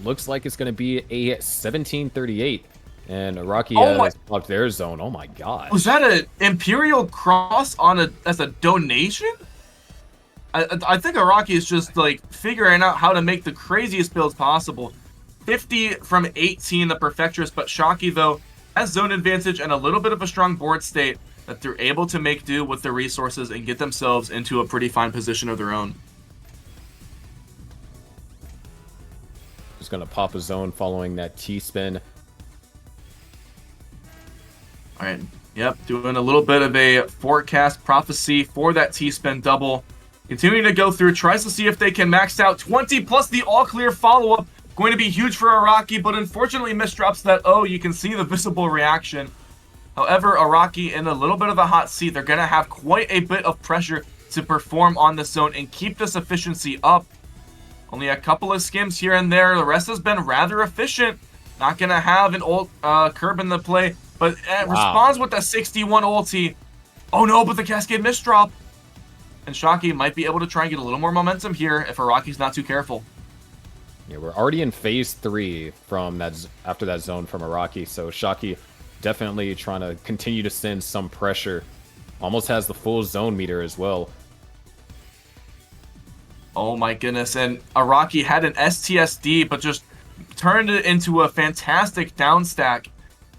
looks like it's gonna be a 17-38. And Araki has popped their zone. Oh my god. Was that an Imperial Cross on as a donation? I think Araki is just like figuring out how to make the craziest builds possible. 50 from 18, the Perfectress, but Shockey, though, has zone advantage and a little bit of a strong board state that they're able to make do with their resources and get themselves into a pretty fine position of their own. Just gonna pop a zone following that T-spin. All right, yep, doing a little bit of a forecast prophecy for that T-spin double. Continuing to go through, tries to see if they can max out 20 plus the all-clear follow-up. Going to be huge for Araki, but unfortunately misdrops that. Oh, you can see the visible reaction. However, Araki in a little bit of a hot seat. They're going to have quite a bit of pressure to perform on the zone and keep this efficiency up. Only a couple of skims here and there. The rest has been rather efficient. Not going to have an old curb in the play. But responds with a 61 ulti. Oh no, but the Cascade misdrop. And Shockey might be able to try and get a little more momentum here if Araki's not too careful. Yeah, we're already in phase 3 from that after that zone from Araki, so Shockey definitely trying to continue to send some pressure. Almost has the full zone meter as well. Oh my goodness, and Araki had an STSD, but just turned it into a fantastic down stack.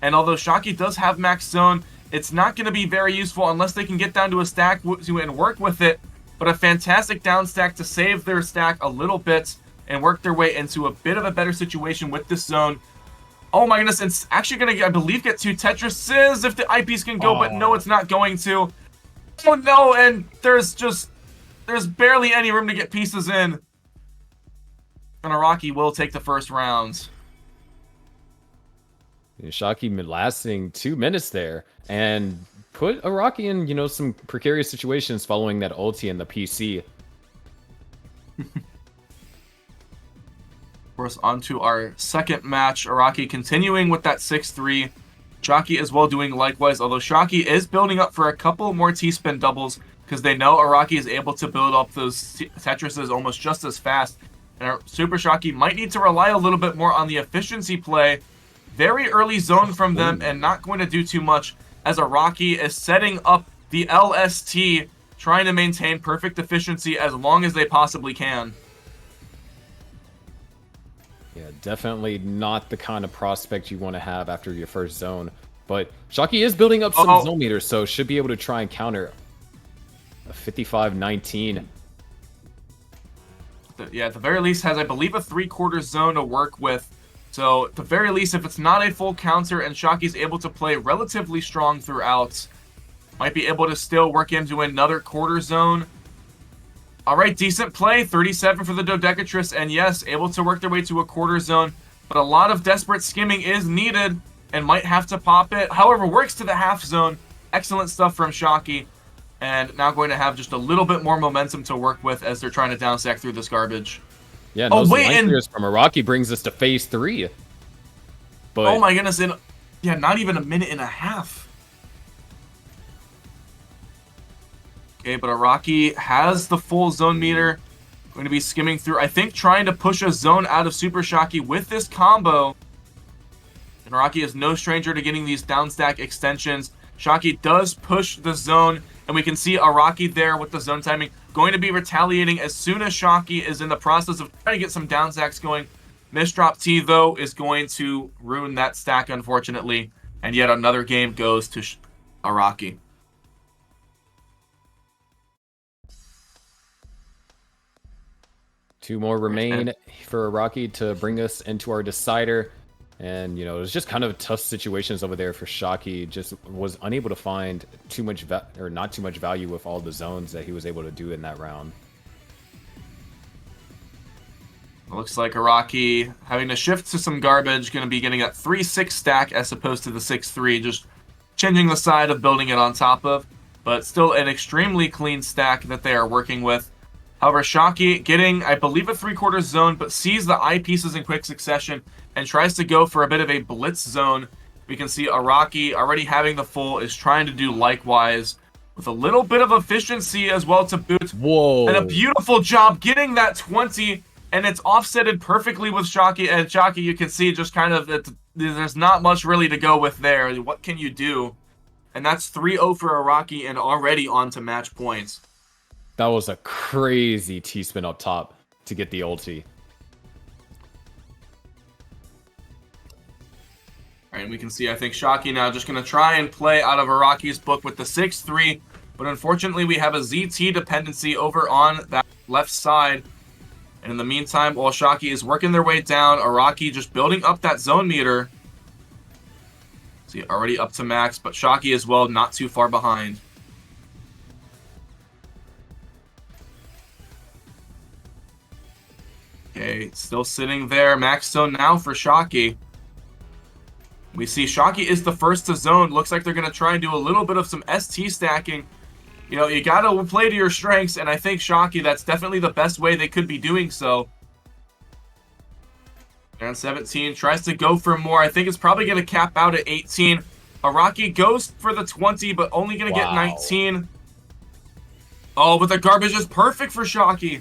And although Shockey does have max zone, it's not going to be very useful unless they can get down to a stack and work with it. But a fantastic down stack to save their stack a little bit and work their way into a bit of a better situation with this zone. Oh my goodness, it's actually going to, I believe, get 2 Tetrises if the eyepiece can go, but no, it's not going to. Oh no, and there's barely any room to get pieces in. And Araki will take the first round. Shockey lasting 2 minutes there and put Araki in, you know, some precarious situations following that ulti in the PC. Of course, on to our second match. Araki continuing with that 6-3. Shockey as well doing likewise, although Shockey is building up for a couple more T-spin doubles because they know Araki is able to build up those Tetrises almost just as fast. And our Super Shockey might need to rely a little bit more on the efficiency play. Very early zone from them and not going to do too much as Araki is setting up the LST, trying to maintain perfect efficiency as long as they possibly can. Yeah, definitely not the kind of prospect you want to have after your first zone. But Shockey is building up some zone meters, so should be able to try and counter a 55-19. Yeah, at the very least has, I believe, a 3/4 zone to work with. So, at the very least, if it's not a full counter and Shockey's able to play relatively strong throughout, might be able to still work into another quarter zone. Alright, decent play, 37 for the Dodecatrice, and yes, able to work their way to a quarter zone, but a lot of desperate skimming is needed and might have to pop it. However, works to the half zone. Excellent stuff from Shockey, and now going to have just a little bit more momentum to work with as they're trying to downstack through this garbage. Yeah, those line from Araki brings us to phase 3. But oh my goodness, yeah, not even a minute and a half. Okay, but Araki has the full zone meter. Going to be skimming through, I think, trying to push a zone out of Super Shockey with this combo. And Araki is no stranger to getting these downstack extensions. Shockey does push the zone, and we can see Araki there with the zone timing. Going to be retaliating as soon as Shockey is in the process of trying to get some downstacks going. Misdrop T, though, is going to ruin that stack, unfortunately. And yet another game goes to Araki. 2 more remain for Rocky to bring us into our decider. And, you know, it was just kind of tough situations over there for Shockey. Just was unable to find not too much value with all the zones that he was able to do in that round. It looks like Araki having to shift to some garbage, going to be getting that 3-6 stack as opposed to the 6-3, just changing the side of building it on top of, but still an extremely clean stack that they are working with. However, Shockey getting, I believe, a 3/4 zone, but sees the eyepieces in quick succession and tries to go for a bit of a blitz zone. We can see Araki already having the full, is trying to do likewise with a little bit of efficiency as well to boot. Whoa. And a beautiful job getting that 20, and it's offsetted perfectly with Shockey. And Shockey, you can see just kind of that there's not much really to go with there. What can you do? And that's 3-0 for Araki and already on to match points. That was a crazy T-spin up top to get the ulti. All right, and we can see, I think, Shockey now just going to try and play out of Araki's book with the 6-3, but unfortunately we have a ZT dependency over on that left side. And in the meantime, while Shockey is working their way down, Araki just building up that zone meter. See, already up to max, but Shockey as well, not too far behind. Okay, still sitting there. Max zone now for Shockey. We see Shockey is the first to zone. Looks like they're going to try and do a little bit of some ST stacking. You know, you got to play to your strengths, and I think Shockey, that's definitely the best way they could be doing so. And 17 tries to go for more. I think it's probably going to cap out at 18. Araki goes for the 20, but only going to get 19. Oh, but the garbage is perfect for Shockey.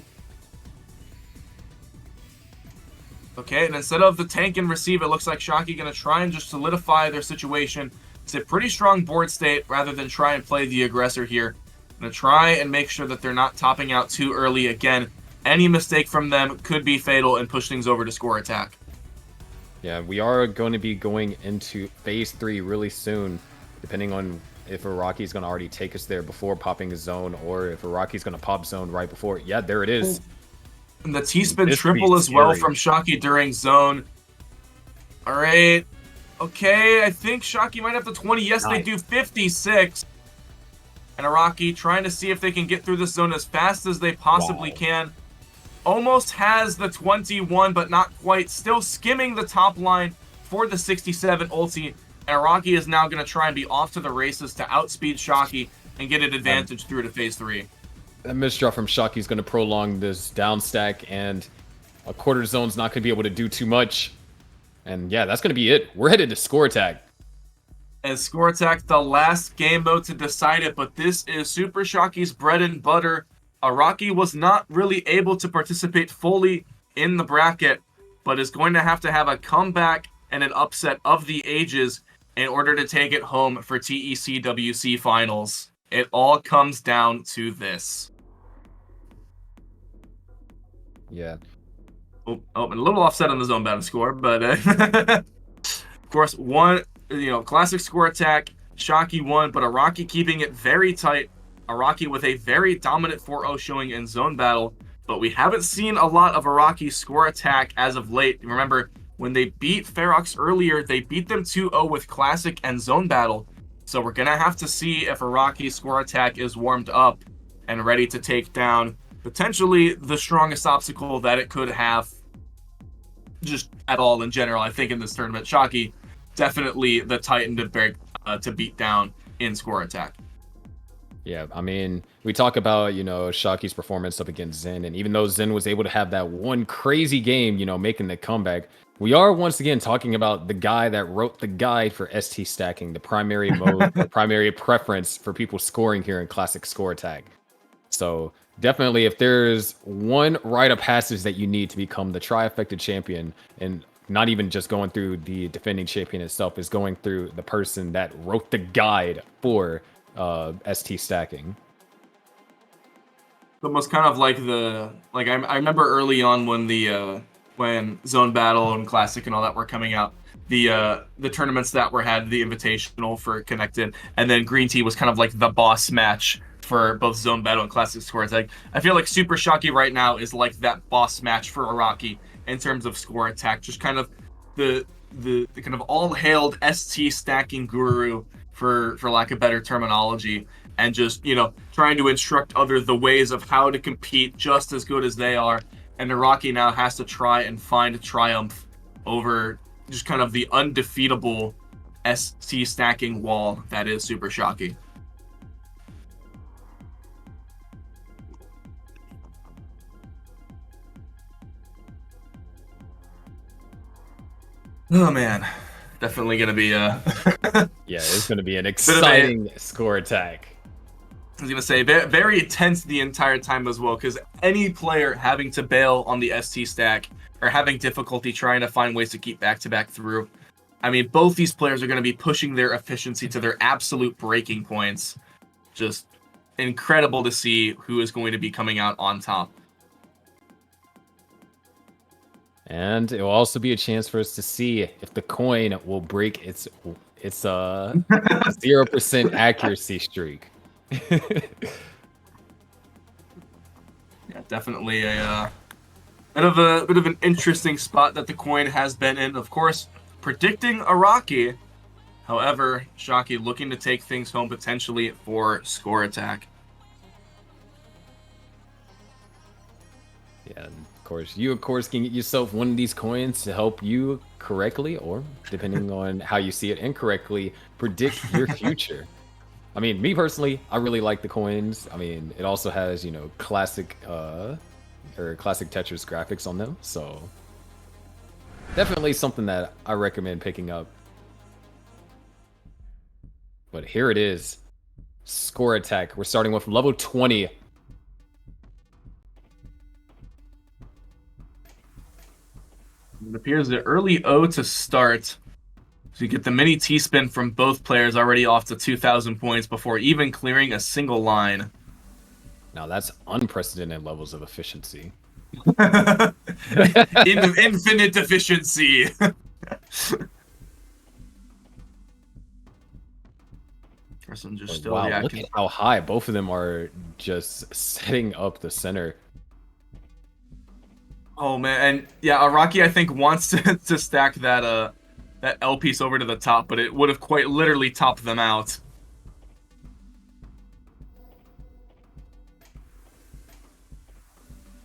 Okay, and instead of the tank and receive, it looks like Shockey going to try and just solidify their situation. It's a pretty strong board state rather than try and play the aggressor here. Going to try and make sure that they're not topping out too early. Again, any mistake from them could be fatal and push things over to score attack. Yeah, we are going to be going into phase 3 really soon, depending on if Araki's going to already take us there before popping a zone, or if Araki's going to pop zone right before. Yeah, there it is. And the T-spin triple as well from Shockey during zone. All right. Okay, I think Shockey might have the 20. Yes, nice. They do 56. And Araki trying to see if they can get through this zone as fast as they possibly can. Almost has the 21, but not quite. Still skimming the top line for the 67 ulti. And Araki is now going to try and be off to the races to outspeed Shockey and get an advantage through to phase 3. That misdraw from Shockey is going to prolong this down stack, and a quarter zone's not going to be able to do too much. And yeah, that's going to be it. We're headed to score attack. And score attack, the last game mode to decide it, but this is Super Shockey's bread and butter. Araki was not really able to participate fully in the bracket, but is going to have a comeback and an upset of the ages in order to take it home for TECWC finals. It all comes down to this. Yeah. Oh, and a little offset on the zone battle score, but of course, classic score attack, Shockey won, but Araki keeping it very tight. Araki with a very dominant 4-0 showing in zone battle, but we haven't seen a lot of Araki's score attack as of late. Remember, when they beat Ferox earlier, they beat them 2-0 with classic and zone battle. So we're going to have to see if Araki's score attack is warmed up and ready to take down potentially the strongest obstacle that it could have just at all in general. I think in this tournament, Shockey definitely the Titan to beat down in score attack. Yeah, I mean, we talk about, Shockey's performance up against Zen, and even though Zen was able to have that one crazy game, making the comeback, we are once again talking about the guy that wrote the guide for ST stacking, the primary mode, the primary preference for people scoring here in Classic Score Attack. So definitely, if there's one rite of passage that you need to become the tri-affected champion, and not even just going through the defending champion itself, is going through the person that wrote the guide for ST stacking. Almost kind of like I remember early on when Zone Battle and Classic and all that were coming out, the tournaments that had the invitational for Connected, and then Green Tea was kind of like the boss match for both Zone Battle and Classic Score Attack. I feel like Super Shocky right now is like that boss match for Araki in terms of score attack. Just kind of the kind of all-hailed ST stacking guru, for lack of better terminology, and just, you know, trying to instruct others the ways of how to compete just as good as they are. And Araki now has to try and find a triumph over just kind of the undefeatable ST stacking wall that is Super Shocky. Oh man, definitely gonna be yeah, it's gonna be an exciting score attack. I was gonna say very tense the entire time as well, because any player having to bail on the ST stack or having difficulty trying to find ways to keep back-to-back through. I mean, both these players are going to be pushing their efficiency to their absolute breaking points. Just incredible to see who is going to be coming out on top. And it will also be a chance for us to see if the coin will break its 0% accuracy streak. Yeah, definitely a bit of an interesting spot that the coin has been in. Of course, predicting Araki. However, Shocky looking to take things home potentially for score attack. Yeah, you of course can get yourself one of these coins to help you correctly, or depending on how you see it incorrectly, predict your future. I mean, me personally, I really like the coins. I mean, it also has, you know, classic Tetris graphics on them, so definitely something that I recommend picking up. But here it is, score attack. We're starting with level 20. It appears the early O to start. So you get the mini T-spin from both players already off to 2,000 points before even clearing a single line. Now that's unprecedented levels of efficiency. Infinite efficiency. Just wow, look at how high both of them are just setting up the center. Oh man, and yeah, Araki I think wants to stack that that L piece over to the top, but it would have quite literally topped them out.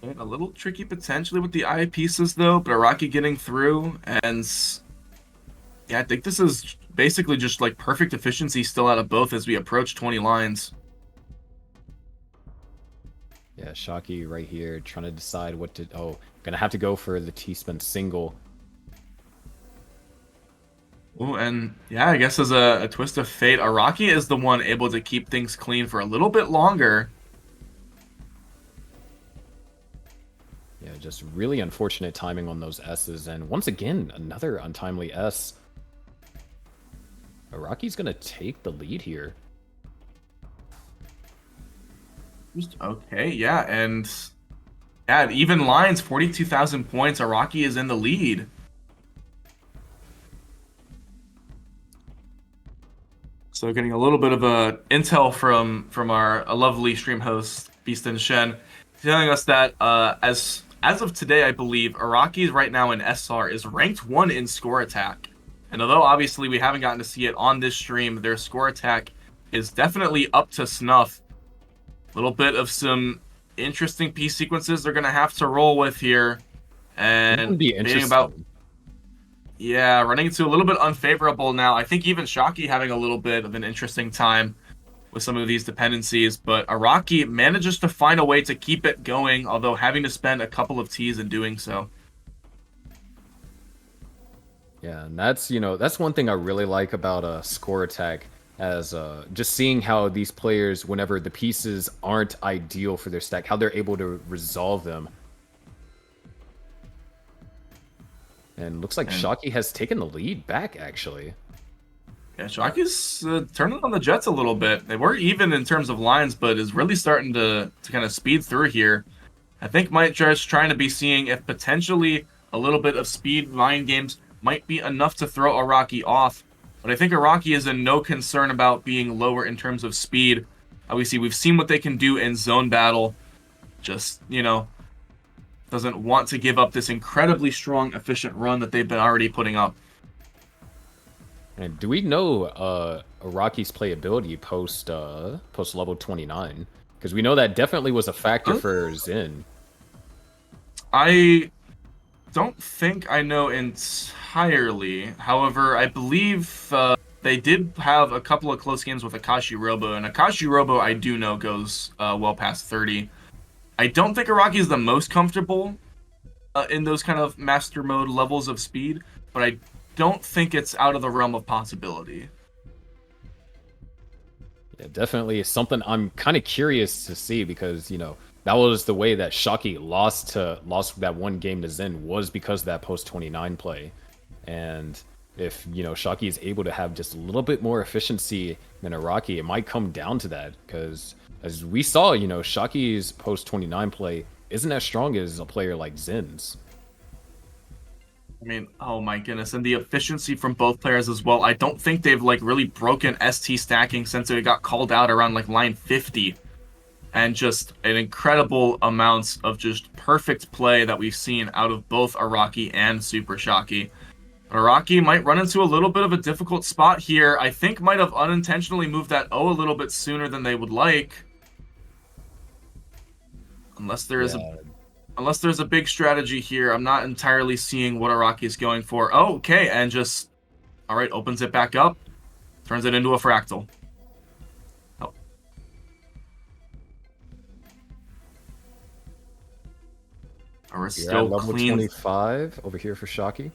And a little tricky potentially with the I pieces though, but Araki getting through, and yeah, I think this is basically just like perfect efficiency still out of both as we approach 20 lines. Yeah, Shocky right here trying to decide what to... Oh, gonna have to go for the T-spin single. Oh, and yeah, I guess as a twist of fate, Araki is the one able to keep things clean for a little bit longer. Yeah, just really unfortunate timing on those S's, and once again, another untimely S. Araki's gonna take the lead here. Okay, yeah, and yeah, even lines, 42,000 points. Araki is in the lead. So getting a little bit of a intel from our lovely stream host Beast and Shen, telling us that as of today, I believe Araki right now in SR is ranked 1 in score attack. And although obviously we haven't gotten to see it on this stream, their score attack is definitely up to snuff. A little bit of some interesting piece sequences they're going to have to roll with here. And be interesting. Running into a little bit unfavorable now. I think even Shocky having a little bit of an interesting time with some of these dependencies. But Araki manages to find a way to keep it going, although having to spend a couple of Ts in doing so. Yeah, and that's, you know, that's one thing I really like about score attack, as just seeing how these players, whenever the pieces aren't ideal for their stack, how they're able to resolve them. And looks like Shocky has taken the lead back, actually. Yeah, Shocky's turning on the Jets a little bit. They were even in terms of lines, but is really starting to kind of speed through here. I think might just trying to be seeing if potentially a little bit of speed mind games might be enough to throw Araki off. But I think Araki is in no concern about being lower in terms of speed. We've seen what they can do in zone battle. Just, you know, doesn't want to give up this incredibly strong, efficient run that they've been already putting up. And do we know Araki's playability post level 29? Because we know that definitely was a factor for Zen. I don't think I know entirely. However, I believe they did have a couple of close games with Akashi Robo, and Akashi Robo I do know goes well past 30. I don't think Araki is the most comfortable in those kind of master mode levels of speed, but I don't think it's out of the realm of possibility. Yeah, definitely something I'm kind of curious to see, because, you know, that was the way that Shocky lost that one game to Zen, was because of that post 29 play. And if, you know, Shocky is able to have just a little bit more efficiency than Araki, it might come down to that, because as we saw, you know, Shocky's post 29 play isn't as strong as a player like Zen's. I mean, oh my goodness, and the efficiency from both players as well. I don't think they've like really broken ST stacking since it got called out around like line 50. And just an incredible amounts of just perfect play that we've seen out of both Araki and Super Shocky. Araki might run into a little bit of a difficult spot here. I think might have unintentionally moved that O a little bit sooner than they would like. Unless there is unless there's a big strategy here, I'm not entirely seeing what Araki is going for. Oh, okay, and just, all right, opens it back up, turns it into a fractal. Oh. We're still level clean. 25 over here for Shocky.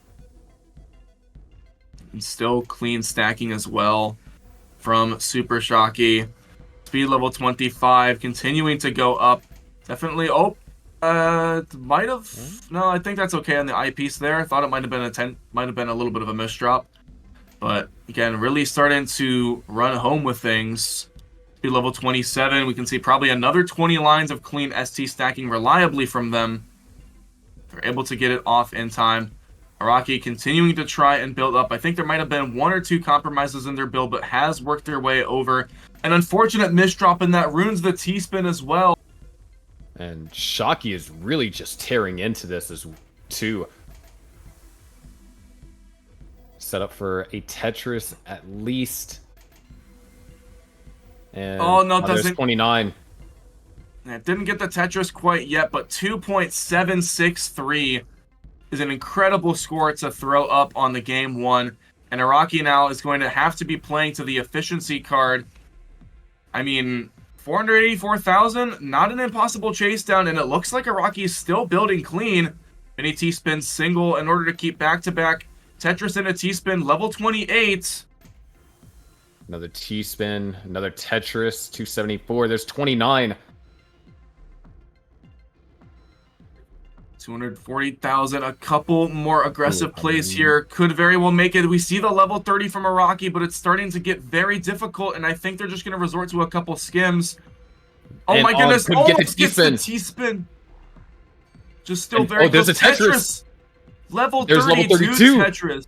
And still clean stacking as well from Super Shocky. Speed level 25, continuing to go up. Definitely. Oh, might have. No, I think that's okay on the eyepiece there. I thought it might have been a little bit of a misdrop, but again, really starting to run home with things. Speed level 27. We can see probably another 20 lines of clean ST stacking reliably from them. They're able to get it off in time. Araki continuing to try and build up. I think there might have been one or two compromises in their build, but has worked their way over. An unfortunate misdrop in that ruins the T-spin as well. And Shocky is really just tearing into this as too. Set up for a Tetris at least. And oh no, there's doesn't 29. It didn't get the Tetris quite yet, but 2.763 is an incredible score to throw up on the game one. And Araki now is going to have to be playing to the efficiency card. I mean, 484,000, not an impossible chase down, and it looks like Araki is still building clean. Mini T-spin single in order to keep back-to-back Tetris and a T-spin, level 28. Another T-spin, another Tetris, 274. There's 29. 240,000, a couple more aggressive plays here could very well make it. We see the level 30 from Araki, but it's starting to get very difficult, and I think they're just going to resort to a couple skims. Oh my goodness, oh, get the gets the T-spin. Just still very there's close. a Tetris. Level there's 32 level 32 Tetris.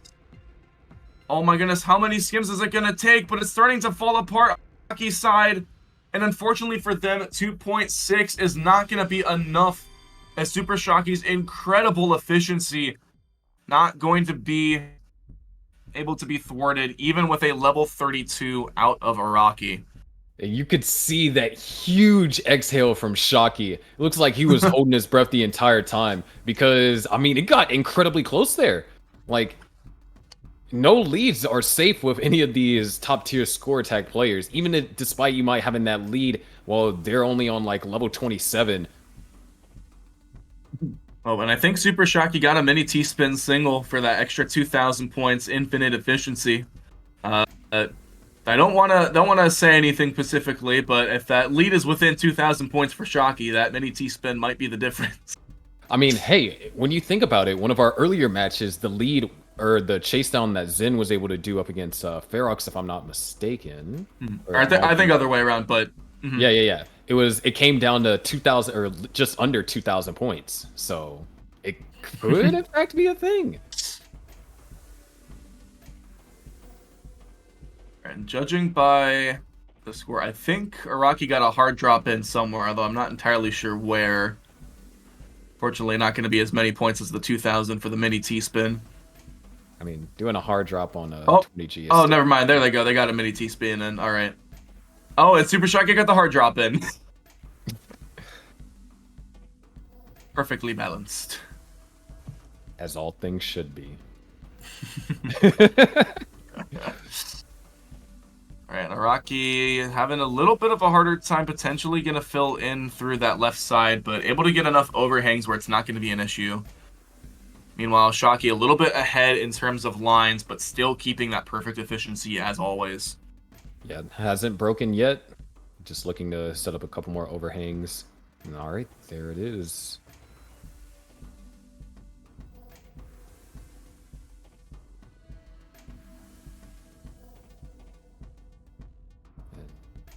Oh my goodness, how many skims is it going to take? But it's starting to fall apart on Araki's side, and unfortunately for them, 2.6 is not going to be enough. As Super Shocky's incredible efficiency not going to be able to be thwarted, even with a level 32 out of Araki. You could see that huge exhale from Shocky. It looks like he was holding his breath the entire time, because, I mean, it got incredibly close there. Like, no leads are safe with any of these top-tier score attack players, even despite you might having that lead while they're only on, like, level 27. Oh, and I think Super Shocky got a mini T-spin single for that extra 2,000 points, infinite efficiency. I don't want to say anything specifically, but if that lead is within 2,000 points for Shocky, that mini T-spin might be the difference. I mean, hey, when you think about it, one of our earlier matches, the lead or the chase down that Zen was able to do up against Ferox, if I'm not mistaken. I think other way around, but yeah. It came down to 2,000 or just under 2,000 points. So it could in fact be a thing. And judging by the score. I think Araki got a hard drop in somewhere, although I'm not entirely sure where. Fortunately, not going to be as many points as the 2,000 for the mini T-spin. I mean, doing a hard drop on a 20G is never mind. There they go. They got a mini T-spin in. All right. Oh, and Super Shocky got the hard drop in. Perfectly balanced. As all things should be. Alright, Araki having a little bit of a harder time, potentially going to fill in through that left side, but able to get enough overhangs where it's not going to be an issue. Meanwhile, Shocky a little bit ahead in terms of lines, but still keeping that perfect efficiency as always. Yeah, hasn't broken yet. Just looking to set up a couple more overhangs. Alright, there it is.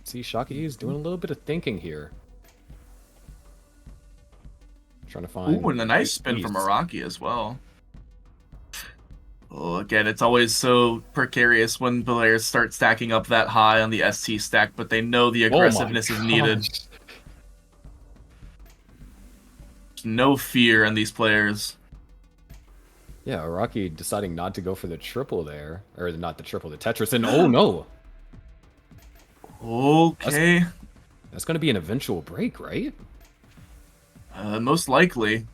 See, Shocky is doing a little bit of thinking here. Trying to find... Ooh, and a nice spin from Araki as well. Oh, again, it's always so precarious when players start stacking up that high on the ST stack, but they know the aggressiveness is needed. There's no fear in these players. Yeah, Araki deciding not to go for the triple there. Or not the triple, the Tetris, and oh no! Okay. That's going to be an eventual break, right? Most likely.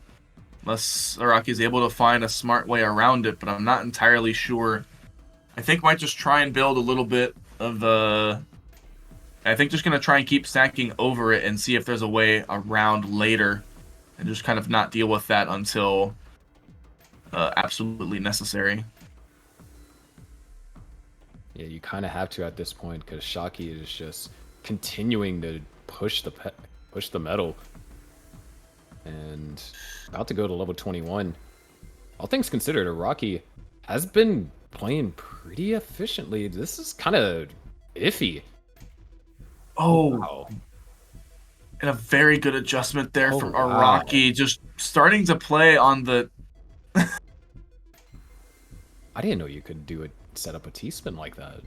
Unless Araki's able to find a smart way around it, but I'm not entirely sure. I think might just try and build a little bit of the... I think just going to try and keep stacking over it and see if there's a way around later. And just kind of not deal with that until absolutely necessary. Yeah, you kind of have to at this point because Shocky is just continuing to push the metal, and about to go to level 21. All things considered, Araki has been playing pretty efficiently. This is kind of iffy. Oh, wow. And a very good adjustment there from wow. Araki, just starting to play on the. I didn't know you could do it. Set up a T-spin like that.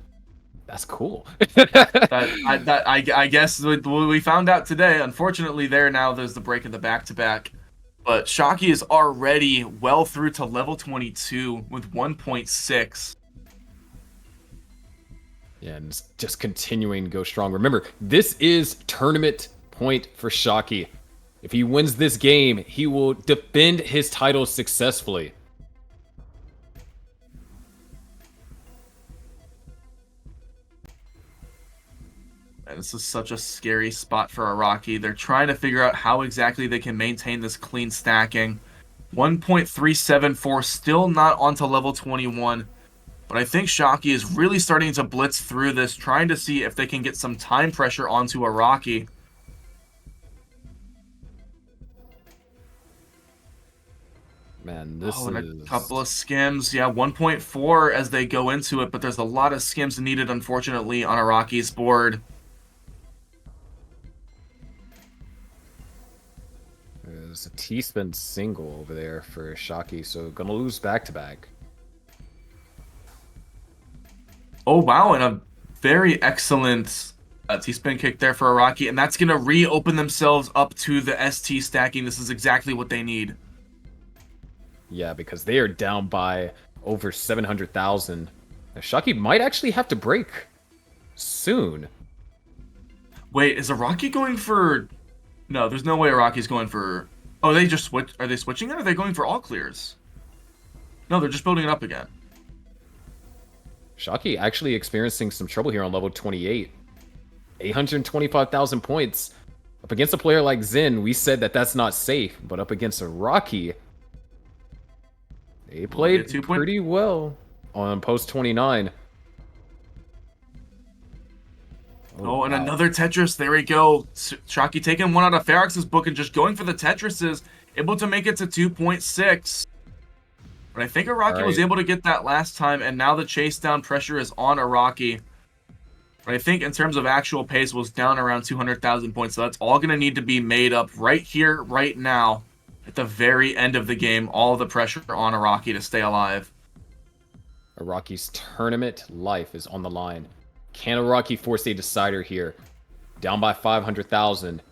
That's cool. I guess we found out today. Unfortunately, there's the break in the back-to-back. But Shocky is already well through to level 22 with 1.6. Yeah, and it's just continuing to go strong. Remember, this is tournament point for Shocky. If he wins this game, he will defend his title successfully. And this is such a scary spot for Araki. They're trying to figure out how exactly they can maintain this clean stacking. 1.374, still not onto level 21. But I think Shocky is really starting to blitz through this, trying to see if they can get some time pressure onto Araki. Man, this and is... a couple of skims. Yeah, 1.4 as they go into it, but there's a lot of skims needed, unfortunately, on Araki's board. There's a T-spin single over there for Shocky, so gonna lose back-to-back. Oh, wow, and a very excellent T-spin kick there for Araki, and that's gonna reopen themselves up to the ST stacking. This is exactly what they need. Yeah, because they are down by over 700,000. Shocky might actually have to break soon. Wait, is Araki going for... No, there's no way Araki's going for... Oh, they just switch. Are they switching it, or are they going for all clears? No, they're just building it up again. Shocky actually experiencing some trouble here on level 28. 825,000 points. Up against a player like Zen, we said that that's not safe, but up against Araki, they played pretty well on post 29. Oh, and another Tetris. There we go. Shocky taking one out of Ferox's book and just going for the Tetrises. Able to make it to 2.6. But I think Araki was able to get that last time, and now the chase down pressure is on Araki. But I think in terms of actual pace was down around 200,000 points, so that's all going to need to be made up right here, right now, at the very end of the game. All the pressure on Araki to stay alive. Araki's tournament life is on the line. Can Araki force a decider here? Down by 500,000.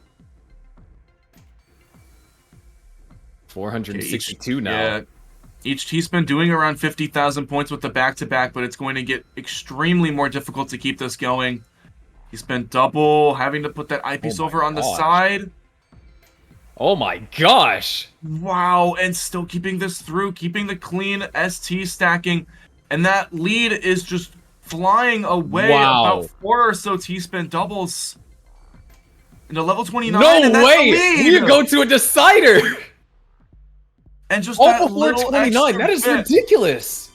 462 now. Yeah. Each T-spin doing around 50,000 points with the back-to-back, but it's going to get extremely more difficult to keep this going. He spent double, having to put that eyepiece over on the side. Oh my gosh! Wow, and still keeping this through, keeping the clean ST stacking. And that lead is just flying away. Wow. About 4 or so T-spin doubles. Into level 29. No and that's way! the lead. We go to a decider! And just Oh, that before little 29. extra That is bit. ridiculous.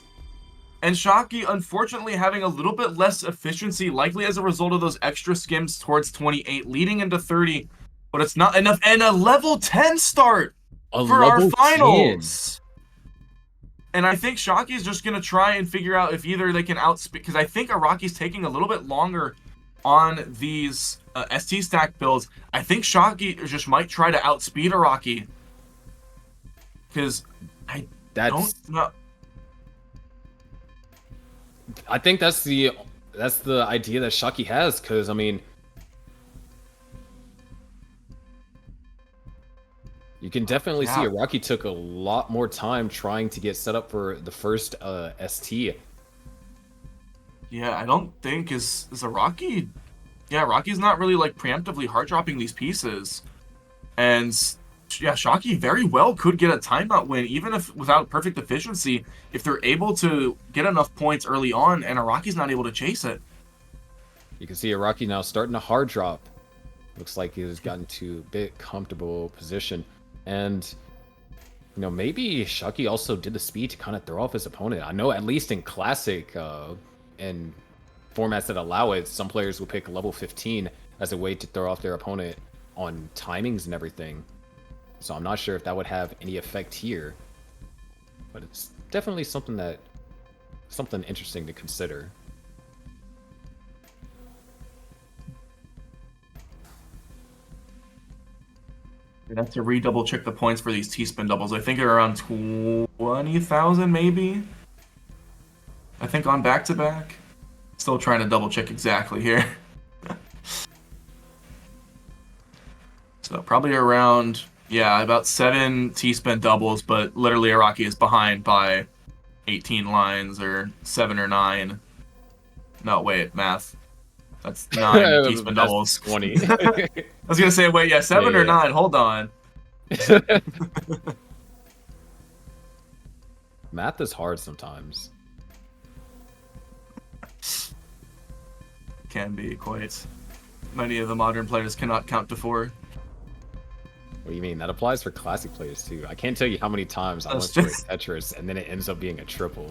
And Shockey, unfortunately, having a little bit less efficiency, likely as a result of those extra skims towards 28, leading into 30. But it's not enough. And a level 10 start for our finals. 10. And I think Shockey's just going to try and figure out if either they can outspeed, because I think Araki's taking a little bit longer on these ST stack builds. I think Shockey just might try to outspeed Araki. Because I don't know. I think that's the idea that Shockey has, because I mean, you can definitely see Araki took a lot more time trying to get set up for the first ST. Yeah, I don't think is Araki. Yeah, Araki's not really like preemptively hard dropping these pieces, and yeah, Shockey very well could get a timeout win, even if without perfect efficiency, if they're able to get enough points early on and Araki's not able to chase it. You can see Araki now starting to hard drop. Looks like he's gotten to a bit comfortable position. And, you know, maybe Shockey also did the speed to kind of throw off his opponent. I know at least in Classic and formats that allow it, some players will pick level 15 as a way to throw off their opponent on timings and everything. So I'm not sure if that would have any effect here, but it's definitely something interesting to consider. We'd have to redouble check the points for these T-spin doubles. I think they're around 20,000 maybe. I think on back-to-back. Still trying to double check exactly here. So probably around, yeah, about 7 T-spin doubles, but literally Araki is behind by 18 lines or 7 or 9. No, wait, math. That's 9 T-spin doubles. 20. I was gonna say, wait, yeah, 7 or 9. Hold on. Math is hard sometimes. Can be quite. Many of the modern players cannot count to 4. What do you mean? That applies for classic players too. I can't tell you how many times I went for a Tetris and then it ends up being a triple.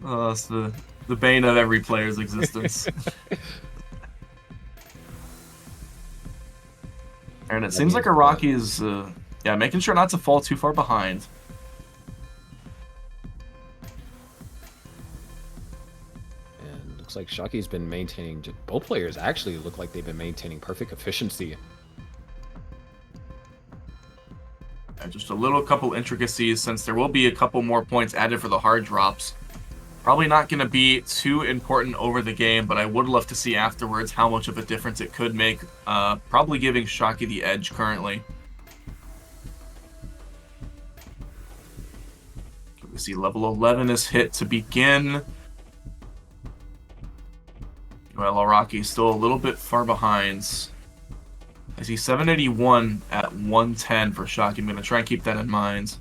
Oh, that's the bane of every player's existence. And it seems like Araki is, yeah, making sure not to fall too far behind. And looks like Shockey's been maintaining. Both players actually look like they've been maintaining perfect efficiency. And just a little couple intricacies, since there will be a couple more points added for the hard drops. Probably not going to be too important over the game, but I would love to see afterwards how much of a difference it could make. Probably giving Shockey the edge currently. We see level 11 is hit to begin. Well, Araki's still a little bit far behind. I see 781 at 110 for Shockey. I'm going to try and keep that in mind.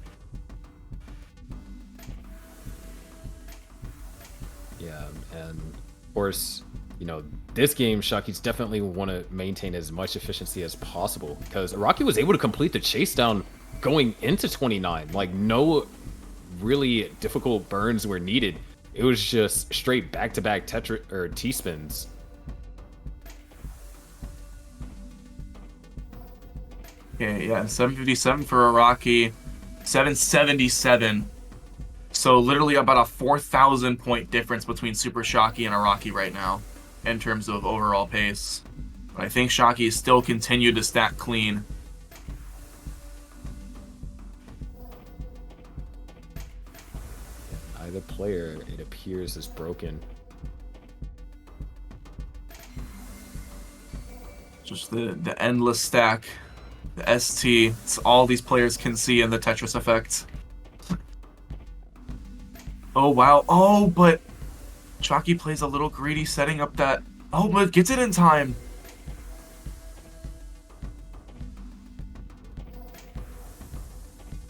Yeah, and of course, you know, this game, Shockey's definitely want to maintain as much efficiency as possible, because Araki was able to complete the chase down going into 29. Like, no really difficult burns were needed. It was just straight back-to-back T-spins. Okay, yeah, 757 for Araki, 777. So literally about a 4,000 point difference between Super Shockey and Araki right now in terms of overall pace. But I think Shockey still continued to stack clean. Either player, it appears, is broken. Just the endless stack. The ST. It's all these players can see in the Tetris Effect. Oh, wow. Oh, but Chalky plays a little greedy setting up that... Oh, but gets it in time.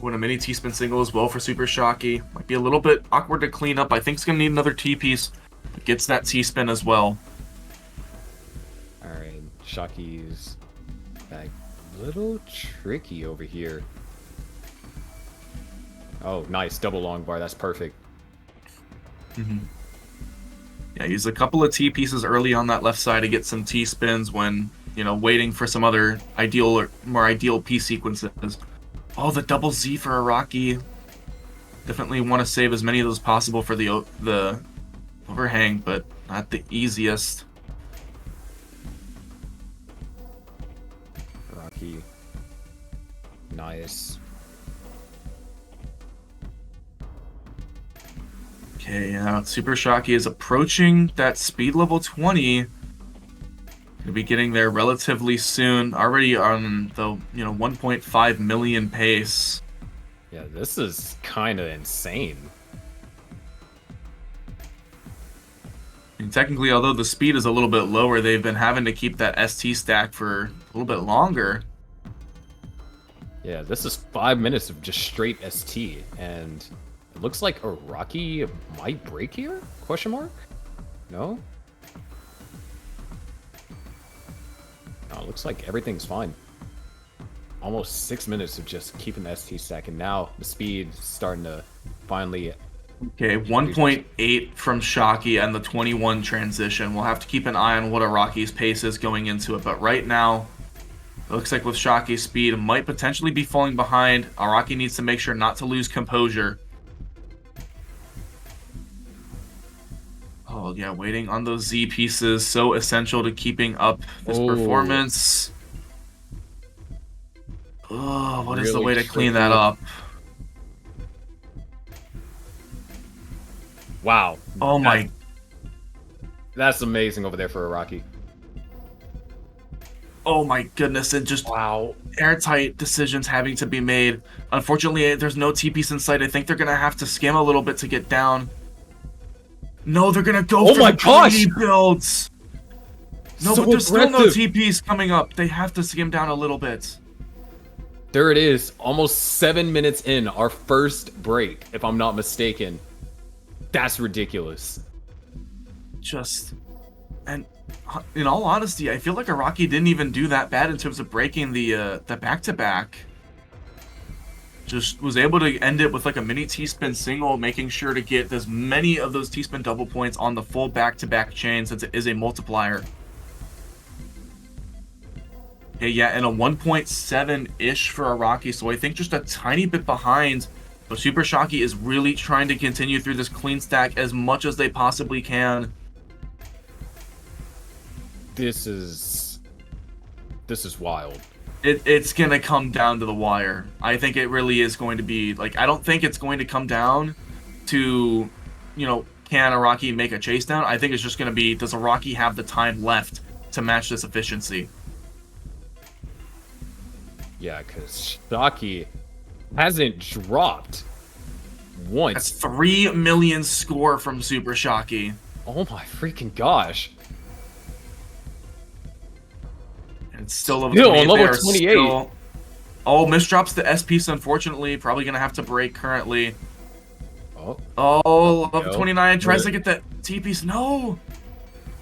Win a mini T-spin single as well for Super Shocky. Might be a little bit awkward to clean up. I think it's going to need another T-piece. But gets that T-spin as well. Alright, Shocky's back. A little tricky over here. Oh, nice. Double long bar. That's perfect. Yeah, use a couple of T-pieces early on that left side to get some T-spins when, you know, waiting for some other ideal or more ideal P sequences. Oh, the double Z for Araki. Definitely want to save as many of those possible for the overhang, but not the easiest. Rocky. Nice. Okay, yeah, Super Shocky is approaching that speed level 20. Gonna be getting there relatively soon. Already on the 1.5 million pace. Yeah, this is kind of insane. And technically, although the speed is a little bit lower, they've been having to keep that ST stack for a little bit longer. Yeah, this is 5 minutes of just straight ST, and it looks like Araki might break here? Question mark? No? No, it looks like everything's fine. Almost 6 minutes of just keeping the ST stack, and now the speed is starting to finally... Okay, 1.8 from Shocky and the 21 transition. We'll have to keep an eye on what Araki's pace is going into it, but right now, it looks like with Shocky's speed, it might potentially be falling behind. Araki needs to make sure not to lose composure. Oh yeah, waiting on those Z pieces, so essential to keeping up this performance. Oh, what is the way to clean that up? Wow. Oh my. That's amazing over there for Araki. Oh my goodness, and just airtight decisions having to be made. Unfortunately, there's no T-piece in sight. I think they're going to have to skim a little bit to get down. No, they're going to go for the T builds. No, so but there's still no T-piece coming up. They have to skim down a little bit. There it is. Almost 7 minutes in, our first break, if I'm not mistaken. That's ridiculous. And in all honesty, I feel like Araki didn't even do that bad in terms of breaking the back-to-back. Just was able to end it with like a mini T-spin single, making sure to get as many of those T-spin double points on the full back-to-back chain since it is a multiplier. Okay, yeah, and a 1.7-ish for Araki, so I think just a tiny bit behind. But Super Shocky is really trying to continue through this clean stack as much as they possibly can. This is wild. It's gonna come down to the wire. I think it really is going to be like, I don't think it's going to come down to, can Araki make a chase down? I think it's just gonna be, does Araki have the time left to match this efficiency? Yeah, because Shocky hasn't dropped once. That's 3 million score from Super Shocky. Oh my freaking gosh. And still on level 28. Oh, misdrops the S piece, unfortunately. Probably going to have to break currently. Oh, level 29 tries to get that T piece. No!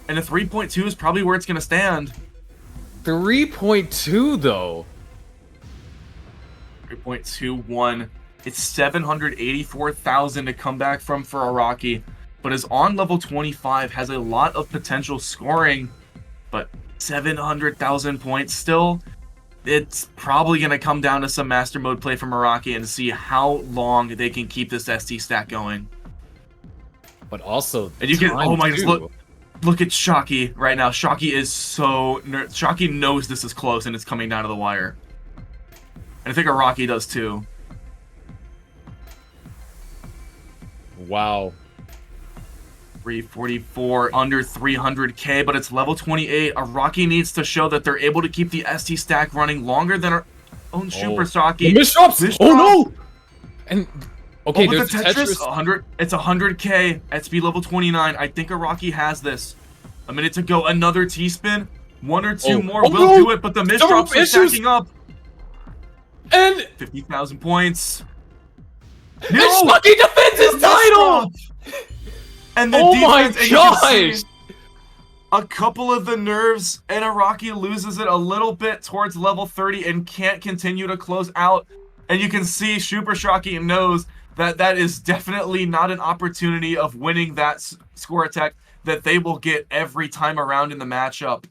And a 3.2 is probably where it's going to stand. 3.2 though. 3.21. It's 784,000 to come back from for Araki, but is on level 25, has a lot of potential scoring, but 700,000 points still. It's probably going to come down to some master mode play from Araki and see how long they can keep this ST stack going. But also, and you can, oh my goodness, look at Shocky right now. Shocky is so Shocky knows this is close and it's coming down to the wire. And I think Araki does too. Wow. 344, under 300k, but it's level 28. Araki needs to show that they're able to keep the ST stack running longer than our own Super Shocky. Misdrops! Oh no! And okay, with there's the Tetris, 100. It's 100k at speed level 29. I think Araki has this. A minute to go. Another T-spin. One or two more will do it, but the misdrops are stacking up. And 50,000 points. No! And Shocky defends his title! And the defense, and you can see a couple of the nerves, and Araki loses it a little bit towards level 30 and can't continue to close out. And you can see Super Shocky knows that that is definitely not an opportunity of winning that score attack that they will get every time around in the matchup.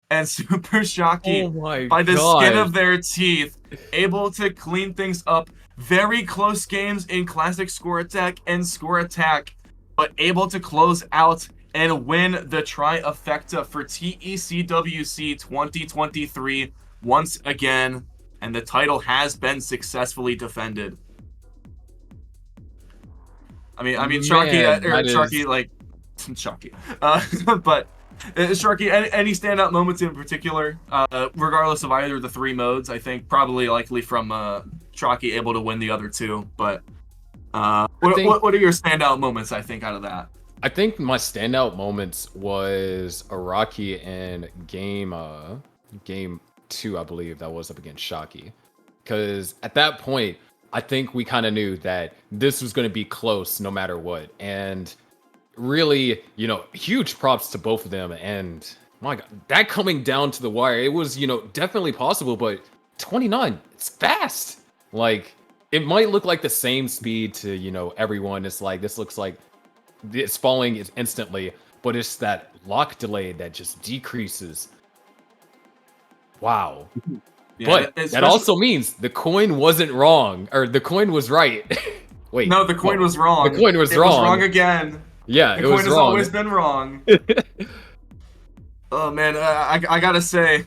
And Super Shocky, by the skin of their teeth, able to clean things up. Very close games in Classic Score Attack and Score Attack, but able to close out and win the trifecta for TECWC 2023 once again, and the title has been successfely defended. I mean, Sharky, but Sharky, any standout moments in particular, regardless of either of the three modes? I think probably likely from Sharky able to win the other two, but what are your standout moments, I think, out of that? I think my standout moments was Araki in game 2, I believe, that was up against Shocky. Because at that point, I think we kind of knew that this was going to be close no matter what. And really, you know, huge props to both of them. And my God, that coming down to the wire, it was, you know, definitely possible, but 29, it's fast. Like, it might look like the same speed to, you know, everyone. It's like, this looks like it's falling instantly, but it's that lock delay that just decreases. Wow. Yeah, but that also means the coin wasn't wrong, or the coin was right. Wait. No, the coin was wrong. The coin was wrong. It was wrong again. Yeah, the coin has always been wrong. Oh man, I gotta say,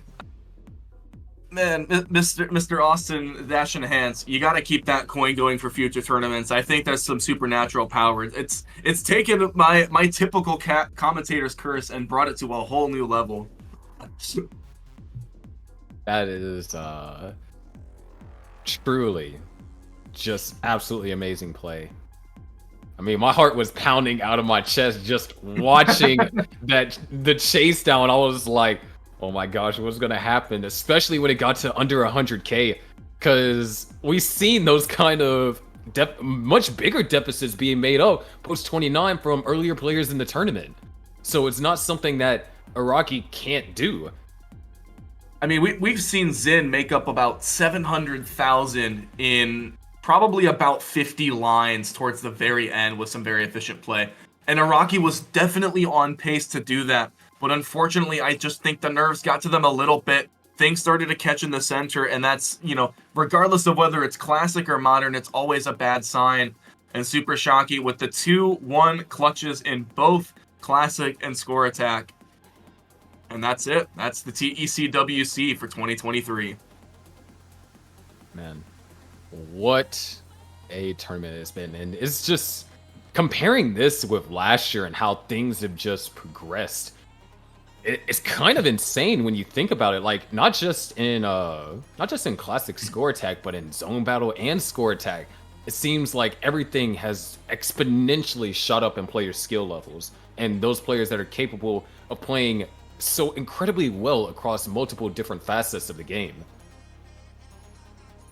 man, Mr. Austin Dash Enhance, you gotta keep that coin going for future tournaments. I think that's some supernatural power. It's taken my typical commentator's curse and brought it to a whole new level. That is truly just absolutely amazing play. I mean, my heart was pounding out of my chest just watching the chase down. I was like, oh my gosh, what's gonna happen? Especially when it got to under 100k, because we've seen those kind of much bigger deficits being made up post 29 from earlier players in the tournament. So it's not something that Araki can't do. I mean, we've seen Zin make up about 700,000 in probably about 50 lines towards the very end with some very efficient play. And Araki was definitely on pace to do that. But unfortunately, I just think the nerves got to them a little bit. Things started to catch in the center, and that's, you know, regardless of whether it's classic or modern, it's always a bad sign. And Super Shocky with the 2-1 clutches in both classic and score attack. And that's it. That's the TECWC for 2023. Man, what a tournament it's been. And it's just comparing this with last year and how things have just progressed. It's kind of insane when you think about it. Like, not just in classic score attack, but in zone battle and score attack. It seems like everything has exponentially shot up in player skill levels. And those players that are capable of playing so incredibly well across multiple different facets of the game.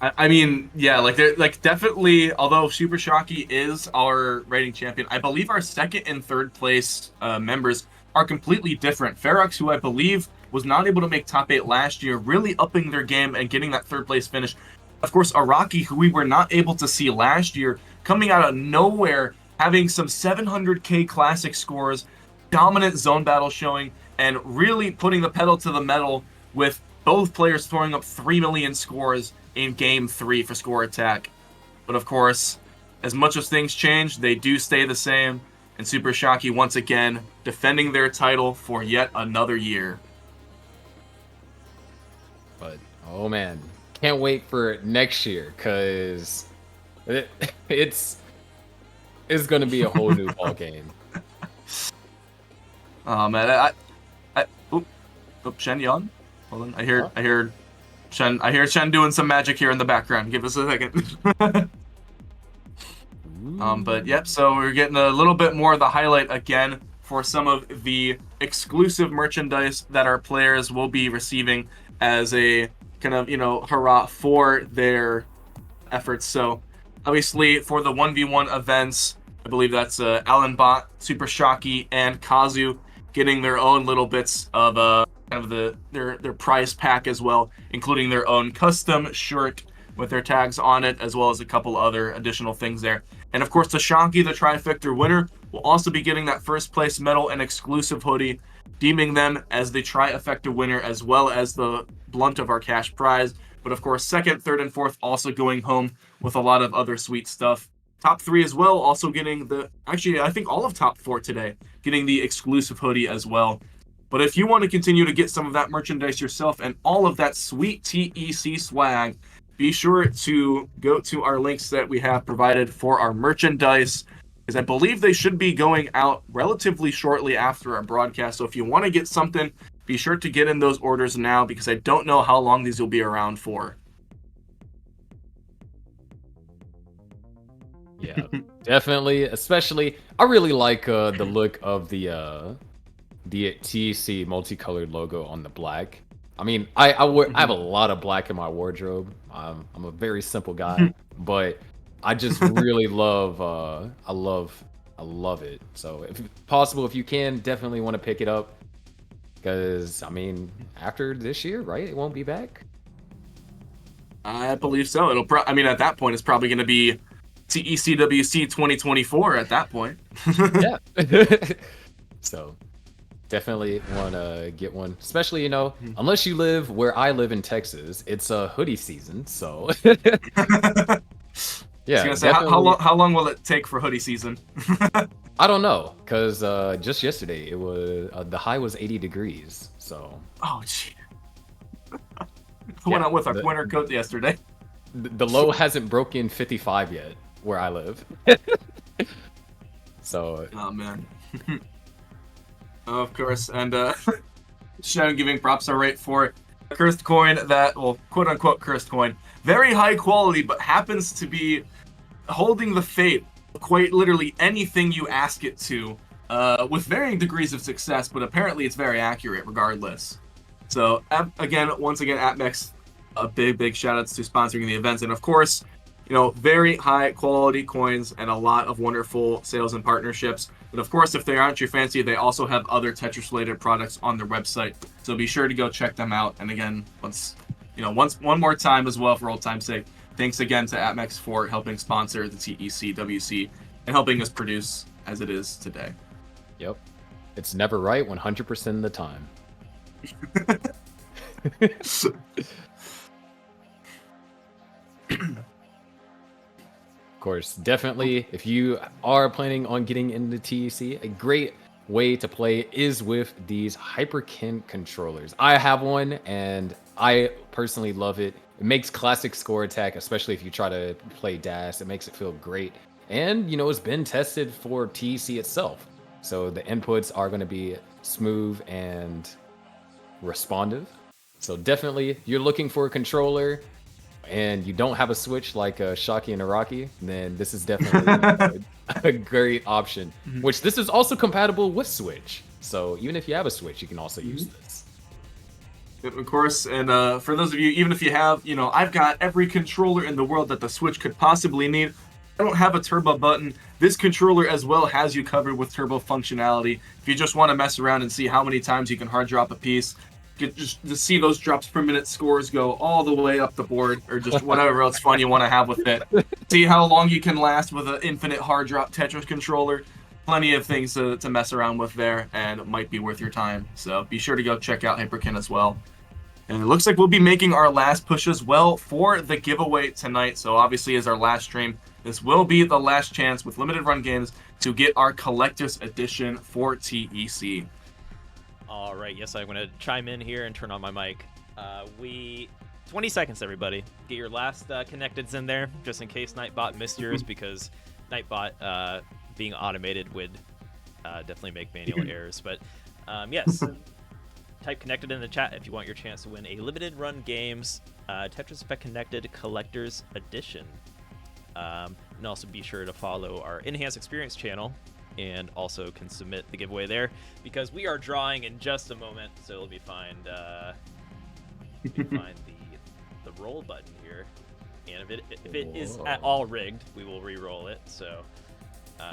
I mean, yeah, like definitely, although Super Shocky is our rating champion, I believe our second and third place members are completely different. Ferox, who I believe was not able to make top 8 last year, really upping their game and getting that third place finish. Of course, Araki, who we were not able to see last year, coming out of nowhere, having some 700k classic scores, dominant zone battle showing, and really putting the pedal to the metal with both players throwing up 3 million scores in Game 3 for score attack. But of course, as much as things change, they do stay the same, and Super Shocky once again defending their title for yet another year. But, oh man, can't wait for next year, because it's going to be a whole new ball game. Oh man, Shen Yon. Hold on, I hear Shen doing some magic here in the background. Give us a second. But yep, so we're getting a little bit more of the highlight again for some of the exclusive merchandise that our players will be receiving as a kind of, hurrah for their efforts. So obviously for the 1v1 events, I believe that's Alan Bot, Super Shocky, and Kazu getting their own little bits of kind of their prize pack as well, including their own custom shirt with their tags on it, as well as a couple other additional things there. And of course, the Shocky, the Trifecta winner, will also be getting that first place medal and exclusive hoodie, deeming them as the Trifecta winner, as well as the blunt of our cash prize. But of course, second, third, and fourth also going home with a lot of other sweet stuff. Top 3 as well, also getting I think all of top 4 today, getting the exclusive hoodie as well. But if you want to continue to get some of that merchandise yourself and all of that sweet TEC swag, be sure to go to our links that we have provided for our merchandise, because I believe they should be going out relatively shortly after our broadcast. So if you want to get something, be sure to get in those orders now, because I don't know how long these will be around for. Yeah, definitely. Especially, I really like the look of the TEC multicolored logo on the black. I mean, I have a lot of black in my wardrobe. I'm a very simple guy, but I just really love I love it. So if possible, if you can, definitely want to pick it up, because I mean, after this year, right, it won't be back. I believe so. At that point, it's probably going to be TECWC 2024 at that point. Yeah. So definitely want to get one, especially, unless you live where I live in Texas, it's a hoodie season. So yeah. I was gonna say, how long will it take for hoodie season? I don't know, because just yesterday it was the high was 80 degrees. So oh gee. I went out with our winter coat yesterday. The low hasn't broken 55 yet where I live. So oh man. Of course, and Shen giving props are right for a cursed coin that, well, quote unquote cursed coin, very high quality, but happens to be holding the fate of quite literally anything you ask it to, with varying degrees of success, but apparently it's very accurate regardless. So once again, AppMex, a big shout outs to sponsoring the events, and of course, very high quality coins and a lot of wonderful sales and partnerships. But of course, if they aren't your fancy, they also have other Tetris related products on their website. So be sure to go check them out. And again, one more time as well, for old time's sake, thanks again to AppMex for helping sponsor the TECWC and helping us produce as it is today. Yep. It's never right 100% of the time. Of course, definitely, if you are planning on getting into TEC, a great way to play is with these Hyperkin controllers. I have one, and I personally love it. It makes classic score attack, especially if you try to play DAS. It makes it feel great. And, it's been tested for TEC itself. So the inputs are going to be smooth and responsive. So definitely, if you're looking for a controller and you don't have a Switch like Shocky and Araki, then this is definitely a great option. Which this is also compatible with Switch. So even if you have a Switch, you can also use this. Of course, and for those of you, even if you have, I've got every controller in the world that the Switch could possibly need. I don't have a turbo button. This controller as well has you covered with turbo functionality. If you just want to mess around and see how many times you can hard drop a piece, just to see those drops per minute scores go all the way up the board, or just whatever else fun you want to have with it. See how long you can last with an infinite hard drop Tetris controller. Plenty of things to mess around with there, and it might be worth your time. So be sure to go check out Hyperkin as well. And it looks like we'll be making our last push as well for the giveaway tonight. So obviously, as our last stream, this will be the last chance with limited run games to get our collector's edition for TEC. All right, yes, I'm going to chime in here and turn on my mic. 20 seconds, everybody. Get your last connecteds in there, just in case Nightbot missed yours, because Nightbot being automated would definitely make manual errors. But yes, type connected in the chat if you want your chance to win a limited run games Tetris Effect Connected Collector's Edition. And also be sure to follow our Enhanced Experience channel, and also can submit the giveaway there, because we are drawing in just a moment. So let me find the roll button here, and if it is at all rigged, we will re-roll it. So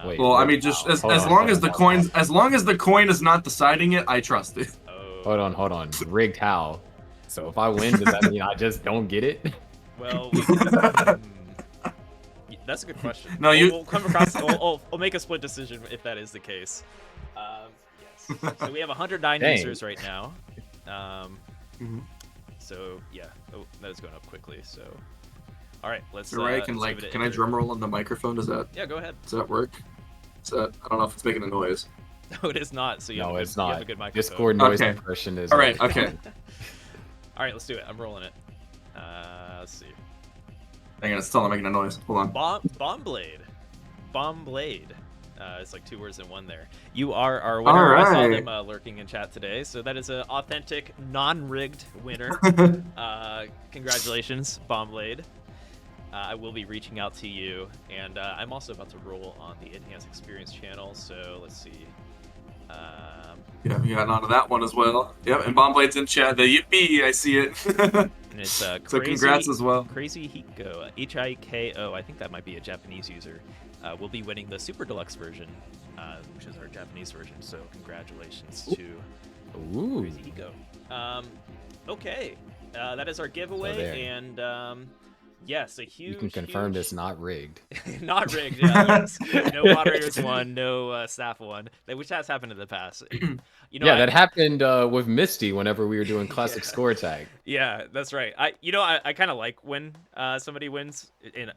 Wait, well, I mean, just as long as the coin is not deciding it, I trust it. Hold on. Rigged how? So if I win, does that mean I just don't get it? Well, that's a good question. No, we'll come across. We'll make a split decision if that is the case. Yes. So we have 109 users right now. So yeah, that is going up quickly. So, all right, let's. Right? Can I drum roll on the microphone? Does that? Yeah, go ahead. Does that work? I don't know if it's making a noise. No, it is not. So it's not. You have a good microphone. Discord noise impression is. All right. Okay. All right, let's do it. I'm rolling it. Let's see. Hang on, it's still not making a noise. Hold on. Bomb blade. It's like 2 words in one there. You are our winner. I saw them lurking in chat today, so that is an authentic, non-rigged winner. Congratulations, Bomb Blade. I will be reaching out to you, and I'm also about to roll on the Enhanced Experience channel. So let's see. Yeah, we got onto that one as well. Yep, and Bomb Blade's in chat. The yippee, I see it. And it's so congrats as well. Crazy Hiko, Hiko. I think that might be a Japanese user. Will be winning the Super Deluxe version, which is our Japanese version. So congratulations to Crazy Hiko. Okay, that is our giveaway, and yes, a huge. You can confirm this not rigged. Not rigged. Yeah, no moderators won, no staff won, which has happened in the past. That happened with Misty whenever we were doing Classic Score Tag. Yeah, that's right. I kind of like when somebody wins, and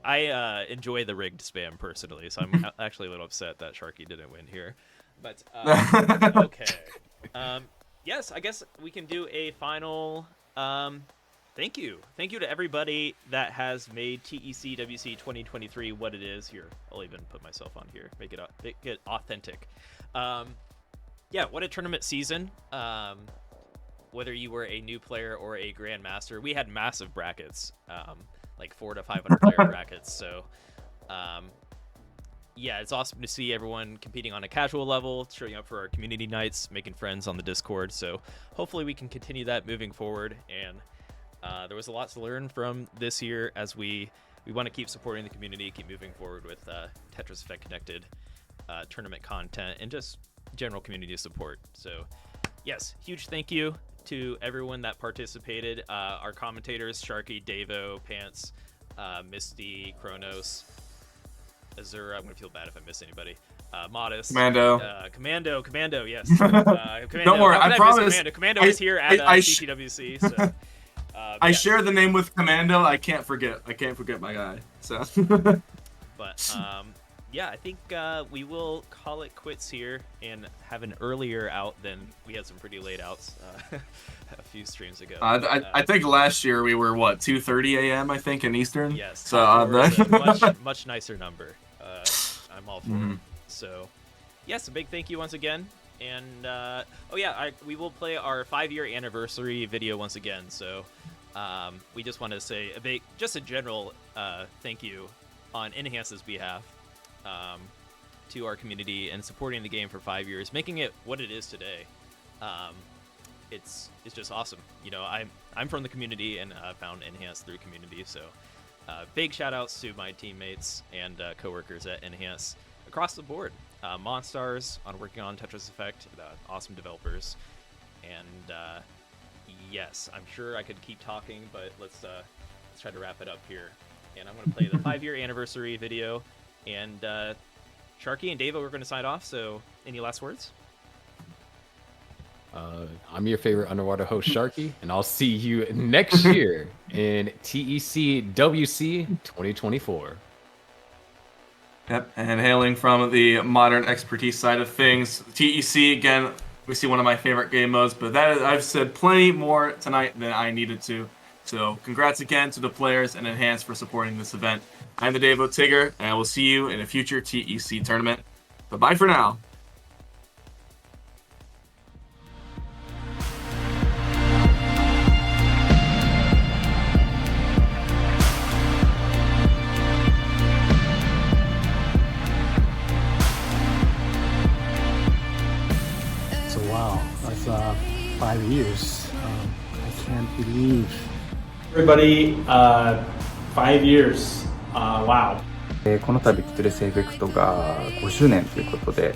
I enjoy the rigged spam personally. So I'm actually a little upset that Sharky didn't win here. But okay. Yes, I guess we can do a final. Thank you to everybody that has made TECWC 2023 what it is. Here, I'll even put myself on here, make it authentic. Yeah, what a tournament season. Whether you were a new player or a grandmaster, we had massive brackets, like 400 to 500 player brackets. So, yeah, it's awesome to see everyone competing on a casual level, showing up for our community nights, making friends on the Discord. So hopefully we can continue that moving forward. And there was a lot to learn from this year as we want to keep supporting the community, keep moving forward with Tetris Effect Connected tournament content, and just general community support. So yes, huge thank you to everyone that participated. Our commentators, Sharky, Davo, Pants, Misty, Kronos, Azura. I'm going to feel bad if I miss anybody. Modest. Commando, yes. Commando. Don't worry, I promise. Commando is here at CTWC, so... I share the name with Commando. I can't forget my guy. So. But yeah, I think we will call it quits here and have an earlier out than we had some pretty late outs a few streams ago. I think last year we were 2:30 a.m. I think in Eastern. Yes. So a much nicer number. I'm all for it. So yes, a big thank you once again. And we will play our 5-year anniversary video once again. So we just want to say a general thank you on Enhance's behalf to our community and supporting the game for 5 years, making it what it is today. It's just awesome. I'm from the community and found Enhance through community. So big shout outs to my teammates and coworkers at Enhance across the board. Monstars on working on Tetris Effect, awesome developers, and yes, I'm sure I could keep talking, but let's try to wrap it up here. And I'm going to play the 5-year anniversary video, and Sharky and Davo are going to sign off. So, any last words? I'm your favorite underwater host, Sharky, and I'll see you next year in TECWC 2024. Yep, and hailing from the modern expertise side of things, TEC, again, we see one of my favorite game modes, but I've said plenty more tonight than I needed to. So congrats again to the players and Enhance for supporting this event. I'm the Davo Tigger, and I will see you in a future TEC tournament. But bye for now. 5 years. I can't believe. Everybody, 5 years. Wow. この度テトリスエフェクトが5周年ということで、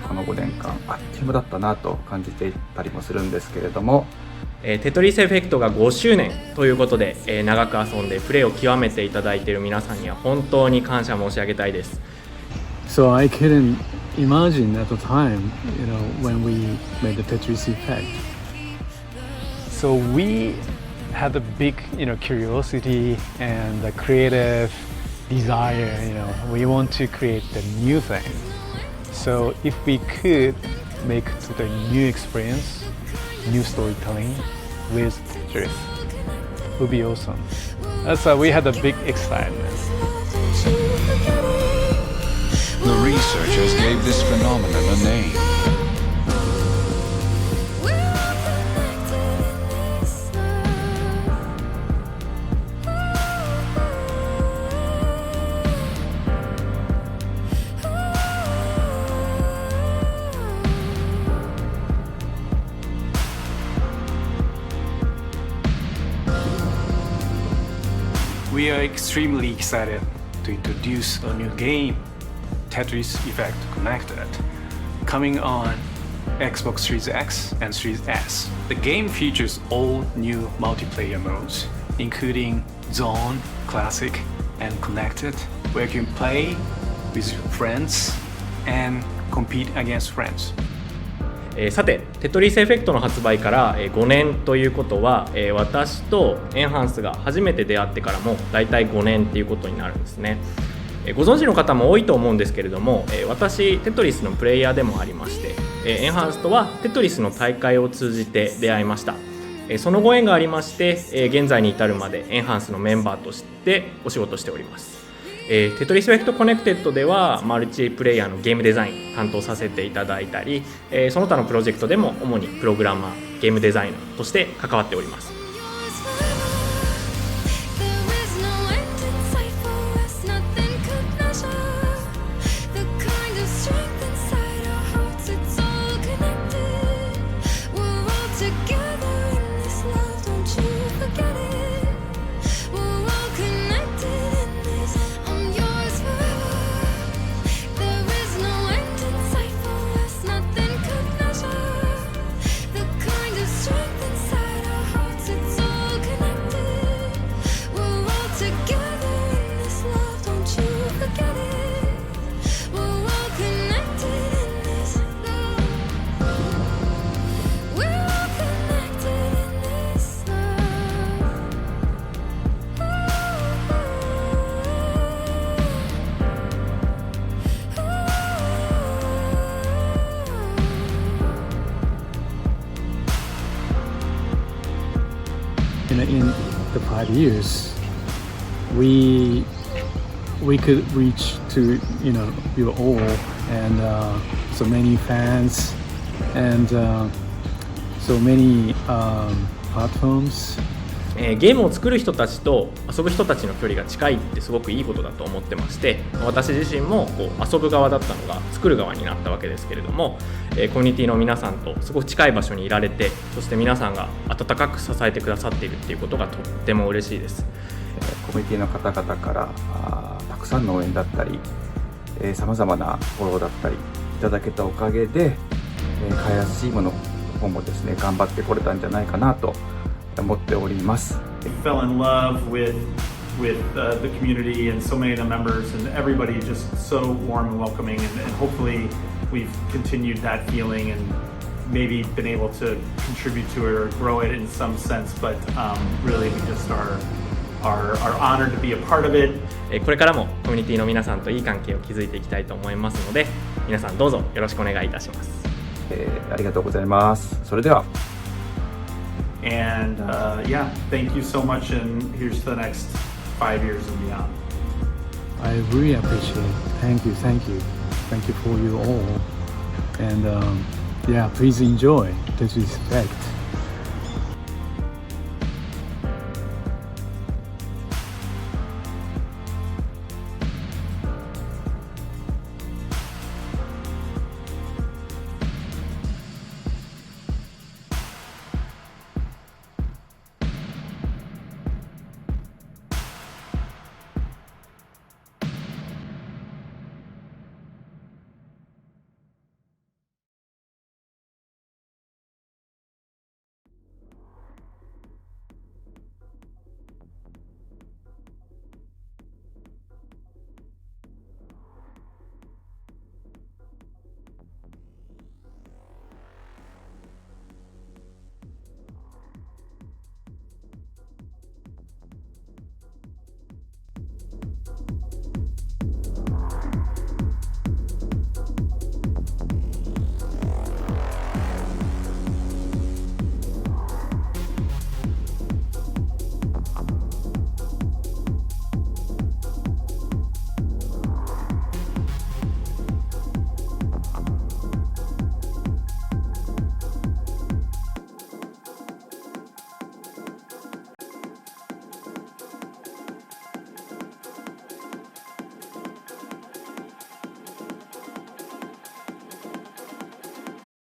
この5年間あっという間だったなと感じていたりもするんですけれども、テトリスエフェクトが5周年ということで、長く遊んでプレーを極めていただいている皆さんには本当に感謝申し上げたいです。So I couldn't imagine at the time, when we made the Tetris Effect. So we had a big, curiosity and the creative desire. We want to create the new thing. So if we could make the new experience, new storytelling with Tetris, it would be awesome. That's why we had a big excitement. The researchers gave this phenomenon a name. We are extremely excited to introduce a new game, Tetris Effect Connected, coming on Xbox Series X and Series S. The game features all new multiplayer modes, including Zone, Classic, and Connected, where you can play with your friends and compete against friends. さて、テトリスエフェクトの発売から5年ということは、私とエンハンスが初めて出会ってからもだいたい5年っていうことになるんですね。ご存知の方も多いと思うんですけれども、私テトリスのプレイヤーでもありまして、エンハンスとはテトリスの大会を通じて出会いました。そのご縁がありまして、現在に至るまでエンハンスのメンバーとしてお仕事しております。テトリスエフェクトコネクテッドではマルチプレイヤーのゲームデザイン担当させていただいたり、その他のプロジェクトでも主にプログラマー、ゲームデザイナーとして関わっております。In the 5 years, we could reach to you all and so many fans and so many platforms. ゲームを作る人たちと遊ぶ人たちの距離が近いってすごくいいことだと思ってまして、私自身も遊ぶ側だったのが作る側になったわけですけれども、コミュニティの皆さんとすごく近い場所にいられて、そして皆さんが温かく支えてくださっているっていうことがとっても嬉しいです。コミュニティの方々からたくさんの応援だったり、さまざまなフォローだったりいただけたおかげで、開発チームの方もですね頑張ってこれたんじゃないかなと思っております。 I fell in love with the community and so many of the members and everybody just so warm and welcoming and hopefully we've continued that feeling and maybe been able to contribute to it or grow it in some sense, but really we just are honored to be a part of it. これからもコミュニティの皆さんといい関係を築いていきたいと思いますので、皆さんどうぞよろしくお願いいたします。ありがとうございます。それでは。And yeah, thank you so much, and here's to the next 5 years and beyond. I really appreciate it. Thank you for you all. And yeah, please enjoy Tetris Effect.